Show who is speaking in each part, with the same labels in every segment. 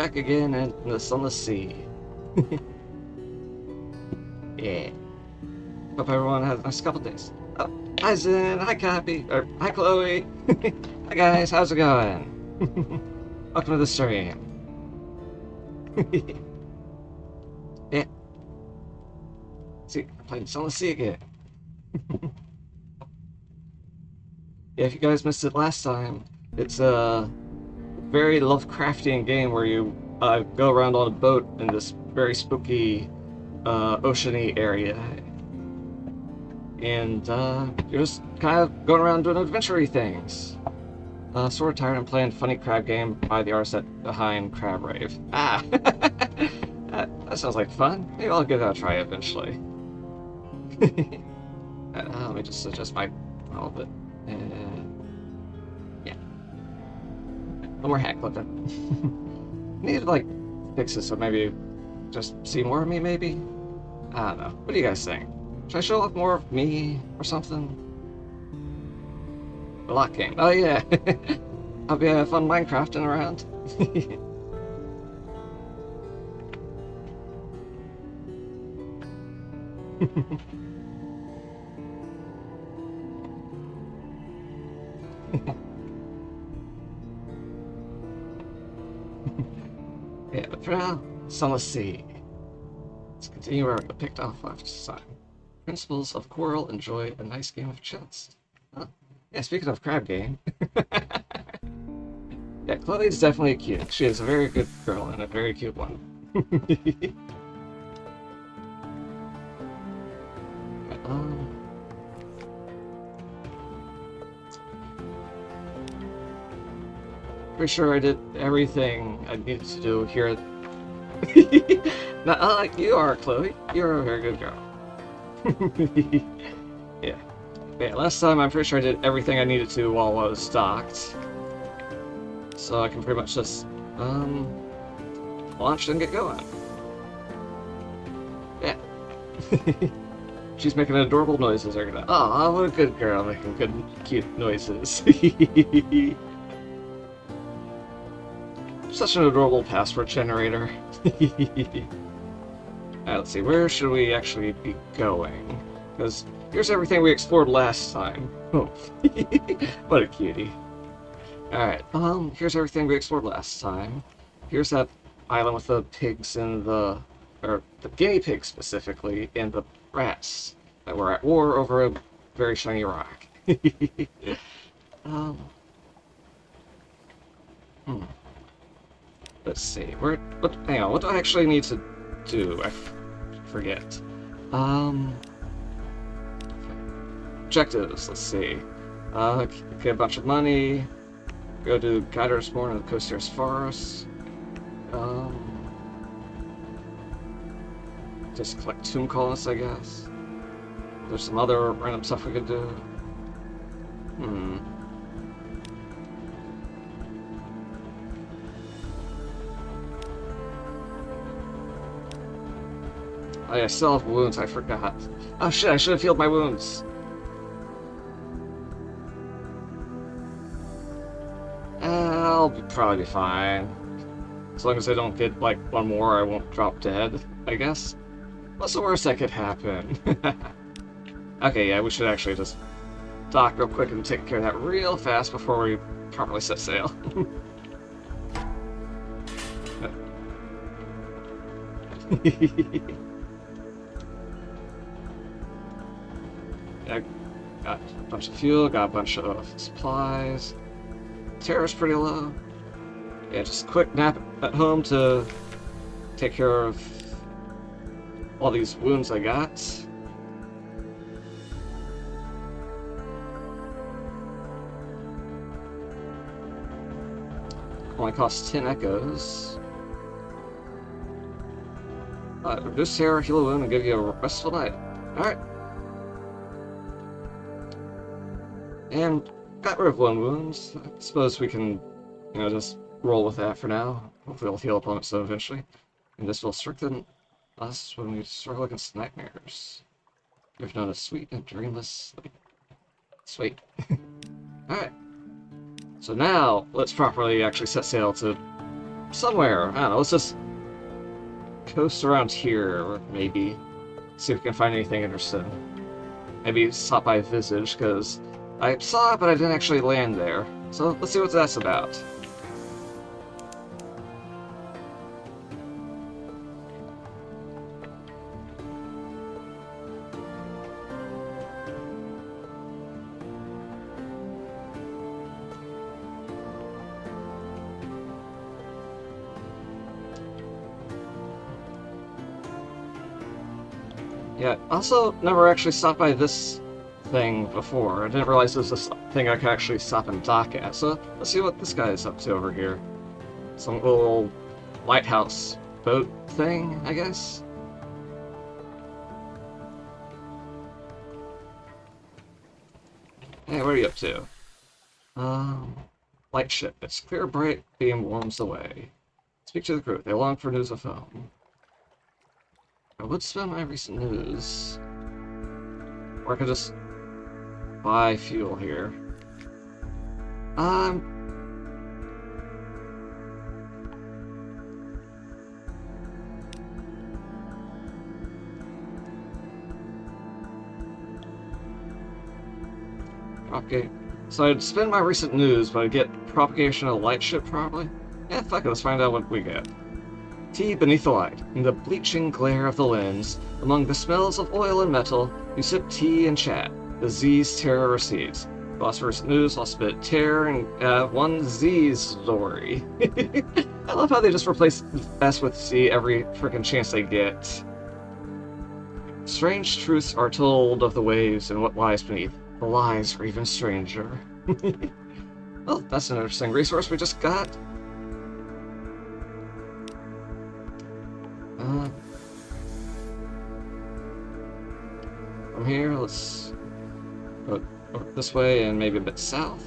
Speaker 1: back again in the Sunless Sea. Yeah. Hope everyone has a nice couple days. Oh, hi Zen, hi Copy, or hi Chloe. Hi guys, how's it going? Welcome to the stream. Yeah. See, I'm playing Sunless Sea again. Yeah, if you guys missed it last time, it's a very Lovecraftian game where you go around on a boat in this very spooky, oceany area. And you're just kind of going around doing adventure-y things. Sort of tired of playing funny crab game by the artist behind Crab Rave. Ah! that sounds like fun. Maybe I'll give that a try eventually. Let me just adjust my all of it. Yeah. No more hat clipping. Need to like fix this so maybe just see more of me maybe? I don't know. What do you guys think? Should I show off more of me or something? A lock game. Oh yeah. I'll be having fun Minecrafting around. Yeah, but for now, Sunless Sea. Let's continue where we picked off last time. Principles of Quarrel, enjoy a nice game of chess. Huh. Yeah, speaking of crab game. Yeah, Chloe's definitely cute. She is a very good girl and a very cute one. um, Pretty sure I did everything I needed to do here. Not like you are, Chloe. You're a very good girl. Yeah. Yeah, last time I'm pretty sure I did everything I needed to while I was stocked. So I can pretty much just, launch and get going. Yeah. She's making adorable noises. They're gonna, oh, what a good girl making good, cute noises. Such an adorable password generator. Alright, let's see, where should we actually be going? Because here's everything we explored last time. Oh, what a cutie. Alright, here's everything we explored last time. Here's that island with the pigs and or the guinea pigs specifically, and the rats that were at war over a very shiny rock. Let's see, hang on, what do I actually need to do? I forget. Objectives, let's see. Get a bunch of money, go to Guider's Morn and the Coastier's Forest. Just collect tomb colonists, I guess. There's some other random stuff we could do. Oh yeah, I still have wounds, I forgot. Oh shit, I should have healed my wounds. I'll probably be fine. As long as I don't get, like, one more, I won't drop dead, I guess. What's the worst that could happen? Okay, yeah, we should actually just dock real quick and take care of that real fast before we properly set sail. I got a bunch of fuel, got a bunch of supplies. Terror's pretty low. Yeah, just a quick nap at home to take care of all these wounds I got. Only costs 10 echoes. Reduce terror, heal a wound, and give you a restful night. Alright. And got rid of one wound. I suppose we can, just roll with that for now. Hopefully we'll heal opponents so eventually. And this will strengthen us when we struggle against nightmares. You've known a sweet and dreamless sleep. Sweet. Alright. So now, let's properly actually set sail to somewhere. I don't know, let's just coast around here, or maybe see if we can find anything interesting. Maybe stop by Visage, because I saw it, but I didn't actually land there. So let's see what that's about. Yeah, also never actually stopped by this thing before. I didn't realize there was this thing I could actually stop and dock at. So let's see what this guy is up to over here. Some little lighthouse boat thing, I guess? Hey, what are you up to? Light ship. Its clear, bright beam warms the way. Speak to the crew. They long for news of home. I would spend my recent news. Or I could just buy fuel here. Okay. So I'd spend my recent news, but I'd get propagation of light ship probably? Yeah, fuck it, let's find out what we get. Tea beneath the light, in the bleaching glare of the lens, among the smells of oil and metal, you sip tea and chat. The Z's terror recedes. Lost recent news, lost a bit of terror, and one Z story. I love how they just replace S with Z every freaking chance they get. Strange truths are told of the waves and what lies beneath. The lies are even stranger. Well, that's an interesting resource we just got. From here, let's go this way and maybe a bit south.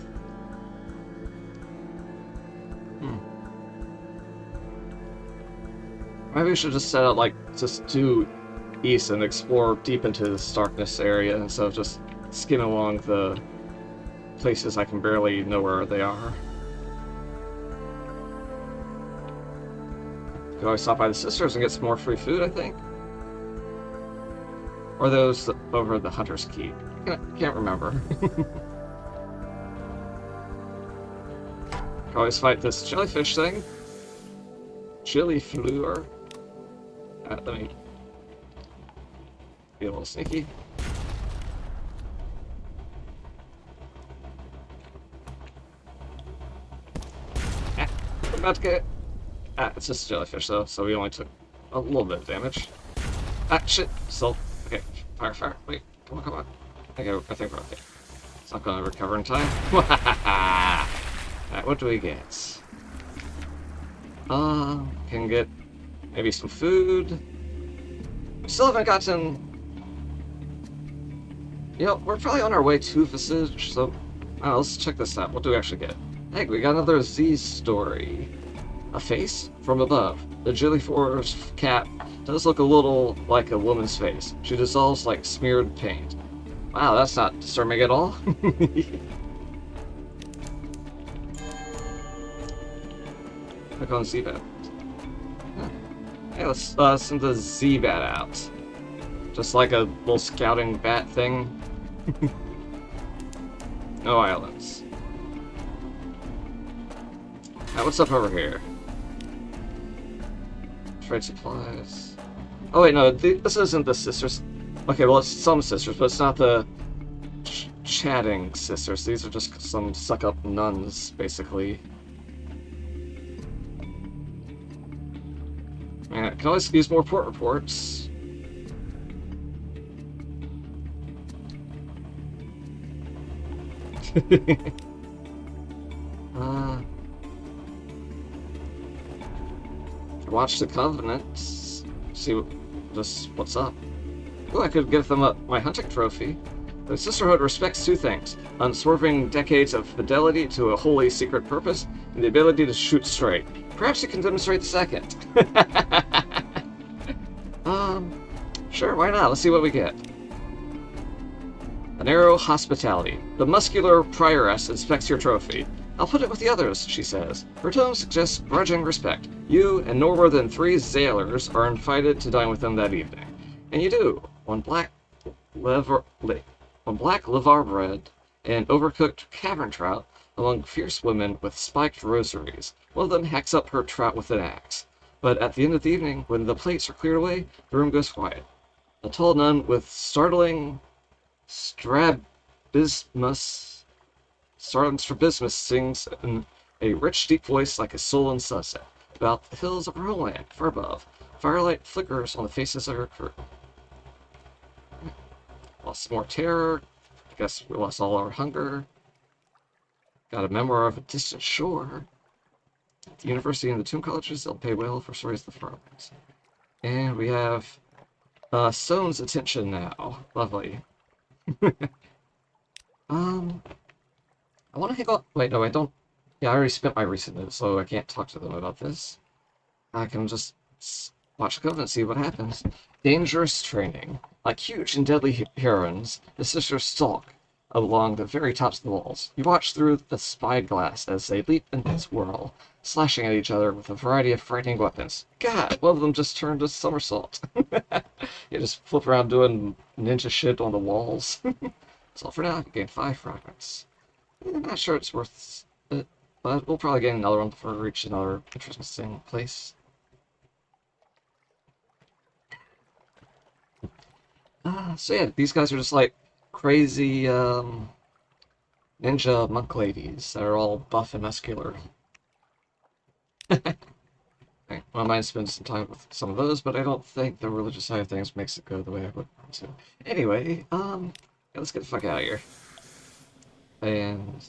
Speaker 1: Maybe we should just set out, like, just due east and explore deep into this darkness area instead of just skimming along the places I can barely know where they are. Could always stop by the sisters and get some more free food, I think. Or those over the Hunter's Keep. Can't remember. Could always fight this jellyfish thing. Chili Fleur. Let me be a little sneaky. I'm about to get... it's just a jellyfish though, so we only took a little bit of damage. Shit! Still... Okay, fire. Wait, come on. Okay, I think we're okay. It's not gonna recover in time. Alright, what do we get? Can get maybe some food. We still haven't gotten... You know, we're probably on our way to Visage, so... let's check this out. What do we actually get? Hey, we got another Z story. A face from above. The jellyfish cap does look a little like a woman's face. She dissolves like smeared paint. Wow, that's not disturbing at all. Click on Z-Bat. Hey, let's send the Z-Bat out. Just like a little scouting bat thing. No islands. Alright, what's up over here? Trade supplies. Oh wait, no, this isn't the sisters. Okay, well it's some sisters, but it's not the chatting sisters. These are just some suck-up nuns, basically. Man, I can always use more port reports. Watch the Covenant. See just what's up. Oh, I could give them my hunting trophy. The Sisterhood respects two things: unswerving decades of fidelity to a wholly secret purpose, and the ability to shoot straight. Perhaps you can demonstrate the second. Sure, why not? Let's see what we get. An arrow hospitality. The muscular prioress inspects your trophy. I'll put it with the others, she says. Her tone suggests grudging respect. You and no more than 3 sailors are invited to dine with them that evening. And you do. One black liver bread and overcooked cavern trout among fierce women with spiked rosaries. One of them hacks up her trout with an axe. But at the end of the evening, when the plates are cleared away, the room goes quiet. A tall nun with startling strabismus sings in a rich, deep voice like a sullen sunset. About the hills of Roland, far above, firelight flickers on the faces of her crew. Lost some more terror. I guess we lost all our hunger. Got a memoir of a distant shore. At the university and the tomb colleges, they'll pay well for stories of the front. And we have Sone's attention now. Lovely. I want to hang on. Wait, no, I don't. Yeah, I already spent my recent notes, so I can't talk to them about this. I can just watch the code and see what happens. Dangerous training. Like huge and deadly herons, the sisters stalk along the very tops of the walls. You watch through the spyglass as they leap and swirl, slashing at each other with a variety of frightening weapons. God, one of them just turned a somersault. You just flip around doing ninja shit on the walls. That's all for now. You gain 5 fragments. I'm not sure it's worth it, but we'll probably gain another one before we reach another interesting place. So yeah, these guys are just like crazy ninja monk ladies that are all buff and muscular. I might spend some time with some of those, but I don't think the religious side of things makes it go the way I would want to. Anyway, yeah, let's get the fuck out of here. And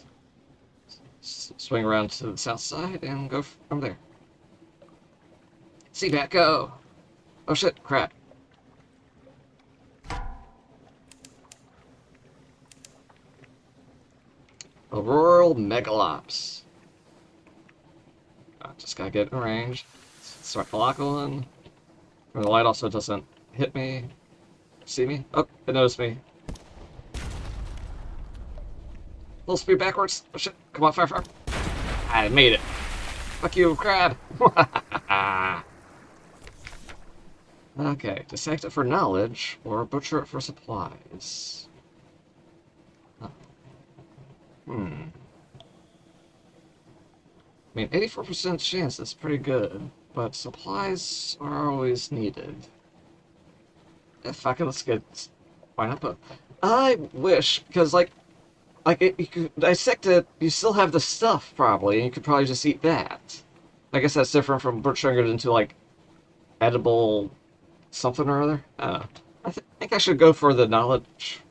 Speaker 1: swing around to the south side and go from there. See that go! Oh shit, crap. Auroral Megalops. Just gotta get in range. Start the lock on. The light also doesn't hit me. See me? Oh, it noticed me. Full speed backwards. Oh shit. Come on, fire. I made it. Fuck you, crab. Okay, dissect it for knowledge, or butcher it for supplies. Huh. I mean, 84% chance is pretty good, but supplies are always needed. Yeah, fuck it, let's get... Why not? But I wish, because, you could dissect it, you still have the stuff, probably, and you could probably just eat that. I guess that's different from butchering it into, like, edible something or other. I don't know. I think I should go for the knowledge,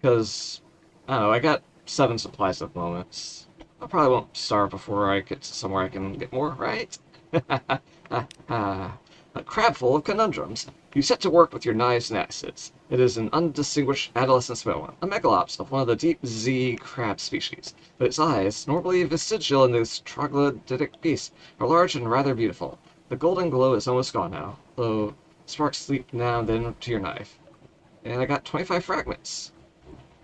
Speaker 1: because, I don't know, I got 7 supplies at the moment. I probably won't starve before I get to somewhere I can get more, right? A crab full of conundrums. You set to work with your knives and axes. It is an undistinguished adolescent smell, a megalops of one of the deep Z crab species, but its eyes, normally vestigial in this troglodytic beast, are large and rather beautiful. The golden glow is almost gone now, though sparks leap now and then to your knife. And I got 25 fragments.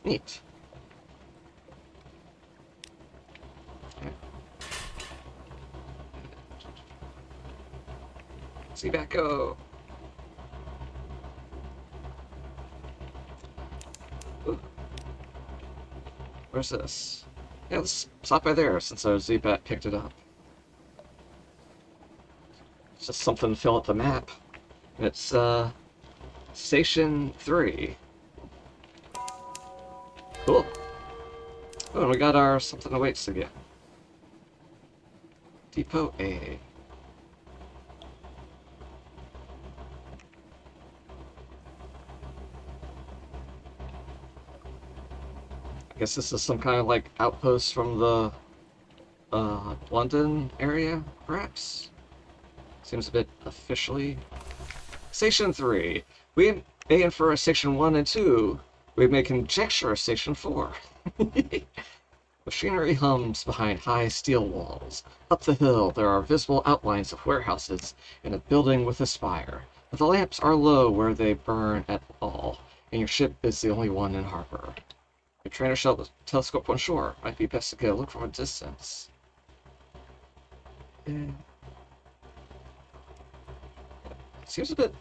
Speaker 1: Neat. See back go. Ooh. Where's this? Yeah, let's stop by there since our Z-Bat picked it up. It's just something to fill out the map. It's Station 3. Cool. Oh, and we got our something awaits again. Depot A. I guess this is some kind of like outpost from the London area, perhaps? Seems a bit officially. Station 3. We may infer Station 1 and 2. We may conjecture Station 4. Machinery hums behind high steel walls. Up the hill there are visible outlines of warehouses and a building with a spire. But the lamps are low where they burn at all, and your ship is the only one in harbor. Your trainer shall telescope on shore. Might be best to get a look from a distance. Yeah. Seems a bit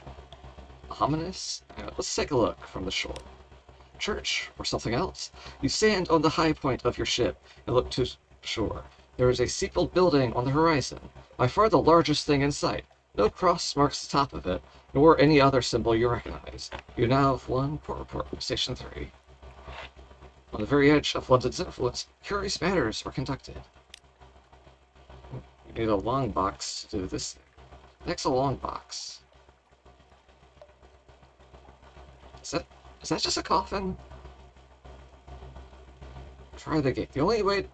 Speaker 1: ominous. Let's take a look from the shore. Church, or something else. You stand on the high point of your ship and look to shore. There is a steepled building on the horizon, by far the largest thing in sight. No cross marks the top of it, nor any other symbol you recognize. You now have one port report from Station 3. On the very edge of London's influence, curious matters are conducted. We need a long box to do this thing. Next, a long box. Is that just a coffin? Try the gate. The only way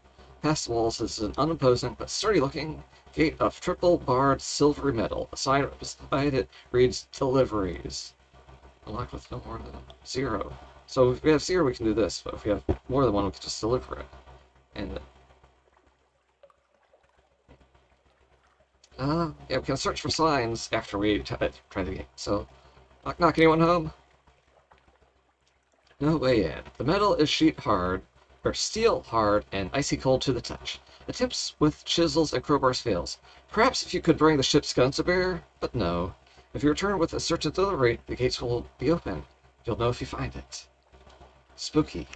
Speaker 1: past the walls is an unimposing but sturdy-looking gate of triple-barred silvery metal. A sign beside it reads "Deliveries." Unlocked with no more than 0. So if we have 0, we can do this, but if we have more than 1, we can just deliver it. And yeah, we can search for signs after we try the gate. So, knock knock, anyone home? No way in. The metal is sheet hard, or steel hard, and icy cold to the touch. Attempts with chisels and crowbars fails. Perhaps if you could bring the ship's guns to bear, but no. If you return with a certain delivery, the gates will be open. You'll know if you find it. Spooky.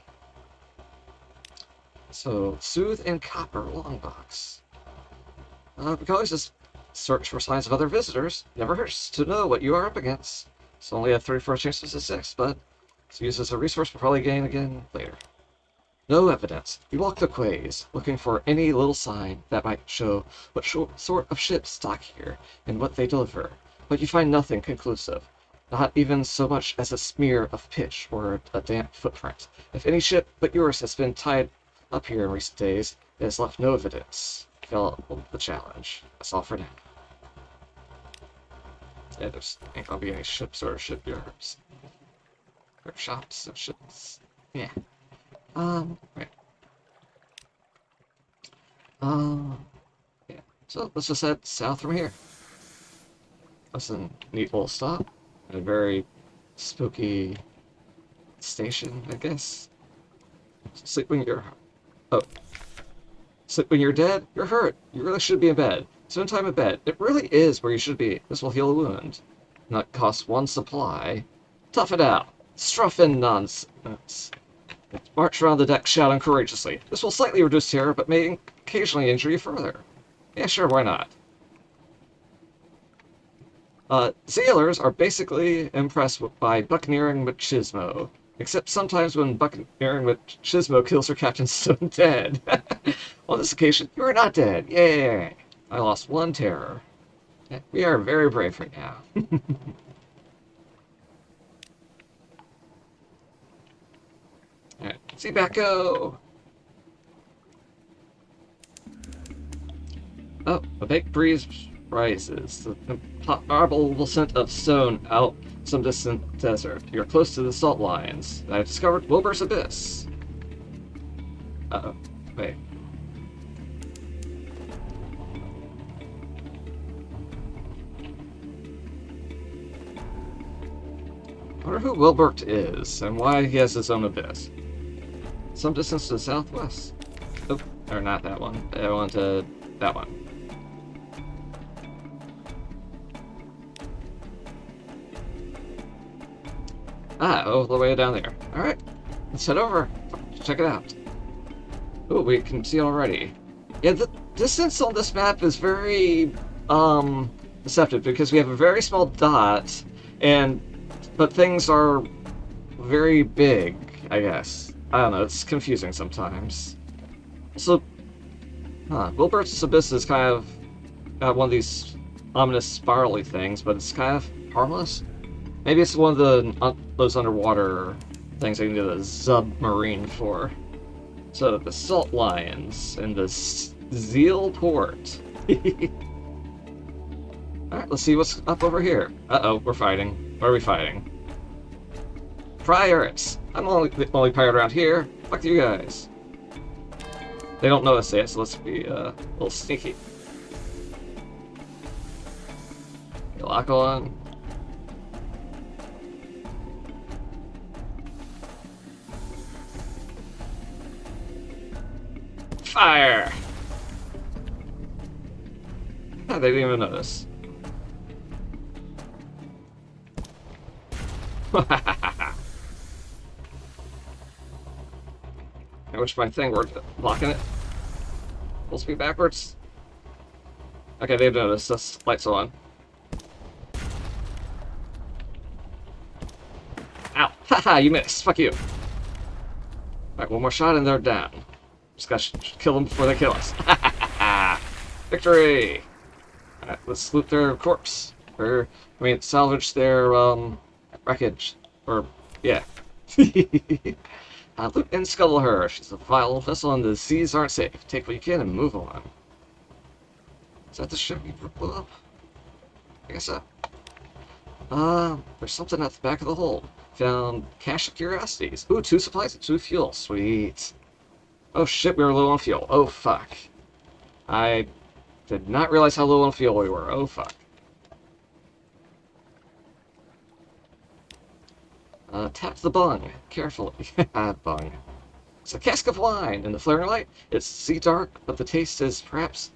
Speaker 1: So, soothe and copper long box. We can always just search for signs of other visitors. Never hurts to know what you are up against. It's only a 34 chance to 6, but it's used as a resource we'll probably gain again later. No evidence. You walk the quays, looking for any little sign that might show what sort of ships dock here and what they deliver, but you find nothing conclusive. Not even so much as a smear of pitch or a damp footprint. If any ship but yours has been tied up here in recent days, it has left no evidence. Fail the challenge. That's all for now. Yeah, there's ain't gonna be any ships or shipyards. Or shops of ships. Yeah. Right. Yeah. So let's just head south from here. That's a neat little stop. A very spooky station, I guess. Sleep when you're... Oh. Sleep when you're dead? You're hurt. You really should be in bed. Spend time in bed. It really is where you should be. This will heal a wound. Not cost 1 supply. Tough it out. Struff in nonsense. March around the deck shouting courageously. This will slightly reduce terror, but may occasionally injure you further. Yeah, sure, why not? Sailors are basically impressed by buccaneering machismo. Except sometimes when buccaneering machismo kills her captain stone dead. On this occasion, you are not dead. Yay! I lost 1 terror. We are very brave right now. Alright, see back go! Oh, a baked breeze rises. The intolerable scent of stone out some distant desert. You're close to the salt lines. I've discovered Wilbur's Abyss. Uh-oh. Wait. I wonder who Wilbert is, and why he has his own abyss. Some distance to the southwest. Oh, or not that one. I want to... that one. Ah, all the way down there. Alright, let's head over. Check it out. Oh, we can see already. Yeah, the distance on this map is very, deceptive, because we have a very small dot, but things are very big, I guess. I don't know, it's confusing sometimes. So, Wilbur's Abyss is kind of got one of these ominous spirally things, but it's kind of harmless. Maybe it's one of the those underwater things I can do the submarine for. So, the Salt Lions and the Zeal Port. Alright, let's see what's up over here. Uh-oh, we're fighting. What are we fighting? Pirates! I'm the only pirate around here. Fuck you guys. They don't know us yet, so let's be a little sneaky. Lock on. Fire! They didn't even notice. I wish my thing worked. Blocking it. Full speed backwards. Okay, they've noticed. This light's on. Ow! Haha, you missed. Fuck you. Alright, one more shot and they're down. Just gotta kill them before they kill us. Victory! Alright, let's loot their corpse. Or, I mean, salvage their, wreckage. Or, yeah. Loot and scuttle her. She's a vile vessel and the seas aren't safe. Take what you can and move on. Is that the ship we blew up? I guess so. There's something at the back of the hold. Found cache of curiosities. Ooh, 2 supplies and 2 fuel. Sweet. Oh shit, we were low on fuel. Oh fuck. I did not realize how low on fuel we were. Oh fuck. Tap the bung. Carefully. Bung. It's a cask of wine in the flaring light. It's sea dark, but the taste is perhaps...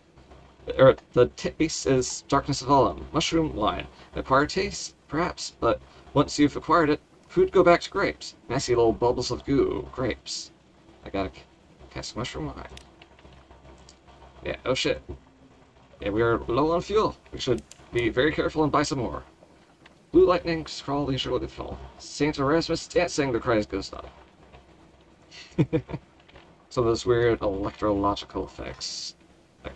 Speaker 1: Or, the taste is darkness of alum. Mushroom wine. An acquired taste? Perhaps, but once you've acquired it, food go back to grapes. Nasty little bubbles of goo. Grapes. I got a cask of mushroom wine. Yeah, oh shit. Yeah, we are low on fuel. We should be very careful and buy some more. Blue lightning, scrawl leisurely with fall. Saint Erasmus dancing the Christ Gustav. Some of those weird electrological effects. It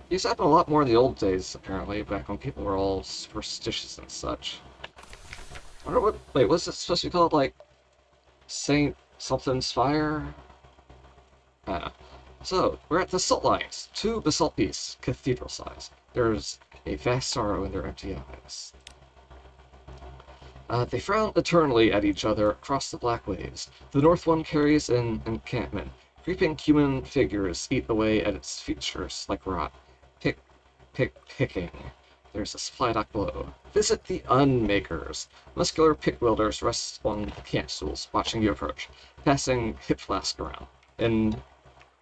Speaker 1: used to happen a lot more in the old days, apparently, back when people were all superstitious and such. I wonder what... Wait, what's it supposed to be called? Like, Saint something's fire? I don't know. So, we're at the salt lines. 2 basalt pieces, cathedral size. There's a vast sorrow in their empty eyes. They frown eternally at each other across the black waves. The north one carries an encampment. Creeping human figures eat away at its features like rot. Picking. There's a supply dock below. Visit the Unmakers. Muscular pick wielders rest on camp stools, watching you approach, passing hip flask around. An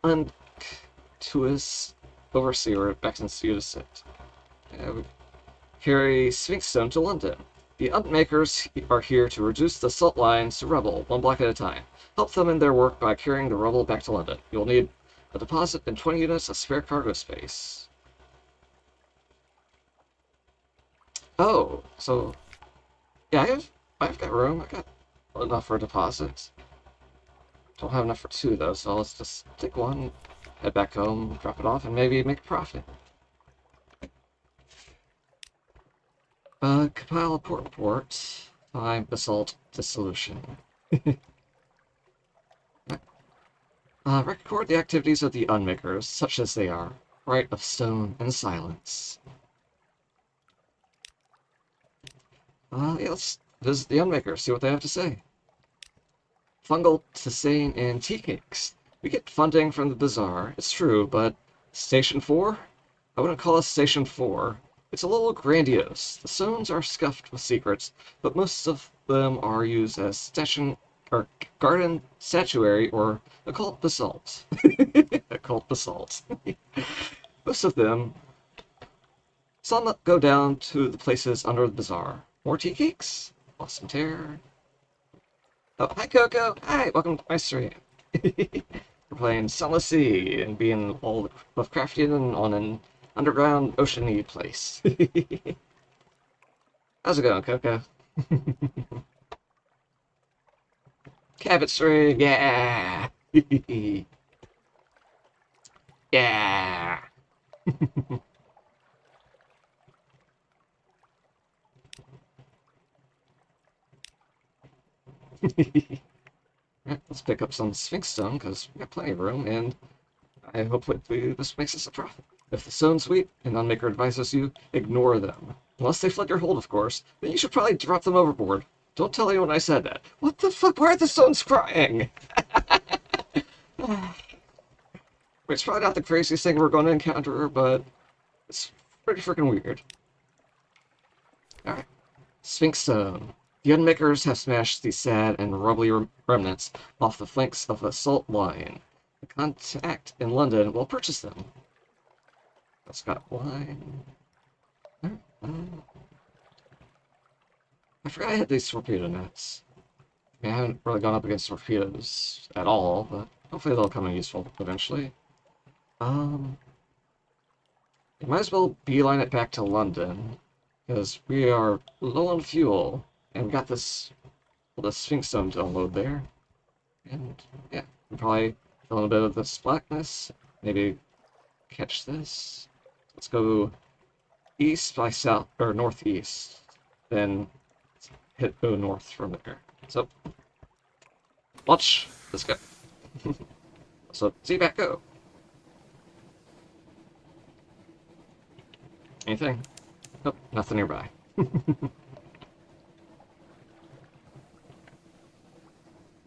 Speaker 1: unctuous overseer beckons you to sit. We carry Sphinx Stone to London. The Unmakers are here to reduce the salt lines to rubble, 1 block at a time. Help them in their work by carrying the rubble back to London. You'll need a deposit and 20 units of spare cargo space. Oh, so... Yeah, I've got room. I got enough for a deposit. Don't have enough for 2, though, so let's just take 1, head back home, drop it off, and maybe make a profit. Compile a port report. 5 basalt dissolution. Record the activities of the Unmakers, such as they are. Rite of stone and silence. Yeah, let's visit the Unmakers, see what they have to say. Fungal Tisane and tea cakes. We get funding from the bazaar, it's true, but Station 4? I wouldn't call us Station 4. It's a little grandiose. The stones are scuffed with secrets, but most of them are used as station or garden statuary or occult basalt. Occult basalt. Most of them. Some go down to the places under the bazaar. More tea cakes? Awesome tear. Oh, hi Coco! Hi, welcome to my stream. We're playing Sunless Sea and being all Lovecraftian on an underground ocean-y place. How's it going, Coco? Cabot string, yeah! Yeah! Let's pick up some Sphinx Stone, because we got plenty of room, and I hope this makes us a profit. If the stone's sweet, and Unmaker advises you, ignore them. Unless they flood your hold, of course, then you should probably drop them overboard. Don't tell anyone I said that. What the fuck? Why are the stones crying? It's probably not the craziest thing we're going to encounter, but it's pretty freaking weird. Alright. Sphinx Stone. The Unmakers have smashed the sad and rubbly remnants off the flanks of a salt line. The contact in London will purchase them. That's got wine. I forgot I had these torpedo nets. I haven't really gone up against torpedoes at all, but hopefully they'll come in useful eventually. You might as well beeline it back to London, because we are low on fuel, and we got this, well, the Sphinx Dome to unload there. And yeah, we'll probably fill in a bit of this blackness, maybe catch this. Let's go east by south, or northeast, then go north from there. So, watch, let's go. So, see back go. Anything? Nope, nothing nearby.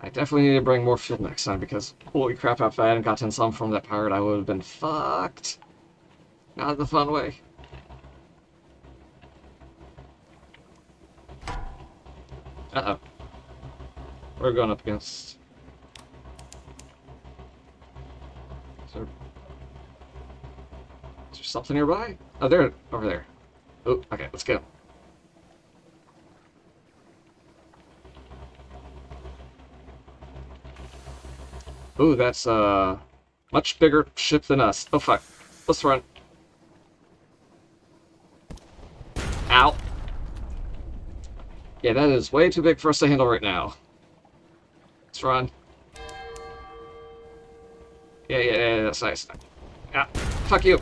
Speaker 1: I definitely need to bring more fuel next time, because holy crap, if I hadn't gotten some from that pirate, I would have been fucked. Not in the fun way. Uh-oh. We're going up against... Is there something nearby? Oh, there, over there. Oh, okay, let's go. Ooh, that's a much bigger ship than us. Oh, fuck. Let's run. Ow. Yeah, that is way too big for us to handle right now. Let's run. Yeah, that's nice. Ah, fuck you.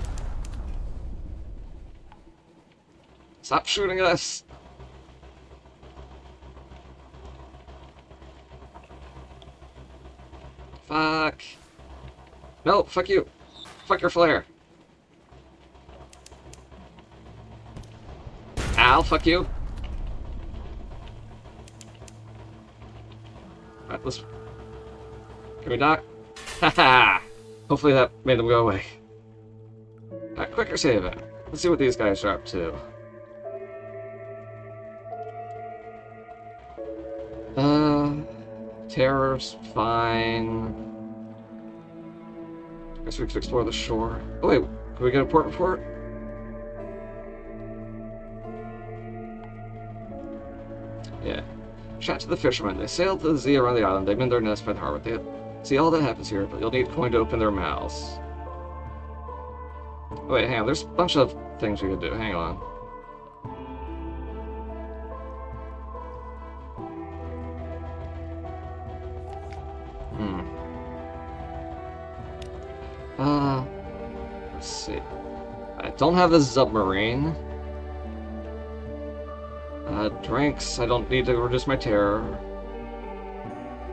Speaker 1: Stop shooting us. Fuck. No, fuck you. Fuck your flare. Ow, fuck you. Alright, let's... Can we dock? Haha! Hopefully that made them go away. Alright, quicker save it. Let's see what these guys are up to. Terror's fine. Guess we could explore the shore. Oh wait, can we get a port report? Yeah. Chat to the fishermen. They sailed to the sea around the island. They mend their nest by the harbor. They see all that happens here, but you'll need coin to open their mouths. Oh, wait, hang on. There's a bunch of things we could do. Hang on. Let's see. I don't have a submarine. Drinks, I don't need to reduce my terror.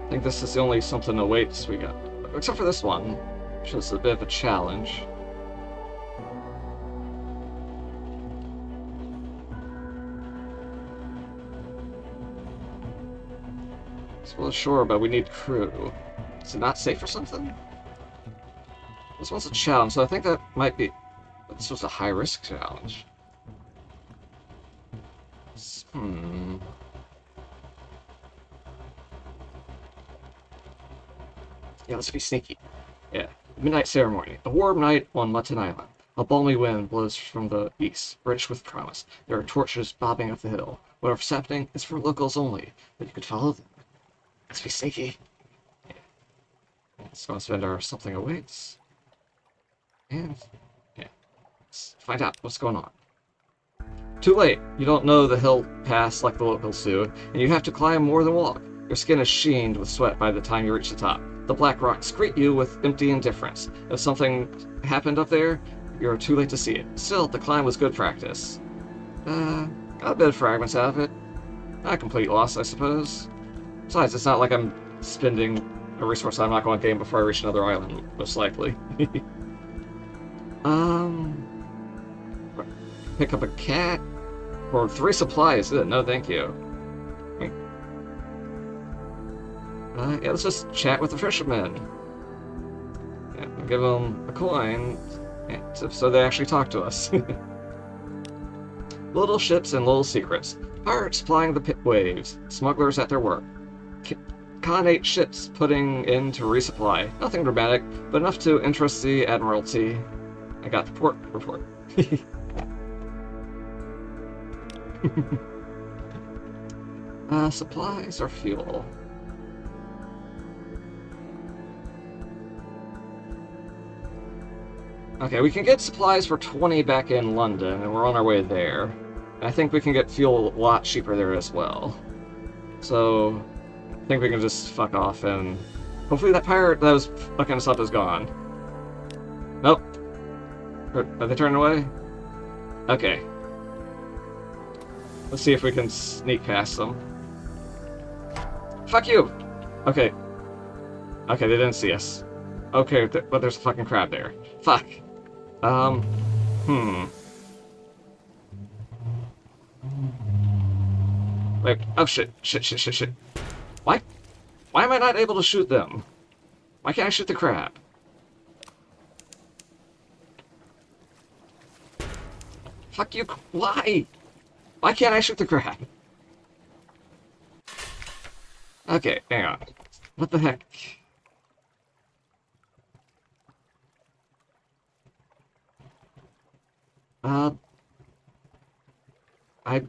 Speaker 1: I think this is the only something awaits we got. Except for this one, which is a bit of a challenge. Well, sure, but we need crew. Is it not safe or something? This one's a challenge, so I think that might be... This was a high-risk challenge. Yeah, let's be sneaky. Yeah. Midnight ceremony. A warm night on Mutton Island. A balmy wind blows from the east, rich with promise. There are torches bobbing up the hill. Whatever's happening is for locals only, but you could follow them. Let's be sneaky. Yeah. Let's go and spend our something awaits. And, yeah. Let's find out what's going on. Too late. You don't know the hill pass like the locals do, and you have to climb more than walk. Your skin is sheened with sweat by the time you reach the top. The black rocks greet you with empty indifference. If something happened up there, you're too late to see it. Still, the climb was good practice. Got a bit of fragments out of it. Not a complete loss, I suppose. Besides, it's not like I'm spending a resource I'm not going to gain before I reach another island, most likely. Pick up a cat? Or 3 supplies. No, thank you. Yeah, let's just chat with the fishermen. Yeah, give them a coin, so they actually talk to us. Little ships and little secrets. Pirates plying the pit waves. Smugglers at their work. Khanate ships putting in to resupply. Nothing dramatic, but enough to interest the Admiralty. I got the port report. Supplies or fuel? Okay, we can get supplies for 20 back in London, and we're on our way there. And I think we can get fuel a lot cheaper there as well. So, I think we can just fuck off and... Hopefully that pirate that was fucking us up is gone. Nope. Are they turning away? Okay. Let's see if we can sneak past them. Fuck you! Okay. Okay, they didn't see us. Okay, but there's a fucking crab there. Fuck. Hmm. Wait, oh shit, shit. Why? Why am I not able to shoot them? Why can't I shoot the crab? Fuck you, why? Why can't I shoot the crab? Okay, hang on. What the heck? I...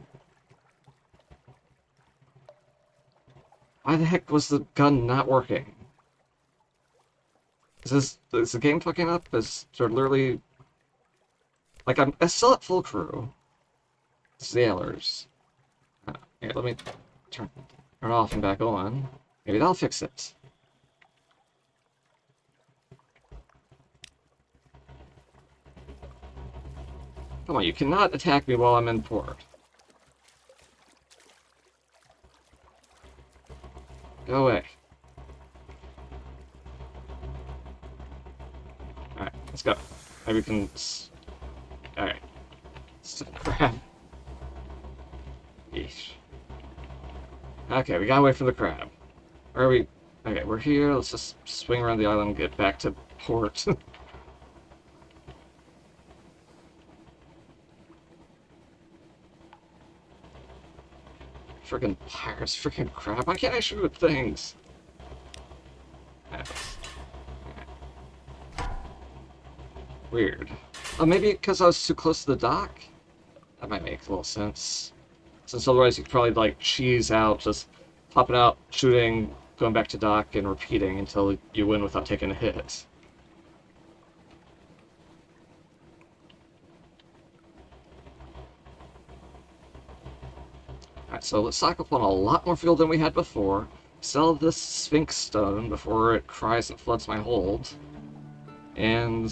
Speaker 1: Why the heck was the gun not working? Is the game fucking up? Is there literally... Like, I'm still at full crew. Sailors. Here, let me turn off and back on. Maybe that'll fix it. Come on, you cannot attack me while I'm in port. Go away. Alright, let's go. Maybe we can... Alright. Crap. Yeesh. Okay, we got away from the crab. Where are we? Okay, we're here. Let's just swing around the island and get back to port. Freaking pirates, freaking crab. Why can't I shoot at things? Weird. Oh, maybe because I was too close to the dock? That might make a little sense. Since otherwise you could probably, like, cheese out, just popping out, shooting, going back to dock, and repeating until you win without taking a hit. Alright, so let's stock up on a lot more fuel than we had before. Sell this Sphinx Stone before it cries and floods my hold. And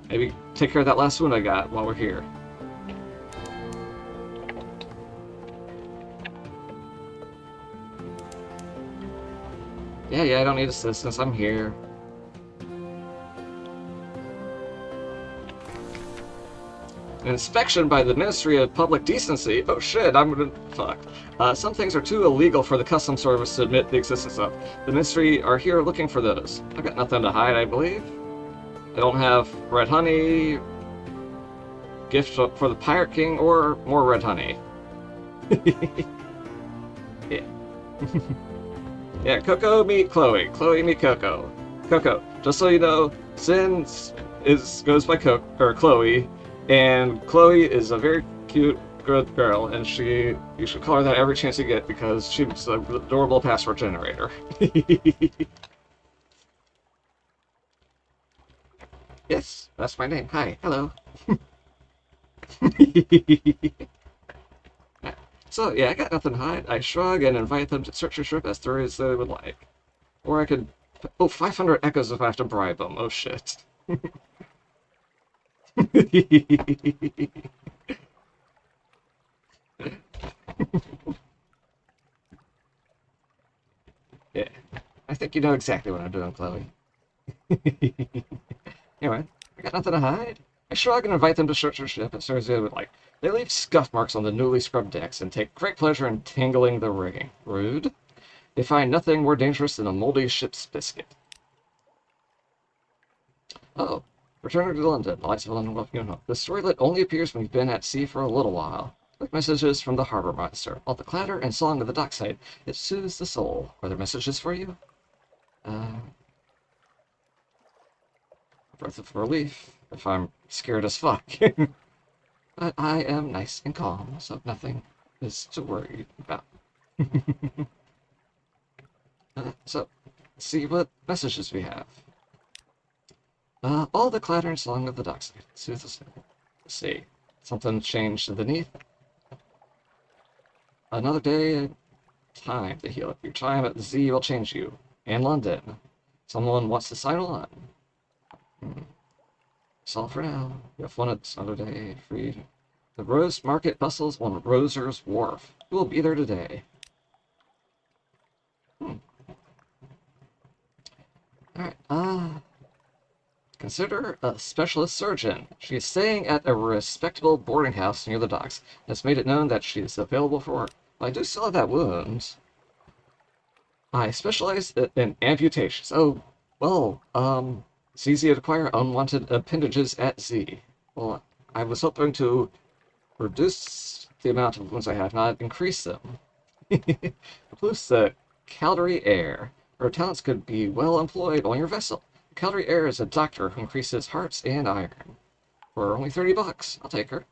Speaker 1: maybe take care of that last wound I got while we're here. Yeah, I don't need assistance. I'm here. An inspection by the Ministry of Public Decency. Oh shit, I'm gonna... fuck. Some things are too illegal for the Customs Service to admit the existence of. The Ministry are here looking for those. I've got nothing to hide, I believe. I don't have red honey, gift for the Pirate King, or more red honey. Yeah. Yeah, Coco meet Chloe. Chloe meet Coco. Coco, just so you know, Sin goes by Chloe, and Chloe is a very cute, good girl, and you should call her that every chance you get because she's an adorable password generator. Yes, that's my name. Hi, hello. So, yeah, I got nothing to hide. I shrug and invite them to search your ship as thoroughly as they would like. Or I could... Oh, 500 echoes if I have to bribe them. Oh, shit. Yeah, I think you know exactly what I'm doing, Chloe. Anyway, I got nothing to hide. I shrug and invite them to search your ship as thoroughly as they would like. They leave scuff marks on the newly scrubbed decks and take great pleasure in tangling the rigging. Rude. They find nothing more dangerous than a moldy ship's biscuit. Oh, returning to London. The lights of London welcome you home. The storylet only appears when you've been at sea for a little while. Like messages from the harbor master. All the clatter and song of the dockside. It soothes the soul. Are there messages for you? Breath of relief. if I'm scared as fuck. But I am nice and calm, so nothing is to worry about. So, let's see what messages we have. All the clatter and song of the dockside. Let's see. Something changed underneath. Another day, time to heal up. Your time at the Z will change you. And London. Someone wants to sign on. That's all for now. You have fun at another day. Free. The Rose Market bustles on Roser's Wharf. Who will be there today? Alright, consider a specialist surgeon. She is staying at a respectable boarding house near the docks, and has made it known that she is available for work. I do still have that wound. I specialize in amputations. Oh, well, it's easy to acquire unwanted appendages at Z. Well, I was hoping to reduce the amount of wounds I have, not increase them. Plus the Caldery Air. Her talents could be well employed on your vessel. Caldery Air is a doctor who increases hearts and iron. For only $30, I'll take her.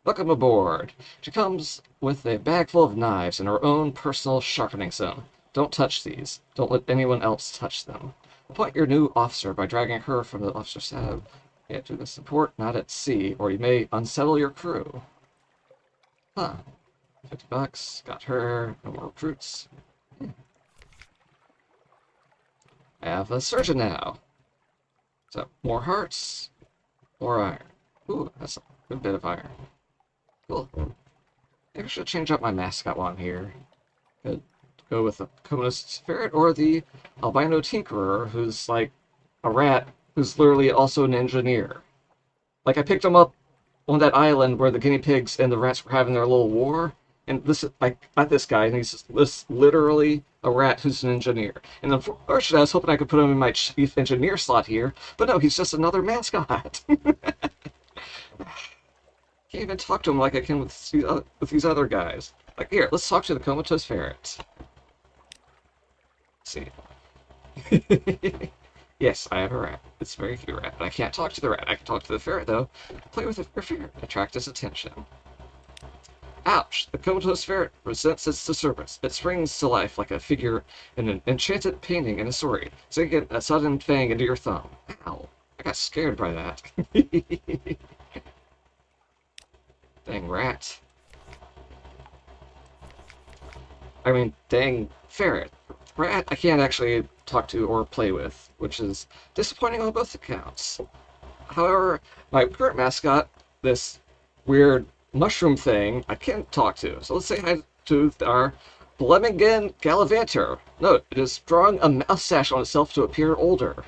Speaker 1: Welcome aboard. She comes with a bag full of knives and her own personal sharpening zone. Don't touch these. Don't let anyone else touch them. Appoint your new officer by dragging her from the officer's tab. Get to the support, not at sea, or you may unsettle your crew. Huh. $50. Got her. No more recruits. I have a surgeon now. So, more hearts, more iron. Ooh, that's a good bit of iron. Cool. Maybe I should change up my mascot while I'm here. Could go with the Comatose Ferret or the Albino Tinkerer, who's like a rat who's literally also an engineer. Like, I picked him up on that island where the guinea pigs and the rats were having their little war, and I got this guy, and he's just literally a rat who's an engineer. And unfortunately, I was hoping I could put him in my chief engineer slot here, but no, he's just another mascot. Can't even talk to him like I can with these other guys. Like, here, let's talk to the Comatose Ferret. Let's see. Yes, I have a rat. It's a very cute rat, but I can't talk to the rat. I can talk to the ferret, though. Play with your ferret. Attract his attention. Ouch! The Comatose Ferret resents its disturbance. It springs to life like a figure in an enchanted painting in a story, sinking a sudden fang into your thumb. Ow! I got scared by that. Dang rat. I mean, dang ferret. Rat I can't actually talk to or play with, which is disappointing on both accounts. However, my current mascot, this weird mushroom thing, I can't talk to. So let's say hi to our Blemingen Gallivanter. Note, it has drawn a moustache on itself to appear older.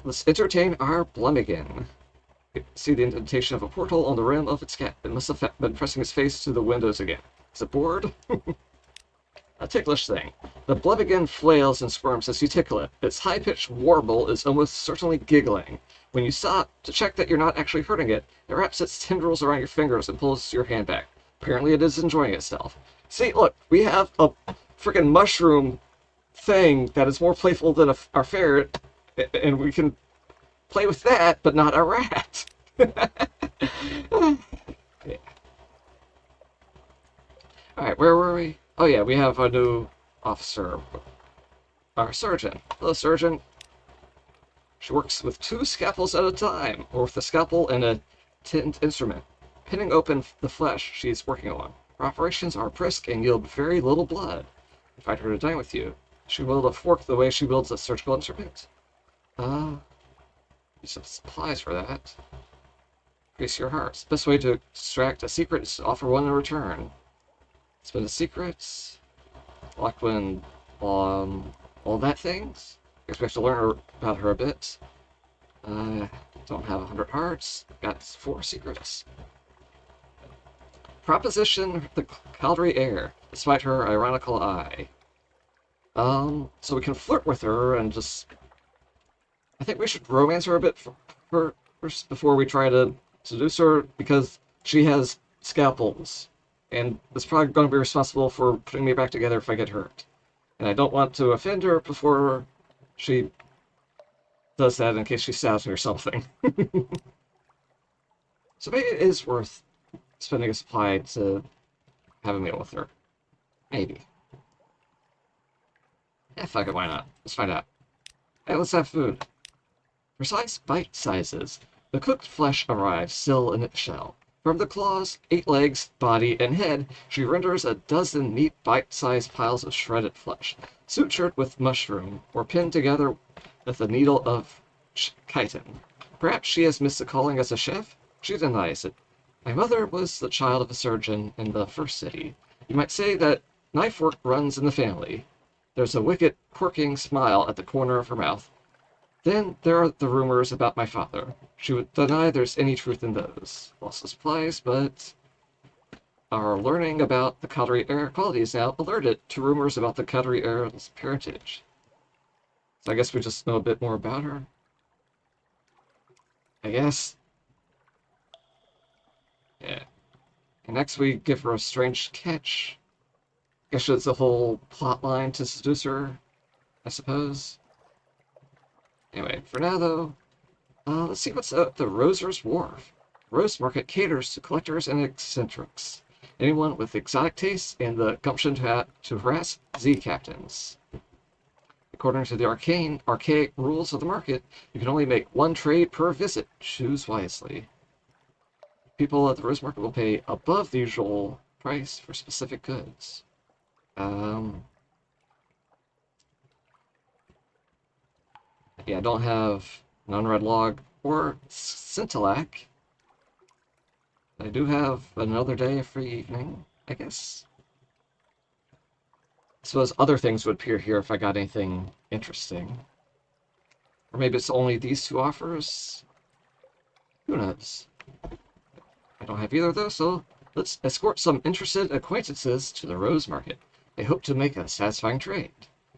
Speaker 1: Let's entertain our Blemingen. See the indentation of a portal on the rim of its cap. It must have been pressing its face to the windows again. Is it bored? A ticklish thing. The Blemingen flails and squirms as you tickle it. Its high-pitched warble is almost certainly giggling. When you stop to check that you're not actually hurting it, it wraps its tendrils around your fingers and pulls your hand back. Apparently it is enjoying itself. See, look, we have a freaking mushroom thing that is more playful than our ferret, and we can play with that, but not a rat. Yeah. Alright, where were we? Oh yeah, we have a new officer. Our surgeon. Hello, surgeon. She works with 2 scalpels at a time, or with a scalpel and a tinned instrument, pinning open the flesh she's working on. Her operations are brisk and yield very little blood. Invite her to dine with you. She will wield a fork the way she wields a surgical instrument. Use some supplies for that. Increase your hearts. Best way to extract a secret is to offer one in return. Spend a secret. Lock when all that things. Guess we have to learn about her a bit. Don't have 100 hearts. Got 4 secrets. Proposition the Caldery Air, despite her ironical eye. So we can flirt with her and just... I think we should romance her a bit first before we try to seduce her, because she has scalpels, and it's probably going to be responsible for putting me back together if I get hurt. And I don't want to offend her before she does that in case she stabs me or something. So maybe it is worth spending a supply to have a meal with her. Maybe. Yeah, fuck it, why not? Let's find out. Hey, let's have food. Precise bite sizes. The cooked flesh arrives still in its shell. From the claws, 8 legs, body, and head, she renders a dozen neat bite-sized piles of shredded flesh, sutured with mushroom, or pinned together with a needle of chitin. Perhaps she has missed a calling as a chef? She denies it. My mother was the child of a surgeon in the first city. You might say that knife work runs in the family. There's a wicked, quirking smile at the corner of her mouth. Then there are the rumors about my father. She would deny there's any truth in those. Lost supplies, but our learning about the Kadri heir qualities now alerted to rumors about the Kadri heir's parentage. So I guess we just know a bit more about her. I guess. Yeah. And next we give her a strange catch. I guess it's a whole plot line to seduce her, I suppose. Anyway, for now though, let's see what's at the Roser's Wharf. Rose Market caters to collectors and eccentrics. Anyone with exotic tastes and the gumption to harass Z captains. According to the archaic rules of the market, you can only make 1 trade per visit. Choose wisely. People at the Rose Market will pay above the usual price for specific goods. Yeah, I don't have non-red log or scintillac. I do have another day of free evening, I guess. I suppose other things would appear here if I got anything interesting. Or maybe it's only these 2 offers? Who knows? I don't have either of those, so let's escort some interested acquaintances to the Rose Market. They hope to make a satisfying trade.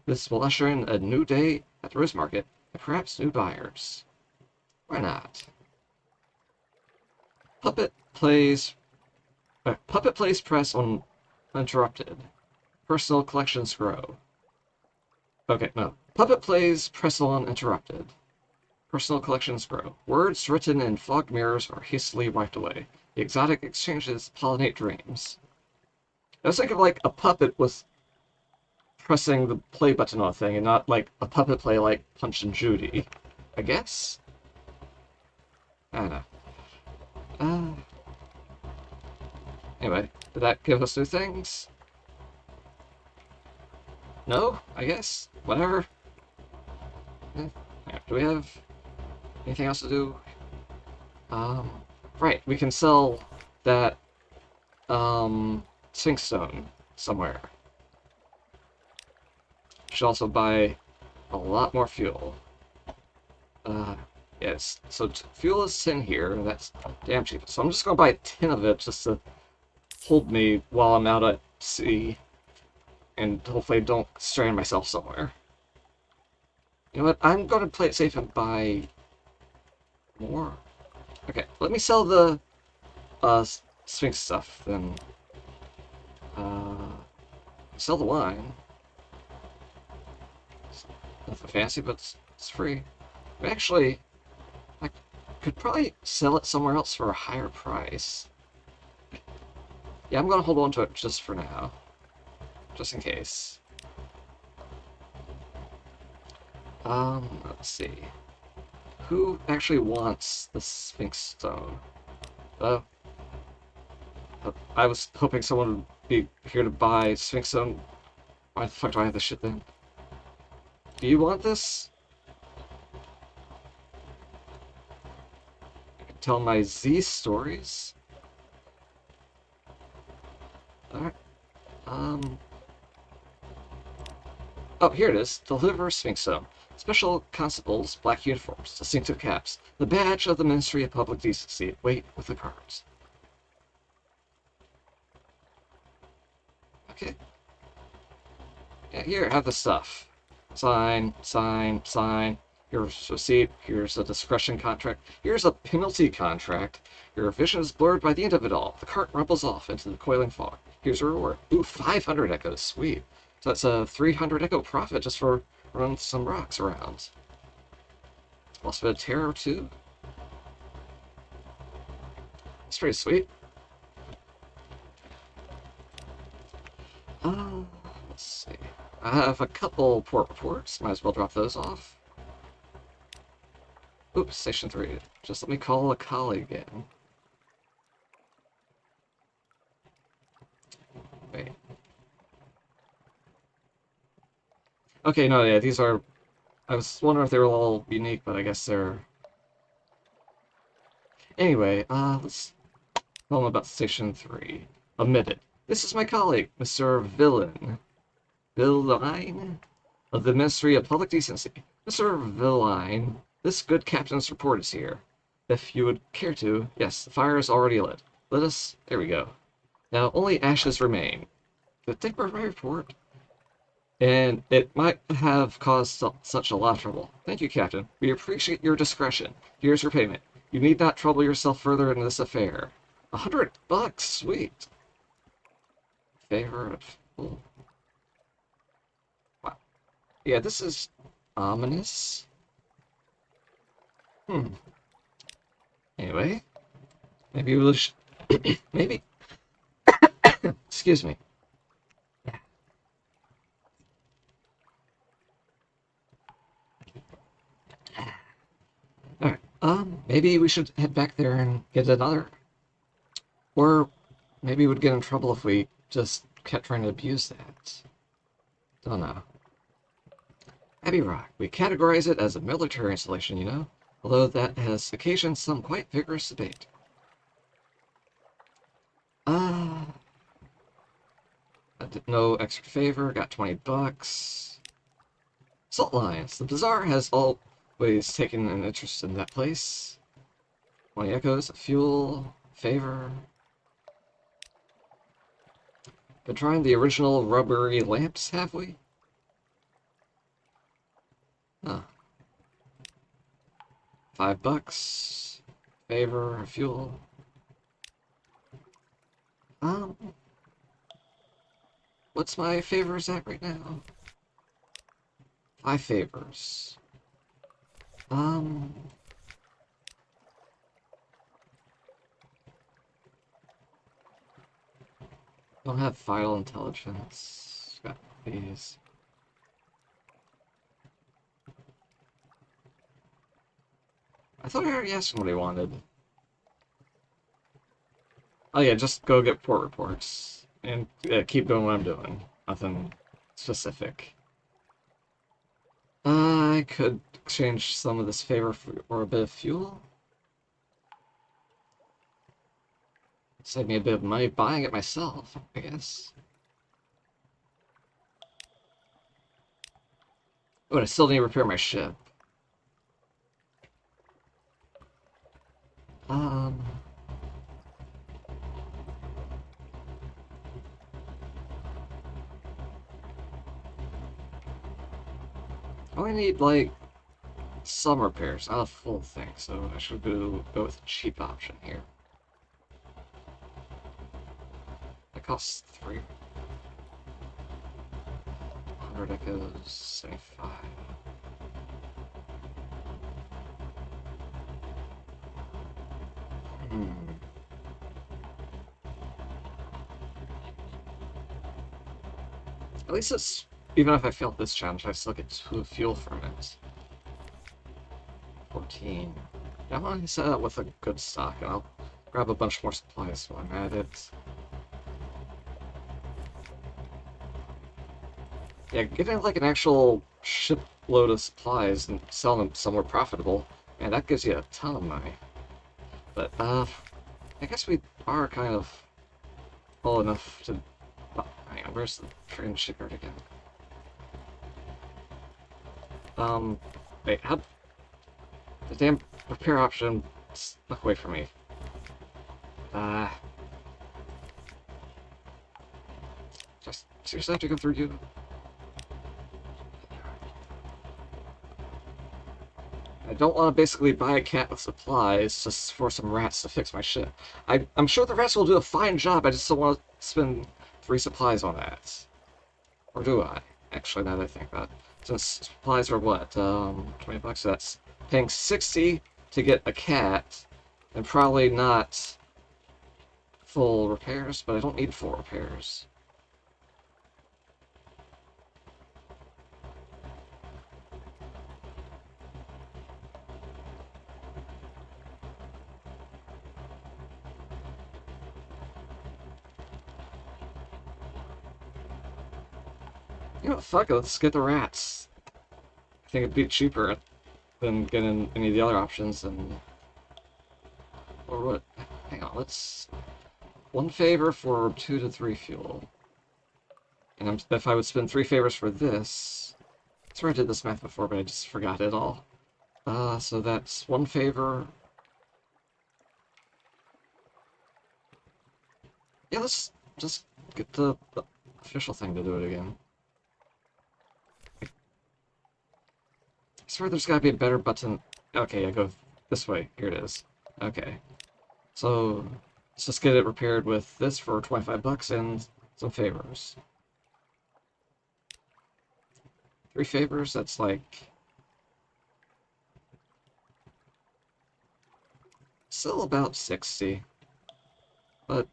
Speaker 1: This will usher in a new day at the Rose Market, and perhaps new buyers. Why not? Puppet plays press on uninterrupted. Personal collections grow. Okay, no. Puppet plays press on interrupted. Personal collections grow. Words written in fogged mirrors are hastily wiped away. The exotic exchanges pollinate dreams. I was thinking of like a puppet was pressing the play button on a thing and not like a puppet play like Punch and Judy. I guess? I don't know. Anyway, did that give us new things? No? I guess? Whatever. Do we have anything else to do? Right, we can sell that, Sphinx Stone somewhere. Should also buy a lot more fuel. Yes, so fuel is 10 here, and that's damn cheap. So I'm just gonna buy 10 of it just to hold me while I'm out at sea, and hopefully don't strand myself somewhere. You know what, I'm gonna play it safe and buy more. Okay, let me sell the, Sphinx stuff, then. Sell the wine. It's nothing fancy, but it's free. But actually, I could probably sell it somewhere else for a higher price. Yeah, I'm gonna hold on to it just for now. Just in case. Let's see. Who actually wants the Sphinx Stone? I was hoping someone would be here to buy Sphinx Stone. Why the fuck do I have this shit then? Do you want this? I can tell my Z stories? Alright. Oh, here it is. Deliver Sphinx Stone. Special constables, black uniforms, distinctive caps. The badge of the Ministry of Public Decency. Wait with the cards. Okay. Yeah, here, have the stuff. Sign, sign, sign. Here's a receipt. Here's a discretion contract. Here's a penalty contract. Your vision is blurred by the end of it all. The cart rumbles off into the coiling fog. Here's a reward. Ooh, 500 echoes. Sweet. So that's a 300 echo profit just for running some rocks around. Also a terror too. That's pretty sweet. Let's see. I have a couple port reports. Might as well drop those off. Oops, Station 3. Just let me call a colleague in. Wait. Okay, no, yeah, these are... I was wondering if they were all unique, but I guess they're... Anyway, let's tell them about Station 3. Omitted. This is my colleague, Mr. Villine of the Ministry of Public Decency. Mr. Villine, this good captain's report is here. If you would care to, yes, the fire is already lit. Let us... There we go. Now, only ashes remain. The thick part of my report, and it might have caused such a lot of trouble. Thank you, Captain. We appreciate your discretion. Here's your payment. You need not trouble yourself further in this affair. $100, sweet. Favor of... Oh. Wow. Yeah, this is ominous. Anyway, maybe we'll... maybe... Excuse me. Alright, maybe we should head back there and get another. Or maybe we'd get in trouble if we just kept trying to abuse that. Don't know. Abbey Rock. We categorize it as a military installation, you know? Although that has occasioned some quite vigorous debate. No extra favor, got $20. Salt Lines. The Bazaar has always taken an interest in that place. 20 echoes, fuel, favor. Been trying the original rubbery lamps, have we? Huh. $5. Favor, fuel. What's my favors at right now? 5 favors. Don't have vital intelligence. Got these. I thought I already asked him what he wanted. Oh yeah, just go get port reports. And keep doing what I'm doing. Nothing specific. I could exchange some of this favor for a bit of fuel. Save me a bit of money buying it myself, I guess. Oh, and I still need to repair my ship. I need, like, some repairs, not a full thing, so I should go with a cheap option here. That costs 300 echoes, 75. At least it's... Even if I failed this challenge, I still get 2 fuel from it. 14. Yeah, I'm gonna set up with a good stock, and I'll grab a bunch more supplies while I'm at it. Yeah, getting like an actual shipload of supplies and selling them somewhere profitable, man, that gives you a ton of money. But, I guess we are kind of full enough to... Oh, hang on, where's the train shipyard again? Wait, how... The damn repair option snuck away from me. Just seriously have to go through you? I don't want to basically buy a cat with supplies just for some rats to fix my ship. I'm sure the rats will do a fine job, I just don't want to spend 3 supplies on that. Or do I? Actually, now that I think about it. Since supplies are what, 20 bucks, so that's paying 60 to get a cat, and probably not full repairs, but I don't need full repairs. You know what, fuck it, let's get the rats. I think it'd be cheaper than getting any of the other options, and... Or what? Hang on, let's... One favor for 2 to 3 fuel. And if I would spend 3 favors for this... I swear I did this math before, but I just forgot it all. So that's 1 favor... Yeah, let's just get the official thing to do it again. I swear there's gotta be a better button. Okay, I go this way. Here it is. Okay. So, let's just get it repaired with this for 25 bucks and some favors. 3 favors, that's like... Still about 60. But,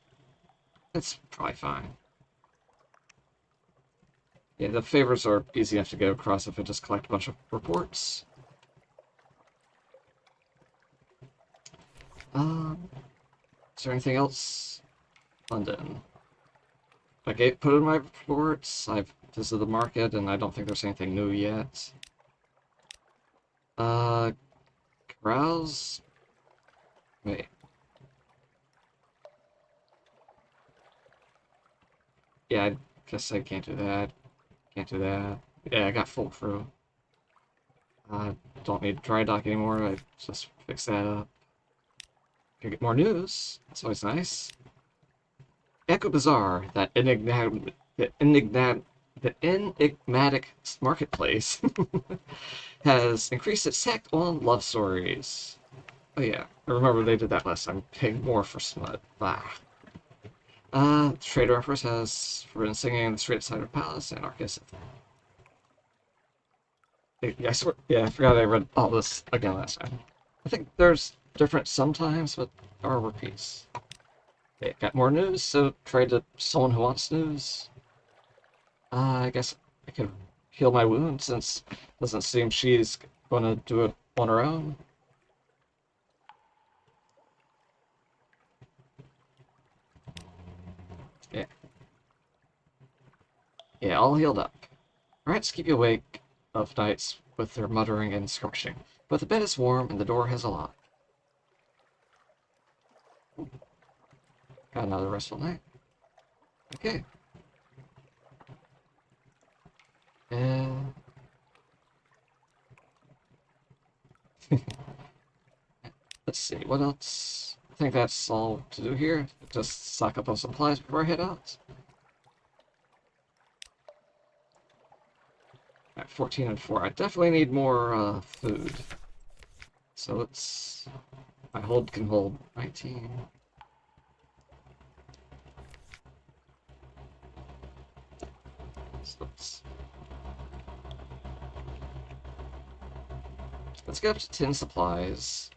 Speaker 1: it's probably fine. Yeah, the favors are easy enough to get across if I just collect a bunch of reports. Is there anything else? London. I put in my reports, I've visited the market, and I don't think there's anything new yet. Carouse? Wait. Yeah, I guess I can't do that. Can't do that. Yeah, I got full crew. Don't need dry dock anymore, I just fix that up. Can get more news. That's always nice. Echo Bazaar, the enigmatic marketplace, has increased its tact on love stories. Oh yeah, I remember they did that last time, paying more for smut. Ah. Trader Empress has forbidden singing in the street outside of Palace, and Arcus. Yeah, I swear, yeah, I forgot I read all this again last time. I think there's different sometimes, but there are repeats. Okay, got more news, so trade to someone who wants news. I guess I could heal my wound since it doesn't seem she's gonna do it on her own. Yeah. Yeah, all healed up. Rats keep you awake of nights with their muttering and skirmishing, but the bed is warm and the door has a lock. Got another restful night. Okay. And... let's see, what else? I think that's all to do here. Just stock up on supplies before I head out. Alright, 14 and 4. I definitely need more food. So let's... My hold can hold 19. So let's get up to 10 supplies.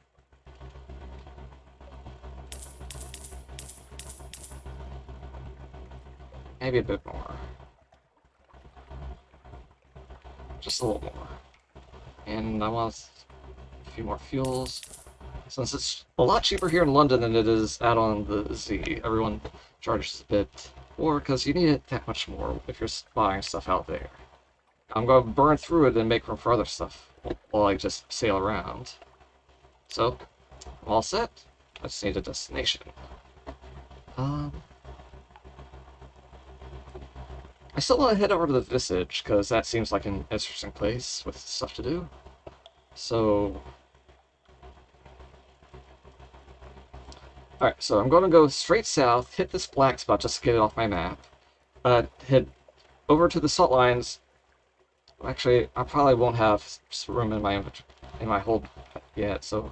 Speaker 1: Maybe a bit more. Just a little more. And I want a few more fuels. Since it's a lot cheaper here in London than it is out on the Z, everyone charges a bit more because you need it that much more if you're buying stuff out there. I'm going to burn through it and make room for other stuff while I just sail around. So, I'm all set. I just need a destination. I still want to head over to the Visage, because that seems like an interesting place with stuff to do. So... Alright, so I'm going to go straight south, hit this black spot just to get it off my map. Head over to the salt lines. Actually, I probably won't have room in my hold yet, so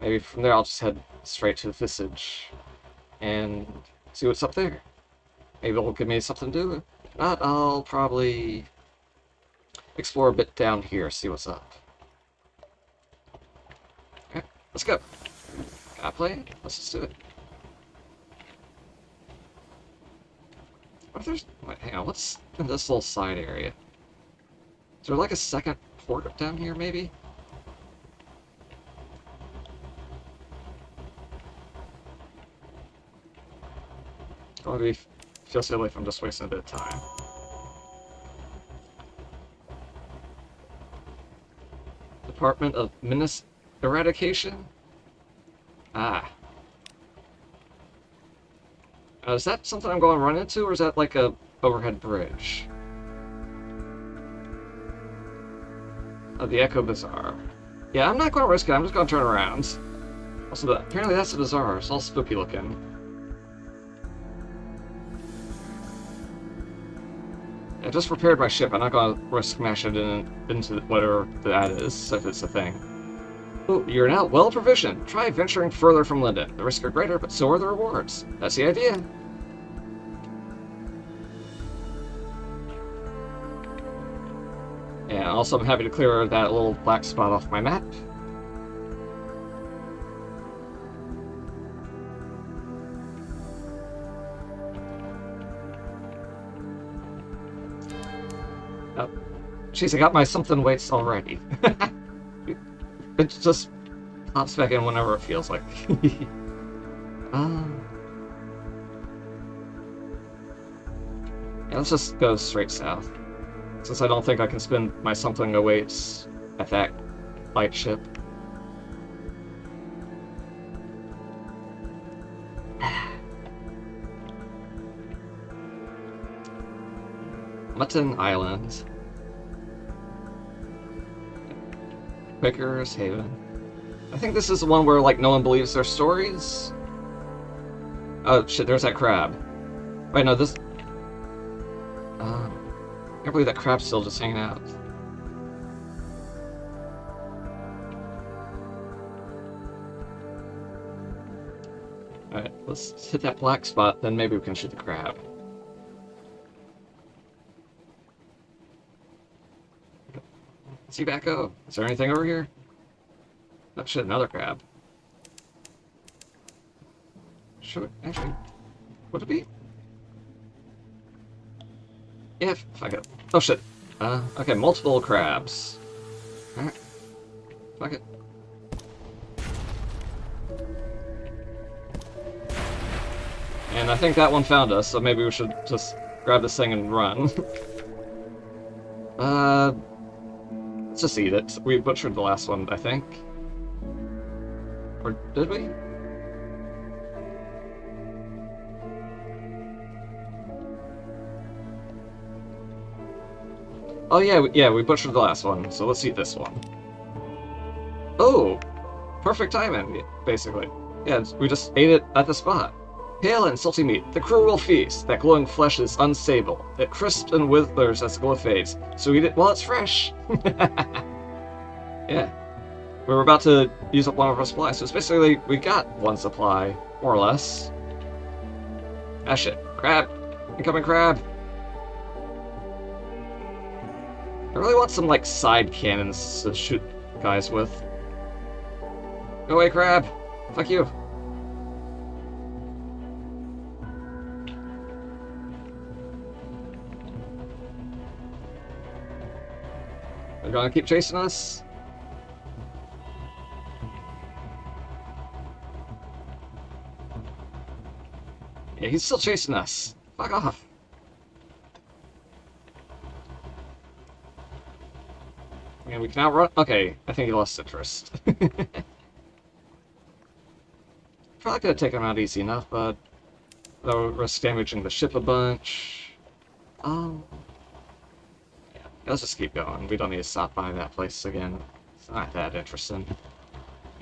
Speaker 1: maybe from there I'll just head straight to the Visage and see what's up there. Maybe it'll give me something to do. Not, I'll probably explore a bit down here, see what's up. Okay, let's go. Gotta play it? Let's just do it. What if there's... Wait, hang on, what's in this little side area? Is there like a second port down here, maybe? Probably feel silly if I'm just wasting a bit of time. Department of Menace Eradication? Ah. Is that something I'm going to run into, or is that like a overhead bridge? The Echo Bazaar. Yeah, I'm not going to risk it, I'm just going to turn around. Also, apparently that's the bazaar, it's all spooky looking. I just repaired my ship, I'm not going to risk smash it into whatever that is, if it's a thing. Oh, you're now well provisioned. Try venturing further from London. The risks are greater, but so are the rewards. That's the idea. And also I'm happy to clear that little black spot off my map. Oh, jeez, I got my something weights already. It just pops back in whenever it feels like. Yeah, let's just go straight south. Since I don't think I can spend my something awaits at that light ship. Mutton Island. Quaker's Haven. I think this is the one where, like, no one believes their stories. Oh, shit, there's that crab. Wait, no, this... I can't believe that crab's still just hanging out. Alright, let's hit that black spot, then maybe we can shoot the crab. See Backo? Is there anything over here? Oh shit, another crab. Should actually... Would it be? Yeah, fuck it. Oh shit. Okay, multiple crabs. Alright. Fuck it. And I think that one found us, so maybe we should just grab this thing and run. Let's just eat it. We butchered the last one, I think. Or did we? Oh yeah, we butchered the last one, so let's eat this one. Oh! Perfect timing, basically. Yeah, we just ate it at the spot. Pale and salty meat, the crew will feast. That glowing flesh is unstable. It crisps and withers as the glow fades, so eat it while it's fresh. Yeah. We were about to use up one of our supplies, so it's basically, we got one supply, more or less. Ah shit. Crab! Incoming crab! I really want some, like, side cannons to shoot guys with. Go away, crab! Fuck you! They're gonna keep chasing us? Yeah, he's still chasing us. Fuck off. And we can outrun. Okay, I think he lost interest. Probably could have taken him out easy enough, but that would risk damaging the ship a bunch. Yeah, let's just keep going. We don't need to stop by that place again. It's not that interesting.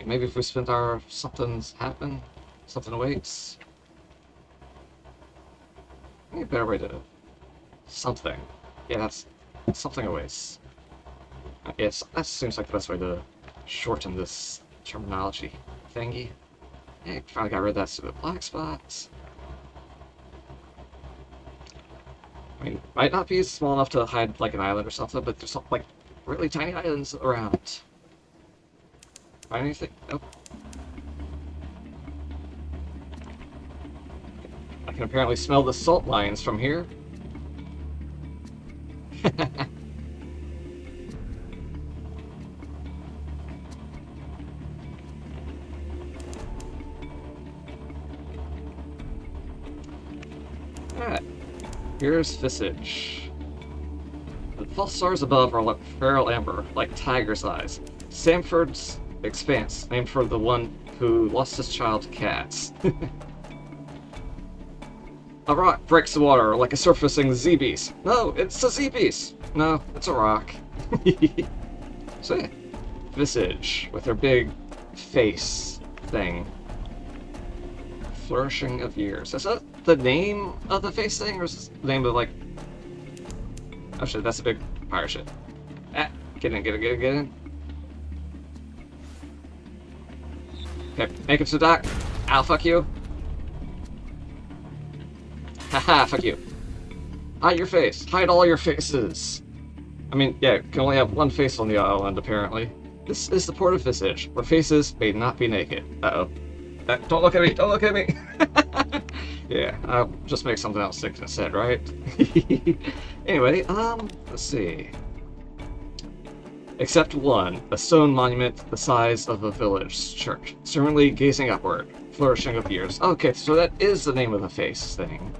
Speaker 1: Maybe if we spend our something's happen, something awaits. Maybe a better way to something. Yeah, that's something awaits. Yes, that seems like the best way to shorten this terminology thingy. Hey, finally got rid of that stupid black spot. mean, might not be small enough to hide like an island or something, but there's like really tiny islands around. Find anything? Nope. I can apparently smell the salt mines from here. Alright, here's Visage. The false stars above are like feral amber, like tiger's eyes. Samford's expanse, named for the one who lost his child to cats. A rock breaks the water like a surfacing Z-beast. No, it's a Z-beast. No, it's a rock. So yeah, Visage with her big face thing. Flourishing of years. Is that the name of the face thing, or is this the name of like? Oh shit, that's a big pirate ship. Ah, get in, get in, get in, get in. Okay, make it to the dock. I'll fuck you. Haha, fuck you. Hide your face. Hide all your faces. I mean, yeah, you can only have one face on the island, apparently. This is the port of Visage, where faces may not be naked. Uh-oh. Don't look at me! Don't look at me! Yeah, I'll just make something else stick instead, right? Anyway, let's see. Except one, a stone monument the size of a village church, serenely gazing upward, flourishing of years. Okay, so that is the name of the face thing.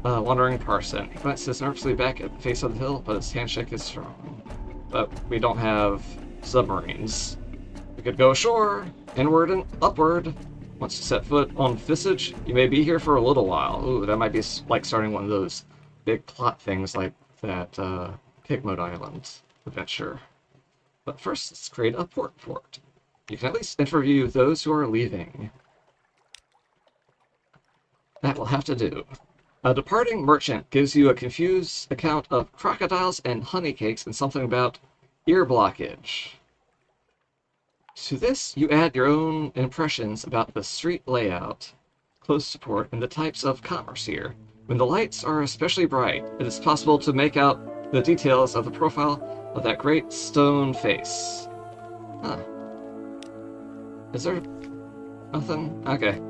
Speaker 1: Wandering Parson. He glances nervously back at the face of the hill, but his handshake is strong. But we don't have submarines. We could go ashore, inward and upward. Once you set foot on Visage, you may be here for a little while. Ooh, that might be like starting one of those big plot things like that Pigmode Island adventure. But first, let's create a port fort. You can at least interview those who are leaving. That will have to do. A departing merchant gives you a confused account of crocodiles and honey cakes and something about ear blockage. To this, you add your own impressions about the street layout, close support, and the types of commerce here. When the lights are especially bright, it is possible to make out the details of the profile of that great stone face. Huh. Is there nothing? Okay.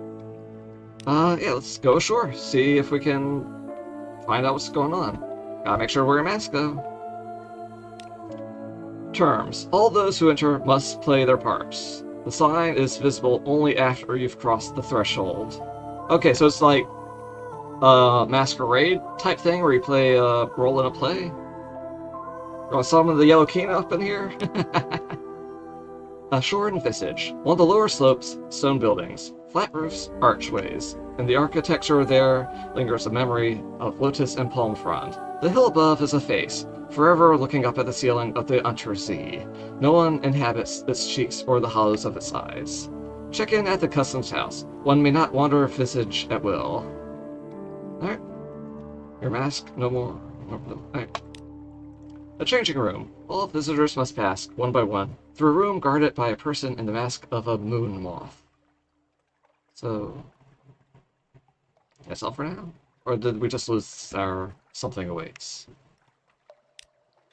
Speaker 1: Yeah, let's go ashore, see if we can find out what's going on. Gotta make sure to wear a mask, though. Terms. All those who enter must play their parts. The sign is visible only after you've crossed the threshold. Okay, so it's like a masquerade type thing where you play a role in a play? Gonna summon the Yellow King up in here? Ashore in Visage. One of the lower slopes, stone buildings, flat roofs, archways. In the architecture there lingers a memory of lotus and palm frond. The hill above is a face, forever looking up at the ceiling of the Untersee. No one inhabits its cheeks or the hollows of its eyes. Check in at the customs house. One may not wander Visage at will. Alright. Your mask, no more. Alright. A changing room. All visitors must pass, one by one, through a room guarded by a person in the mask of a moon moth. So, that's all for now? Or did we just lose our something awaits?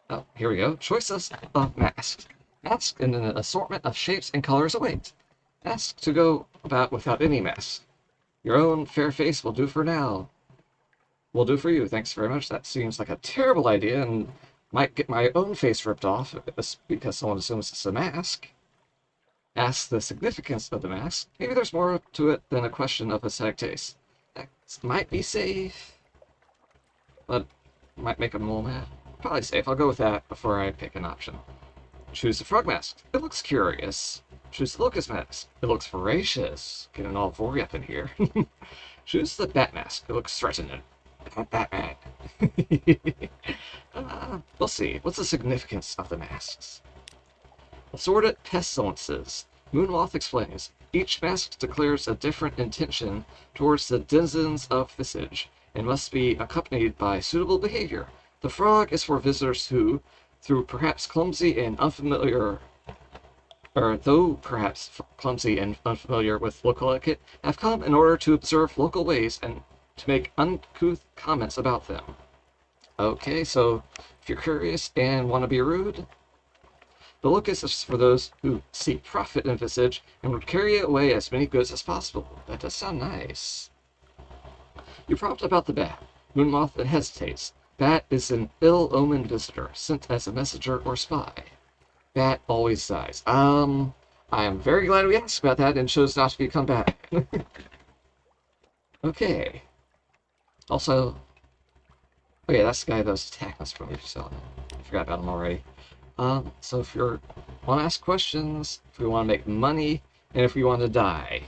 Speaker 1: Oh, here we go. Choices of masks. Masks in an assortment of shapes and colors await. Masks to go about without any mask. Your own fair face will do for now. Will do for you. Thanks very much. That seems like a terrible idea and might get my own face ripped off because someone assumes it's a mask. Ask the significance of the mask. Maybe there's more to it than a question of aesthetic taste. That might be safe, but might make a mole mad. Probably safe. I'll go with that before I pick an option. Choose the frog mask. It looks curious. Choose the locust mask. It looks voracious. Getting all vory up in here. Choose the bat mask. It looks threatening. Batman. We'll see. What's the significance of the masks? Assorted pestilences. Moonmoth explains. Each mask declares a different intention towards the denizens of Visage and must be accompanied by suitable behavior. The frog is for visitors who, through perhaps clumsy and unfamiliar, or though perhaps clumsy and unfamiliar with local etiquette, have come in order to observe local ways and to make uncouth comments about them. Okay, so if you're curious and want to be rude, the locus is for those who seek profit in Visage and would carry away as many goods as possible. That does sound nice. You prompt about the bat. Moonmoth hesitates. Bat is an ill-omened visitor, sent as a messenger or spy. Bat always dies. I am very glad we asked about that and chose not to become Bat. Okay. Also, okay, that's the guy that was attacking us from me, so I forgot about him already. So if you want to ask questions, if we want to make money, and if we want to die.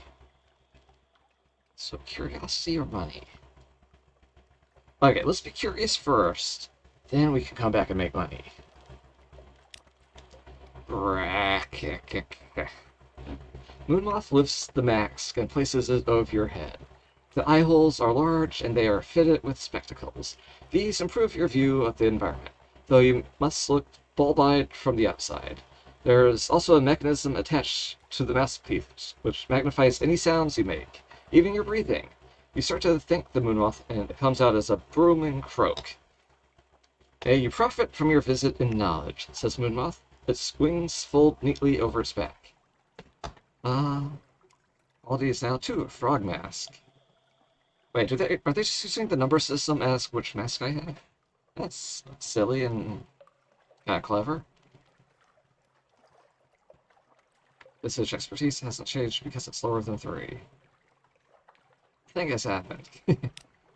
Speaker 1: So curiosity or money? Okay, let's be curious first. Then we can come back and make money. Moonmoth lifts the mask and places it over your head. The eye holes are large and they are fitted with spectacles. These improve your view of the environment, though you must look bulb-eyed from the outside. There is also a mechanism attached to the mouthpiece, which magnifies any sounds you make, even your breathing. You start to think the Moonmoth, and it comes out as a booming croak. Hey, you profit from your visit in knowledge, says Moonmoth. Its wings fold neatly over its back. Quality is now 2, frog mask. Wait, are they just using the number system as which mask I have? That's silly and kind of clever. Visage expertise hasn't changed because it's lower than 3. I think it's happened.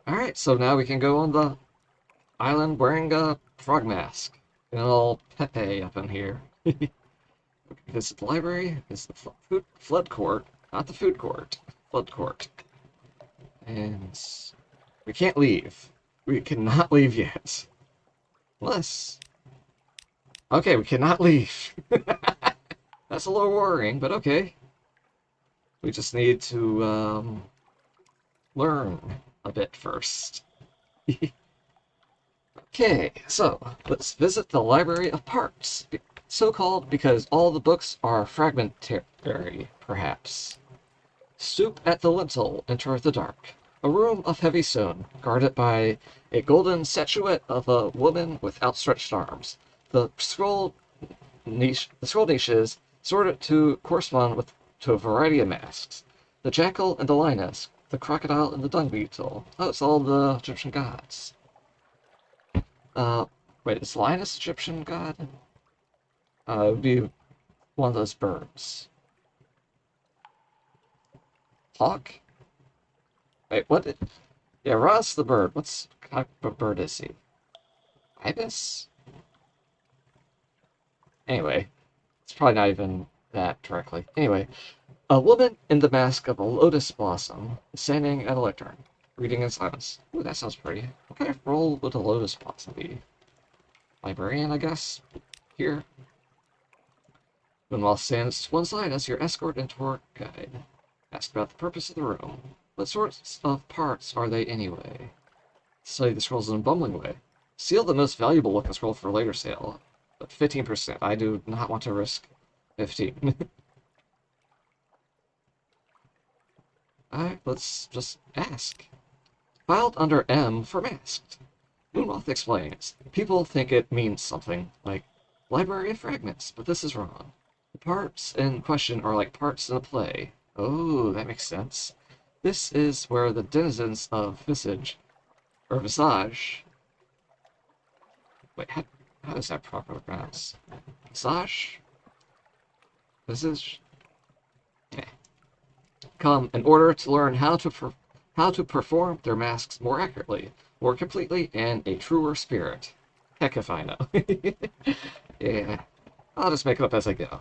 Speaker 1: Alright, so now we can go on the island wearing a frog mask. And all Pepe up in here. Visit the library. Visit the flood court. Not the food court. Flood court. And we can't leave. We cannot leave yet. Unless... Okay, we cannot leave. That's a little worrying, but okay. We just need to learn a bit first. Okay, so let's visit the Library of Parts. So called because all the books are fragmentary, perhaps. Stoop at the lintel, enter the dark. A room of heavy stone, guarded by a golden statuette of a woman with outstretched arms. The scroll niches sorted to correspond to a variety of masks. The jackal and the lioness, the crocodile and the dung beetle. Oh, it's all the Egyptian gods. Wait, is lioness Egyptian god? It would be one of those birds. Hawk? Wait, what? Yeah, Ra's the bird. What kind of bird is he? Ibis? Anyway, it's probably not even that directly. Anyway, a woman in the mask of a lotus blossom is standing at a lectern, reading in silence. Ooh, that sounds pretty. What kind of role would a lotus blossom be? Librarian, I guess? Here. Moonmoth stands to one side as your escort and tour guide. Ask about the purpose of the room. What sorts of parts are they anyway? Study the scrolls in a bumbling way. Seal the most valuable looking scroll for later sale. But 15%. I do not want to risk 15. Alright, let's just ask. Filed under M for masked. Moonmoth explains. People think it means something, like Library of Fragments, but this is wrong. The parts in question are like parts in a play. Oh, that makes sense. This is where the denizens of Visage, or Visage... Wait, how is that properly pronounced? Visage? Visage? Okay. Come in order to learn how to perform their masks more accurately, more completely, and a truer spirit. Heck if I know. Yeah, I'll just make it up as I go.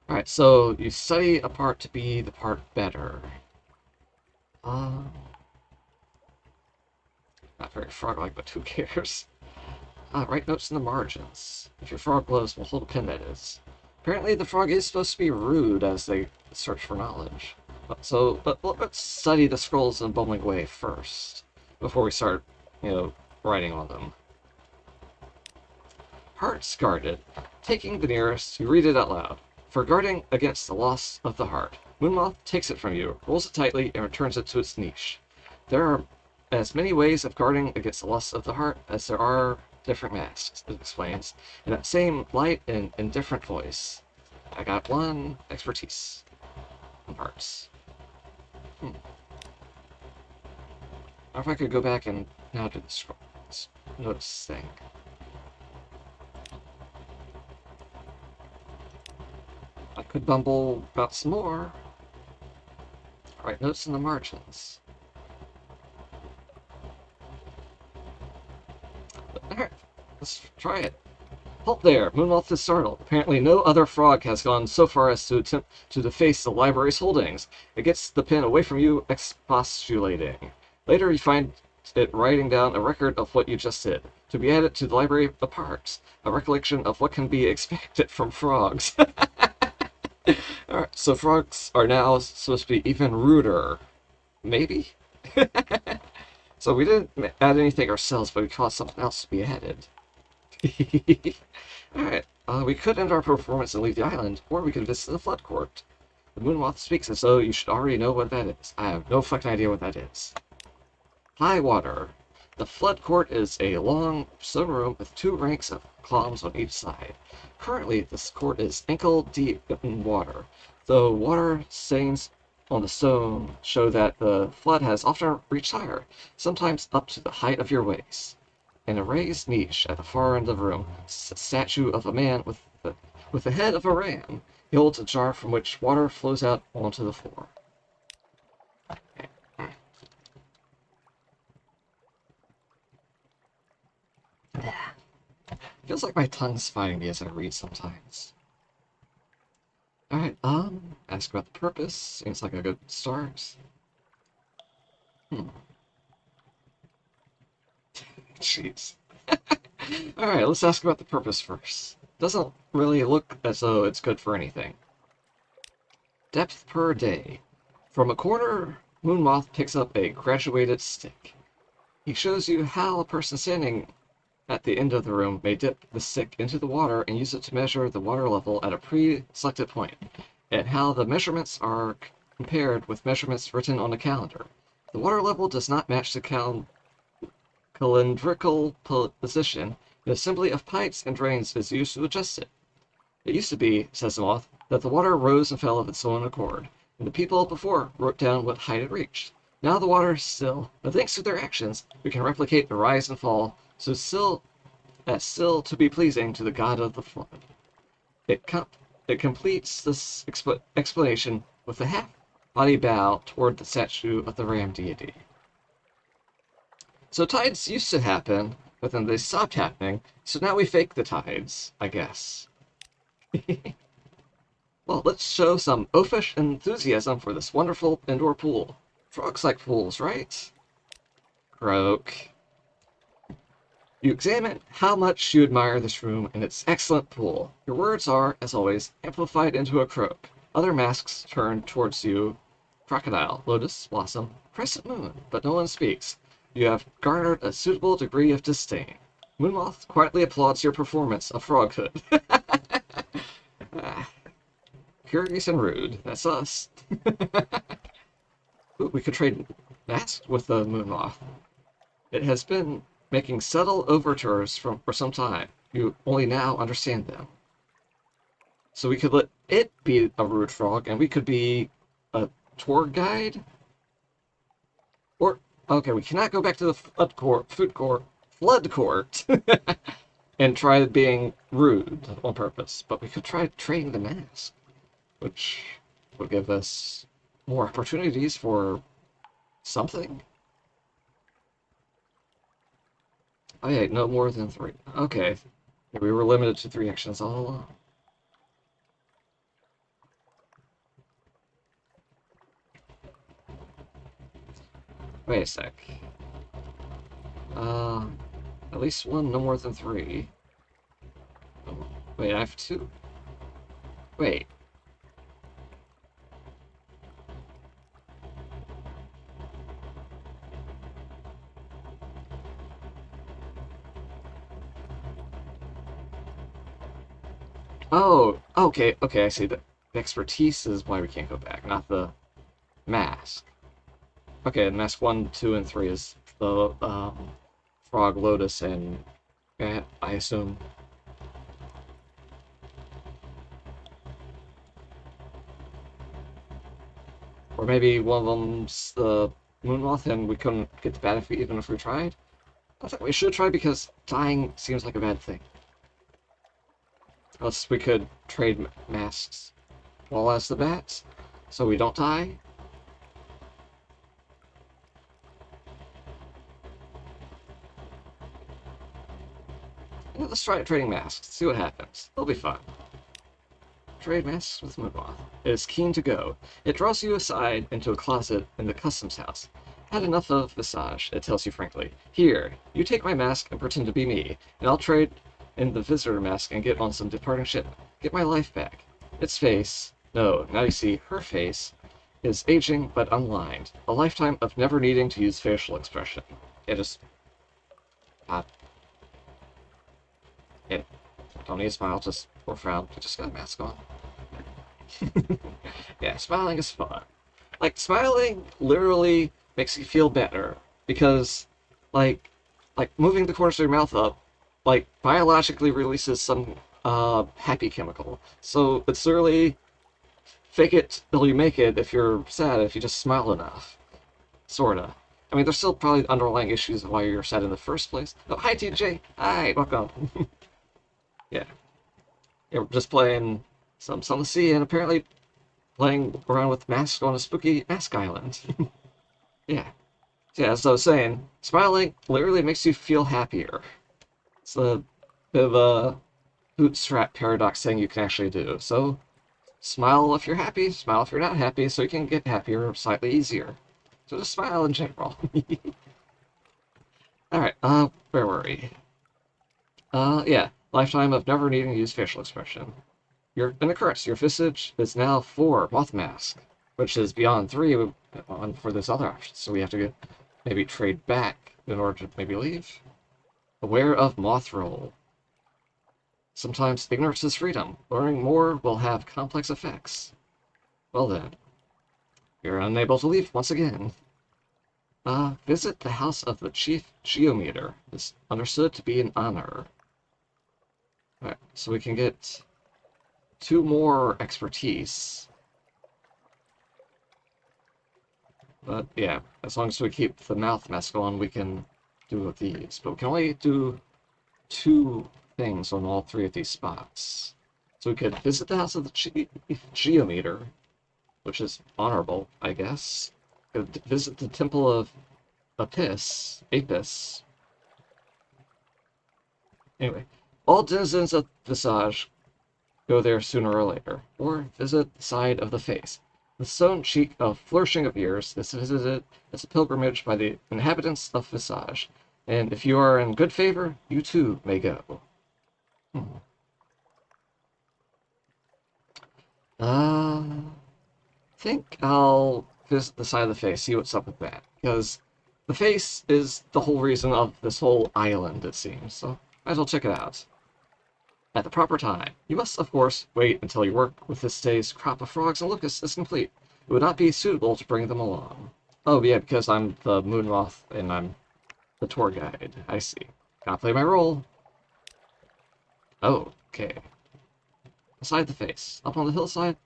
Speaker 1: Alright, so you study a part to be the part better. Not very frog-like, but who cares? Write notes in the margins. If your frog glows, we'll hold a pin, that is. Apparently the frog is supposed to be rude as they search for knowledge. But let's study the scrolls in a bumbling way first, before we start, writing on them. Hearts guarded. Taking the nearest, you read it out loud. For guarding against the loss of the heart, Moonmoth takes it from you, rolls it tightly, and returns it to its niche. There are as many ways of guarding against the lust of the heart as there are different masks, it explains, in that same light and in different voice. I got one expertise in parts. Or if I could go back and now do this notice thing. I could bumble about some more. Alright, notes in the margins. Alright, let's try it. Halt there! Moonwolf is startled. Apparently no other frog has gone so far as to attempt to deface the library's holdings. It gets the pen away from you, expostulating. Later you find it writing down a record of what you just did, to be added to the library of parts, a recollection of what can be expected from frogs. Alright, so frogs are now supposed to be even ruder. Maybe? So we didn't add anything ourselves, but we caused something else to be added. Alright, we could end our performance and leave the island, or we could visit the Flood Court. The Moonmoth speaks as though you should already know what that is. I have no fucking idea what that is. High water. The Flood Court is a long stone room with 2 ranks of columns on each side. Currently, this court is ankle deep in water, though water stains on the stone show that the flood has often reached higher, sometimes up to the height of your waist. In a raised niche at the far end of the room, a statue of a man with the head of a ram. He holds a jar from which water flows out onto the floor. Feels like my tongue's fighting me as I read sometimes. Alright, ask about the purpose. Seems like a good start. Jeez. Alright, let's ask about the purpose first. Doesn't really look as though it's good for anything. Depth per day. From a corner, Moonmoth picks up a graduated stick. He shows you how a person standing at the end of the room may dip the stick into the water and use it to measure the water level at a pre-selected point, and how the measurements are compared with measurements written on a calendar. The water level does not match the calendrical position. The assembly of pipes and drains is used to adjust it. It used to be, says the moth, that the water rose and fell of its own accord, and the people before wrote down what height it reached. Now the water is still, but thanks to their actions, we can replicate the rise and fall, so still to be pleasing to the god of the flood. It completes this explanation with a half-body bow toward the statue of the ram deity. So tides used to happen, but then they stopped happening, so now we fake the tides, I guess. Well, let's show some oafish enthusiasm for this wonderful indoor pool. Frogs like pools, right? Croak. You examine how much you admire this room and its excellent pool. Your words are, as always, amplified into a croak. Other masks turn towards you. Crocodile, lotus, blossom, crescent moon, but no one speaks. You have garnered a suitable degree of disdain. Moonmoth quietly applauds your performance of froghood. Curious and rude. That's us. Ooh, we could trade masks with the Moonmoth. It has been making subtle overtures for some time. You only now understand them. So we could let it be a rude frog, and we could be a tour guide? Or, okay, we cannot go back to the flood court, and try being rude on purpose. But we could try trading the mask, which would give us more opportunities for something. Oh yeah, no more than 3. Okay. We were limited to 3 actions all along. Wait a sec. At least 1, no more than 3. Oh, wait, I have 2. Wait. Oh, okay, I see. The expertise is why we can't go back, not the mask. Okay, mask 1, 2, and 3 is the frog lotus and I assume. Or maybe one of them's the moon moth and we couldn't get the bat even if we tried. I think we should try because dying seems like a bad thing. Unless we could trade masks while as the bats, so we don't die. Yeah, let's try trading masks, see what happens. It'll be fun. Trade masks with Moonmoth. It is keen to go. It draws you aside into a closet in the customs house. Had enough of visage, it tells you frankly. Here, you take my mask and pretend to be me, and I'll trade in the visitor mask and get on some departing ship. Get my life back. Its face, no, now you see, her face, is aging but unlined. A lifetime of never needing to use facial expression. It is... it don't need to smile, just or frown. You just got a mask on. Yeah, smiling is fun. Like, smiling literally makes you feel better because, like, moving the corners of your mouth up, like, biologically releases some happy chemical. So it's literally fake it till you make it if you're sad if you just smile enough, sorta. I mean, there's still probably underlying issues of why you're sad in the first place. Oh, hi TJ. Hi, welcome. Yeah. Yeah, we're just playing some Sunless Sea and apparently playing around with masks on a spooky mask island. Yeah. So yeah, as I was saying, smiling literally makes you feel happier. It's a bit of a bootstrap paradox thing you can actually do. So smile if you're happy, smile if you're not happy, so you can get happier slightly easier. So just smile in general. Alright, where were we? Yeah. Lifetime of never needing to use facial expression. Your an occurrence. Your visage is now 4 moth mask, which is beyond 3 on for this other option. So we have to maybe trade back in order to maybe leave. Aware of moth roll. Sometimes ignorance is freedom. Learning more will have complex effects. Well then, you're unable to leave once again. Visit the house of the chief geometer. Is understood to be an honor. Alright, so we can get 2 more expertise. But yeah, as long as we keep the mouth mask on, we can do these. But we can only do 2 things on all 3 of these spots. So we could visit the house of the geometer, which is honorable, I guess. Could visit the temple of Apis. Anyway, all denizens of Visage go there sooner or later, or visit the side of the face. The stone cheek of flourishing of years is visited as a pilgrimage by the inhabitants of Visage, and if you are in good favor, you too may go. Think I'll visit the side of the face, see what's up with that, because the face is the whole reason of this whole island, it seems, so might as well check it out. At the proper time. You must, of course, wait until your work with this day's crop of frogs and locusts is complete. It would not be suitable to bring them along. Oh, yeah, because I'm the moon moth and I'm the tour guide. I see. Gotta play my role. Oh, okay. Beside the face. Up on the hillside,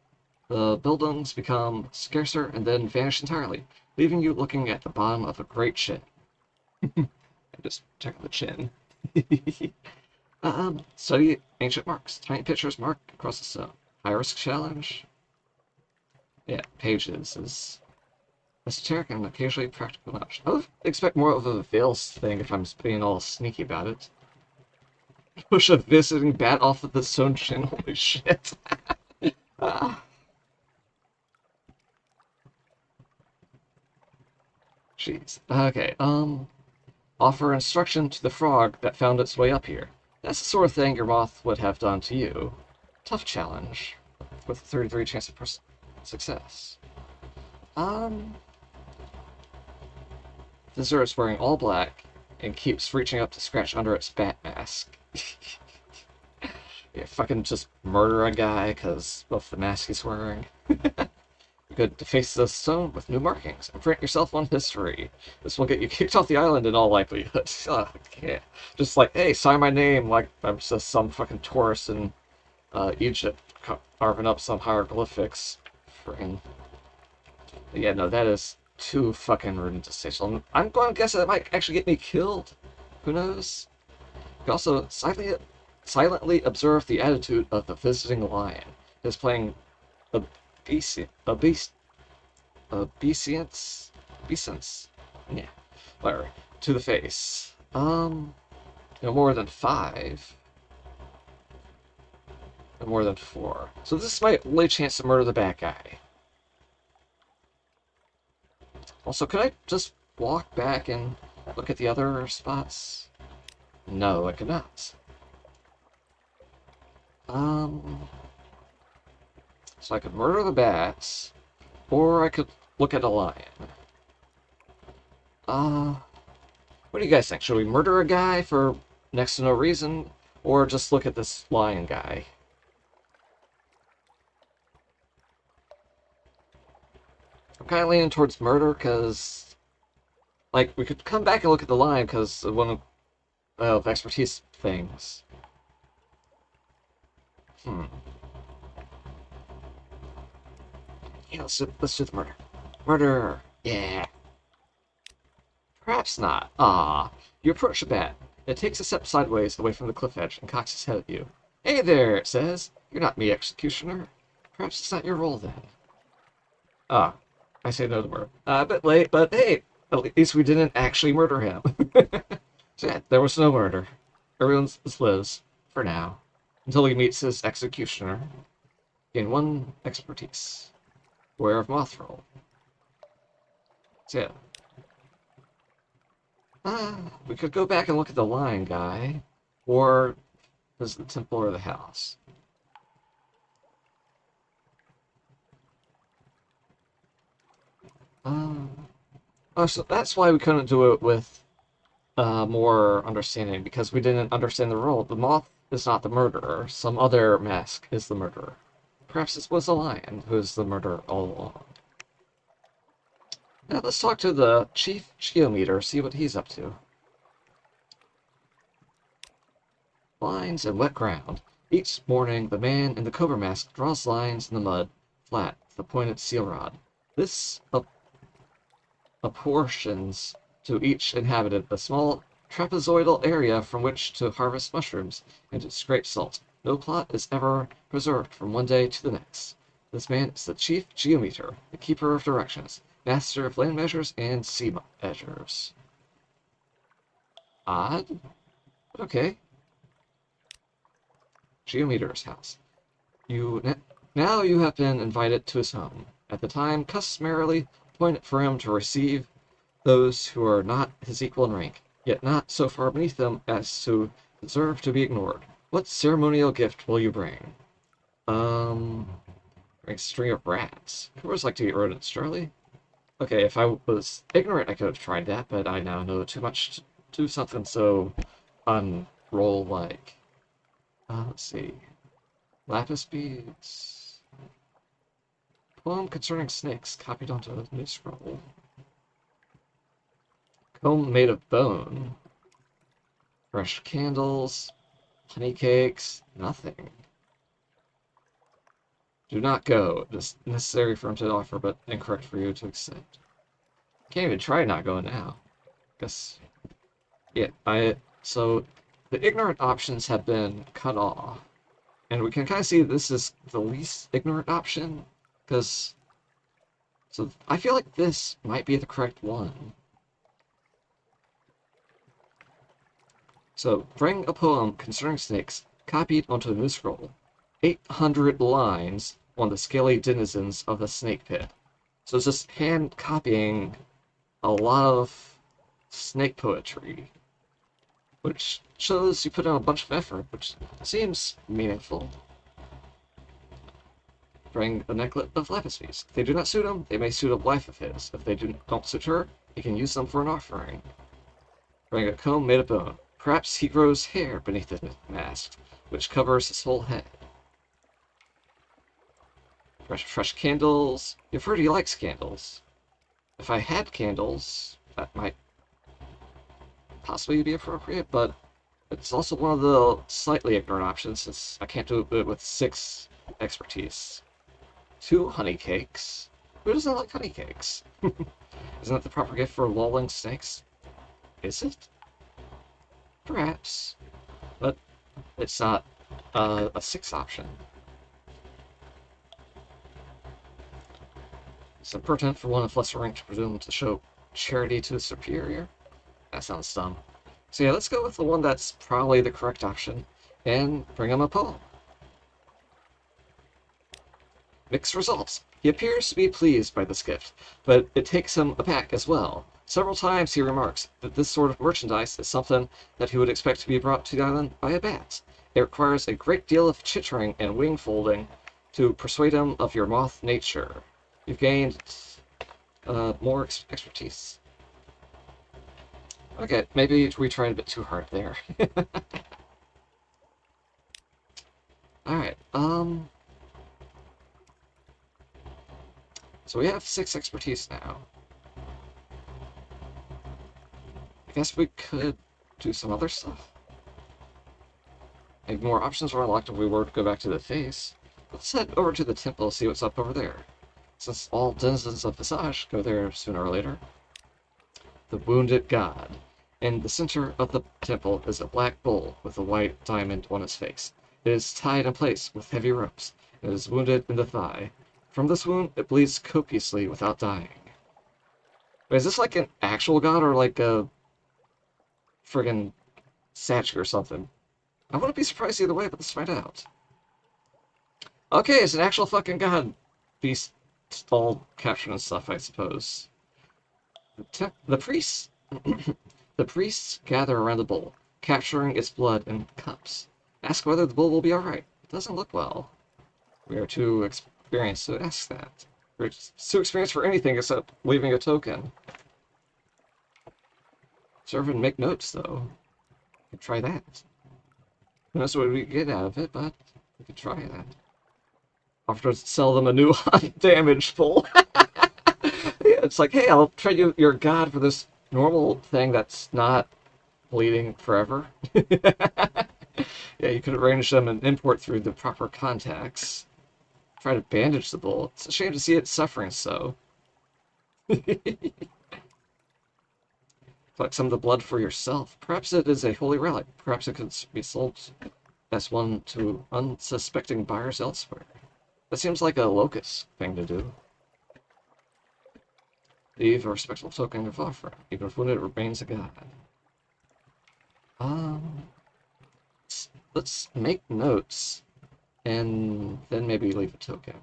Speaker 1: the buildings become scarcer and then vanish entirely, leaving you looking at the bottom of a great chin. Just check the chin. Study ancient marks. Tiny pictures marked across the stone. High risk challenge. Yeah, pages is esoteric and occasionally practical knowledge. I would expect more of a Veils thing if I'm being all sneaky about it. Push a visiting bat off of the stone chin. Holy shit. Ah. Jeez. Okay, offer instruction to the frog that found its way up here. That's the sort of thing your moth would have done to you. Tough challenge, with a 33 chance of success. Visitor is wearing all black and keeps reaching up to scratch under its bat mask. Yeah, fucking just murder a guy because of the mask he's wearing. Because could deface the stone with new markings and print yourself on history. This will get you kicked off the island in all likelihood. Yeah. Just like, hey, sign my name like I'm just some fucking tourist in Egypt carving up some hieroglyphics. Friggin'. Yeah, no, that is too fucking rude to say. So I'm going to guess that might actually get me killed. Who knows? You can also silently observe the attitude of the visiting lion. It's playing obeisance, yeah, whatever, to the face. No more than 5. No more than 4. So this is my only chance to murder the bad guy. Also, could I just walk back and look at the other spots? No, I could not. So I could murder the bats, or I could look at a lion. What do you guys think? Should we murder a guy for next to no reason, or just look at this lion guy? I'm kind of leaning towards murder, because, like, we could come back and look at the lion, because of one of expertise things. Yeah, let's do the murder. Murder! Yeah! Perhaps not. Ah, you approach the bat. It takes a step sideways away from the cliff edge and cocks its head at you. Hey there, it says. You're not me, executioner. Perhaps it's not your role then. Ah, I say no to murder. A bit late, but hey, at least we didn't actually murder him. So yeah, there was no murder. Everyone lives, for now, until he meets his executioner. Gain 1 expertise. Beware of Mothroll. So yeah. We could go back and look at the lion guy, or is the temple or the house? Oh, so that's why we couldn't do it with more understanding, because we didn't understand the role. The moth is not the murderer. Some other mask is the murderer. Perhaps it was a lion who is the murderer all along. Now let's talk to the chief geometer, see what he's up to. Lines and wet ground. Each morning, the man in the cobra mask draws lines in the mud, flat, with a pointed seal rod. This apportions to each inhabitant a small trapezoidal area from which to harvest mushrooms and to scrape salt. No plot is ever preserved from one day to the next. This man is the chief geometer, the keeper of directions, master of land measures and sea measures. Odd? Okay. Geometer's house. Now you have been invited to his home. At the time customarily appointed for him to receive those who are not his equal in rank, yet not so far beneath them as to deserve to be ignored. What ceremonial gift will you bring? Bring a string of rats. Who would like to eat rodents, Charlie? Okay, if I was ignorant, I could have tried that, but I now know too much to do something so unroll-like. Let's see. Lapis beads. Poem concerning snakes copied onto a new scroll. Comb made of bone. Fresh candles. Honey cakes. Nothing. Do not go. It is necessary for him to offer, but incorrect for you to accept. Can't even try not going now. Guess. Yeah, so the ignorant options have been cut off. And we can kind of see this is the least ignorant option, because, so I feel like this might be the correct one. So, bring a poem concerning snakes, copied onto a new scroll. 800 lines on the scaly denizens of the snake pit. So it's just hand copying a lot of snake poetry, which shows you put in a bunch of effort, which seems meaningful. Bring a necklet of lapis beads. If they do not suit him, they may suit a wife of his. If they don't suit her, he can use them for an offering. Bring a comb made of bone. Perhaps he grows hair beneath the mask, which covers his whole head. Fresh candles. You've heard he likes candles. If I had candles, that might possibly be appropriate, but it's also one of the slightly ignorant options since I can't do it with 6 expertise. 2 honey cakes. Who doesn't like honey cakes? Isn't that the proper gift for lolling snakes? Is it? Perhaps. But it's not a 6 option. It's impertinent for one of lesser rank to presume to show charity to the superior. That sounds dumb. So yeah, let's go with the one that's probably the correct option, and bring him a poem. Mixed results. He appears to be pleased by this gift, but it takes him aback as well. Several times he remarks that this sort of merchandise is something that he would expect to be brought to the island by a bat. It requires a great deal of chittering and wing folding to persuade him of your moth nature. You've gained more expertise. Okay, maybe we tried a bit too hard there. Alright, so we have 6 expertise now. I guess we could do some other stuff. Maybe more options were unlocked if we were to go back to the face. Let's head over to the temple, see what's up over there. Since all denizens of Visage go there sooner or later. The Wounded God. In the center of the temple is a black bull with a white diamond on its face. It is tied in place with heavy ropes. It is wounded in the thigh. From this wound, it bleeds copiously without dying. Wait, is this like an actual god or like a friggin' statue or something? I wouldn't be surprised either way, but let's find out. Okay, it's an actual fucking god beast all captured and stuff, I suppose. The priests... The priests gather around the bull, capturing its blood in cups. Ask whether the bull will be alright. It doesn't look well. We are too experienced to ask that. We're too experienced for anything except leaving a token. Serve and make notes, though. We could try that. Who knows what we get out of it, but we could try that. Offer to sell them a new undamaged bull. Yeah, it's like, hey, I'll trade you your god for this normal thing that's not bleeding forever. Yeah, you could arrange them and import through the proper contacts. Try to bandage the bull. It's a shame to see it suffering so. Collect some of the blood for yourself. Perhaps it is a holy relic. Perhaps it could be sold as one to unsuspecting buyers elsewhere. That seems like a locust thing to do. Leave a respectable token of offering. Even if wounded, it remains a god. Let's make notes, and then maybe leave a token.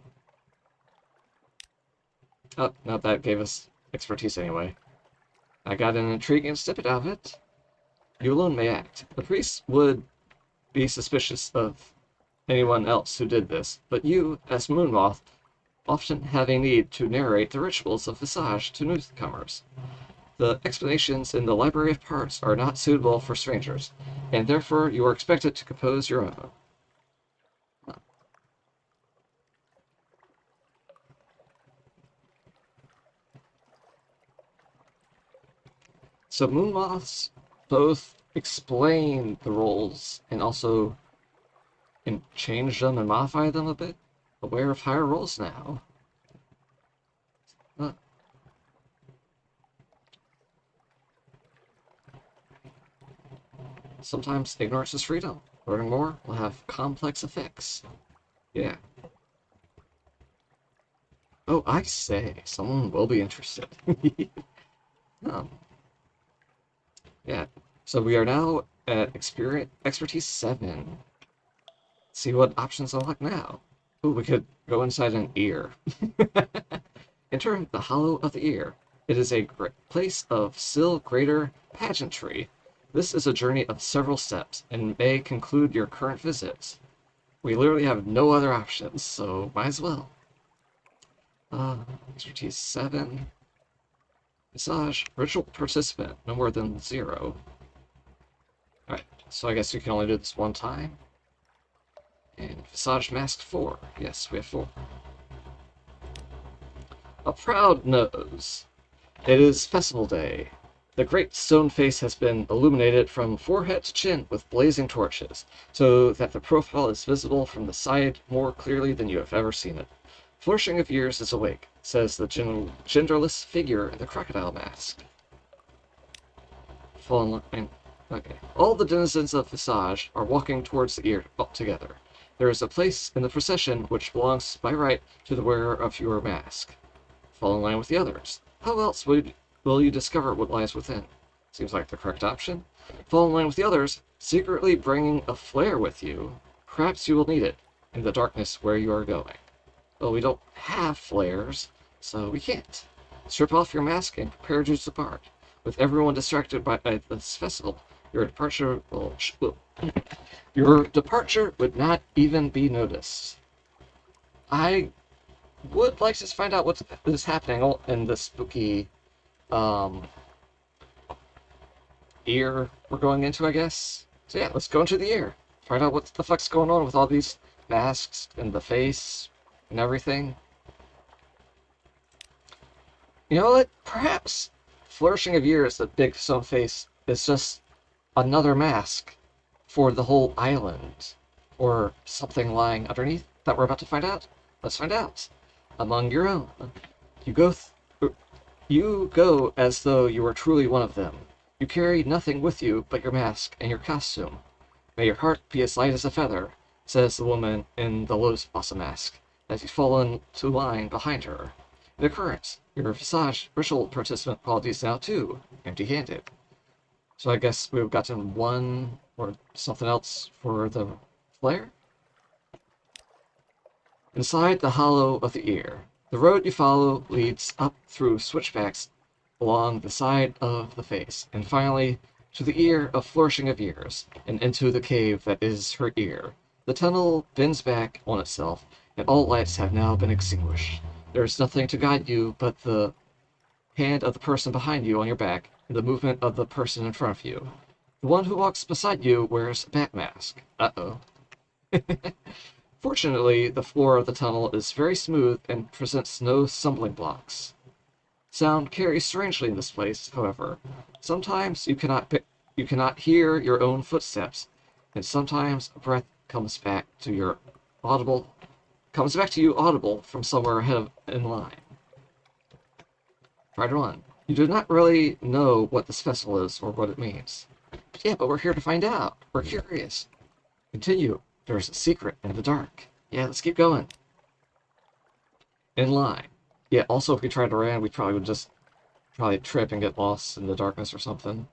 Speaker 1: Oh, no, that gave us expertise anyway. I got an intriguing snippet of it. You alone may act. The priest would be suspicious of anyone else who did this, but you, as Moonmoth, often have a need to narrate the rituals of Visage to newcomers. The explanations in the Library of Parts are not suitable for strangers, and therefore you are expected to compose your own. So Moonmoths both explain the roles and also change them and modify them a bit. Aware of higher roles now. Sometimes ignorance is freedom. Learning more will have complex effects. Yeah. Oh, I say, someone will be interested. Yeah, so we are now at expertise 7. Let's see what options unlock now. Ooh, we could go inside an ear. Enter the hollow of the ear. It is a place of still greater pageantry. This is a journey of several steps, and may conclude your current visit. We literally have no other options, so might as well. Expertise 7. Visage, ritual participant, no more than 0. Alright, so I guess we can only do this one time. And Visage mask 4. Yes, we have 4. A proud nose. It is festival day. The great stone face has been illuminated from forehead to chin with blazing torches, so that the profile is visible from the side more clearly than you have ever seen it. Flourishing of years is awake, says the genderless figure in the crocodile mask. Fall in line. Okay. All the denizens of Visage are walking towards the ear together. There is a place in the procession which belongs by right to the wearer of your mask. Fall in line with the others. How else will you discover what lies within? Seems like the correct option. Fall in line with the others, secretly bringing a flare with you. Perhaps you will need it in the darkness where you are going. Well, we don't have flares, so we can't. Strip off your mask and prepare to depart. With everyone distracted by this festival, your departure your departure would not even be noticed. I would like to find out what is happening in the spooky ear we're going into, I guess. So yeah, let's go into the ear. Find out what the fuck's going on with all these masks and the face and everything. You know what? Perhaps Flourishing of Years, the big stone face, is just another mask for the whole island. Or something lying underneath that we're about to find out. Let's find out. Among your own. You go as though you were truly one of them. You carry nothing with you but your mask and your costume. May your heart be as light as a feather, says the woman in the lotus blossom mask, as you fall into line behind her. In occurrence, your Visage ritual participant qualities now too, empty-handed. So I guess we've gotten one or something else for the flare? Inside the hollow of the ear, the road you follow leads up through switchbacks along the side of the face, and finally to the ear of Flourishing of Years, and into the cave that is her ear. The tunnel bends back on itself, and all lights have now been extinguished. There is nothing to guide you but the hand of the person behind you on your back, and the movement of the person in front of you. The one who walks beside you wears a bat mask. Uh-oh. Fortunately, the floor of the tunnel is very smooth and presents no stumbling blocks. Sound carries strangely in this place, however. Sometimes you cannot hear your own footsteps, and sometimes a breath comes back to you audible from somewhere ahead in line. Right on. You do not really know what this festival is or what it means. But yeah, but we're here to find out. We're curious. Continue. There's a secret in the dark. Yeah, let's keep going. In line. Yeah, also if we tried to run, we probably would just trip and get lost in the darkness or something.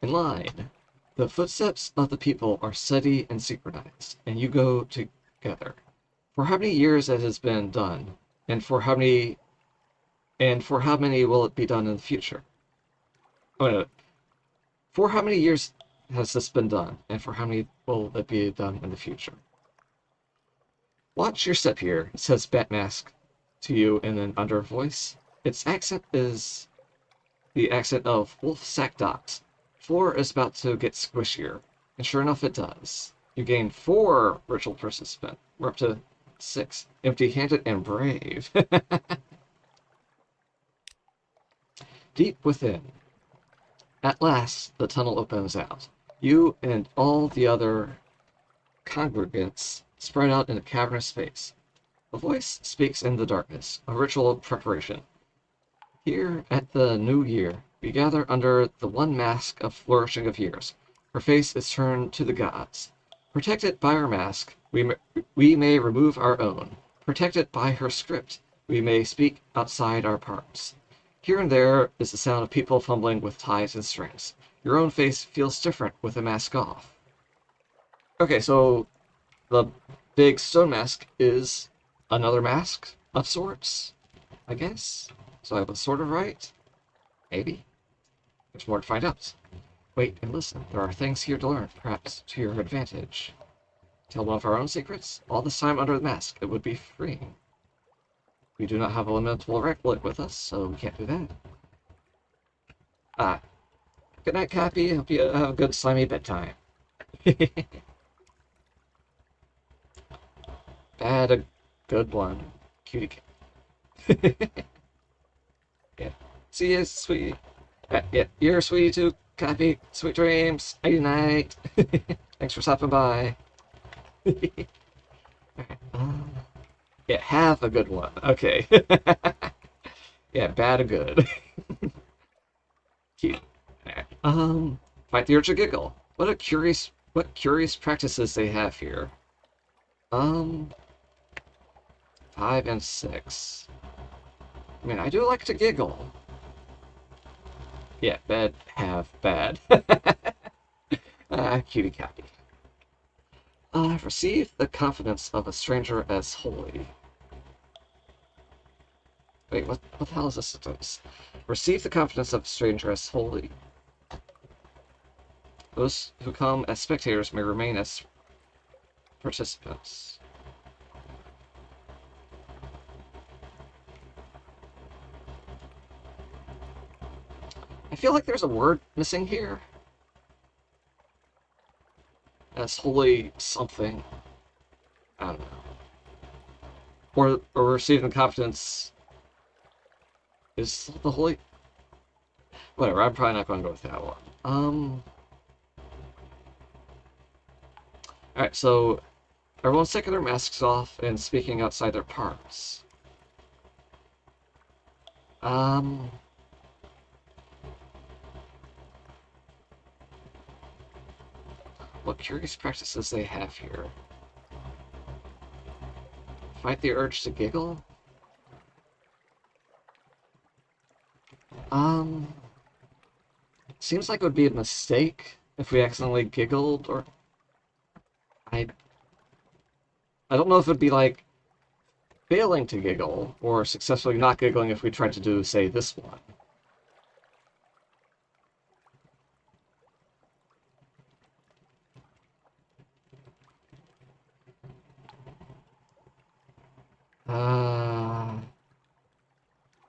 Speaker 1: In line. The footsteps of the people are steady and synchronized, and you go together. For how many years it has been done, and for how many will it be done in the future? Oh, no. For how many years has this been done, and for how many will it be done in the future? Watch your step here, says Batmask to you in an under voice. Its accent is the accent of Wolf Sackdot. Floor is about to get squishier, and sure enough it does. You gain 4 ritual participant. We're up to 6. Empty-handed and brave. Deep within. At last, the tunnel opens out. You and all the other congregants spread out in a cavernous space. A voice speaks in the darkness, a ritual preparation. Here, at the new year, we gather under the one mask of Flourishing of Years. Her face is turned to the gods. Protected by her mask, we may remove our own. Protected by her script, we may speak outside our parts. Here and there is the sound of people fumbling with ties and strings. Your own face feels different with the mask off. Okay, so the big stone mask is another mask of sorts, I guess. So I was sort of right? Maybe. There's more to find out. Wait and listen. There are things here to learn, perhaps to your advantage. Tell one of our own secrets? All this time under the mask, it would be freeing. We do not have a limitable record with us, so we can't do that. Ah. Good night, Cappy. Hope you have a good slimy bedtime. Bad, a good one. Cutie cat. See you, sweetie. Yeah, you're sweetie too. Copy. Sweet dreams. Nighty night. Thanks for stopping by. Yeah, have a good one. Okay. Yeah, bad or good. Cute. Alright. Fight the urge to giggle. What curious practices they have here. Um, 5 and 6. I mean, I do like to giggle. Yeah, bad, have, bad. Cutie copy. Receive the confidence of a stranger as holy. Wait, what the hell is this sentence? Receive the confidence of a stranger as holy. Those who come as spectators may remain as participants. I feel like there's a word missing here. As holy something. I don't know. Or receive the confidence is the holy. Whatever, I'm probably not going to go with that one. Alright, so everyone's taking their masks off and speaking outside their parts. What curious practices they have here. Fight the urge to giggle? Seems like it would be a mistake if we accidentally giggled, or... I don't know if it'd be like failing to giggle, or successfully not giggling if we tried to do, say, this one.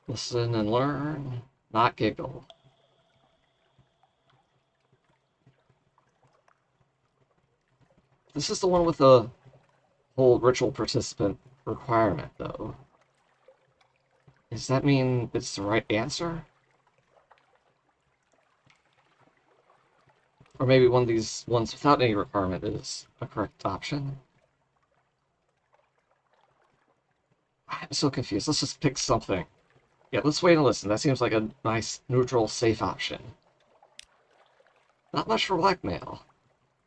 Speaker 1: Listen and learn, not giggle. This is the one with the whole ritual participant requirement, though. Does that mean it's the right answer? Or maybe one of these ones without any requirement is a correct option? I'm so confused. Let's just pick something. Yeah, let's wait and listen. That seems like a nice, neutral, safe option. Not much for blackmail.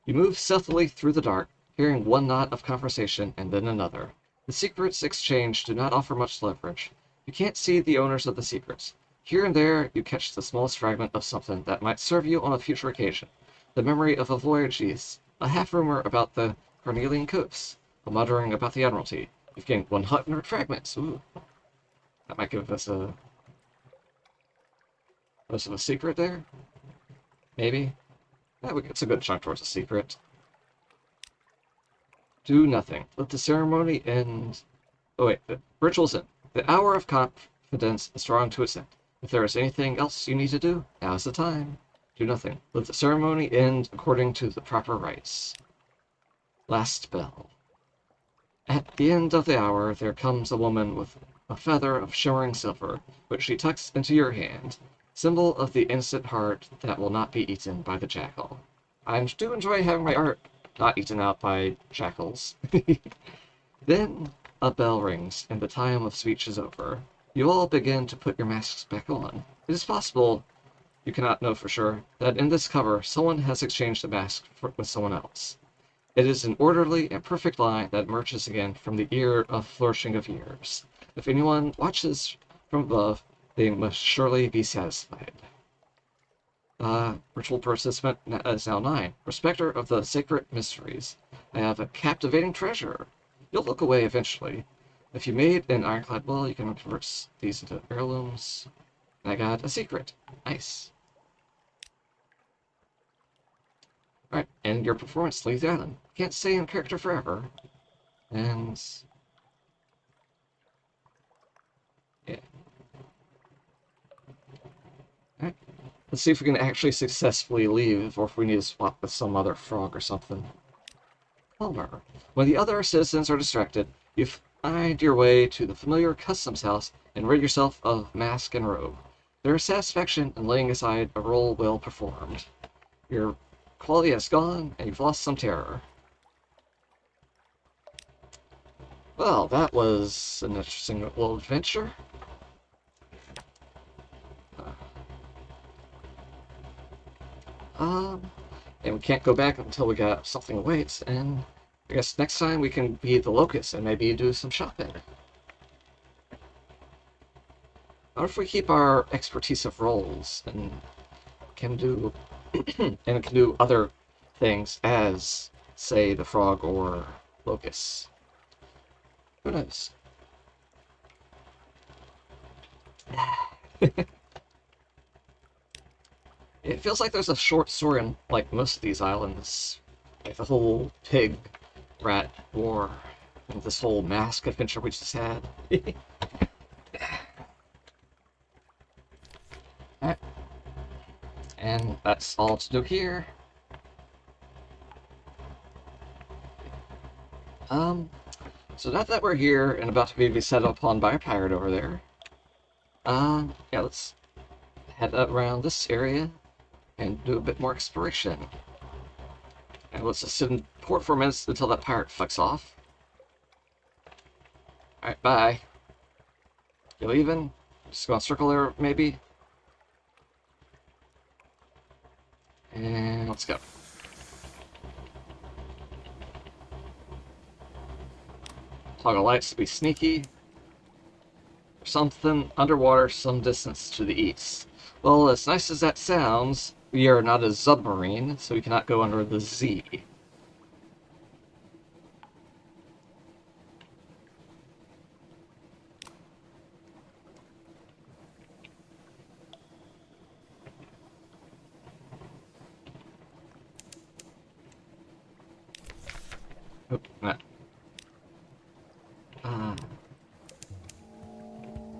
Speaker 1: You move stealthily through the dark, hearing one knot of conversation and then another. The secrets exchanged do not offer much leverage. You can't see the owners of the secrets. Here and there, you catch the smallest fragment of something that might serve you on a future occasion. The memory of a voyage east, a half-rumor about the Carnelian coast, a muttering about the Admiralty. You've gained 100 fragments. Ooh. That might give us a... most of a secret there? Maybe? Yeah, it's a good chunk towards a secret. Do nothing. Let the ceremony end. Oh wait, the ritual's in. The hour of confidence is drawing to its end. If there is anything else you need to do, now's the time. Do nothing. Let the ceremony end according to the proper rites. Last bell. At the end of the hour, there comes a woman with a feather of shimmering silver, which she tucks into your hand, symbol of the innocent heart that will not be eaten by the jackal. I do enjoy having my art not eaten out by jackals. Then a bell rings, and the time of speech is over. You all begin to put your masks back on. It is possible, you cannot know for sure, that in this cover someone has exchanged the mask with someone else. It is an orderly and perfect line that emerges again from the ear of flourishing of years. If anyone watches from above, they must surely be satisfied. Ritual participant is now 9. Respecter of the sacred mysteries. I have a captivating treasure. You'll look away eventually. If you made an ironclad well, you can convert these into heirlooms. And I got a secret. Nice. Alright, and your performance, leave the island. Can't stay in character forever. And... yeah. Alright. Let's see if we can actually successfully leave, or if we need to swap with some other frog or something. Palmer. When the other citizens are distracted, you find your way to the familiar customs house and rid yourself of mask and robe. There is satisfaction in laying aside a role well performed. Your quality has gone, and you've lost some terror. Well, that was an interesting little adventure. And we can't go back until we got something awaits, and I guess next time we can be the Locust and maybe do some shopping. Or if we keep our expertise of roles and can do and can do other things as, say, the frog or locust. Who knows? It feels like there's a short story on like most of these islands, like the whole pig rat war and this whole mask adventure we just had. Alright. And that's all to do here. So now that we're here and about to be set upon by a pirate over there, yeah, let's head around this area and do a bit more exploration. And let's just sit in port for a minute until that pirate fucks off. Alright, bye. You leaving? Just gonna circle there, maybe? And let's go. Toggle lights to be sneaky. Something underwater some distance to the east. Well, as nice as that sounds, we are not a submarine, so we cannot go under the Z. Oh, nah.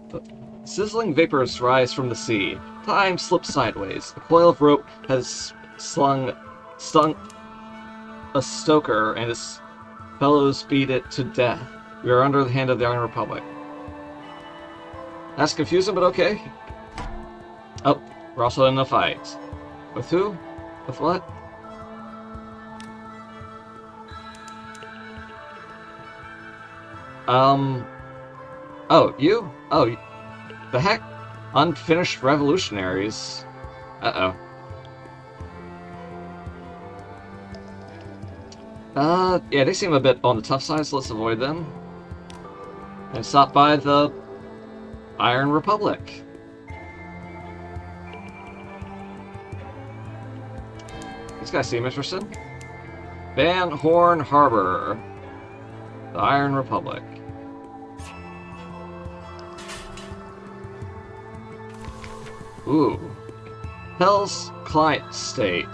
Speaker 1: The sizzling vapors rise from the sea. Time slips sideways. A coil of rope has stung a stoker, and his fellows beat it to death. We are under the hand of the Iron Republic. That's confusing, but okay. Oh, we're also in a fight. With who? With what? Oh, you? Oh, the heck? Unfinished revolutionaries. Uh-oh. Yeah, they seem a bit on the tough side, so let's avoid them. And stop by the Iron Republic. These guys seem interesting. Van Horn Harbor. The Iron Republic. Ooh. Hell's client state.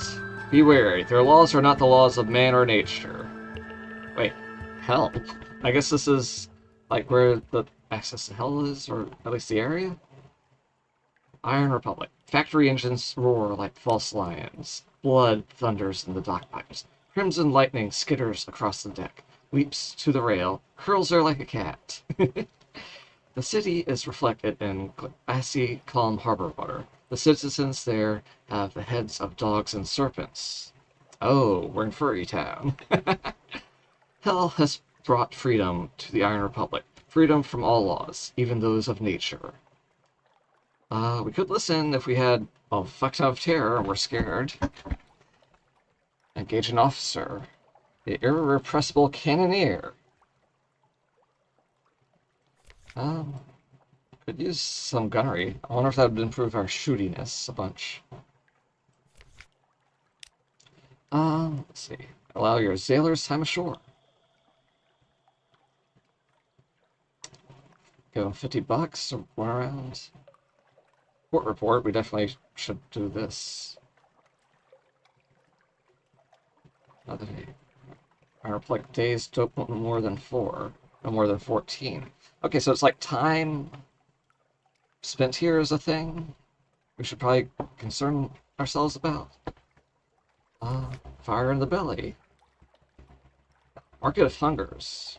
Speaker 1: Be wary. Their laws are not the laws of man or nature. Wait. Hell? I guess this is like where the access to hell is, or at least the area? Iron Republic. Factory engines roar like false lions. Blood thunders in the dock pipes. Crimson lightning skitters across the deck. Leaps to the rail. Curls there like a cat. The city is reflected in glassy, calm harbor water. The citizens there have the heads of dogs and serpents. Oh, we're in Furry Town. Hell has brought freedom to the Iron Republic. Freedom from all laws, even those of nature. We could listen if we had a fuck ton of terror and we're scared. Engage an officer. The irrepressible cannoneer. Could use some gunnery. I wonder if that would improve our shootiness a bunch. Let's see. Allow your sailors time ashore. Give them $50 or one around. Port report, we definitely should do this. Another day. Our Republic days don't no more than 4. No more than 14. Okay, so it's like time spent here is a thing we should probably concern ourselves about. Fire in the belly. Market of hungers.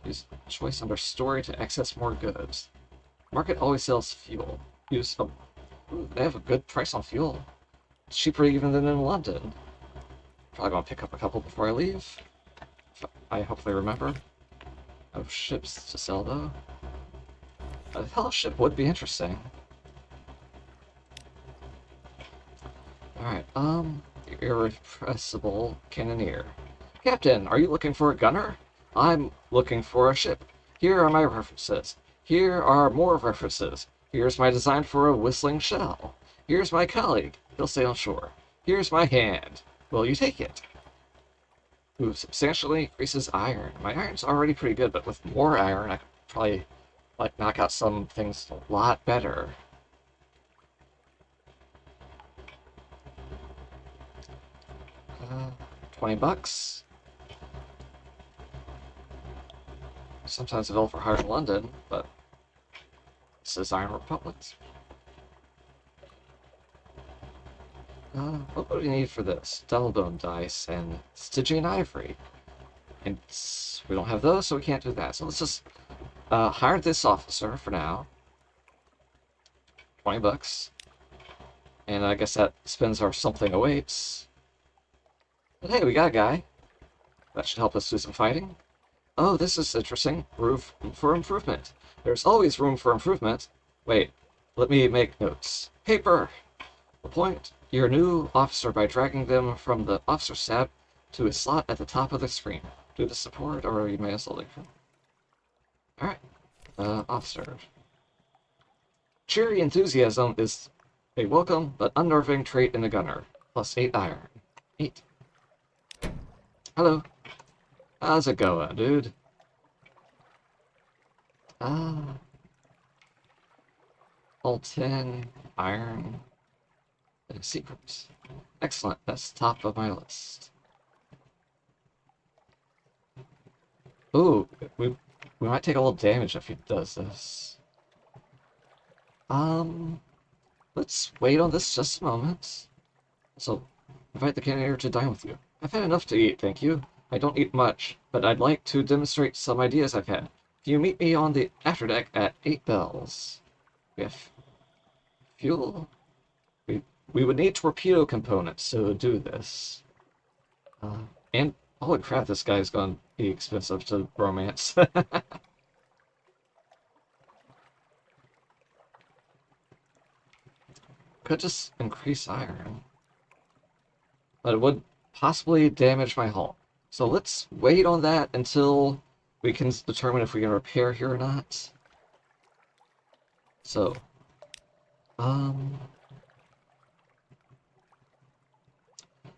Speaker 1: Use choice under story to access more goods. Market always sells fuel. Use a... Ooh, they have a good price on fuel. It's cheaper even than in London. Probably gonna pick up a couple before I leave. I hopefully remember. Of ships to sell, though. A hell ship would be interesting. Alright, irrepressible cannoneer. Captain, are you looking for a gunner? I'm looking for a ship. Here are my references. Here are more references. Here's my design for a whistling shell. Here's my colleague. He'll stay on shore. Here's my hand. Will you take it? Ooh, substantially increases iron. My iron's already pretty good, but with more iron, I could probably, like, knock out some things a lot better. 20 bucks. Sometimes available for hire in London, but this is Iron Republic. What would we need for this? Devil bone dice and Stygian ivory. And we don't have those, so we can't do that. So let's just hire this officer for now. 20 bucks. And I guess that spends our something awaits. But hey, we got a guy. That should help us do some fighting. Oh, this is interesting. Room for improvement. There's always room for improvement. Wait, let me make notes. Paper! Appoint your new officer by dragging them from the officer tab to a slot at the top of the screen. Do the support, or you may as well leave him. Alright. Officer. Cheery enthusiasm is a welcome but unnerving trait in a gunner. Plus 8 iron. 8. Hello. How's it going, dude? All 10 iron and a secret. Excellent. That's top of my list. Ooh, we might take a little damage if he does this. Let's wait on this just a moment. So, invite the cannoneer to dine with you. I've had enough to eat, thank you. I don't eat much, but I'd like to demonstrate some ideas I've had. Can you meet me on the afterdeck at 8 bells? We have fuel. We would need torpedo components to do this. And holy crap, this guy's gonna be expensive to romance. Could just increase iron. But it would possibly damage my hull. So let's wait on that until we can determine if we can repair here or not. So,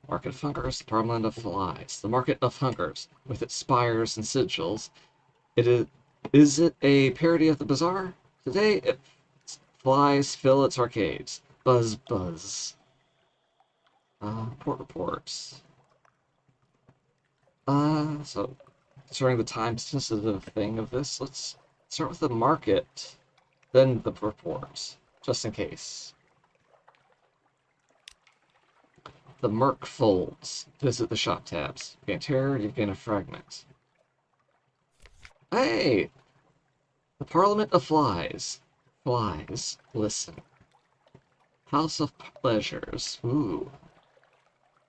Speaker 1: Market of Hungers, the Parliament of Flies. The Market of Hungers, with its spires and sigils. Is it a parody of the Bazaar? Today, flies fill its arcades. Buzz, buzz. Port reports. So, concerning the time-sensitive thing of this, let's start with the market, then the reports, just in case. The Merc folds. Visit the shop tabs. You gain terror, you gain a fragment. Hey! The Parliament of Flies. Flies, listen. House of Pleasures. Ooh.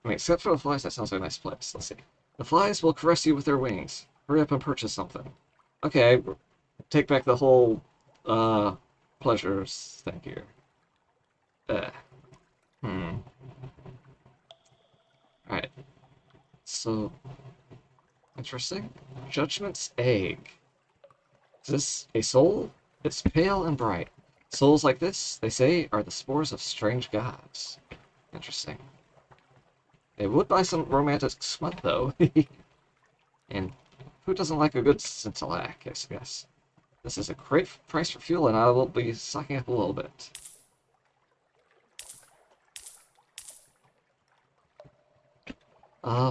Speaker 1: I mean, except for the flies, that sounds like a nice place. Let's see. The flies will caress you with their wings. Hurry up and purchase something. Okay, take back the whole, pleasures thing here. Alright. So, interesting. Judgment's Egg. Is this a soul? It's pale and bright. Souls like this, they say, are the spores of strange gods. Interesting. They would buy some romantic smut, though. And who doesn't like a good scintillac, I guess. This is a great price for fuel, and I will be sucking up a little bit.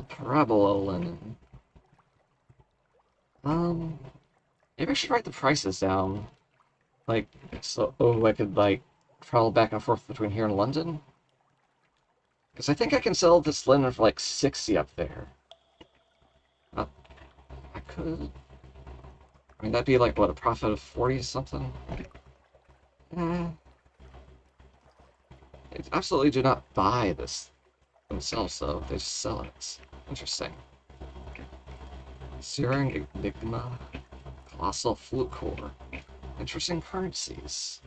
Speaker 1: Parabola linen. Maybe I should write the prices down. Like, so, I could, like, travel back and forth between here and London? Because I think I can sell this linen for, like, 60 up there. I could... I mean, that'd be like, what, a profit of 40 something? Eh, they absolutely do not buy this themselves, though. They just sell it. Interesting. Searing Enigma. Colossal Flute Core. Interesting currencies.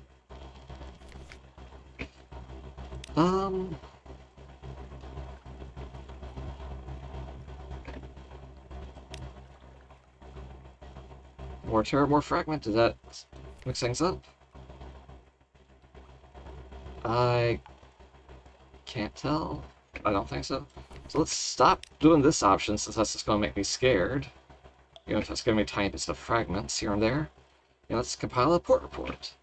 Speaker 1: Um... More Terror, more Fragment. Does that mix things up? I can't tell. I don't think so. So let's stop doing this option, since that's just going to make me scared. You know, if it's going to be tiny bits of fragments here and there. And let's compile a port report.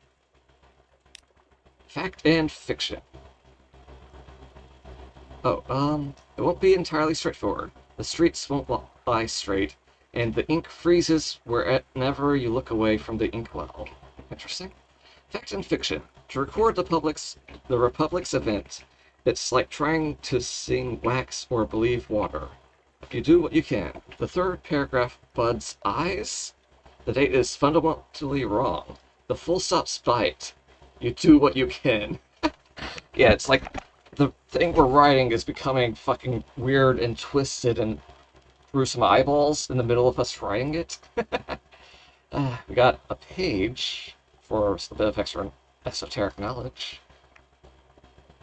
Speaker 1: Fact and fiction. Oh, it won't be entirely straightforward. The streets won't lie straight, and the ink freezes whenever you look away from the inkwell. Interesting. Fact and fiction. To record the Republic's event, it's like trying to sing wax or believe water. You do what you can. The third paragraph, Bud's eyes. The date is fundamentally wrong. The full stop's bite. You do what you can. Yeah, it's like the thing we're writing is becoming fucking weird and twisted and through some eyeballs in the middle of us writing it. We got a page for a bit of extra esoteric knowledge.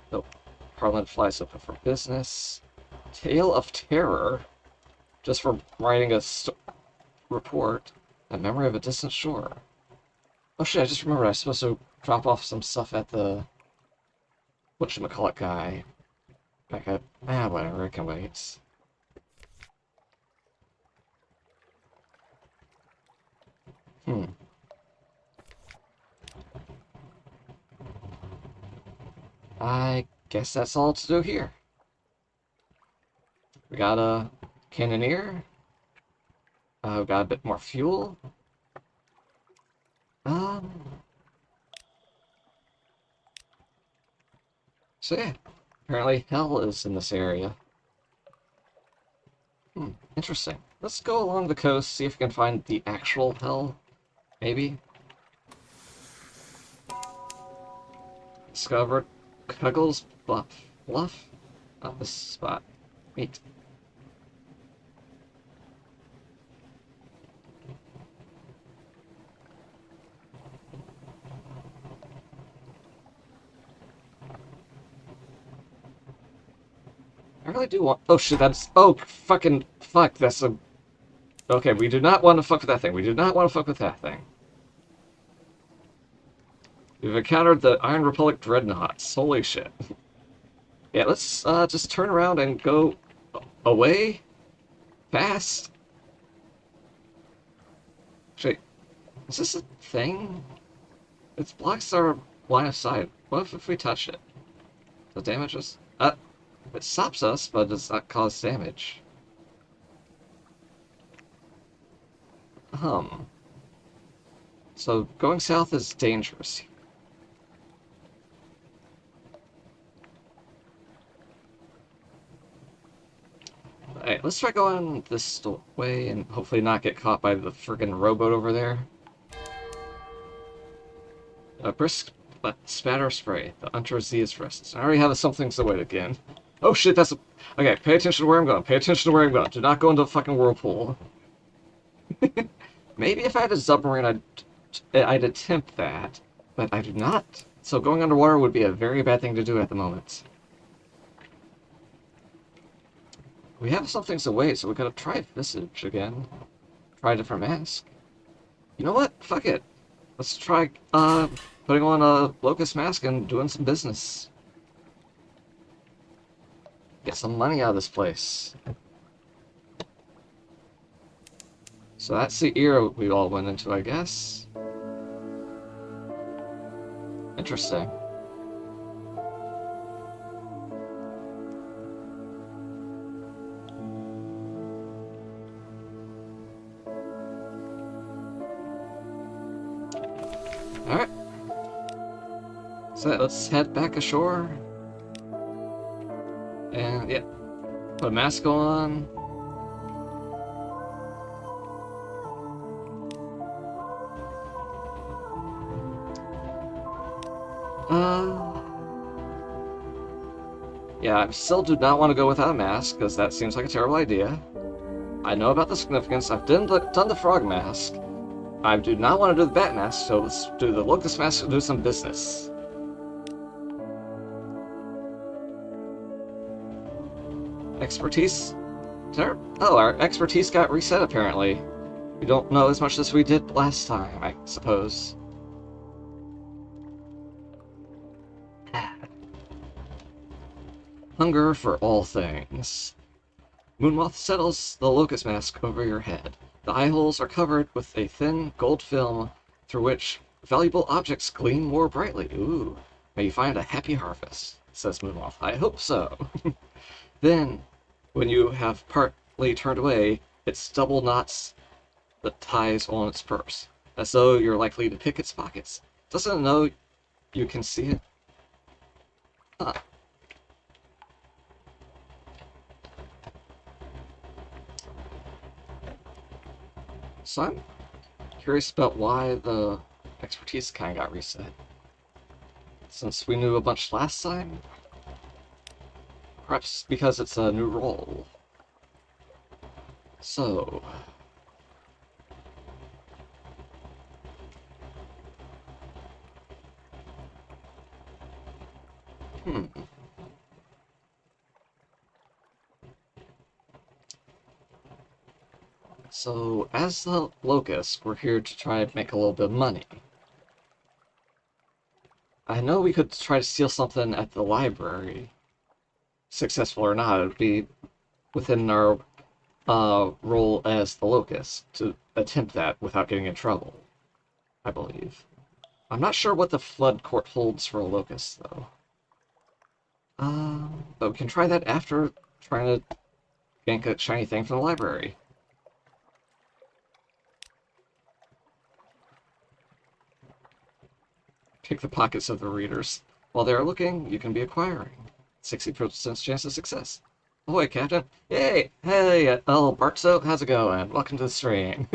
Speaker 1: The Parliament flies open for business. Tale of Terror, just for writing a report. A memory of a distant shore. Oh shit, I just remembered I was supposed to drop off some stuff at the whatchamacallit guy. Back at... whatever, I can wait. I guess that's all to do here. We got a cannoneer. We got a bit more fuel. So yeah, apparently hell is in this area. Interesting. Let's go along the coast, see if we can find the actual hell, maybe. Discovered Cuggles Bluff? Not this spot. Neat. I really do want... Oh shit, that's... Oh, fucking... Fuck, that's a... Okay, we do not want to fuck with that thing. We do not want to fuck with that thing. We've encountered the Iron Republic Dreadnoughts. Holy shit. Yeah, let's just turn around and go away. Fast. Actually, is this a thing? It blocks our line of sight. What if we touch it? Does it damage us? It stops us, but does not cause damage. So going south is dangerous. Alright, let's try going this way and hopefully not get caught by the friggin' rowboat over there. A brisk spatter spray. The Hunter Z is restless. I already have something's the way again. Oh shit, that's a... Okay, pay attention to where I'm going. Pay attention to where I'm going. Do not go into the fucking whirlpool. Maybe if I had a submarine, I'd attempt that, but I do not. So going underwater would be a very bad thing to do at the moment. We have some things to wait, so we gotta try Visage again. Try a different mask. You know what? Fuck it. Let's try putting on a Locust mask and doing some business. Get some money out of this place. So that's the era we all went into, I guess. Interesting. Alright. So let's head back ashore. And yeah, put a mask on. Uh, yeah, I still do not want to go without a mask, because that seems like a terrible idea. I know about the significance. I've done the frog mask. I do not want to do the bat mask, so let's do the locust mask to do some business. Expertise? Oh, our expertise got reset apparently. We don't know as much as we did last time, I suppose. Hunger for all things. Moonmoth settles the locust mask over your head. The eye holes are covered with a thin gold film through which valuable objects gleam more brightly. Ooh, may you find a happy harvest, says Moonmoth. I hope so. Then, when you have partly turned away, its double knots the ties on its purse, as though you're likely to pick its pockets. Doesn't it know you can see it? Huh. So I'm curious about why the expertise kind of got reset. Since we knew a bunch last time? Perhaps because it's a new role. So... Hmm. So, as the Locust, we're here to try to make a little bit of money. I know we could try to steal something at the library. Successful or not, it would be within our role as the Locust to attempt that without getting in trouble, I believe. I'm not sure what the Flood Court holds for a Locust, though. But we can try that after trying to gank a shiny thing from the library. Pick the pockets of the readers. While they are looking, you can be acquiring. 60% chance of success. Ahoy, Captain. Yay! Hey, Bartso, how's it going? Welcome to the stream.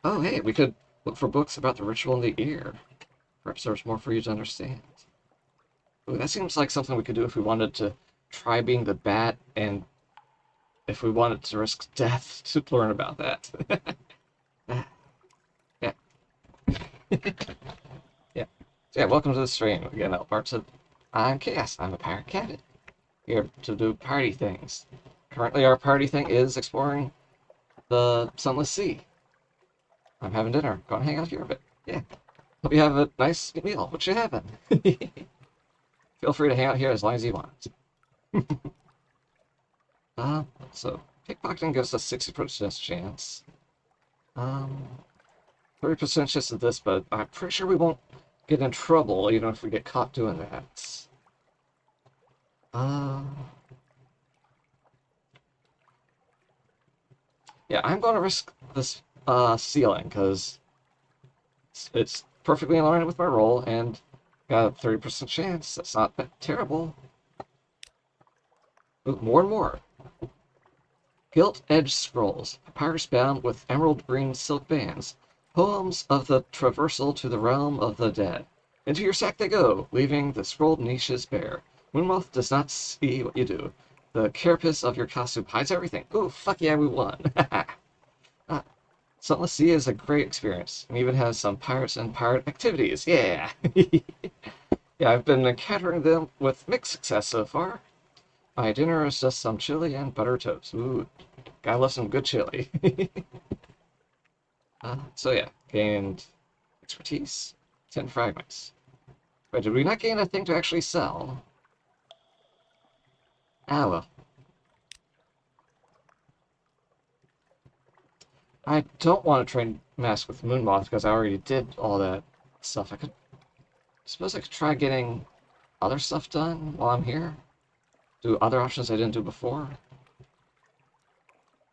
Speaker 1: Oh, hey, we could look for books about the ritual in the ear. Perhaps there's more for you to understand. Ooh, that seems like something we could do if we wanted to try being the bat, and if we wanted to risk death to learn about that. Yeah. Yeah. So yeah, welcome to the stream. Again, Bartso. I'm Chaos. I'm a pirate captain. Here to do party things. Currently, our party thing is exploring the Sunless Sea. I'm having dinner. Go and hang out here a bit. Yeah. Hope you have a nice meal. What you having? Feel free to hang out here as long as you want. So pickpocketing gives us 60% chance. 30% chance of this, but I'm pretty sure we won't get in trouble even if we get caught doing that. Yeah, I'm going to risk this ceiling because it's perfectly in line with my roll and got a 30% chance. That's not that terrible. Ooh, more and more. Gilt-edged scrolls, papyrus bound with emerald green silk bands, poems of the traversal to the realm of the dead. Into your sack they go, leaving the scrolled niches bare. Moonmoth does not see what you do. The carapace of your costume hides everything. Ooh, fuck yeah, we won. Sunless Sea is a great experience, and even has some pirates and pirate activities. Yeah! Yeah, I've been encountering them with mixed success so far. My dinner is just some chili and butter toast. Ooh, gotta love some good chili. So yeah, gained expertise, 10 fragments. Wait, did we not gain a thing to actually sell? Ah, well. I don't want to train mask with Moonmoth because I already did all that stuff. Suppose I could try getting other stuff done while I'm here. Do other options I didn't do before.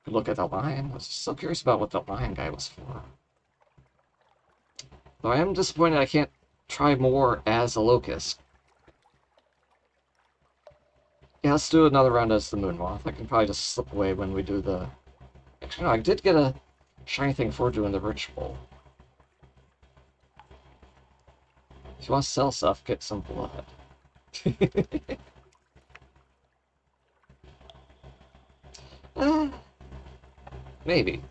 Speaker 1: Could look at the lion. I was so curious about what the lion guy was for. Though I am disappointed I can't try more as a locust. Yeah, let's do another round as the Moonmoth. I can probably just slip away when we do the... Actually, no, I did get a shiny thing for doing the ritual. If you want to sell stuff, get some blood. uh, maybe.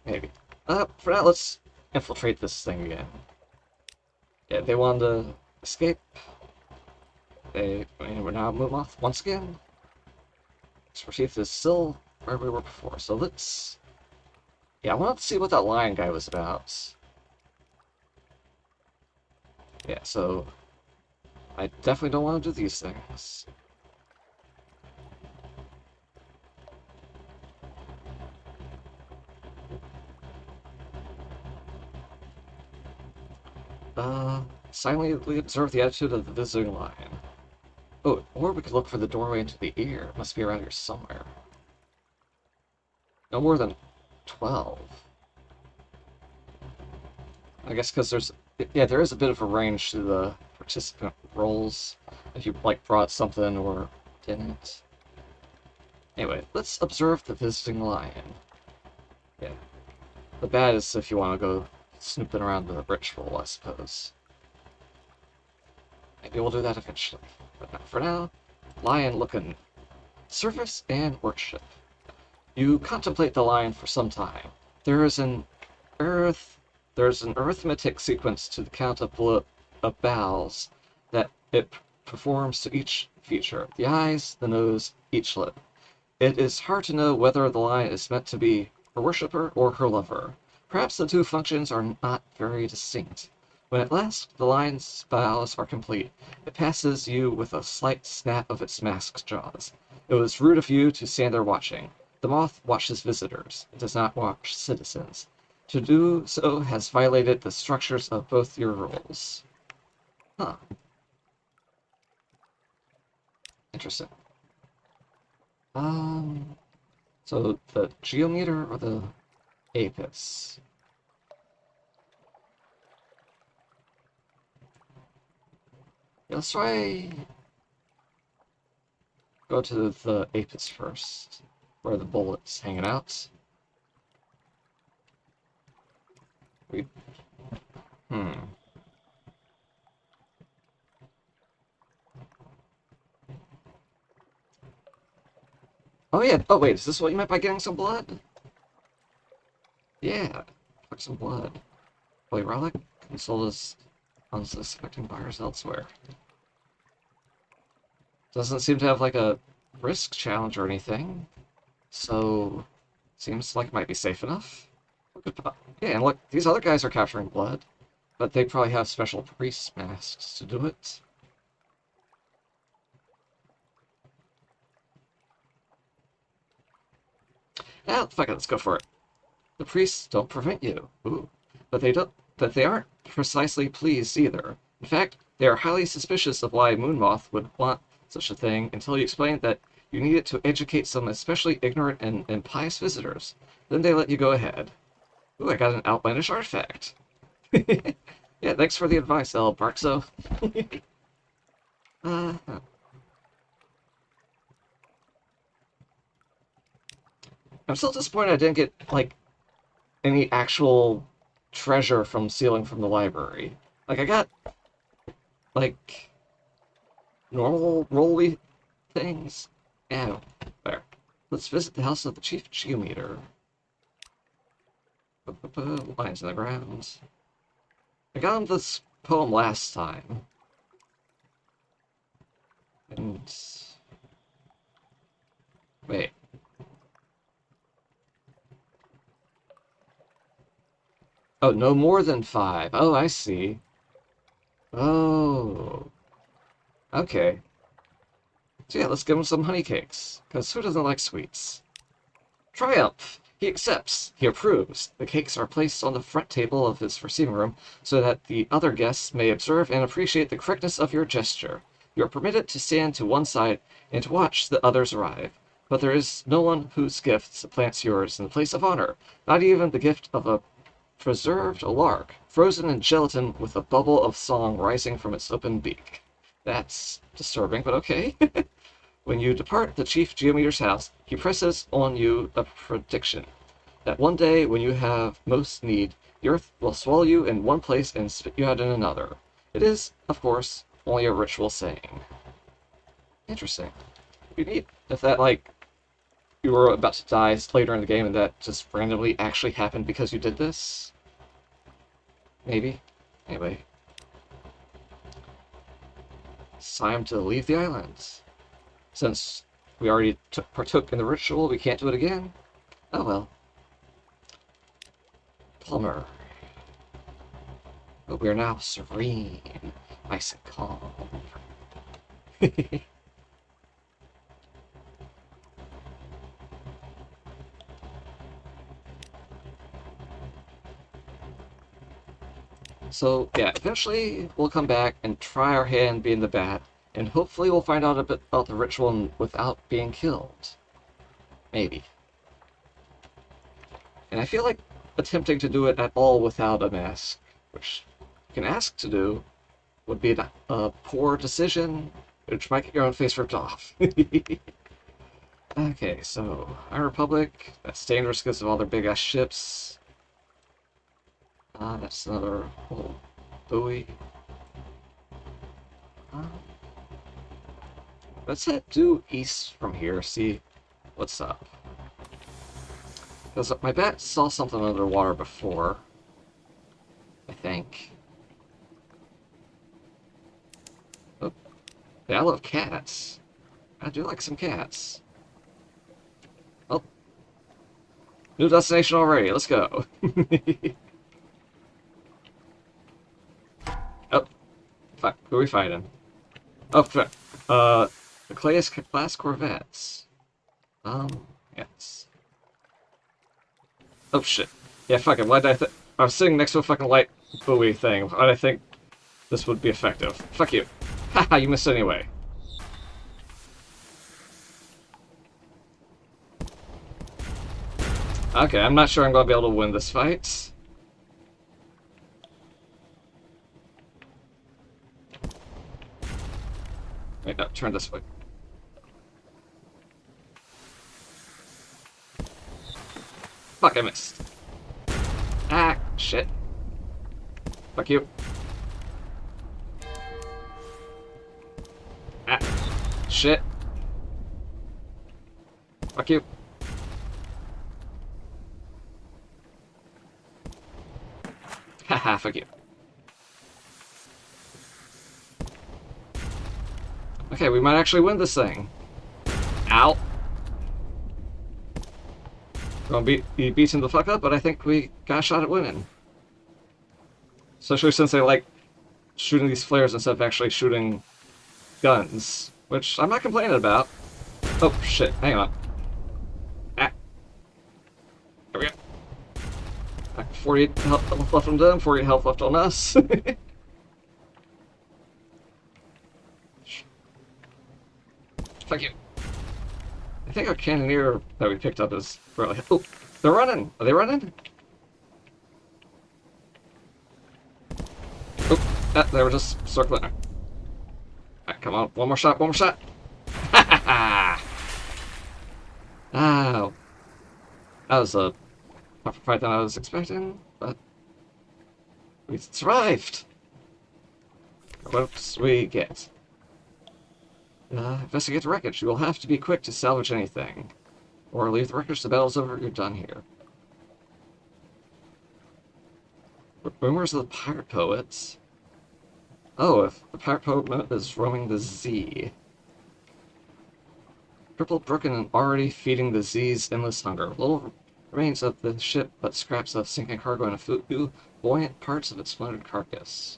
Speaker 1: For now, let's infiltrate this thing again. Yeah, they wanted to escape. We're now moving off once again. Expertise is still where we were before, so let's... Yeah, I wanted to see what that lion guy was about. Yeah, so... I definitely don't want to do these things. Silently observe the attitude of the visiting lion. Oh, or we could look for the doorway into the ear. It must be around here somewhere. No more than 12. I guess because there's... Yeah, there is a bit of a range to the participant rolls. If you, like, brought something or didn't. Anyway, let's observe the visiting lion. Yeah. The bad is if you want to go snooping around the ritual, I suppose. Maybe we'll do that eventually. But not for now. Lion looking surface and worship. You contemplate the lion for some time. There's an arithmetic sequence to the count of vowels that it performs to each feature. The eyes, the nose, each lip. It is hard to know whether the lion is meant to be her worshipper or her lover. Perhaps the two functions are not very distinct. When at last the lion's bows are complete, it passes you with a slight snap of its masked jaws. It was rude of you to stand there watching. The moth watches visitors. It does not watch citizens. To do so has violated the structures of both your rules. Huh. Interesting. So the geometer or the apis? Yeah, let's try go to the apis first, where the bullet's hanging out. We Oh yeah. Oh wait, is this what you meant by getting some blood? Yeah, took some blood. Holy relic console is unsuspecting buyers elsewhere. Doesn't seem to have like a risk challenge or anything, so seems like it might be safe enough. Yeah, and look, these other guys are capturing blood, but they probably have special priest masks to do it. Yeah, fuck it, let's go for it. The priests don't prevent you. Ooh. But they aren't precisely pleased either. In fact, they are highly suspicious of why Moonmoth would want such a thing until you explain that you need it to educate some especially ignorant and impious visitors. Then they let you go ahead. Ooh, I got an outlandish artifact. Yeah, thanks for the advice, El Barkso. uh, I'm still disappointed I didn't get, like, any actual treasure from stealing from the library. Like, I got, like, normal rolly things. Yeah, there. Let's visit the house of the chief geometer. Lines in the ground. I got him this poem last time. And... Wait. Oh, no more than 5. Oh, I see. Oh. Okay. So yeah, let's give him some honey cakes, because who doesn't like sweets? Triumph! He accepts. He approves. The cakes are placed on the front table of his receiving room so that the other guests may observe and appreciate the correctness of your gesture. You are permitted to stand to one side and to watch the others arrive. But there is no one whose gift supplants yours in the place of honor, not even the gift of a preserved lark, frozen in gelatin with a bubble of song rising from its open beak. That's disturbing, but okay. When you depart the chief geometer's house, he presses on you a prediction that one day when you have most need, the earth will swallow you in one place and spit you out in another. It is, of course, only a ritual saying. Interesting. It'd be neat if that, like, you were about to die later in the game and that just randomly actually happened because you did this. Maybe. Anyway. It's time to leave the islands. Since we already partook in the ritual, we can't do it again. Oh well. Plumber. But we are now serene, nice and calm. So, yeah, eventually we'll come back and try our hand being the bat, and hopefully we'll find out a bit about the ritual without being killed. Maybe. And I feel like attempting to do it at all without a mask, which you can ask to do, would be a poor decision, which might get your own face ripped off. Okay, so, High Republic, that's dangerous because of all their big-ass ships. That's another little buoy. Let's head due east from here, see what's up. Because my bat saw something underwater before, I think. Oh, yeah, I love cats. I do like some cats. Oh, new destination already, let's go. Oh, fuck, who are we fighting? Oh, fuck. The class corvettes. Yes. Oh, shit. Yeah, fuck it, why did I was sitting next to a fucking light buoy thing. Why did I think this would be effective? Fuck you. Haha, you missed anyway. Okay, I'm not sure I'm gonna be able to win this fight. Wait, no, turn this way. Fuck, I missed. Ah, shit. Fuck you. Ah, shit. Fuck you. Haha, fuck you. Okay, we might actually win this thing. Ow. Gonna be beaten the fuck up, but I think we got a shot at winning. Especially since they like shooting these flares instead of actually shooting guns, which I'm not complaining about. Oh shit, hang on. Ah. There we go. 48 health left on them, 48 health left on us. Fuck you. I think our cannoneer that we picked up is really... Oh, they're running! Are they running? Oh, they were just circling. Alright, come on. One more shot, one more shot. Ha ha ha! Ow. That was a tougher fight than I was expecting, but we survived! What else we get? Investigate the wreckage. You will have to be quick to salvage anything. Or leave the wreckage, the battle's over, you're done here. Rumors of the pirate poets. Oh, if the pirate poet is roaming the Z. Crippled, broken, and already feeding the Z's endless hunger. Little remains of the ship, but scraps of sinking cargo and a few buoyant parts of its splintered carcass.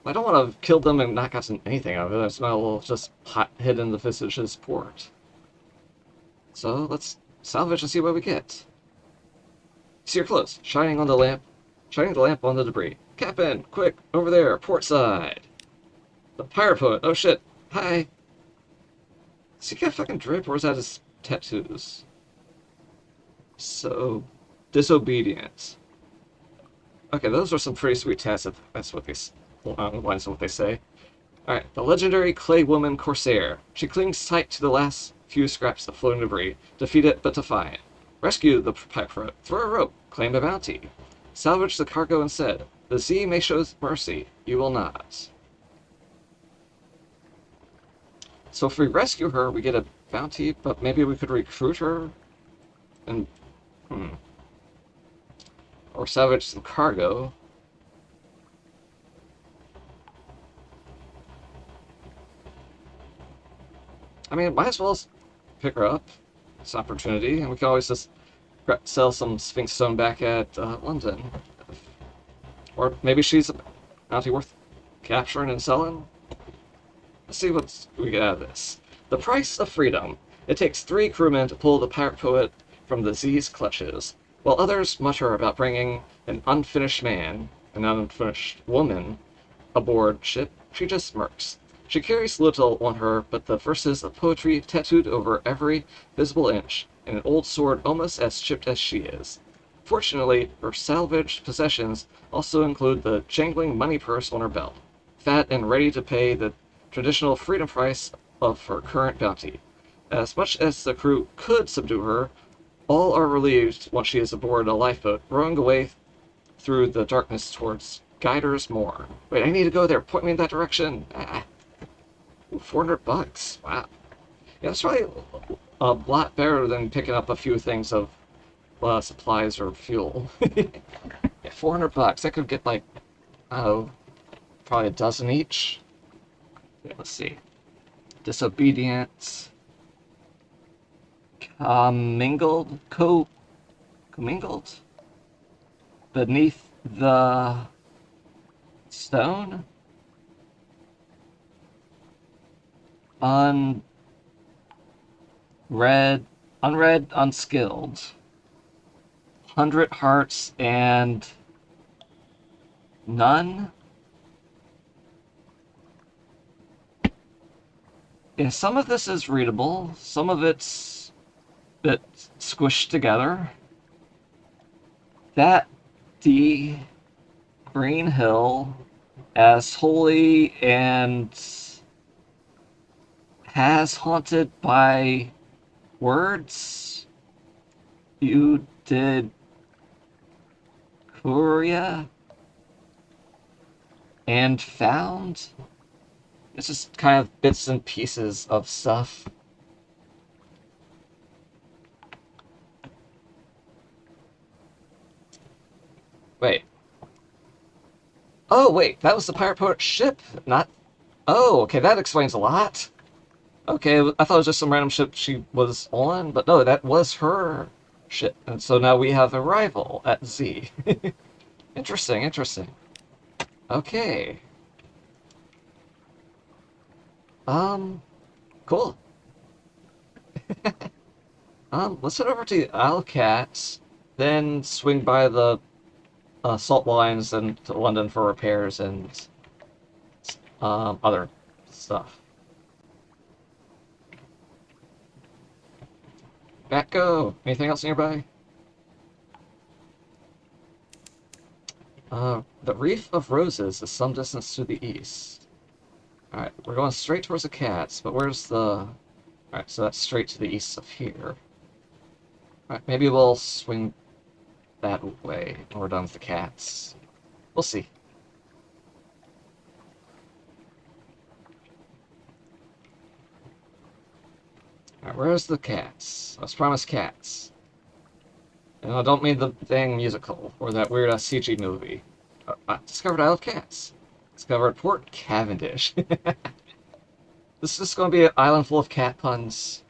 Speaker 1: I don't want to kill them and not gotten anything out of it. I just might as well just hit in the Visage's port. So let's salvage and see what we get. See your clothes, shining the lamp on the debris. Captain, quick, over there, port side. The pirate poet, oh shit, hi. Does he got fucking drip, or is that his tattoos? So, disobedient. Okay, those are some pretty sweet tats, if that's what they lines of what they say. Alright, the legendary Clay Woman Corsair. She clings tight to the last few scraps of floating debris. Defeat it, but defiant. Rescue the pirate. Throw a rope. Claim a bounty. Salvage the cargo instead. The sea may show mercy, you will not. So if we rescue her, we get a bounty, but maybe we could recruit her and or salvage some cargo. I mean, might as well pick her up. It's an opportunity, and we can always just sell some Sphinx Stone back at London. Or maybe she's a bounty worth capturing and selling. Let's see what we get out of this. The price of freedom. It takes 3 crewmen to pull the pirate poet from the Z's clutches. While others mutter about bringing an unfinished man, an unfinished woman, aboard ship, she just smirks. She carries little on her but the verses of poetry tattooed over every visible inch, and an old sword almost as chipped as she is. Fortunately, her salvaged possessions also include the jangling money purse on her belt, fat and ready to pay the traditional freedom price of her current bounty. As much as the crew could subdue her, all are relieved once she is aboard a lifeboat, rowing away through the darkness towards Guider's Moor. Wait, I need to go there. Point me in that direction. Ooh, $400. Wow. Yeah, that's probably a lot better than picking up a few things of supplies or fuel. Yeah, $400. I could get like, oh, probably a dozen each. Yeah, let's see. Disobedience. Commingled? Commingled? Beneath the stone? Unread, unskilled. 100 hearts and none? Yeah, some of this is readable, some of it's a bit squished together. That D. Green Hill, as holy and has haunted by words, you did Curia and found. It's just kind of bits and pieces of stuff. Wait. Oh, wait, that was the Pirate Poet ship, not... Oh, okay, that explains a lot. Okay, I thought it was just some random ship she was on, but no, that was her ship. And so now we have a rival at Z. Interesting, interesting. Okay. Cool. Let's head over to Alcat's, then swing by the salt lines and to London for repairs and other stuff. Back go! Anything else nearby? The Reef of Roses is some distance to the east. Alright, we're going straight towards the cats, but where's the... Alright, so that's straight to the east of here. Alright, maybe we'll swing that way when we're done with the cats. We'll see. Alright, where's the cats? Let's promise cats. And I don't mean the dang musical, or that weird CG movie. I discovered Isle of Cats. Discovered Port Cavendish. This is going to be an island full of cat puns.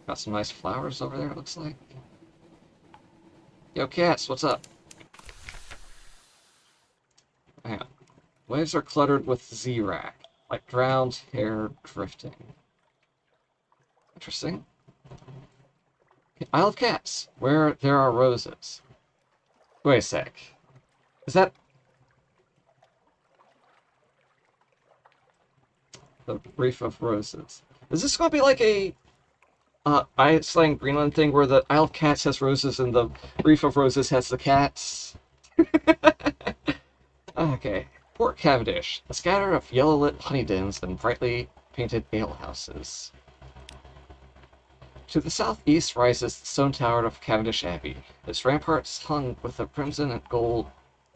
Speaker 1: Got some nice flowers over there, it looks like. Yo, cats, what's up? Hang on. Waves are cluttered with Z-rack, like drowned hair drifting. Interesting. Isle of Cats, where there are roses. Wait a sec. Is that... The Reef of Roses. Is this going to be like a Iceland Greenland thing where the Isle of Cats has roses and the Reef of Roses has the cats? Okay. Port Cavendish, a scatter of yellow-lit honey dens and brightly painted alehouses. To the southeast rises the stone tower of Cavendish Abbey, its ramparts hung with the crimson and gold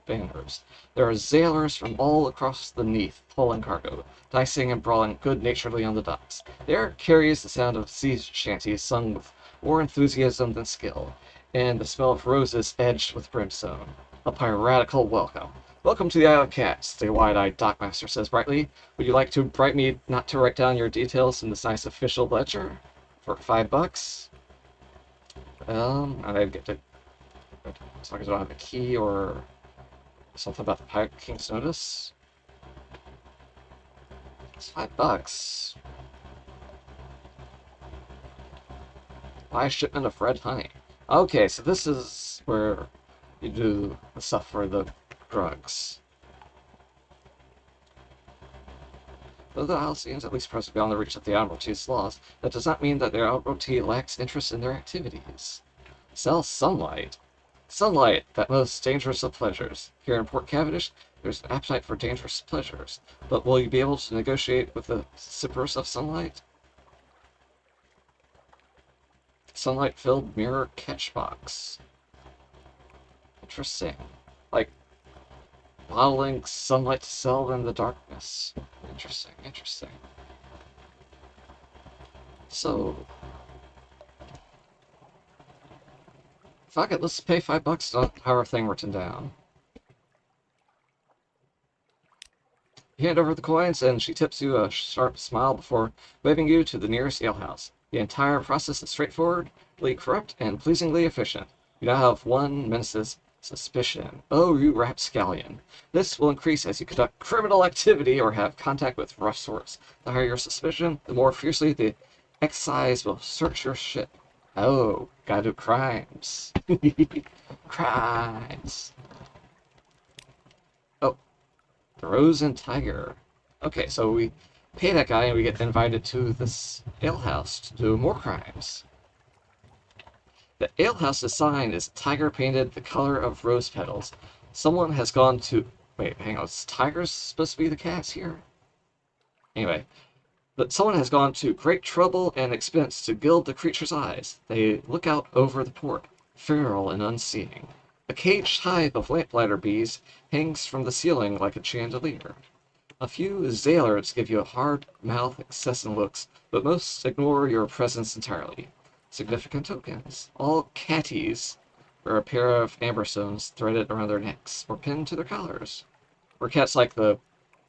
Speaker 1: banners. There are sailors from all across the Neath pulling cargo, dicing and brawling good-naturedly on the docks. The air carries the sound of sea shanties sung with more enthusiasm than skill, and the smell of roses edged with brimstone. A piratical welcome. Welcome to the Isle of Cats, the wide-eyed dockmaster says brightly. Would you like to bribe me not to write down your details in this nice official ledger? For $5? I get to, as long as I don't have a key or something about the Pirate King's notice. It's $5. Buy a shipment of red honey. Okay, so this is where you do the stuff for the drugs. Though the Isle seems at least present beyond the reach of the Admiralty's laws, that does not mean that the Admiralty lacks interest in their activities. Sell sunlight. Sunlight, that most dangerous of pleasures. Here in Port Cavendish, there's an appetite for dangerous pleasures. But will you be able to negotiate with the sippers of sunlight? Sunlight-filled mirror catchbox. Interesting. Like, bottling sunlight to sell in the darkness. Interesting, interesting. So, fuck it, let's pay $5 to have our thing written down. You hand over the coins, and she tips you a sharp smile before waving you to the nearest alehouse. The entire process is straightforwardly corrupt and pleasingly efficient. You now have one menace's suspicion. Oh, you rapscallion. This will increase as you conduct criminal activity or have contact with rough sorts. The higher your suspicion, the more fiercely the excise will search your ship. Oh, gotta do crimes. Crimes. Oh, the Rose and Tiger. Okay, so we pay that guy and we get invited to this alehouse to do more crimes. The alehouse's sign is tiger painted the color of rose petals. Someone has gone to... Wait, hang on. Is tigers supposed to be the cats here? Anyway, but someone has gone to great trouble and expense to gild the creature's eyes. They look out over the port, feral and unseeing. A caged hive of lamplighter bees hangs from the ceiling like a chandelier. A few sailors give you hard mouth incessant looks, but most ignore your presence entirely. Significant tokens. All catties wear a pair of amber stones threaded around their necks or pinned to their collars. Or cats like the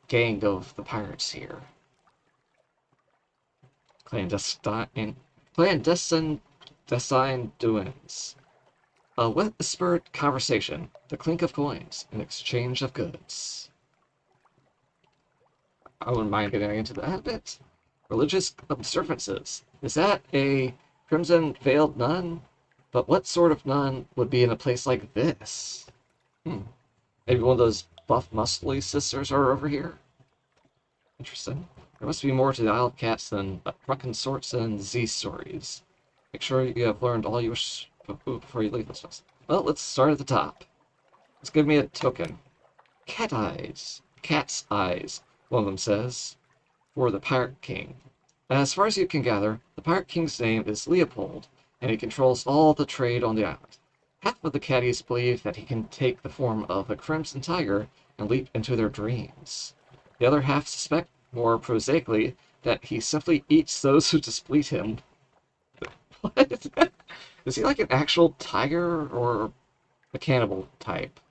Speaker 1: gang of the pirates here. Clandestine doings. A whispered conversation, the clink of coins, an exchange of goods. I wouldn't mind getting into that a bit. Religious observances. Is that a crimson-veiled nun? But what sort of nun would be in a place like this? Maybe one of those buff, muscly sisters are over here? Interesting. There must be more to the Isle of Cats than drunken sorts and Z-stories. Make sure you have learned all you wish before you leave this place. Well, let's start at the top. Let's give me a token. Cat eyes. Cat's eyes, one of them says, for the Pirate King. As far as you can gather, the Pirate King's name is Leopold, and he controls all the trade on the island. Half of the caddies believe that he can take the form of a crimson tiger and leap into their dreams. The other half suspect, more prosaically, that he simply eats those who displease him. What? Is he like an actual tiger or a cannibal type?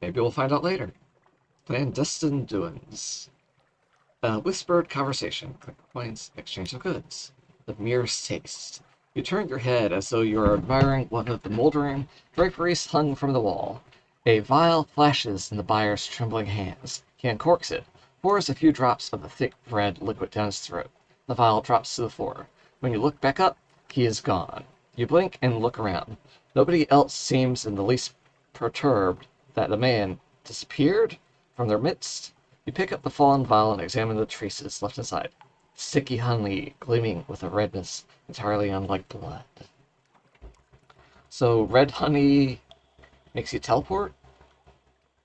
Speaker 1: Maybe we'll find out later. Clandestine doings. A whispered conversation. Click coins, exchange of goods. The merest taste. You turn your head as though you are admiring one of the moldering draperies hung from the wall. A vial flashes in the buyer's trembling hands. He uncorks it, pours a few drops of the thick red liquid down his throat. The vial drops to the floor. When you look back up, he is gone. You blink and look around. Nobody else seems in the least perturbed that the man disappeared from their midst. You pick up the fallen vial and examine the traces left inside. Sticky honey gleaming with a redness entirely unlike blood. So red honey makes you teleport?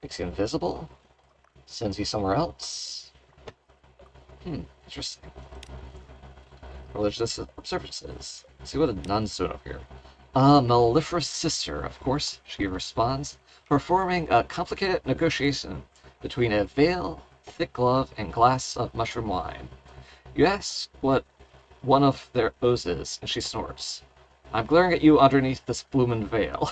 Speaker 1: Makes you invisible. Sends you somewhere else. Interesting. Religious observances. Let's see what a nun's doing up here. A mellifluous sister, of course, she responds, performing a complicated negotiation between a veil, thick glove, and glass of mushroom wine. You ask what one of their oaths is, and she snorts. I'm glaring at you underneath this bloomin' veil.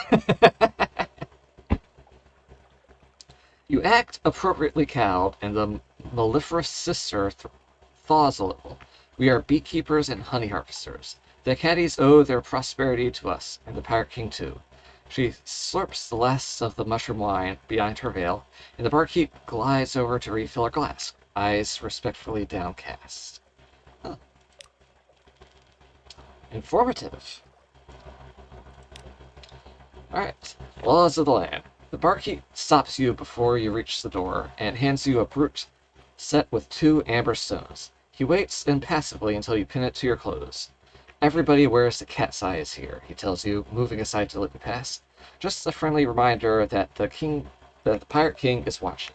Speaker 1: You act appropriately cowed, and the mellifluous sister thaws a little. We are beekeepers and honey harvesters. The caddies owe their prosperity to us, and the Pirate King too. She slurps the last of the mushroom wine behind her veil, and the barkeep glides over to refill her glass, eyes respectfully downcast. Huh. Informative. Alright, laws of the land. The barkeep stops you before you reach the door and hands you a brute set with 2 amber stones. He waits impassively until you pin it to your clothes. Everybody wears the cat's eyes here, he tells you, moving aside to let you pass. Just a friendly reminder that the Pirate King is watching.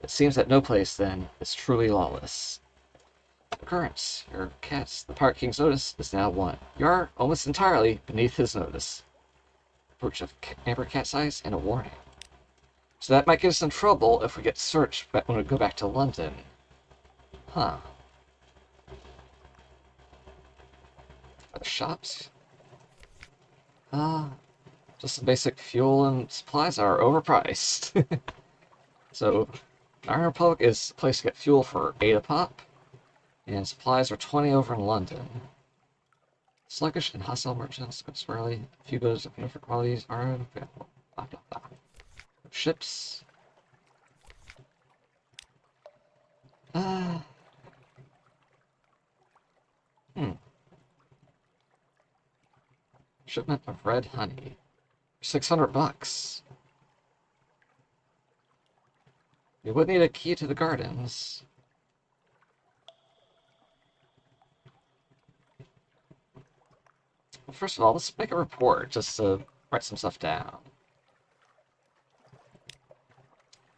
Speaker 1: It seems that no place, then, is truly lawless. Occurrence. Your the Pirate King's notice is now 1. You are almost entirely beneath his notice. Brooch of amber cat's eyes and a warning. So that might get us in trouble if we get searched when we go back to London. Huh. Are there shops? Just some basic fuel and supplies are overpriced. So, Iron Republic is a place to get fuel for 8 a pop, and supplies are 20 over in London. Sluggish and hostile merchants, goods rarely, few goods of different qualities are available. Blah, blah, blah. Ships. Shipment of red honey. $600. We would need a key to the gardens. Well, first of all, let's make a report just to write some stuff down.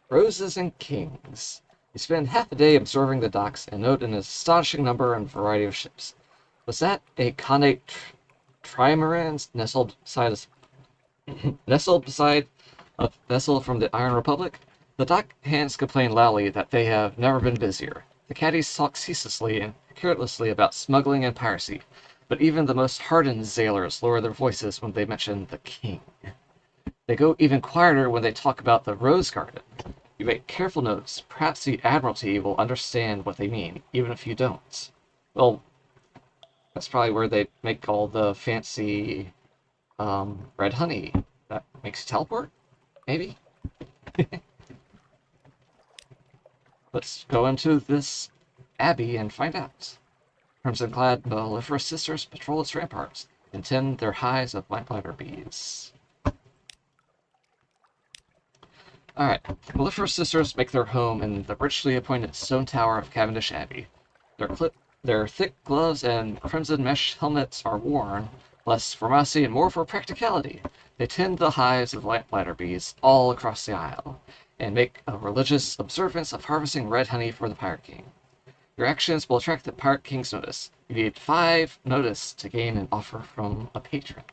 Speaker 1: Roses and Kings. You spend half a day observing the docks and note an astonishing number and variety of ships. Was that a connate trimaran nestled beside a vessel from the Iron Republic? The dock hands complain loudly that they have never been busier. The caddies talk ceaselessly and carelessly about smuggling and piracy, but even the most hardened sailors lower their voices when they mention the king. They go even quieter when they talk about the Rose Garden. You make careful notes. Perhaps the Admiralty will understand what they mean, even if you don't. Well, that's probably where they make all the fancy red honey that makes you teleport? Maybe? Let's go into this abbey and find out. Crimson-clad mellifluous sisters patrol its ramparts and tend their hives of lamplighter bees. Alright, mellifluous sisters make their home in the richly appointed stone tower of Cavendish Abbey. Their thick gloves and crimson mesh helmets are worn, less for modesty and more for practicality. They tend the hives of lamplighter bees all across the isle, and make a religious observance of harvesting red honey for the Pirate King. Your actions will attract the Pirate King's notice. You need 5 notice to gain an offer from a patron.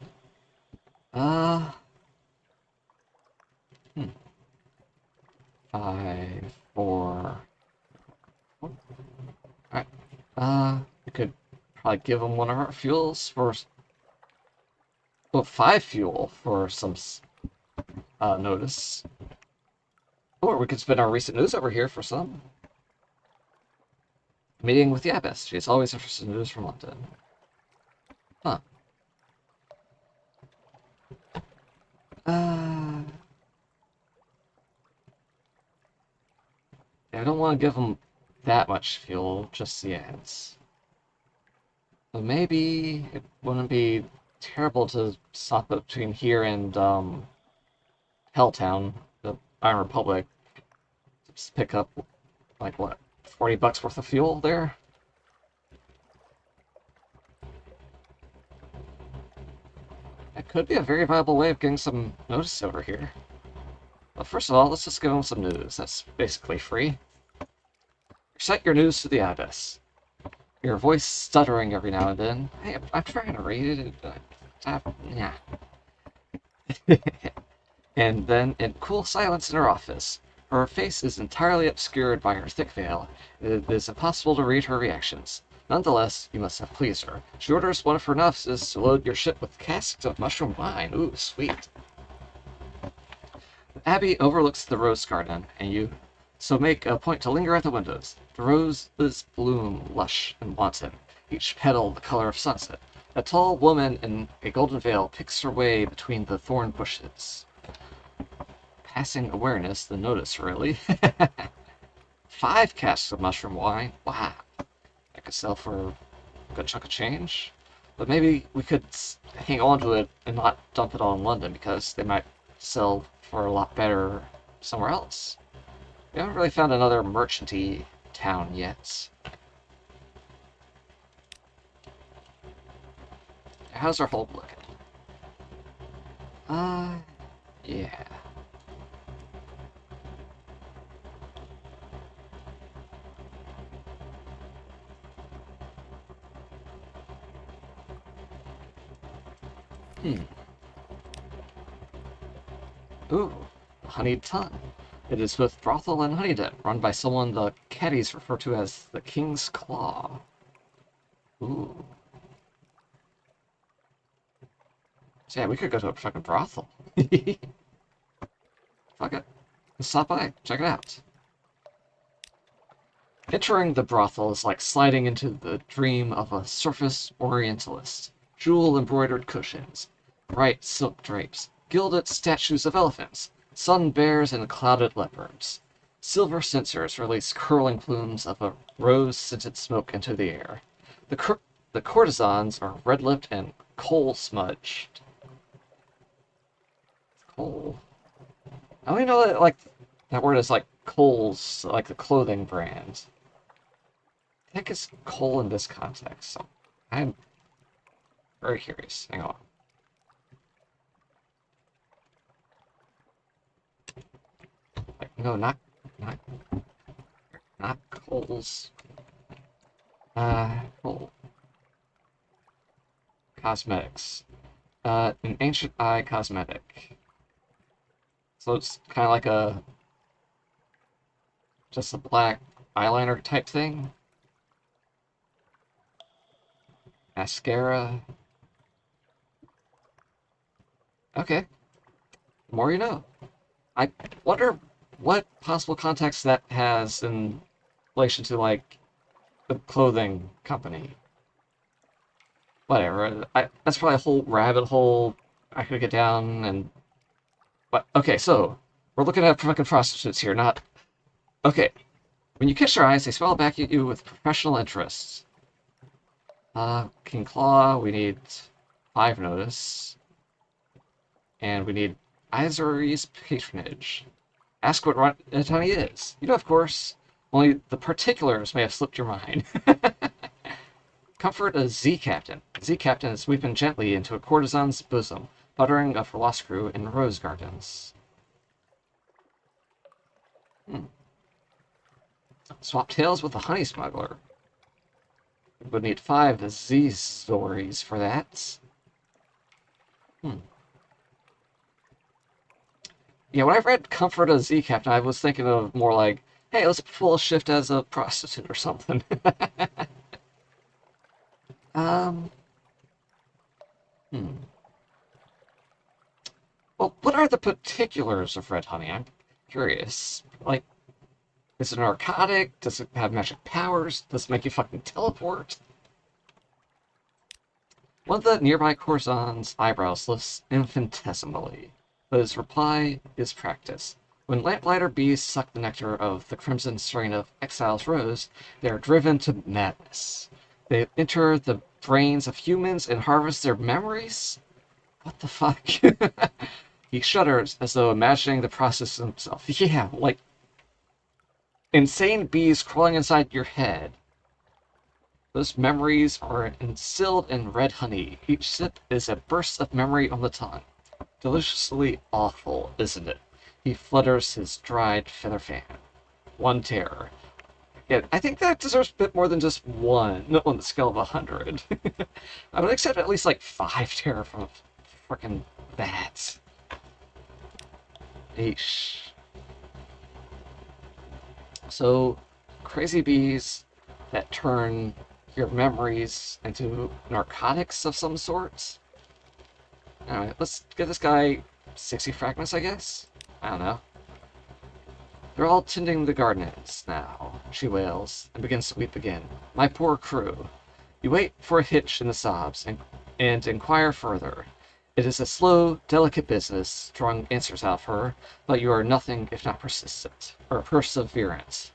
Speaker 1: 5, 4... Alright, we could probably give them one of our fuels for... Well, 5 fuel for some notice. Or we could spend our recent news over here for some. Meeting with the Abbess. She's always interested in news from London. Huh. Yeah, I don't want to give them that much fuel just yet. But maybe it wouldn't be terrible to stop between here and Helltown, the Iron Republic. Just pick up, like, what, $40 worth of fuel there? That could be a very viable way of getting some notice over here. Well, first of all, let's just give them some news. That's basically free. Recite your news to the abbess. Your voice stuttering every now and then. Hey, I'm trying to read it. Yeah. And then, in cool silence in her office, her face is entirely obscured by her thick veil. It is impossible to read her reactions. Nonetheless, you must have pleased her. She orders one of her novices to load your ship with casks of mushroom wine. Ooh, sweet. The Abbey overlooks the rose garden, and you so make a point to linger at the windows. The roses bloom lush and wanton, each petal the color of sunset. A tall woman in a golden veil picks her way between the thorn bushes. Passing awareness, the notice, really. 5 casks of mushroom wine. Wow. I could sell for a good chunk of change. But maybe we could hang on to it and not dump it all in London, because they might sell for a lot better somewhere else. We haven't really found another merchanty town yet. How's our hold looking? Yeah. Ooh, honeyed ton. It is both brothel and honey den, run by someone the caddies refer to as the King's Claw. Ooh. So yeah, we could go to a fucking brothel. Fuck it. Let's stop by. Check it out. Entering the brothel is like sliding into the dream of a surface orientalist. Jewel-embroidered cushions, bright silk drapes, gilded statues of elephants, sun bears and clouded leopards. Silver censers release curling plumes of a rose-scented smoke into the air. The courtesans are red-lipped and coal-smudged. Coal. I only know that, like, that word is like Kohl's, like the clothing brand. I think it's coal in this context, so I'm very curious. Hang on. Like, no, not, not Kohl's. Kohl. Cosmetics. An ancient eye cosmetic. So it's kind of like just a black eyeliner type thing. Mascara. Okay. The more you know. I wonder what possible context that has in relation to, like, the clothing company. Whatever. That's probably a whole rabbit hole I could get down and... But, okay, so, we're looking at fucking prostitutes here, not... Okay. When you catch their eyes, they smile back at you with professional interests. King Claw, we need 5 notice. And we need Izary's patronage. Ask what Red Honey is. You know, of course. Only the particulars may have slipped your mind. Comfort a Z-Captain. Z-Captain is weeping gently into a courtesan's bosom, buttering a philosopher in rose gardens. Swap tails with the honey smuggler. Would need 5 Z stories for that. Yeah, when I read Comfort a Z-Captain, I was thinking of more like, hey, let's pull a shift as a prostitute or something. Well, what are the particulars of red honey? I'm curious. Like, is it a narcotic? Does it have magic powers? Does it make you fucking teleport? One of the nearby courtesan's eyebrows lifts infinitesimally, but his reply is practice. When lamplighter bees suck the nectar of the crimson strain of exile's rose, they are driven to madness. They enter the brains of humans and harvest their memories? What the fuck? He shudders as though imagining the process himself. Yeah, like insane bees crawling inside your head. Those memories are instilled in red honey. Each sip is a burst of memory on the tongue. Deliciously awful, isn't it? he flutters his dried feather fan. One terror. Yeah, I think that deserves a bit more than just one on the scale of 100. I would accept at least like 5 terror from freaking bats. Eesh. So, crazy bees that turn your memories into narcotics of some sorts? Alright, let's give this guy 60 fragments, I guess? I don't know. They're all tending the gardens now, she wails, and begins to weep again. My poor crew. You wait for a hitch in the sobs, and inquire further. It is a slow, delicate business, drawing answers out of her, but you are nothing if not persistent, or perseverant.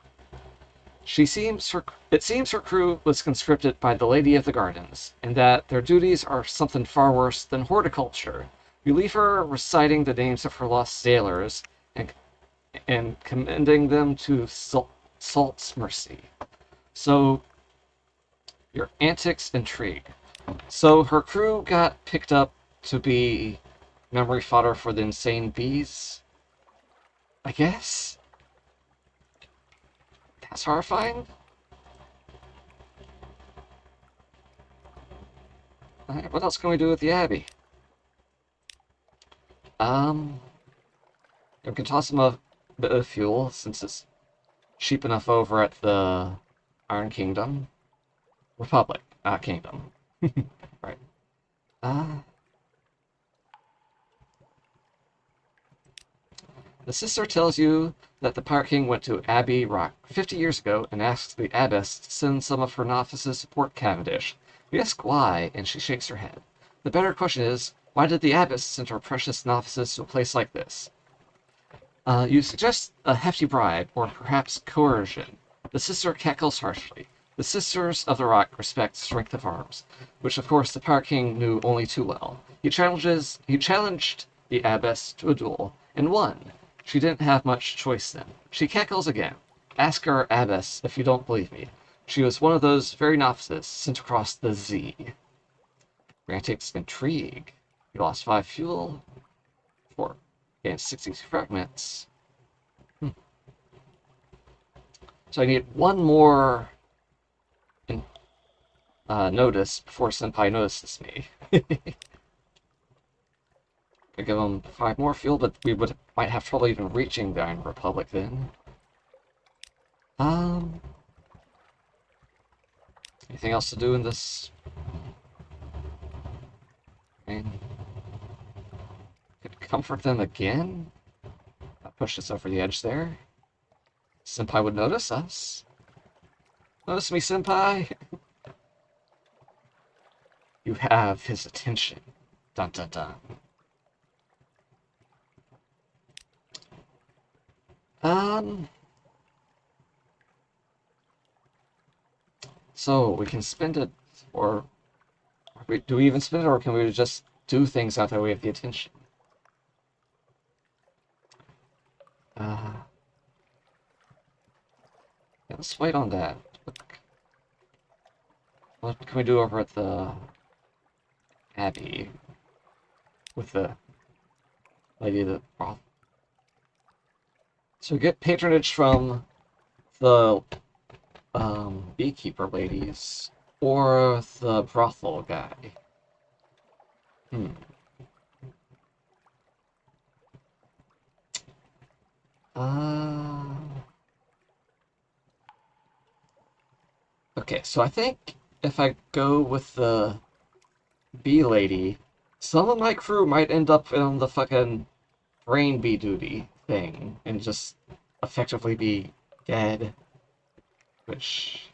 Speaker 1: It seems her crew was conscripted by the Lady of the Gardens, and that their duties are something far worse than horticulture. You leave her reciting the names of her lost sailors, and commending them to Salt's mercy. So, your antics intrigue. So, her crew got picked up to be memory fodder for the insane bees? I guess? That's horrifying? Alright, what else can we do with the Abbey? We can toss him a bit of fuel, since it's cheap enough over at the Iron Kingdom. Republic, Kingdom. Right. The sister tells you that the Pirate King went to Abbey Rock 50 years ago and asked the abbess to send some of her novices to Port Cavendish. We ask why, and she shakes her head. The better question is, why did the abbess send her precious novices to a place like this? You suggest a hefty bribe, or perhaps coercion. The sister cackles harshly. The Sisters of the Rock respect strength of arms, which of course the Pirate King knew only too well. He challenged the abbess to a duel, and won. She didn't have much choice then. She cackles again. Ask our abbess if you don't believe me. She was one of those very novices sent across the Z. Rantic's intrigue. You lost 5 fuel. 4. And 60 fragments. So I need one more notice before Senpai notices me. I give him 5 more fuel, but we might have trouble even reaching the Iron Republic then. Anything else to do in this? I mean, could comfort them again? Push us over the edge there. Senpai would notice us. Notice me, Senpai! You have his attention. Dun dun dun. So we can spend it, or do we even spend it, or can we just do things out that we have the attention? Yeah, let's wait on that. What can we do over at the Abbey with the Lady of the Brothel? So we get patronage from the beekeeper ladies or the brothel guy. Okay, so I think if I go with the bee lady, some of my crew might end up on the fucking brain bee duty thing and just effectively be dead. Which,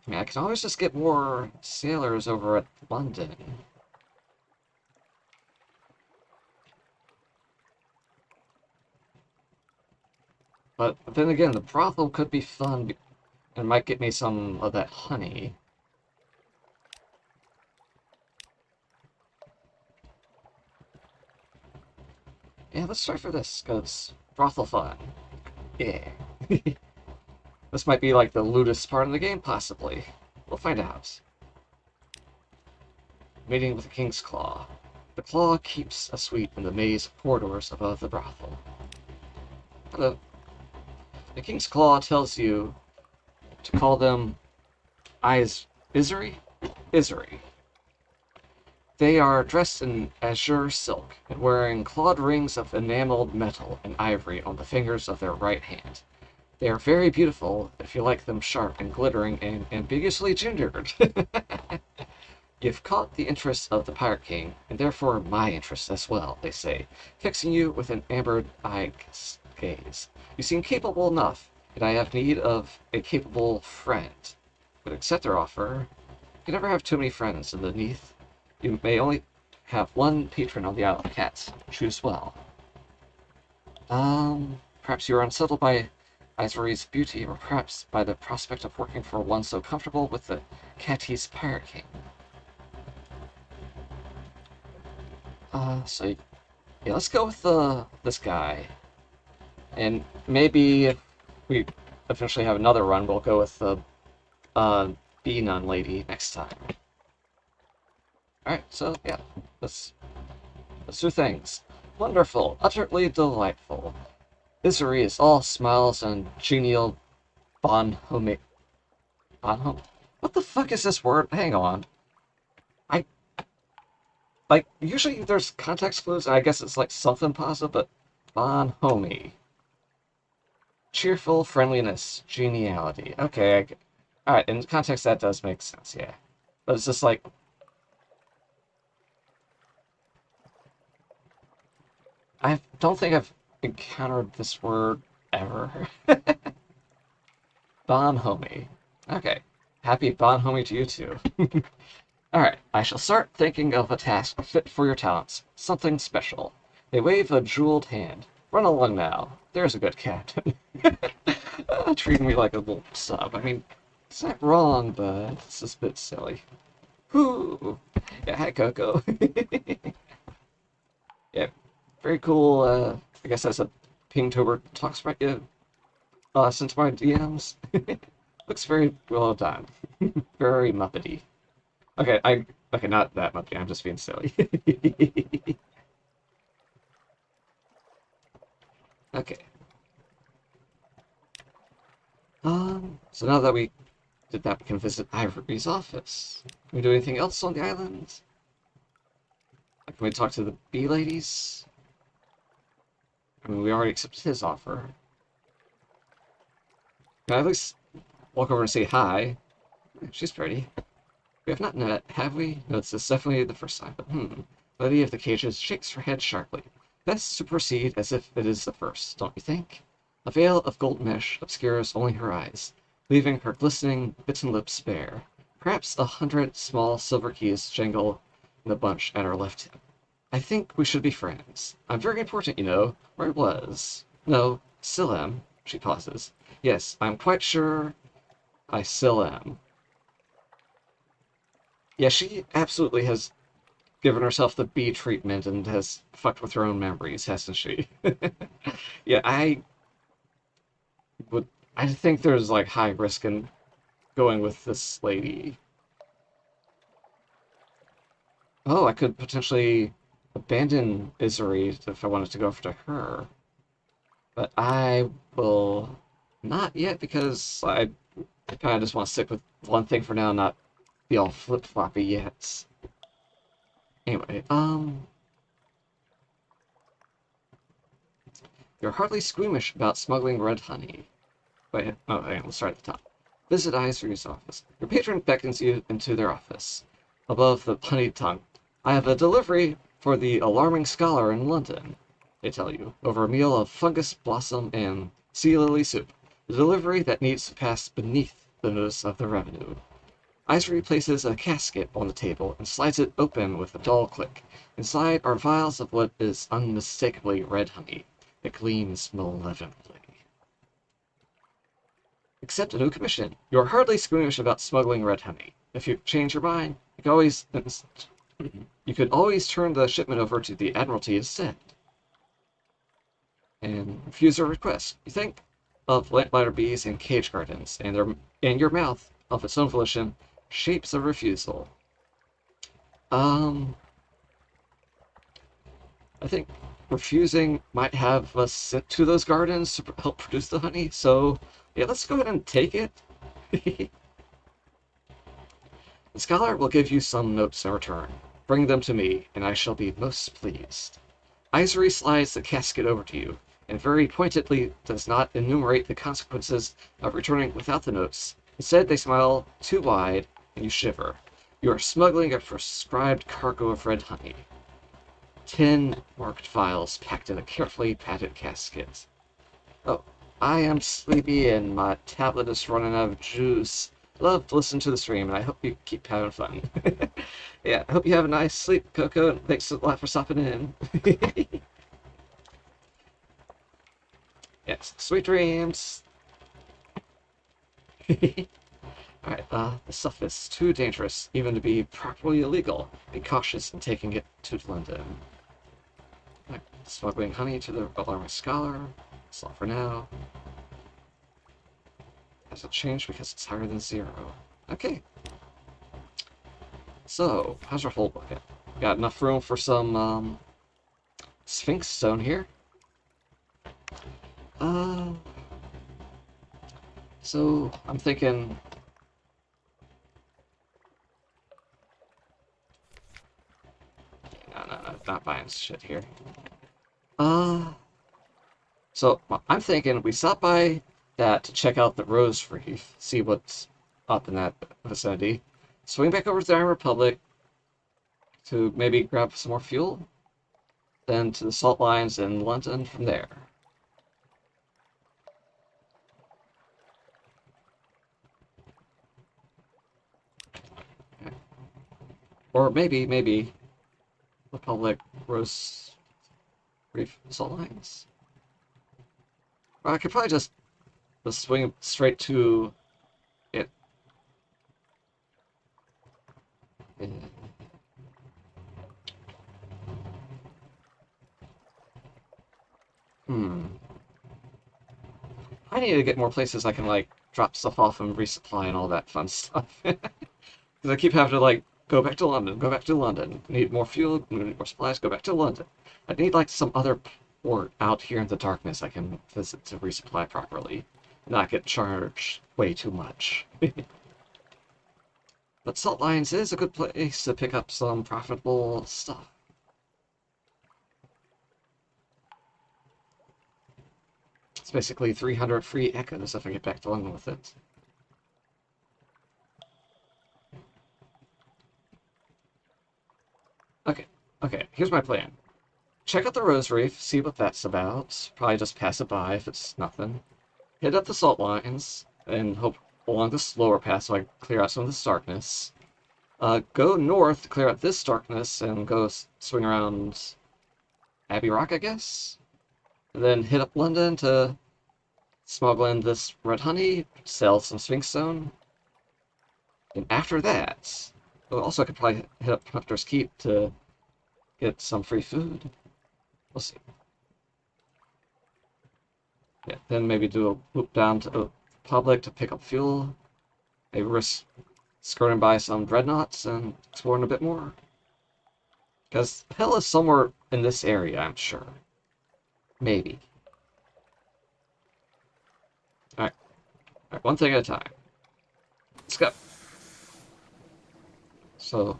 Speaker 1: I mean, I can always just get more sailors over at London. But then again, the brothel could be fun and might get me some of that honey. Yeah, let's try for this, because brothel fun. Yeah. This might be like the lewdest part of the game, possibly. We'll find out. Meeting with the King's Claw. The claw keeps a suite in the maze of corridors above the brothel. The king's claw tells you to call them Isery? Isery. They are dressed in azure silk and wearing clawed rings of enameled metal and ivory on the fingers of their right hand. They are very beautiful if you like them sharp and glittering and ambiguously gendered. You've caught the interest of the Pirate King, and therefore my interest as well, they say, fixing you with an amber-eyed gaze. You seem capable enough, and I have need of a capable friend. But accept their offer. You can never have too many friends in the Neath. You may only have one patron on the Isle of Cats. Choose well. Perhaps you are unsettled by Ivory's beauty, or perhaps by the prospect of working for one so comfortable with the Catty's Pirate King. So yeah, let's go with this guy, and maybe if we eventually have another run, we'll go with the bee nun lady next time. All right, so yeah, let's do things. Wonderful, utterly delightful. Isery is all smiles and genial bonhomie. Bonhom? What the fuck is this word? Hang on. Like, usually there's context clues, and I guess it's like something positive, but bonhomie. Cheerful friendliness, geniality. Okay, alright, in context that does make sense, yeah. But it's just like... I don't think I've encountered this word ever. Bonhomie. Okay. Happy bonhomie to you too. Alright, I shall start thinking of a task fit for your talents. Something special. They wave a jeweled hand. Run along now. There's a good captain. Treating me like a little sub. I mean, it's not wrong, but it's just a bit silly. Whoo! Yeah, hi, Coco. Yeah, very cool. I guess that's a Pingtober talks about you. Sent my DMs. Looks very well done. Very Muppety. Okay, okay, not that Muppety. I'm just being silly. Okay. So now that we did that, we can visit Ivory's office. Can we do anything else on the island? Like, can we talk to the bee ladies? I mean, we already accepted his offer. Can I at least walk over and say hi? She's pretty. We have not met, have we? No, this is definitely the first time, but Lady of the Cages shakes her head sharply. Best to proceed as if it is the first, don't you think? A veil of gold mesh obscures only her eyes, leaving her glistening, bitten lips bare. Perhaps 100 small silver keys jangle in a bunch at her left hip. I think we should be friends. I'm very important, you know, or I was. No, still am. She pauses. Yes, I'm quite sure I still am. Yeah, she absolutely has given herself the bee treatment and has fucked with her own memories, hasn't she? Yeah, I think there's like high risk in going with this lady. Oh, I could potentially abandon Isery if I wanted to go after her. But I will not yet because I kind of just want to stick with one thing for now, not be all flip-floppy yet. Anyway, you're hardly squeamish about smuggling red honey. Wait, oh, hang on, let's start at the top. Visit Isery's office. Your patron beckons you into their office. Above the honeyed tongue. I have a delivery for the alarming scholar in London, they tell you, over a meal of fungus blossom and sea lily soup. The delivery that needs to pass beneath the notice of the revenue. Isery places a casket on the table and slides it open with a dull click. Inside are vials of what is unmistakably red honey. It gleams malevolently. Accept a new commission. You are hardly squeamish about smuggling red honey. If you change your mind, you could always turn the shipment over to the Admiralty instead. And refuse a request. You think of lamplighter bees and cage gardens, and your mouth, of its own volition, shapes a refusal. I think refusing might have us sent to those gardens to help produce the honey, so yeah, let's go ahead and take it. The scholar will give you some notes in return. Bring them to me, and I shall be most pleased. Isory slides the casket over to you, and very pointedly does not enumerate the consequences of returning without the notes. Instead, they smile too wide, and you shiver. You are smuggling a prescribed cargo of red honey. 10 marked vials packed in a carefully padded casket. Oh, I am sleepy and my tablet is running out of juice. Love to listen to the stream, and I hope you keep having fun. Yeah, I hope you have a nice sleep, Coco, and thanks a lot for stopping in. Yes, sweet dreams. Alright, the stuff is too dangerous, even to be properly illegal. Be cautious in taking it to London. Like, smuggling honey to the alarming scholar. That's all for now. Has it changed because it's higher than 0? Okay. So, how's our hold looking? Got enough room for some, Sphinx stone here. Uh, so, I'm thinking... No, not buying shit here. So, I'm thinking we stop by that to check out the Rose Reef, see what's up in that vicinity. Swing back over to the Iron Republic to maybe grab some more fuel, then to the salt lines in London from there. Okay. Or maybe Republic Rose Reef salt lines. Or I could probably just swing straight to it. Hmm. I need to get more places I can, like, drop stuff off and resupply and all that fun stuff. Because I keep having to, like, go back to London, go back to London. Need more fuel, need more supplies, go back to London. I need, like, some other port out here in the darkness I can visit to resupply properly. Not get charged way too much. But Salt Lines is a good place to pick up some profitable stuff. It's basically 300 free echoes if I get back to London with it. Okay, here's my plan. Check out the Rose Reef, see what that's about. Probably just pass it by if it's nothing. Hit up the salt lines, and hope along the slower path so I clear out some of this darkness. Go north to clear out this darkness, and go swing around Abbey Rock, I guess? And then hit up London to smuggle in this red honey, sell some Sphinx Stone. And after that, also I could probably hit up Hunter's Keep to get some free food. We'll see. Yeah, then maybe do a loop down to the public to pick up fuel. Maybe risk skirting by some dreadnoughts and exploring a bit more. Because hell is somewhere in this area, I'm sure. Maybe. Alright, one thing at a time. Let's go. So...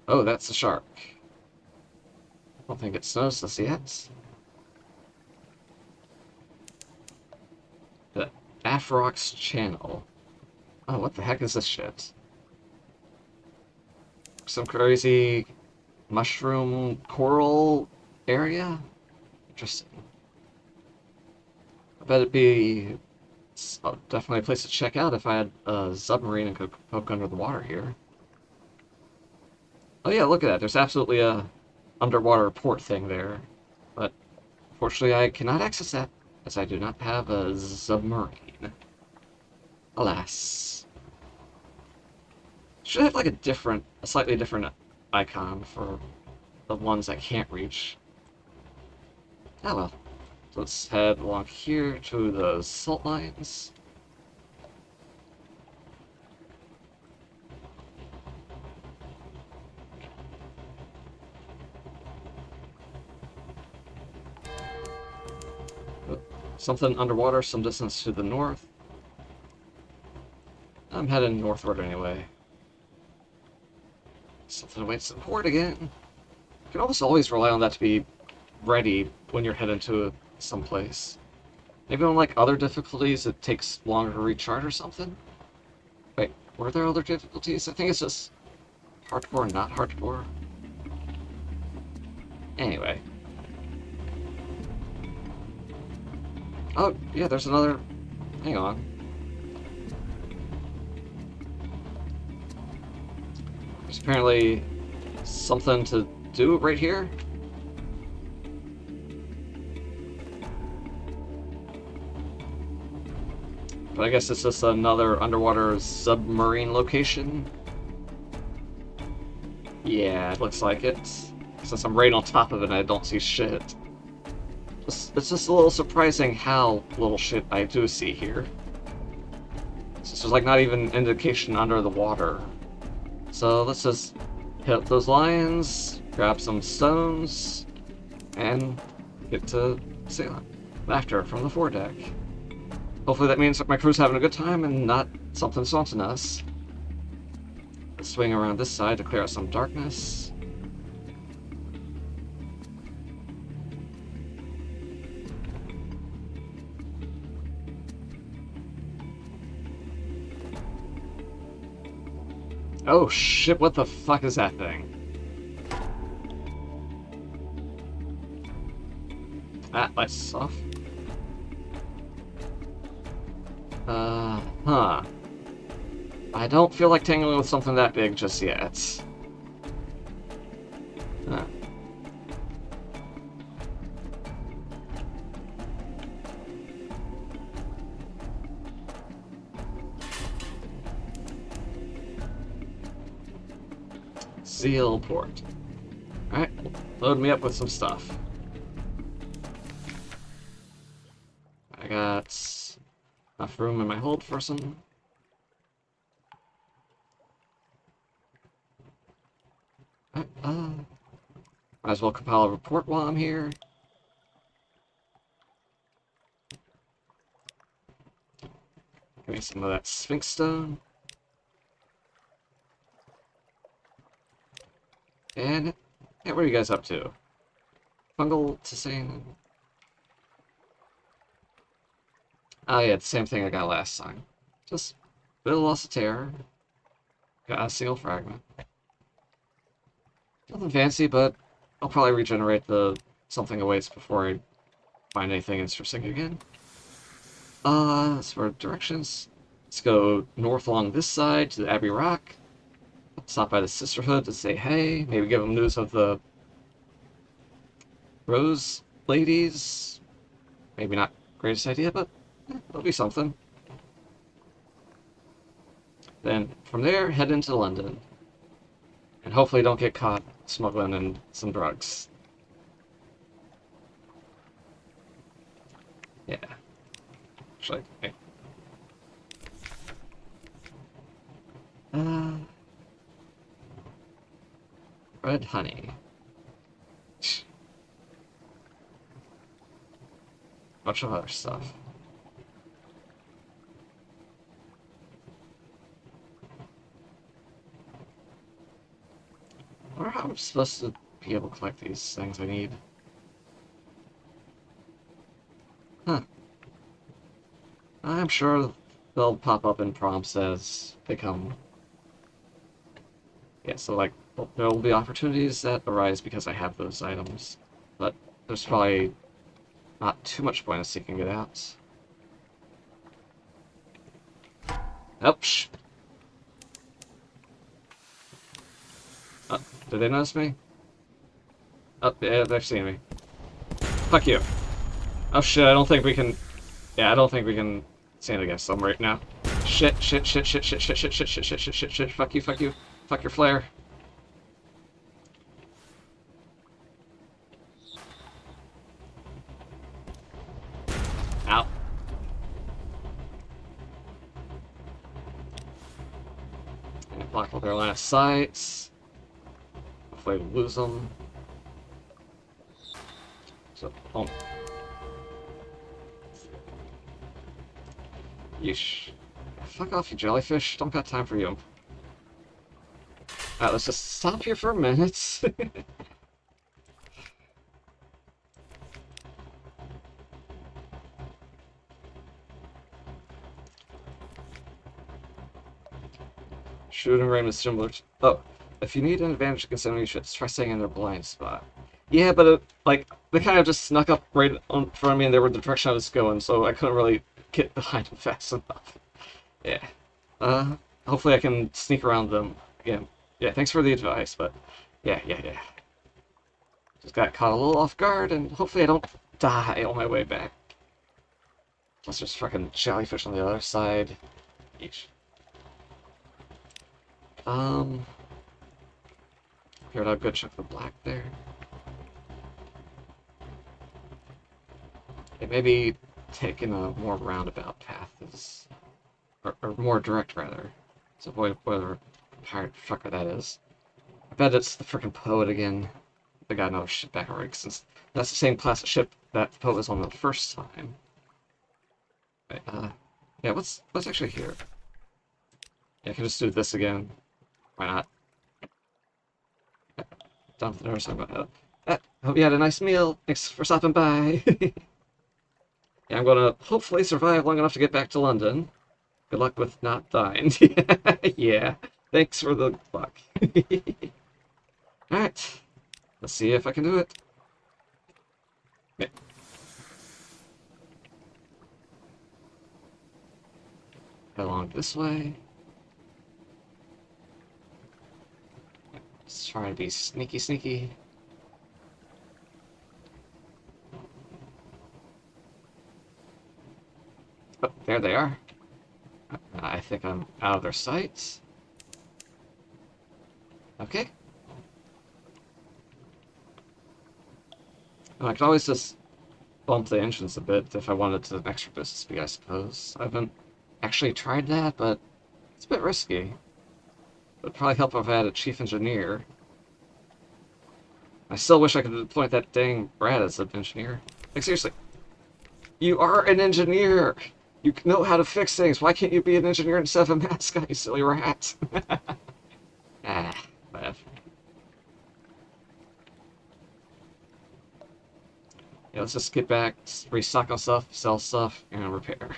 Speaker 1: Oh, that's the shark. I don't think it's noticed us yet. The Afrox channel. Oh, what the heck is this shit? Some crazy mushroom coral area? Interesting. I bet it'd be definitely a place to check out if I had a submarine and could poke under the water here. Oh yeah, look at that. There's absolutely a underwater port thing there. But unfortunately I cannot access that, as I do not have a submarine. Alas. Should have like a slightly different icon for the ones I can't reach. Oh well. So let's head along here to the salt lines. Something underwater, some distance to the north. I'm heading northward anyway. Something awaits the port again. You can almost always rely on that to be ready when you're heading to someplace. Maybe on like other difficulties it takes longer to recharge or something? Wait, were there other difficulties? I think it's just hardcore and not hardcore. Anyway. Oh, yeah, there's another... Hang on. There's apparently something to do right here. But I guess it's just another underwater submarine location. Yeah, it looks like it. Since I'm right on top of it, I don't see shit. It's just a little surprising how little shit I do see here. Since there's like not even an indication under the water. So let's just hit those lions, grab some stones, and get to sailing. Laughter from the foredeck. Hopefully that means that my crew's having a good time and not something taunting us. Let's swing around this side to clear out some darkness. Oh shit, what the fuck is that thing? Ah, lights off. Huh. I don't feel like tangling with something that big just yet. Huh. Seal port. Alright, load me up with some stuff. I got enough room in my hold for some. Might as well compile a report while I'm here. Give me some of that Sphinx stone. And, yeah, what are you guys up to? Fungal to saying. Oh yeah, the same thing I got last time. Just a bit of loss of terror. Got a seal fragment. Nothing fancy, but I'll probably regenerate the something awaits before I find anything interesting again. As for directions, let's go north along this side to the Abbey Rock. Stop by the Sisterhood to say hey. Maybe give them news of the Rose ladies. Maybe not greatest idea, but it'll be something. Then from there, head into London. And hopefully don't get caught smuggling in some drugs. Yeah. Actually, hey. Red honey. Bunch of other stuff. I wonder how I'm supposed to be able to collect these things I need. Huh. I'm sure they'll pop up in prompts as they come. Yeah, so like, there will be opportunities that arise because I have those items. But there's probably not too much point in seeking it out. Ouch! Oh, did they notice me? Oh, yeah, they've seen me. Fuck you. Oh shit, I don't think we can... Yeah, I don't think we can stand against them right now. Shit, shit, shit, shit, shit, shit, shit, shit, shit, shit, shit, shit, shit, fuck you, fuck you. Fuck your flare. Ow. And block all their line of sights. Hopefully we lose them. So, boom. Yeesh. Fuck off, you jellyfish. Don't got time for you. Alright, let's just stop here for a minute. Shooting range is similar to... Oh, if you need an advantage against enemies, you should try staying in their blind spot. Yeah, but like, they kind of just snuck up right in front of me and they were the direction I was going, so I couldn't really get behind them fast enough. Yeah. Hopefully I can sneak around them again. Yeah, thanks for the advice, but yeah. Just got caught a little off guard, and hopefully I don't die on my way back. Plus there's fucking jellyfish on the other side. Yeesh. Here, I'll go check the black there. Yeah, maybe taking a more roundabout path is... Or more direct, rather. To avoid whatever pirate fucker that is. I bet it's the frickin' poet again. They got another ship back already, since that's the same class of ship that the poet was on the first time. Right, yeah, what's actually here? Yeah, I can just do this again. Why not? Don't have to notice about that. Hope you had a nice meal. Thanks for stopping by. Yeah, I'm gonna hopefully survive long enough to get back to London. Good luck with not dying. Yeah, thanks for the luck. Alright, let's see if I can do it. Yeah. Head along this way. Just trying to be sneaky. Oh, there they are. I think I'm out of their sights. Okay. And I could always just bump the engines a bit if I wanted to extra boost speed, I suppose. I haven't actually tried that, but it's a bit risky. It would probably help if I had a chief engineer. I still wish I could appoint that dang Brad as an engineer. Like, seriously. You are an engineer! You know how to fix things. Why can't you be an engineer instead of a mascot, you silly rat? Bad. Yeah, let's just get back, restock on stuff, sell stuff, and repair.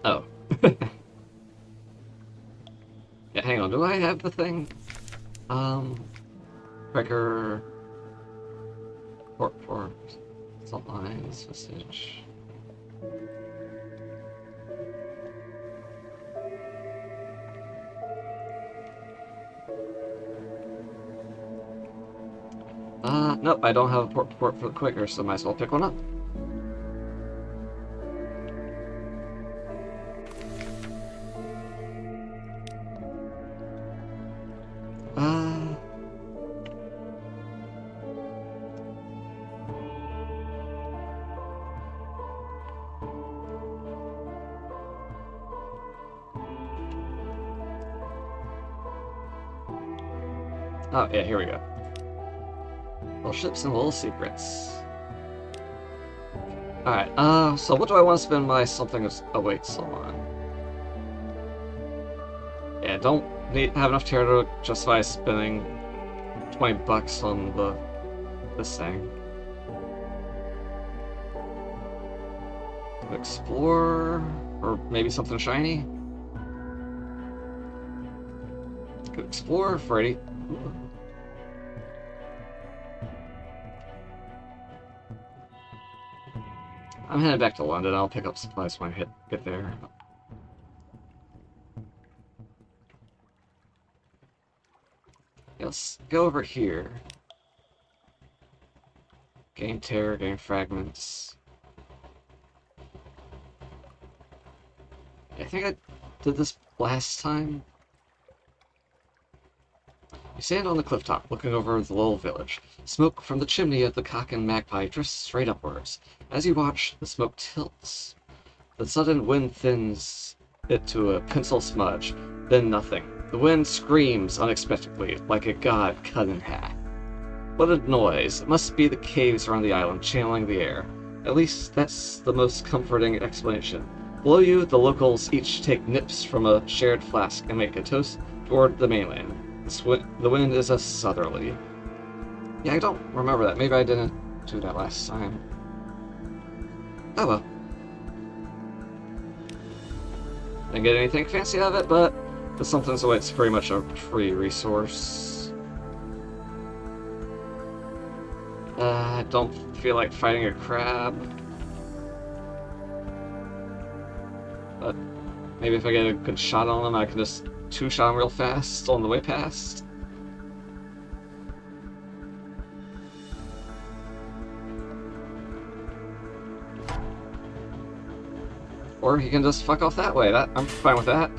Speaker 1: Oh. Yeah, hang on, do I have the thing? Breaker... Port... Salt lines, message... Nope, I don't have a port for the quicker, so might as well pick one up. Oh, yeah, here we go. Little ships and little secrets. Alright, so what do I want to spend my something awaits on? Yeah, don't have enough terror to justify spending 20 bucks on this thing. Explore, or maybe something shiny? Could explore for 80. Ooh. I'm headed back to London. I'll pick up supplies when I get there. Yeah, let's go over here. Gain terror, gain fragments. I think I did this last time. You stand on the cliff top, looking over the little village. Smoke from the chimney of the Cock and Magpie drifts straight upwards. As you watch, the smoke tilts. The sudden wind thins it to a pencil smudge, then nothing. The wind screams unexpectedly, like a god cut in half. What a noise! It must be the caves around the island channeling the air. At least that's the most comforting explanation. Below you, the locals each take nips from a shared flask and make a toast toward the mainland. The wind is a southerly. Yeah, I don't remember that. Maybe I didn't do that last time. Oh well. Didn't get anything fancy out of it, but the something's away. It's pretty much a free resource. I don't feel like fighting a crab. But maybe if I get a good shot on him, I can just two-shot him real fast on the way past. Or he can just fuck off that way. I'm fine with that.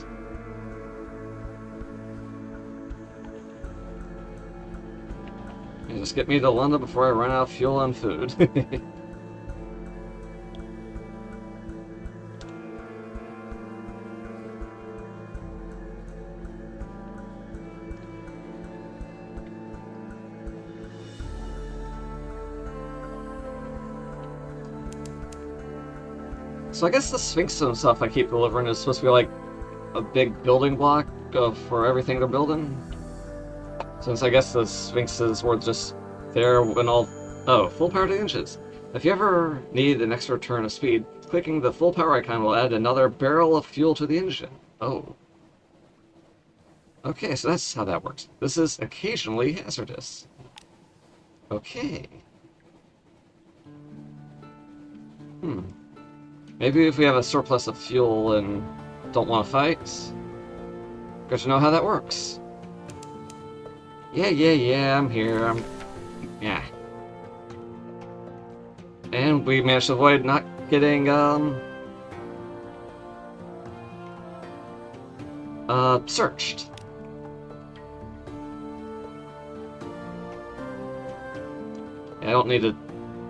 Speaker 1: And just get me to London before I run out of fuel and food. So I guess the Sphinx and stuff I keep delivering is supposed to be like a big building block for everything they're building. Since I guess the Sphinxes were just there when all... Oh, full power to engines. If you ever need an extra turn of speed, clicking the full power icon will add another barrel of fuel to the engine. Oh. Okay, so that's how that works. This is occasionally hazardous. Okay. Maybe if we have a surplus of fuel and don't want to fight, because you know how that works. Yeah, I'm here, yeah. And we managed to avoid not getting, searched. I don't need to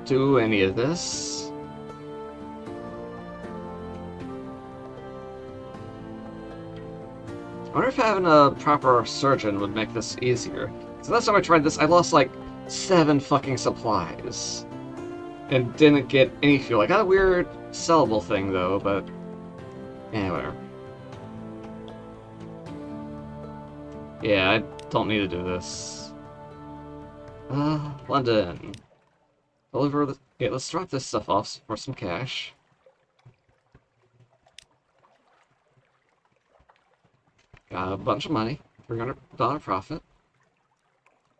Speaker 1: do any of this. I wonder if having a proper surgeon would make this easier. So last time I tried this, I lost like 7 fucking supplies. And didn't get any fuel. I got a weird sellable thing though, but... yeah, whatever. Yeah, I don't need to do this. London. Deliver the... okay, let's drop this stuff off for some cash. Got a bunch of money. $300 profit.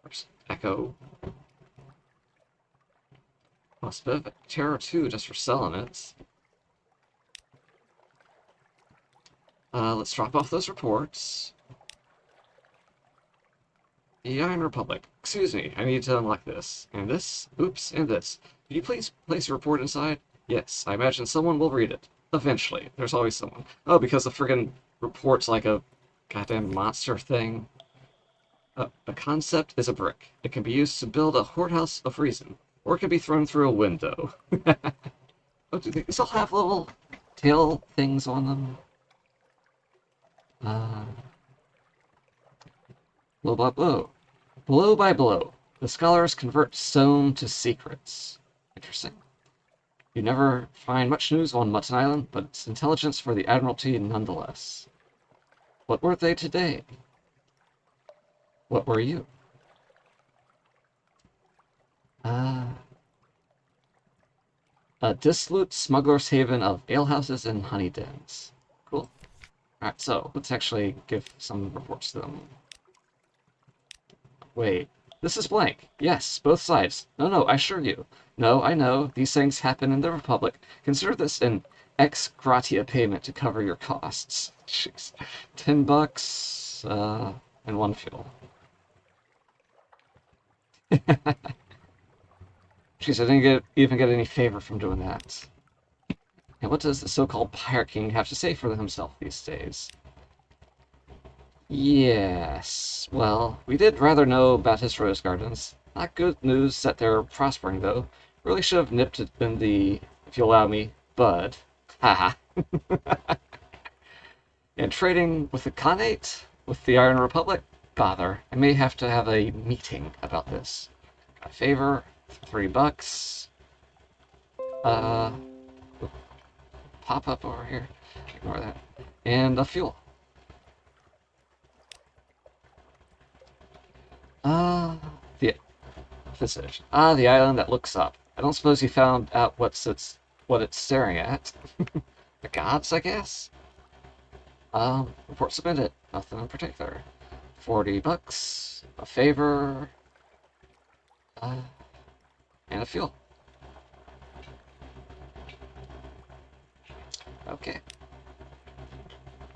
Speaker 1: There's Echo. Lost a bit of Terror 2 just for selling it. Let's drop off those reports. The Iron Republic. Excuse me, I need to unlock this. And this. Oops, and this. Could you please place a report inside? Yes, I imagine someone will read it. Eventually. There's always someone. Oh, because the friggin' report's like a goddamn monster thing. A concept is a brick. It can be used to build a whorehouse of reason. Or it can be thrown through a window. Oh, do these all have little tail things on them? Blow by blow. Blow by blow. The scholars convert stone to secrets. Interesting. You never find much news on Mutton Island, but it's intelligence for the Admiralty nonetheless. What were they today? What were you? A dissolute smuggler's haven of alehouses and honey dens. Cool. Alright, so let's actually give some reports to them. Wait, this is blank. Yes, both sides. No, I assure you. No, I know. These things happen in the Republic. Consider this an ex gratia payment to cover your costs. Jeez. $10, and 1 fuel. Jeez, I didn't even get any favor from doing that. And what does the so-called Pirate King have to say for himself these days? Yes, well, we did rather know about his rose gardens. Not good news that they're prospering, though. Really should have nipped it in the, if you allow me, bud. Haha. And trading with the Khanate? with the Iron Republic? Bother. I may have to have a meeting about this. A favor, $3. Uh, pop up over here. Ignore that. And a fuel. The visage. The island that looks up. I don't suppose you found out what it's staring at. The gods, I guess? Report submitted. Nothing in particular. $40. A favor. And a fuel. Okay.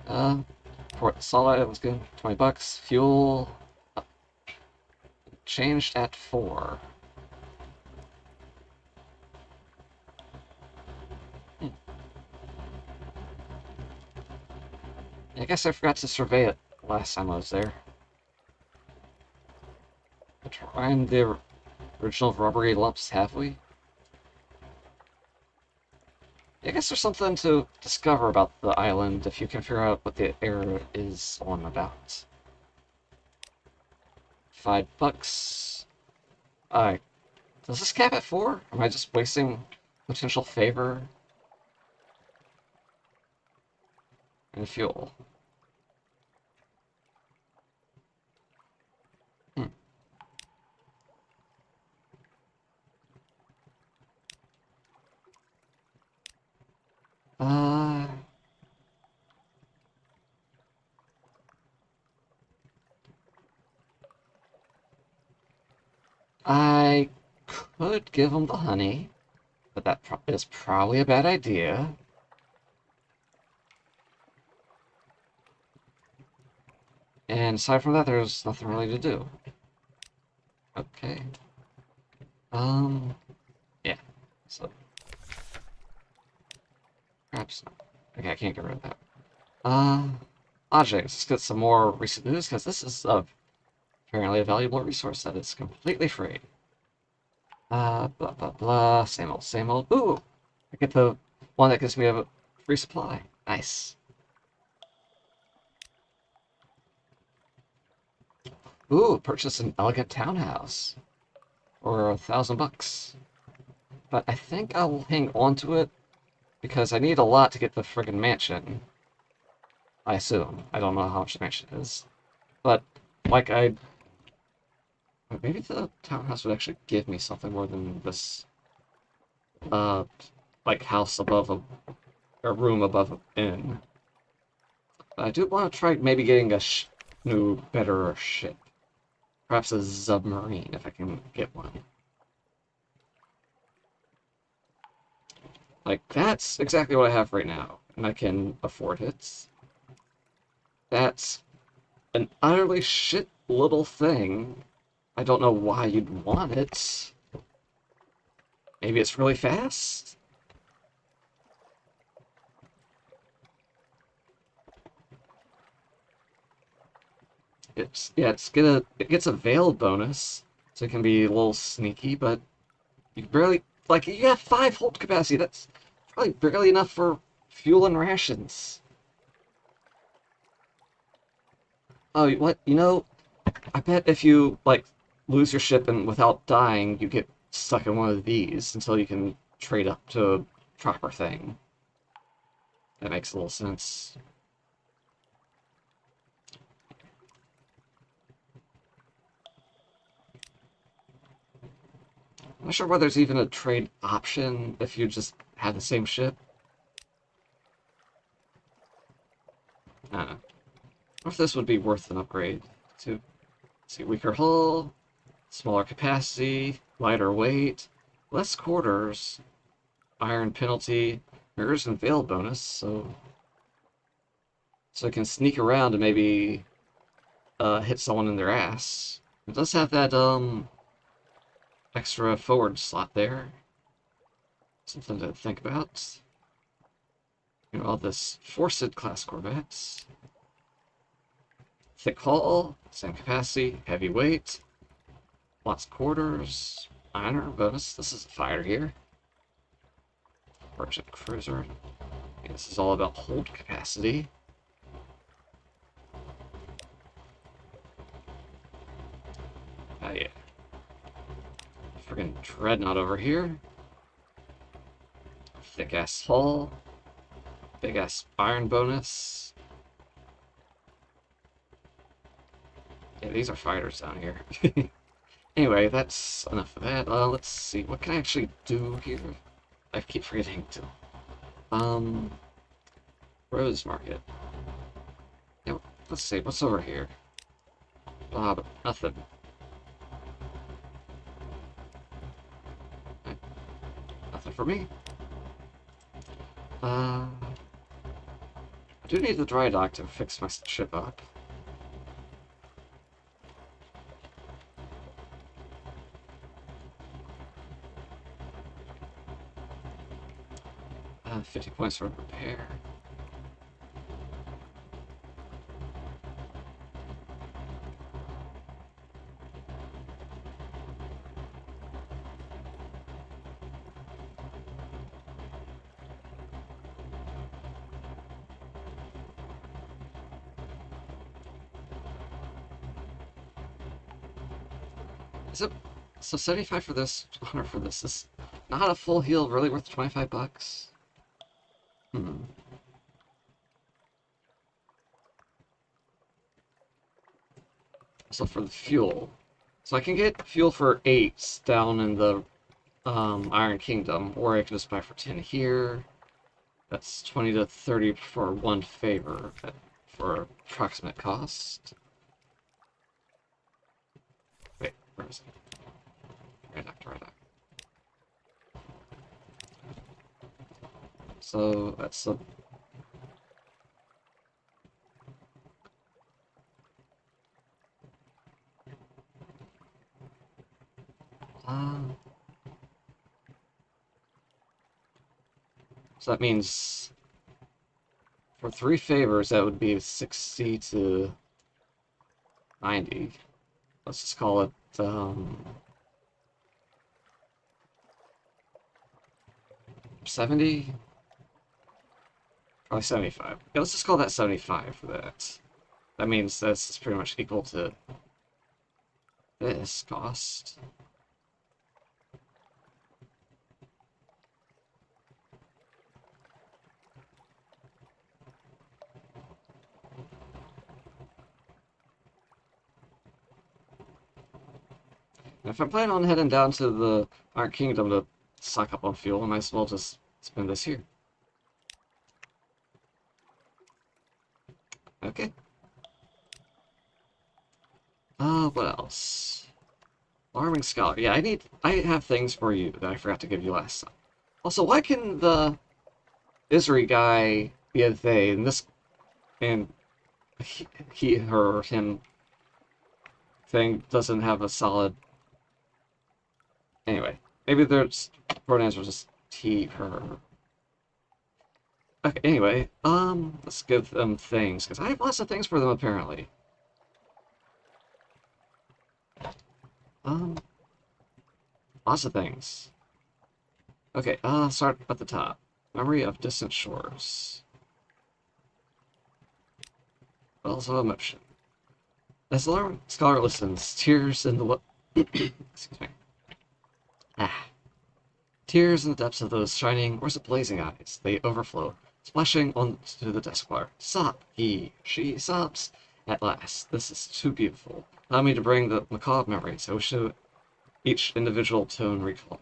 Speaker 1: For solid, it was good. $20. Fuel. Changed at 4. I guess I forgot to survey it last time I was there. Find the original rubbery lumps, have we? I guess there's something to discover about the island if you can figure out what the error is on about. $5. Alright. Does this cap at 4? Am I just wasting potential favor? And fuel. I could give him the honey, but that is probably a bad idea. And aside from that, there's nothing really to do. Okay. Yeah. So perhaps not. Okay, I can't get rid of that. Ajay, let's get some more recent news because this is apparently a valuable resource that is completely free. Blah blah blah. Same old, same old. Ooh, I get the one that gives me a free supply. Nice. Ooh, purchase an elegant townhouse for $1,000. But I think I'll hang on to it because I need a lot to get the friggin' mansion. I assume. I don't know how much the mansion is. But, like, maybe the townhouse would actually give me something more than this, like, house above a room above an inn. But I do want to try maybe getting a new, better ship. Perhaps a submarine, if I can get one. Like, that's exactly what I have right now, and I can afford it. That's an utterly shit little thing. I don't know why you'd want it. Maybe it's really fast? It gets a veil bonus, so it can be a little sneaky, but you barely, like, you have 5 hold capacity. That's probably barely enough for fuel and rations. Oh, what? You know, I bet if you, like, lose your ship and without dying, you get stuck in one of these until you can trade up to a proper thing. That makes a little sense. I'm not sure whether there's even a trade option if you just have the same ship. I don't know. Or if this would be worth an upgrade to see weaker hull, smaller capacity, lighter weight, less quarters, iron penalty, mirrors and veil bonus, so it can sneak around and maybe hit someone in their ass. It does have that extra forward slot there. Something to think about. You know, all this Forced class Corvettes. Thick hull, same capacity, heavy weight, lots of quarters, iron bonus. This is a fighter here. Merchant cruiser. This is all about hold capacity. Yeah. Friggin' dreadnought over here. Thick ass hull. Big ass iron bonus. Yeah, these are fighters down here. Anyway, that's enough of that. Let's see. What can I actually do here? I keep forgetting to. Rose Market. Yeah, let's see. What's over here? But nothing. Nothing for me. I do need the dry dock to fix my ship up. 50 points for repair. Is it so 75 for this, 100 for this? Is not a full heal really worth 25 bucks? Hmm. So for the fuel, so I can get fuel for 8 down in the Iron Kingdom, or I can just buy for 10 here. That's 20 to 30 for one favor for approximate cost. Wait, where is it? Right after, right after. So that's the so that means for 3 favors that would be 60 to 90. Let's just call it 70. Probably 75. Yeah, let's just call that 75 for that. That means that's pretty much equal to this cost. And if I'm planning on heading down to the Iron Kingdom to stock up on fuel, I might as well just spend this here. Okay. What else? Alarming Scholar. Yeah, I have things for you that I forgot to give you last time. Also, why can the Isri guy be a they, and this, and he, her, him thing doesn't have a solid... Anyway, maybe their pronouns were just he, her. Okay, anyway, let's give them things, because I have lots of things for them, apparently. Um, Lots of things. Okay, start at the top. Memory of Distant Shores. Wells of Emotion. As the scholar listens, tears in the... Excuse me. Ah. Tears in the depths of those shining, or is it blazing eyes? They overflow, splashing onto the desk bar. Sob! She sobs. At last. This is too beautiful. Allow me to bring the macabre memories I wish each individual tone recalled.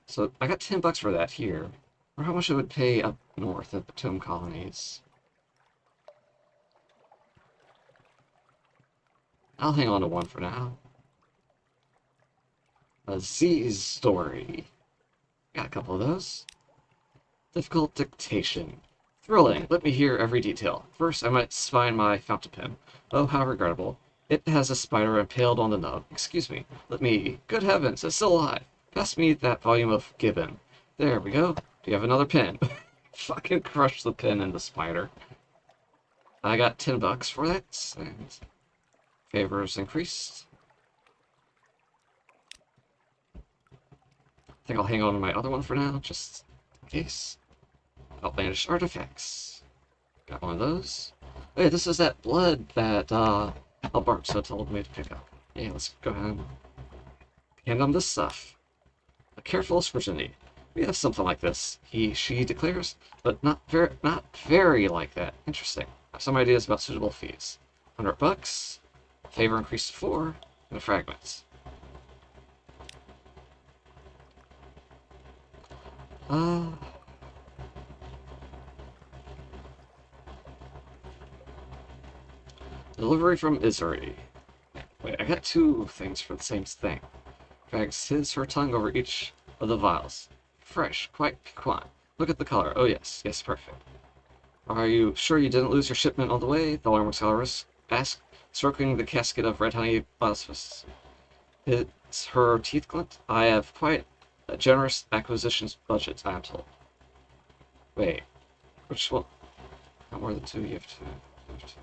Speaker 1: So I got 10 bucks for that here. Or how much it would pay up north at the Tome Colonies. I'll hang on to one for now. A Z's story. Got a couple of those. Difficult dictation. Thrilling. Let me hear every detail. First, I might find my fountain pen. Oh, how regrettable. It has a spider impaled on the nub. Excuse me. Let me... Good heavens, it's still alive. Pass me that volume of Gibbon. There we go. Do you have another pen? Fucking crush the pen and the spider. I got 10 bucks for that. And favors increased. I think I'll hang on to my other one for now, just in case. Outlandish artifacts. Got one of those. Hey, this is that blood that, Alberto told me to pick up. Yeah, let's go ahead and hand him this stuff. A careful scrutiny. We have something like this, she declares, but not very like that. Interesting. I have some ideas about suitable fees. $100, favor increased to 4, and a fragment. Uh, Delivery from Isuri. Wait, I got two things for the same thing. Drags her tongue over each of the vials. Fresh, quite piquant. Look at the color. Oh yes, perfect. Are you sure you didn't lose your shipment on the way? The alarming scholaress asked, stroking the casket of red honey bosphorus. It's her teeth glint? I have quite a generous acquisitions budget, I am told. Wait, which one? Not more than two, you have two. You have two.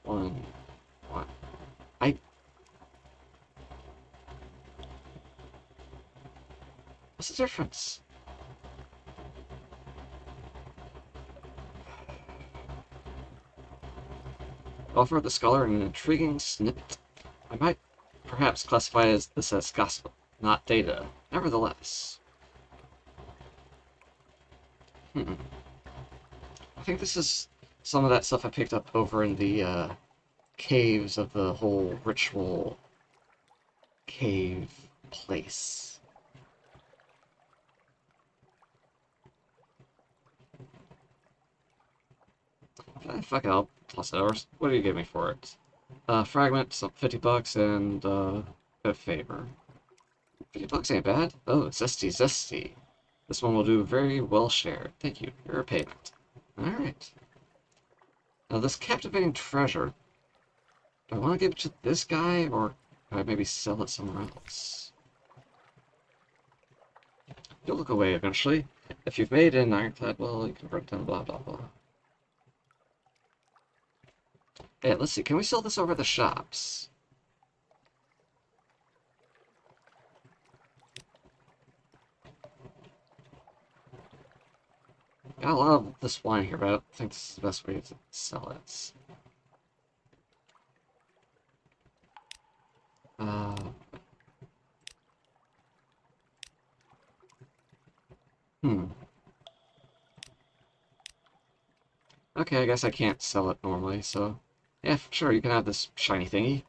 Speaker 1: One. I. What's the difference? Offer the scholar an intriguing snippet. I might perhaps classify this as gospel, not data. Nevertheless. Hmm. I think this is some of that stuff I picked up over in the caves of the whole ritual cave place. Fuck it, I'll toss it over. What do you give me for it? Fragment, some $50, and a favor. $50 ain't bad. Oh, zesty. This one will do very well shared. Thank you for your payment. Alright. Now this captivating treasure, do I want to give it to this guy, or can I maybe sell it somewhere else? You'll look away eventually. If you've made an ironclad, well, you can break down blah blah blah. Hey, let's see, can we sell this over the shops? Got a lot of this wine here, but I don't think this is the best way to sell it. Uh, hmm. Okay, I guess I can't sell it normally, so... Yeah, sure, you can have this shiny thingy.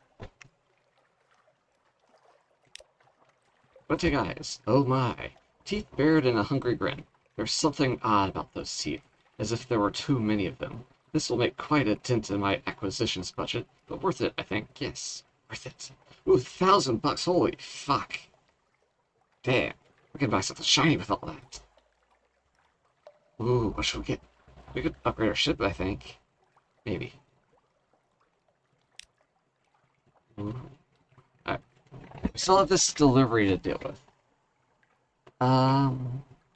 Speaker 1: Bunting eyes. Oh my. Teeth bared in a hungry grin. There's something odd about those teeth, as if there were too many of them. This will make quite a dent in my acquisitions budget, but worth it, I think. Yes, worth it. Ooh, $1,000, holy fuck. Damn, we can buy something shiny with all that. Ooh, what should we get? We could upgrade our ship, I think. Maybe. Ooh. Alright. We still have this delivery to deal with.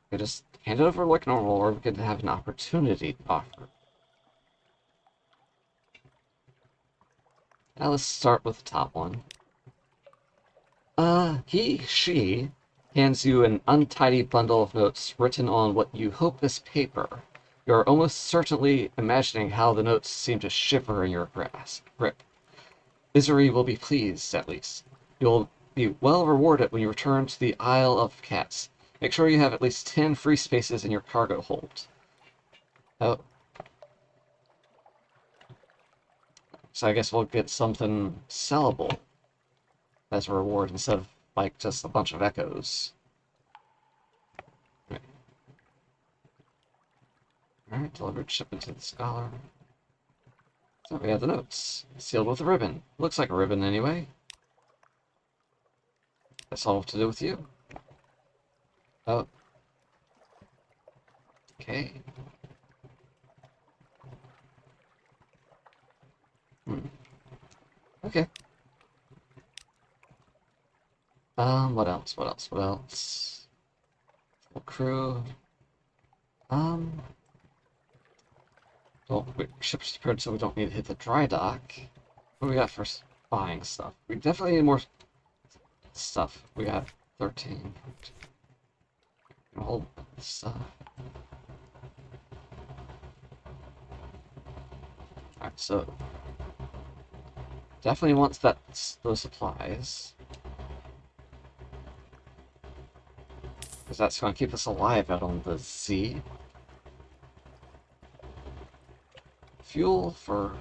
Speaker 1: We just hand it over like normal, or we could have an opportunity offer. Now let's start with the top one. She hands you an untidy bundle of notes written on what you hope is paper. You're almost certainly imagining how the notes seem to shiver in your grip. Misery will be pleased, at least. You'll be well rewarded when you return to the Isle of Cats. Make sure you have at least 10 free spaces in your cargo hold. Oh. So I guess we'll get something sellable as a reward instead of, like, just a bunch of echoes. Alright, delivered shipment to the scholar. So we have the notes. Sealed with a ribbon. Looks like a ribbon anyway. That's all to do with you. Oh. Okay. Okay. What else? Full crew. Well, ships prepared so we don't need to hit the dry dock. What do we got for buying stuff? We definitely need more stuff. We got 13. Hold stuff. Alright, so definitely wants those supplies. Because that's going to keep us alive out on the sea. Fuel for...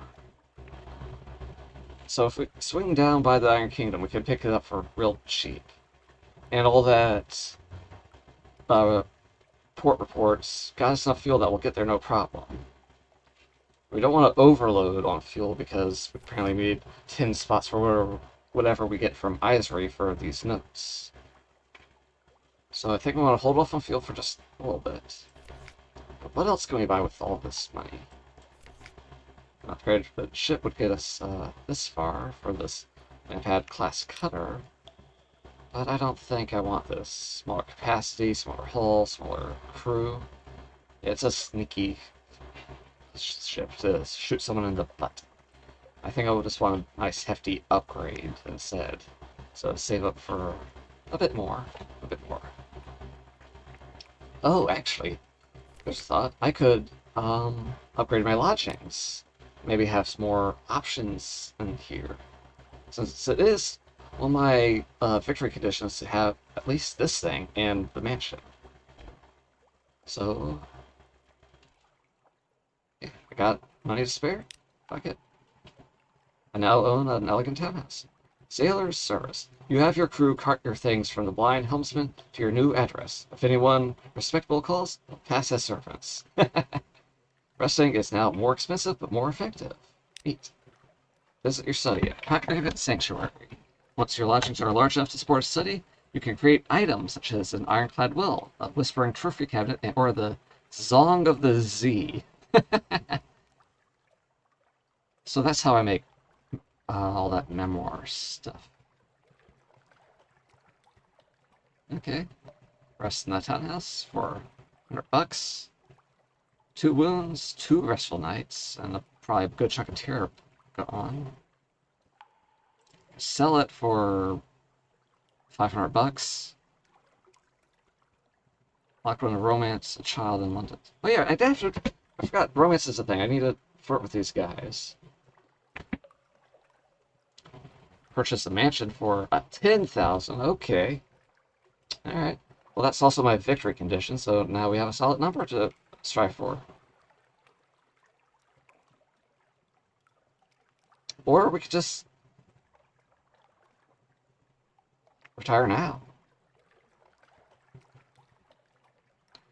Speaker 1: So if we swing down by the Iron Kingdom, we can pick it up for real cheap. And all that port reports got us enough fuel that we'll get there no problem. We don't want to overload on fuel because we apparently need 10 spots for whatever we get from Isery for these notes. So I think we want to hold off on fuel for just a little bit. But what else can we buy with all this money? An upgrade for the ship would get us this far for this Lampad class cutter. But I don't think I want this. Smaller capacity, smaller hull, smaller crew. It's a sneaky ship to shoot someone in the butt. I think I would just want a nice hefty upgrade instead. So save up for a bit more. A bit more. Oh, actually, just thought I could upgrade my lodgings. Maybe have some more options in here. Since it is one of my victory conditions to have at least this thing and the mansion. So, yeah, I got money to spare. Fuck it. I now own an elegant townhouse. Sailor's service. You have your crew cart your things from the blind helmsman to your new address. If anyone respectable calls, they'll pass as servants. Resting is now more expensive, but more effective. Neat. Visit your study at Congregate Sanctuary. Once your lodgings are large enough to support a study, you can create items such as an ironclad will, a whispering trophy cabinet, or the Song of the Z. So that's how I make all that memoir stuff. Okay. Rest in the townhouse for $100. 2 wounds, 2 restful nights, and probably a good chunk of tear gone. Sell it for $500. Locked on a romance, a child in London. Oh yeah, I forgot romance is a thing. I need to flirt with these guys. Purchase a mansion for $10,000. Okay. Alright. Well, that's also my victory condition, so now we have a solid number to strive for. Or we could just retire now.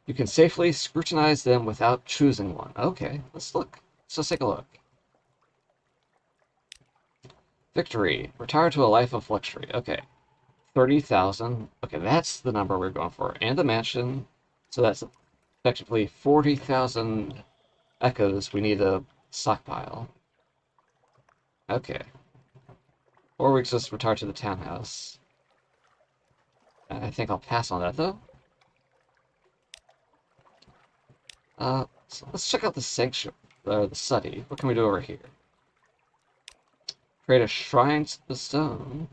Speaker 1: You can safely scrutinize them without choosing one. Okay, let's look. Let's just take a look. Victory. Retire to a life of luxury. Okay. 30,000. Okay, that's the number we're going for. And the mansion. So that's effectively 40,000 echoes we need to stockpile. Okay. Or we just retire to the townhouse. I think I'll pass on that, though. So let's check out the sanctuary, the study. What can we do over here? Create a shrine to the stone.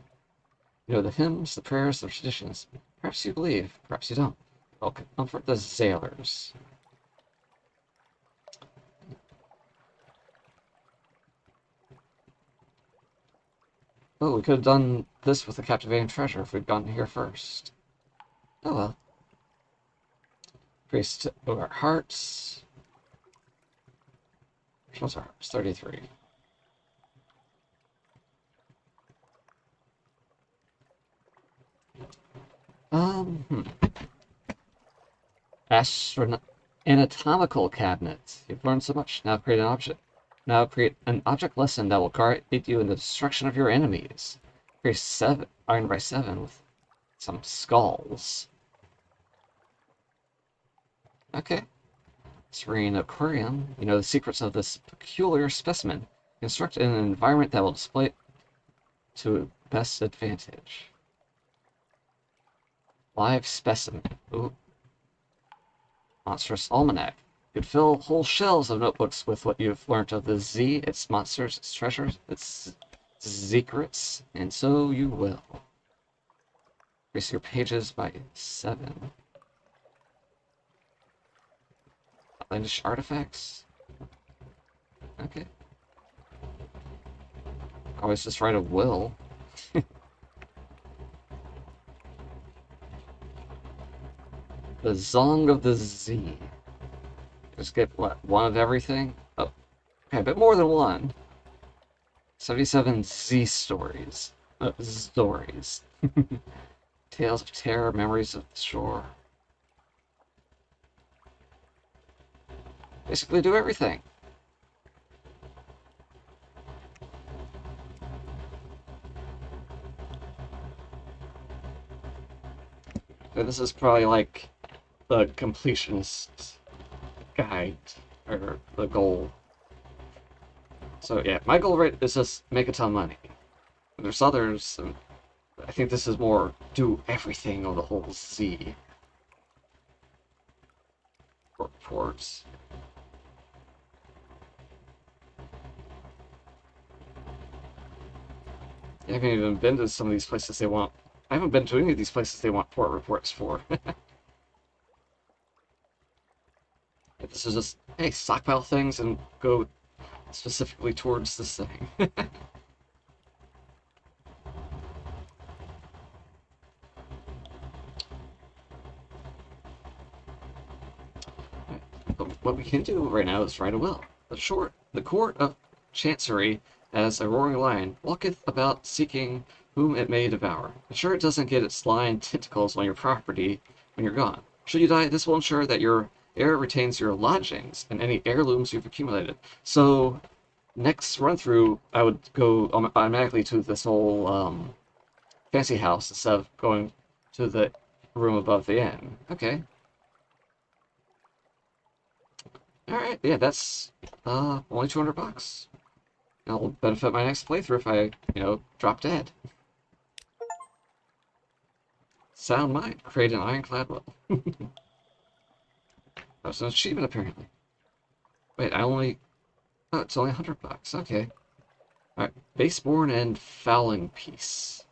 Speaker 1: You know, the hymns, the prayers, the traditions. Perhaps you believe, perhaps you don't. I'll comfort the sailors. Oh, we could have done this with the captivating treasure if we'd gone here first. Oh well. Priest of our hearts. What's our hearts? 33. Hmm. Anatomical cabinet. You've learned so much. Now create an object. Now create an object lesson that will guide you in the destruction of your enemies. Create 7 iron by 7 with some skulls. Okay. Serene aquarium. You know the secrets of this peculiar specimen. Construct an environment that will display it to best advantage. Live specimen. Ooh. Monstrous almanac. You could fill whole shelves of notebooks with what you've learned of the Z, its monsters, its treasures, its secrets, and so you will. Increase your pages by 7. Outlandish artifacts. Okay. Always just write a will. The Song of the Z. Just get, what, one of everything? Oh, okay, but more than one. 77 Z stories. Stories. Tales of terror, memories of the shore. Basically do everything. So this is probably like the completionist guide, or the goal. So yeah, my goal rate is just make a ton of money. There's others, and I think this is more do everything on the whole Z. Reports. I haven't even been to some of these places they want. I haven't been to any of these places they want port reports for. This is just, hey, stockpile things and go specifically towards this thing. But what we can do right now is write a will. The court of chancery, as a roaring lion, walketh about seeking whom it may devour. Ensure it doesn't get its lion tentacles on your property when you're gone. Should you die, this will ensure that your heir retains your lodgings and any heirlooms you've accumulated. So, next run through, I would go automatically to this whole fancy house instead of going to the room above the inn. Okay. Alright, yeah, that's only 200 bucks. That'll benefit my next playthrough if I, drop dead. Sound mind, create an ironclad will. That's an achievement, apparently. Wait, oh, it's only 100 bucks, okay. Alright, baseborn and fouling piece.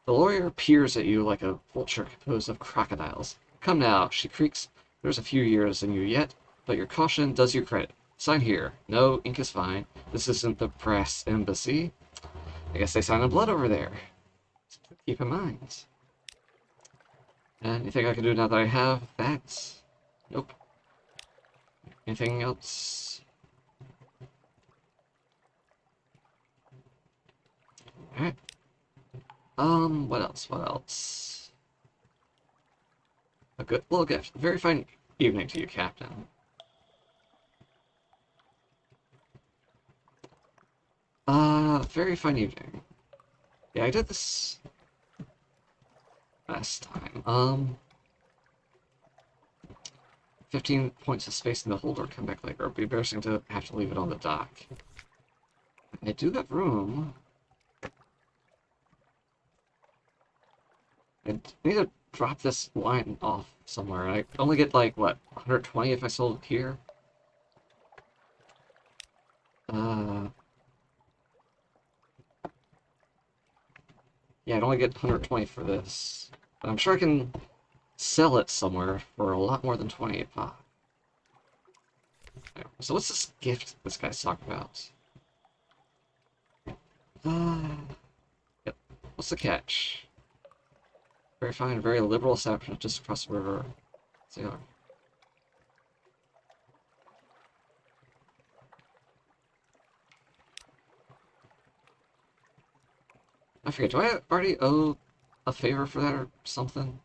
Speaker 1: The lawyer peers at you like a vulture composed of crocodiles. Come now, she creaks. There's a few years in you yet, but your caution does you credit. Sign here. No, ink is fine. This isn't the brass embassy. I guess they sign in blood over there. Keep in mind. Anything I can do now that I have that? Nope. Anything else? Alright. What else? What else? A good little gift. Very fine evening to you, Captain. Very fine evening. Yeah, I did this last time. 15 points of space in the holder. Come back later. It'd be embarrassing to have to leave it on the dock. I do have room. I need to drop this wine off somewhere. I only get, like, what, 120 if I sold it here? Yeah, I'd only get 120 for this. But I'm sure I can sell it somewhere for a lot more than 28 pop. So what's this gift this guy's talking about? Yep. What's the catch? Very fine, very liberal establishment just across the river. Sailor. I forget, do I already owe a favor for that or something?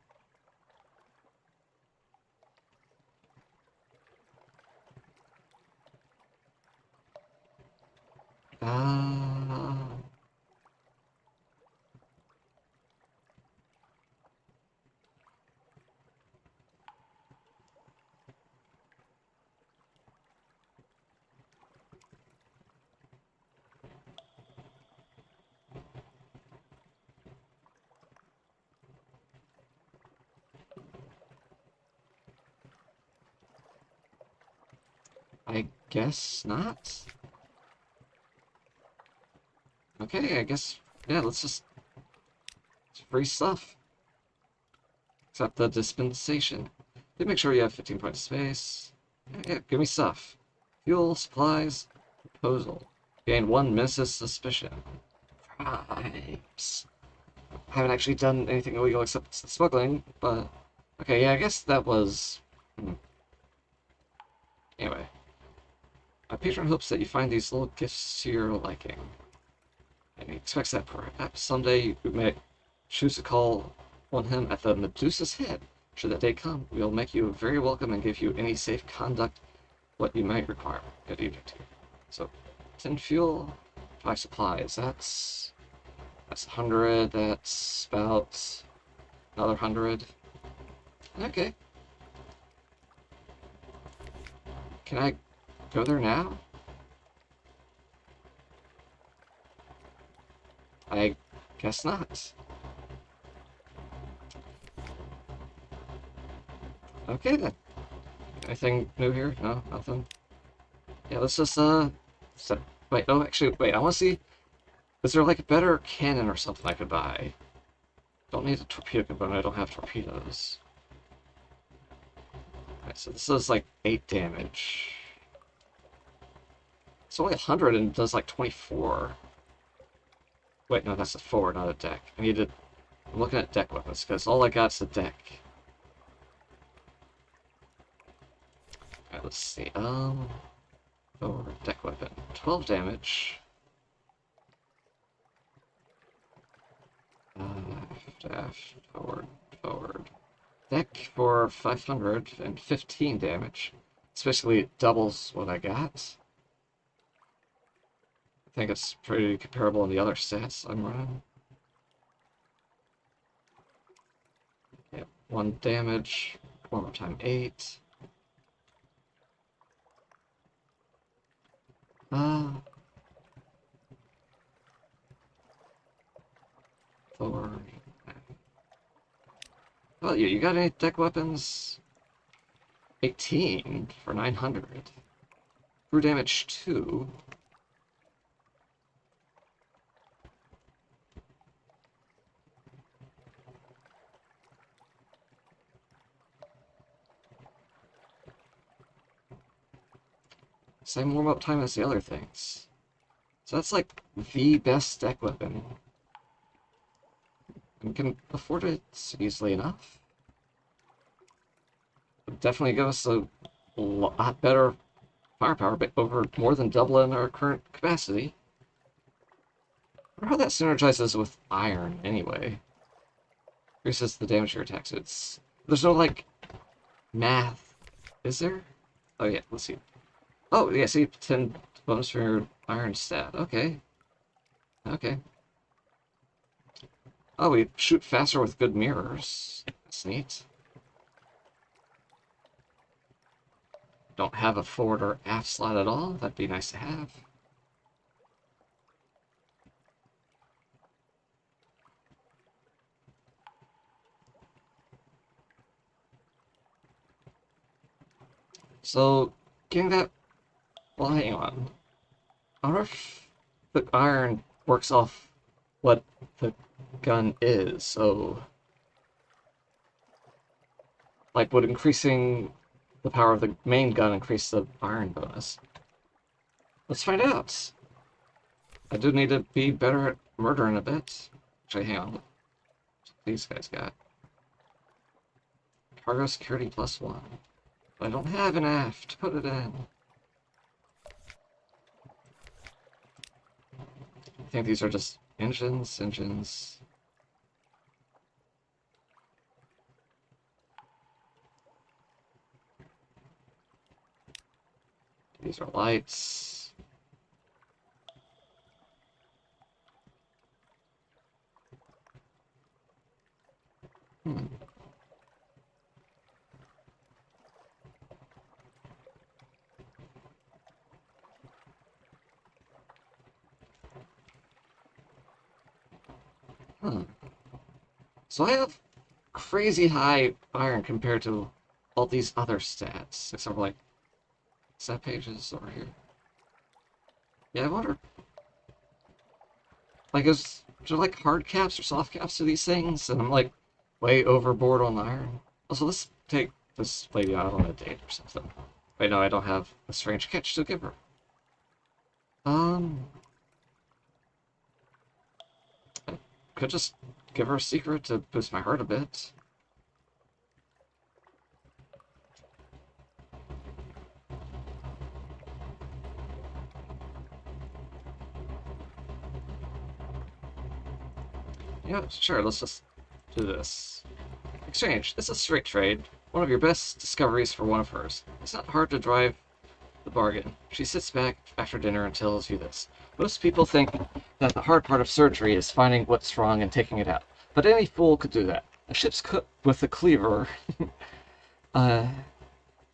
Speaker 1: I guess not. Okay, I guess, yeah, let's just, it's free stuff. Except the dispensation. Did make sure you have 15 points of space. Yeah, give me stuff. Fuel, supplies, proposal. Gain 1 Mrs. Suspicion. crimes. I haven't actually done anything illegal except smuggling, but... Okay, yeah, I guess that was... Anyway. My patron hopes that you find these little gifts to your liking. And he expects that perhaps someday you may choose to call on him at the Medusa's head. Should that day come, we'll make you very welcome and give you any safe conduct what you might require. Good evening to you. So, 10 fuel, 5 supplies. That's 100. That's about another 100. Okay. Can I go there now? I guess not. Okay then. Anything new here? No, nothing. Yeah, let's just wait. Oh, actually, wait. I want to see. Is there like a better cannon or something I could buy? Don't need a torpedo component. I don't have torpedoes. Alright, so this is like 8 damage. It's only 100 and does like 24. Wait, no, that's a forward, not a deck. I need to... I'm looking at deck weapons, because all I got is a deck. Alright, let's see. Forward, deck weapon. 12 damage. Dash, forward. Deck for 515 damage. Especially it doubles what I got. I think it's pretty comparable in the other stats I'm running. Yeah, 1 damage. One more time, 8. Forward. Oh, yeah, you got any deck weapons? 18 for 900. Crew damage 2. Same warm-up time as the other things. So that's like the best deck weapon. And can afford it easily enough. Would definitely give us a lot better firepower, but over more than double in our current capacity. I wonder how that synergizes with iron anyway. Increases the damage to your attacks. There's no like math, is there? Oh yeah, let's see. Oh yeah, see 10 bonus for your iron stat. Okay. Okay. Oh, we shoot faster with good mirrors. That's neat. Don't have a forward or aft slot at all. That'd be nice to have. So, getting that... Well, hang on. I wonder if the iron works off what the gun is, so... Like, would increasing the power of the main gun increase the iron bonus? Let's find out! I do need to be better at murdering a bit. Actually, hang on. What these guys got? Cargo security +1. But I don't have an aft. Put it in. I think these are just engines. These are lights. So I have crazy high iron compared to all these other stats, except for like stat pages over here. Yeah, I wonder, like, is there like hard caps or soft caps to these things? And I'm like way overboard on iron. Also, let's take this lady out on a date or something. Wait, no, I don't have a strange catch to give her. could just give her a secret to boost my heart a bit. Yeah, sure, let's just do this. Exchange. This is a straight trade. One of your best discoveries for one of hers. It's not hard to drive the bargain. She sits back after dinner and tells you this. Most people think that the hard part of surgery is finding what's wrong and taking it out. But any fool could do that. A ship's cook with a cleaver uh,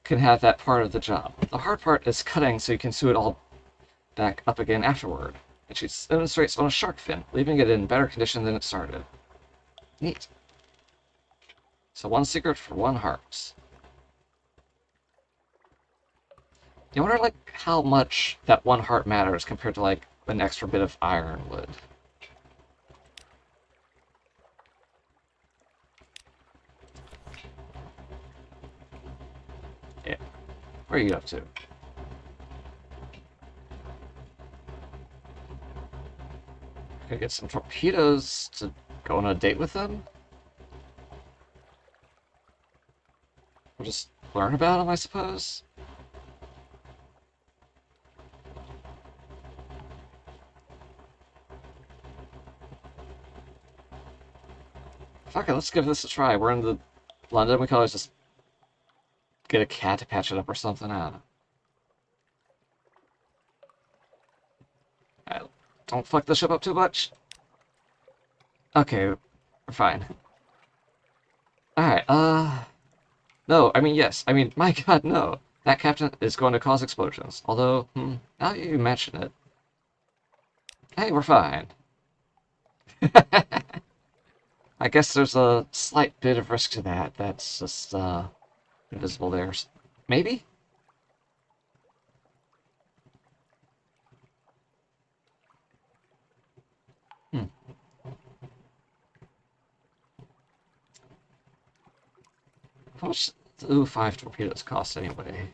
Speaker 1: can have that part of the job. The hard part is cutting so you can sew it all back up again afterward. And she demonstrates on a shark fin, leaving it in better condition than it started. Neat. So one secret for one heart. You wonder, like, how much that one heart matters compared to, like, an extra bit of iron would. Yeah. Where are you up to? Could get some torpedoes to go on a date with them? Or just learn about them, I suppose? Fuck it, let's give this a try. We're in the London, we can always just get a cat to patch it up or something. I don't know. Alright, don't fuck the ship up too much. Okay, we're fine. Alright, no, I mean, yes. I mean, my god, no. That captain is going to cause explosions. Although, now that you mention it. Hey, we're fine. I guess there's a slight bit of risk to that. That's just, invisible there. Maybe? Hmm. How much do 5 torpedoes cost anyway?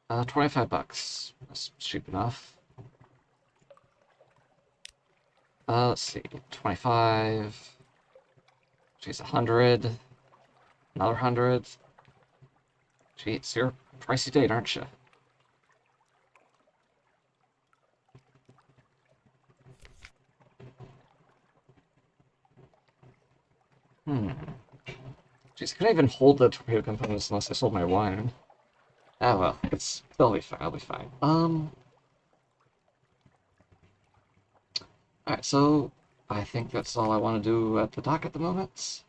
Speaker 1: 25 bucks. That's cheap enough. Let's see. 25. Jeez, 100. Another 100. Jeez, you're a pricey date, aren't you? Hmm. Jeez, I couldn't even hold the torpedo components unless I sold my wine. Ah well, it'll be fine, I'll be fine. Alright, so I think that's all I want to do at the dock at the moment.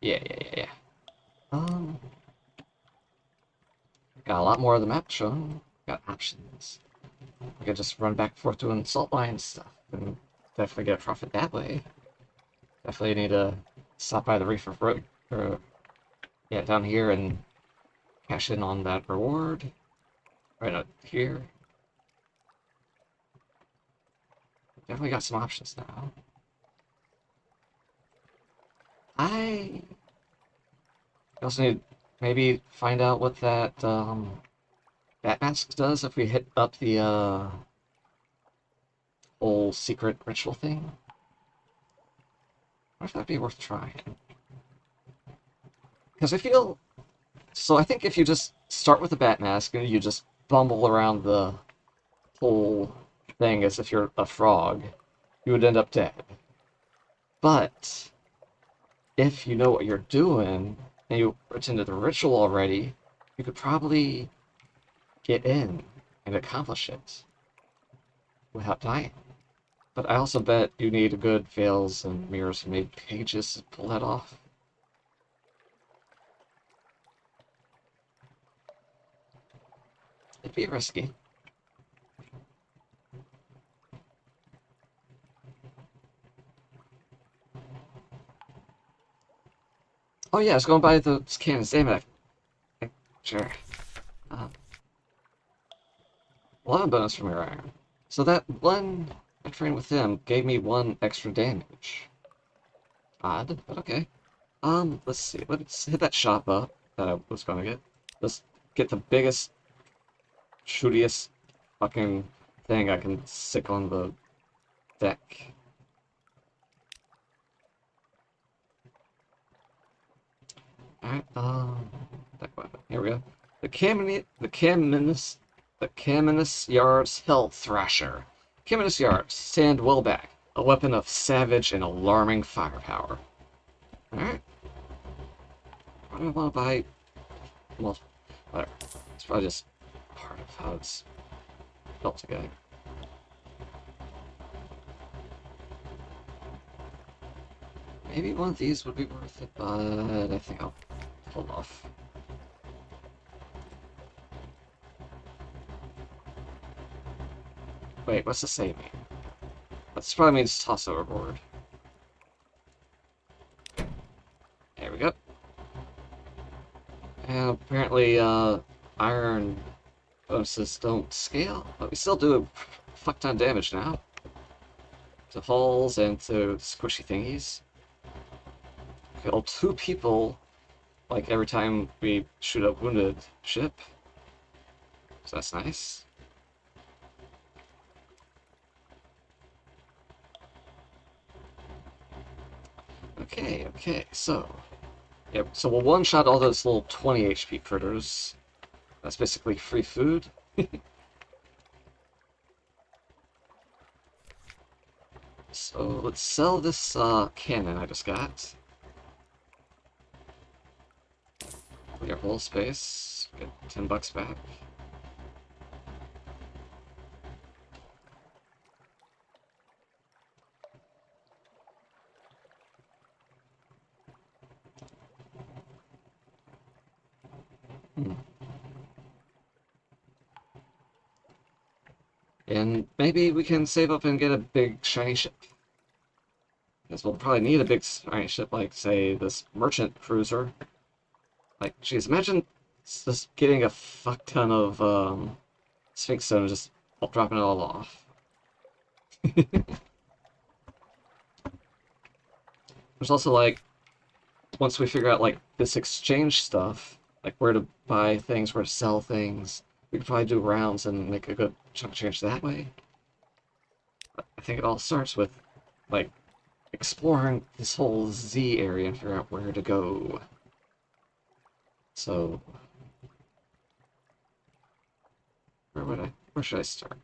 Speaker 1: Yeah. Got a lot more of the map shown. Got options. I could just run back and forth doing salt mine stuff and definitely get a profit that way. Definitely need to stop by the Reef of Road, or yeah, down here and cash in on that reward. Right up here. Definitely got some options now. I also need maybe find out what that bat mask does if we hit up the whole secret ritual thing. I wonder if that'd be worth trying. Because I feel so I think if you just start with the bat mask and you just bumble around the whole thing as if you're a frog, you would end up dead. But if you know what you're doing and you attended the ritual already, you could probably get in and accomplish it without dying. But I also bet you need good veils and mirrors and maybe pages to pull that off. It'd be risky. Oh yeah, I was going by the cannons. Damn it. Sure. 11 bonus from your iron. So that one I trained with him gave me 1 extra damage. Odd, but okay. Let's see. Let's hit that shop up that I was gonna get. Let's get the biggest, shootiest fucking thing I can stick on the deck. Alright, deck weapon. Here we go. The Caminus Yard's Hell Thrasher. Caminus Yards, stand well back. A weapon of savage and alarming firepower. Alright. Why do I want to buy... Well, whatever. It's probably just part of how it's built together. Maybe one of these would be worth it, but I think I'll hold off. Wait, what's the save mean? That probably means toss overboard. There we go. And apparently, iron bonuses don't scale, but we still do a fuck ton of damage now. To hulls and to squishy thingies. Kill 2 people, like every time we shoot a wounded ship. So that's nice. Okay, so... Yep, so we'll one-shot all those little 20 HP critters. That's basically free food. So let's sell this cannon I just got. Clear whole space. Get $10 back. And maybe we can save up and get a big shiny ship. Because we'll probably need a big shiny ship, like, say, this merchant cruiser. Like, geez, imagine just getting a fuck ton of Sphinx Stone and just dropping it all off. There's also, like, once we figure out, like, this exchange stuff, like where to buy things, where to sell things, we could probably do rounds and make a good chunk of change that way. But I think it all starts with, like, exploring this whole Z area and figure out where to go. So, where should I start?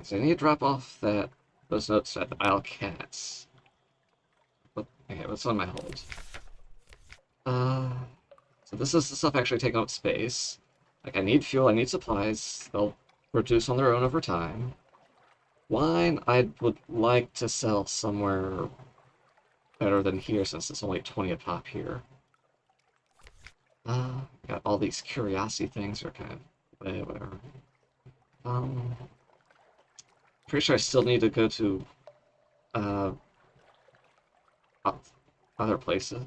Speaker 1: So I need to drop off those notes at the Isle Cats. Okay, what's on my hold? So this is the stuff actually taking up space. Like, I need fuel, I need supplies. They'll reduce on their own over time. Wine, I would like to sell somewhere better than here, since it's only 20 a pop here. Got all these curiosity things are kind of whatever. Pretty sure I still need to go to other places.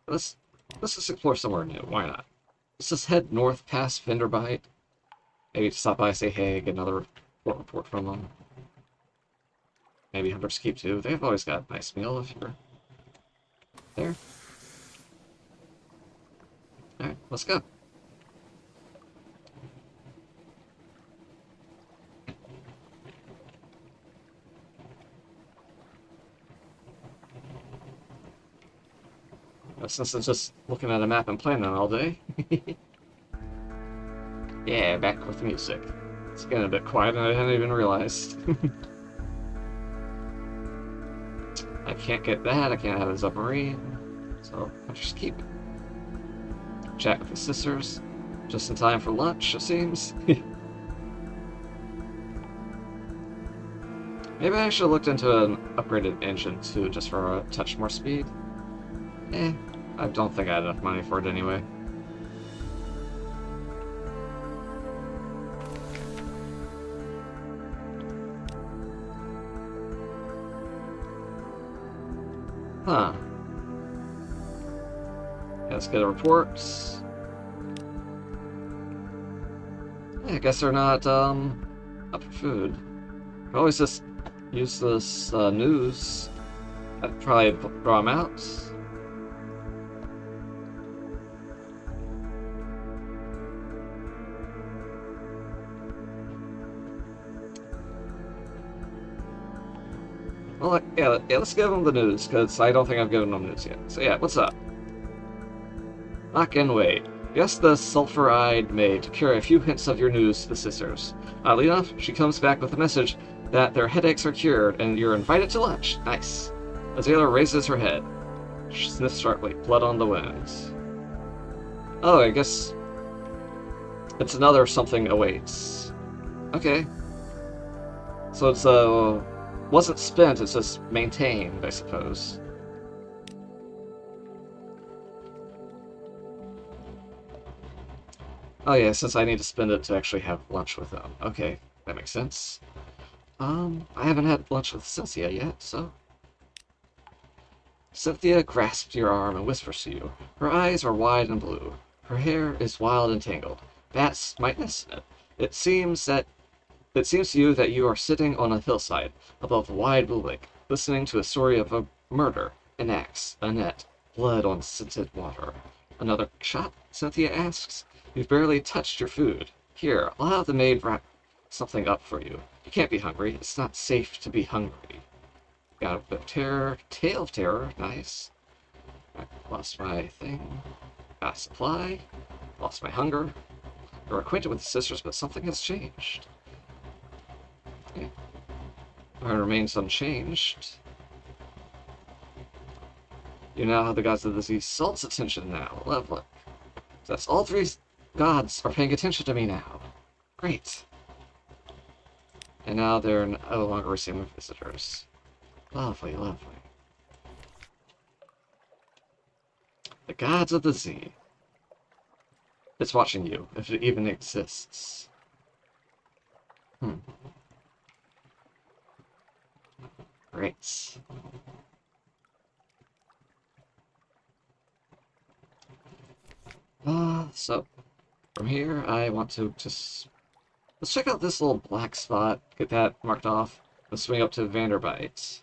Speaker 1: Let's just explore somewhere new. Why not? Let's just head north past Vinderbite. Maybe stop by, say hey, get another report from them. Maybe Hunter's Keep too. They've always got a nice meal if you're there. Alright, let's go. Since I'm just looking at a map and planning all day. Yeah, back with music. It's getting a bit quiet and I hadn't even realized. I can't get that, I can't have a submarine. So, I'll just keep chat with the sisters. Just in time for lunch, it seems. Maybe I should have looked into an upgraded engine too, just for a touch more speed. I don't think I had enough money for it anyway. Huh. Yeah, let's get a report. Yeah, I guess they're not, up for food. I always just use this, news. I'd probably draw them out. Well, yeah, let's give them the news, because I don't think I've given them news yet. So yeah, what's up? Knock and wait. Guess the sulfur-eyed maid to carry a few hints of your news to the sisters. Oddly enough, she comes back with a message that their headaches are cured and you're invited to lunch. Nice. Azalea raises her head. She sniffs sharply, blood on the wounds. Oh, I guess it's another something awaits. Okay. So it's, wasn't spent, it's just maintained, I suppose. Oh yeah, since I need to spend it to actually have lunch with them. Okay, that makes sense. I haven't had lunch with Cynthia yet, so... Cynthia grasps your arm and whispers to you. Her eyes are wide and blue. Her hair is wild and tangled. Bats might nest in it. It seems to you that you are sitting on a hillside above a wide blue lake, listening to a story of a murder, an axe, a net, blood on scented water. Another shot? Cynthia asks. You've barely touched your food. Here, I'll have the maid wrap something up for you. You can't be hungry. It's not safe to be hungry. Got a bit of terror. Tale of terror. Nice. I lost my thing. Got a supply. Lost my hunger. You're acquainted with the sisters, but something has changed. Okay. Mine remains unchanged. You now have the gods of the sea salt's attention now. Lovely. That's all three gods are paying attention to me now. Great. And now they're no longer receiving visitors. Lovely, lovely. The gods of the sea. It's watching you, if it even exists. Great. So, from here, I want to just... Let's check out this little black spot, get that marked off, and swing up to Vanderbite.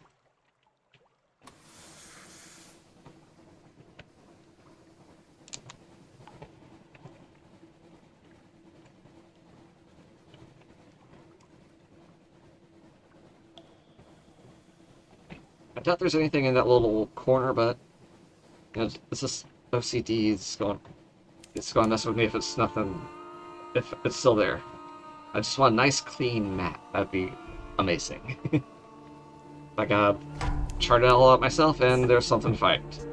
Speaker 1: I doubt there's anything in that little corner, but you know, it's just OCD. It's going to mess with me if it's nothing. If it's still there. I just want a nice, clean map. That'd be amazing. I gotta chart it all out myself, and there's something to fight.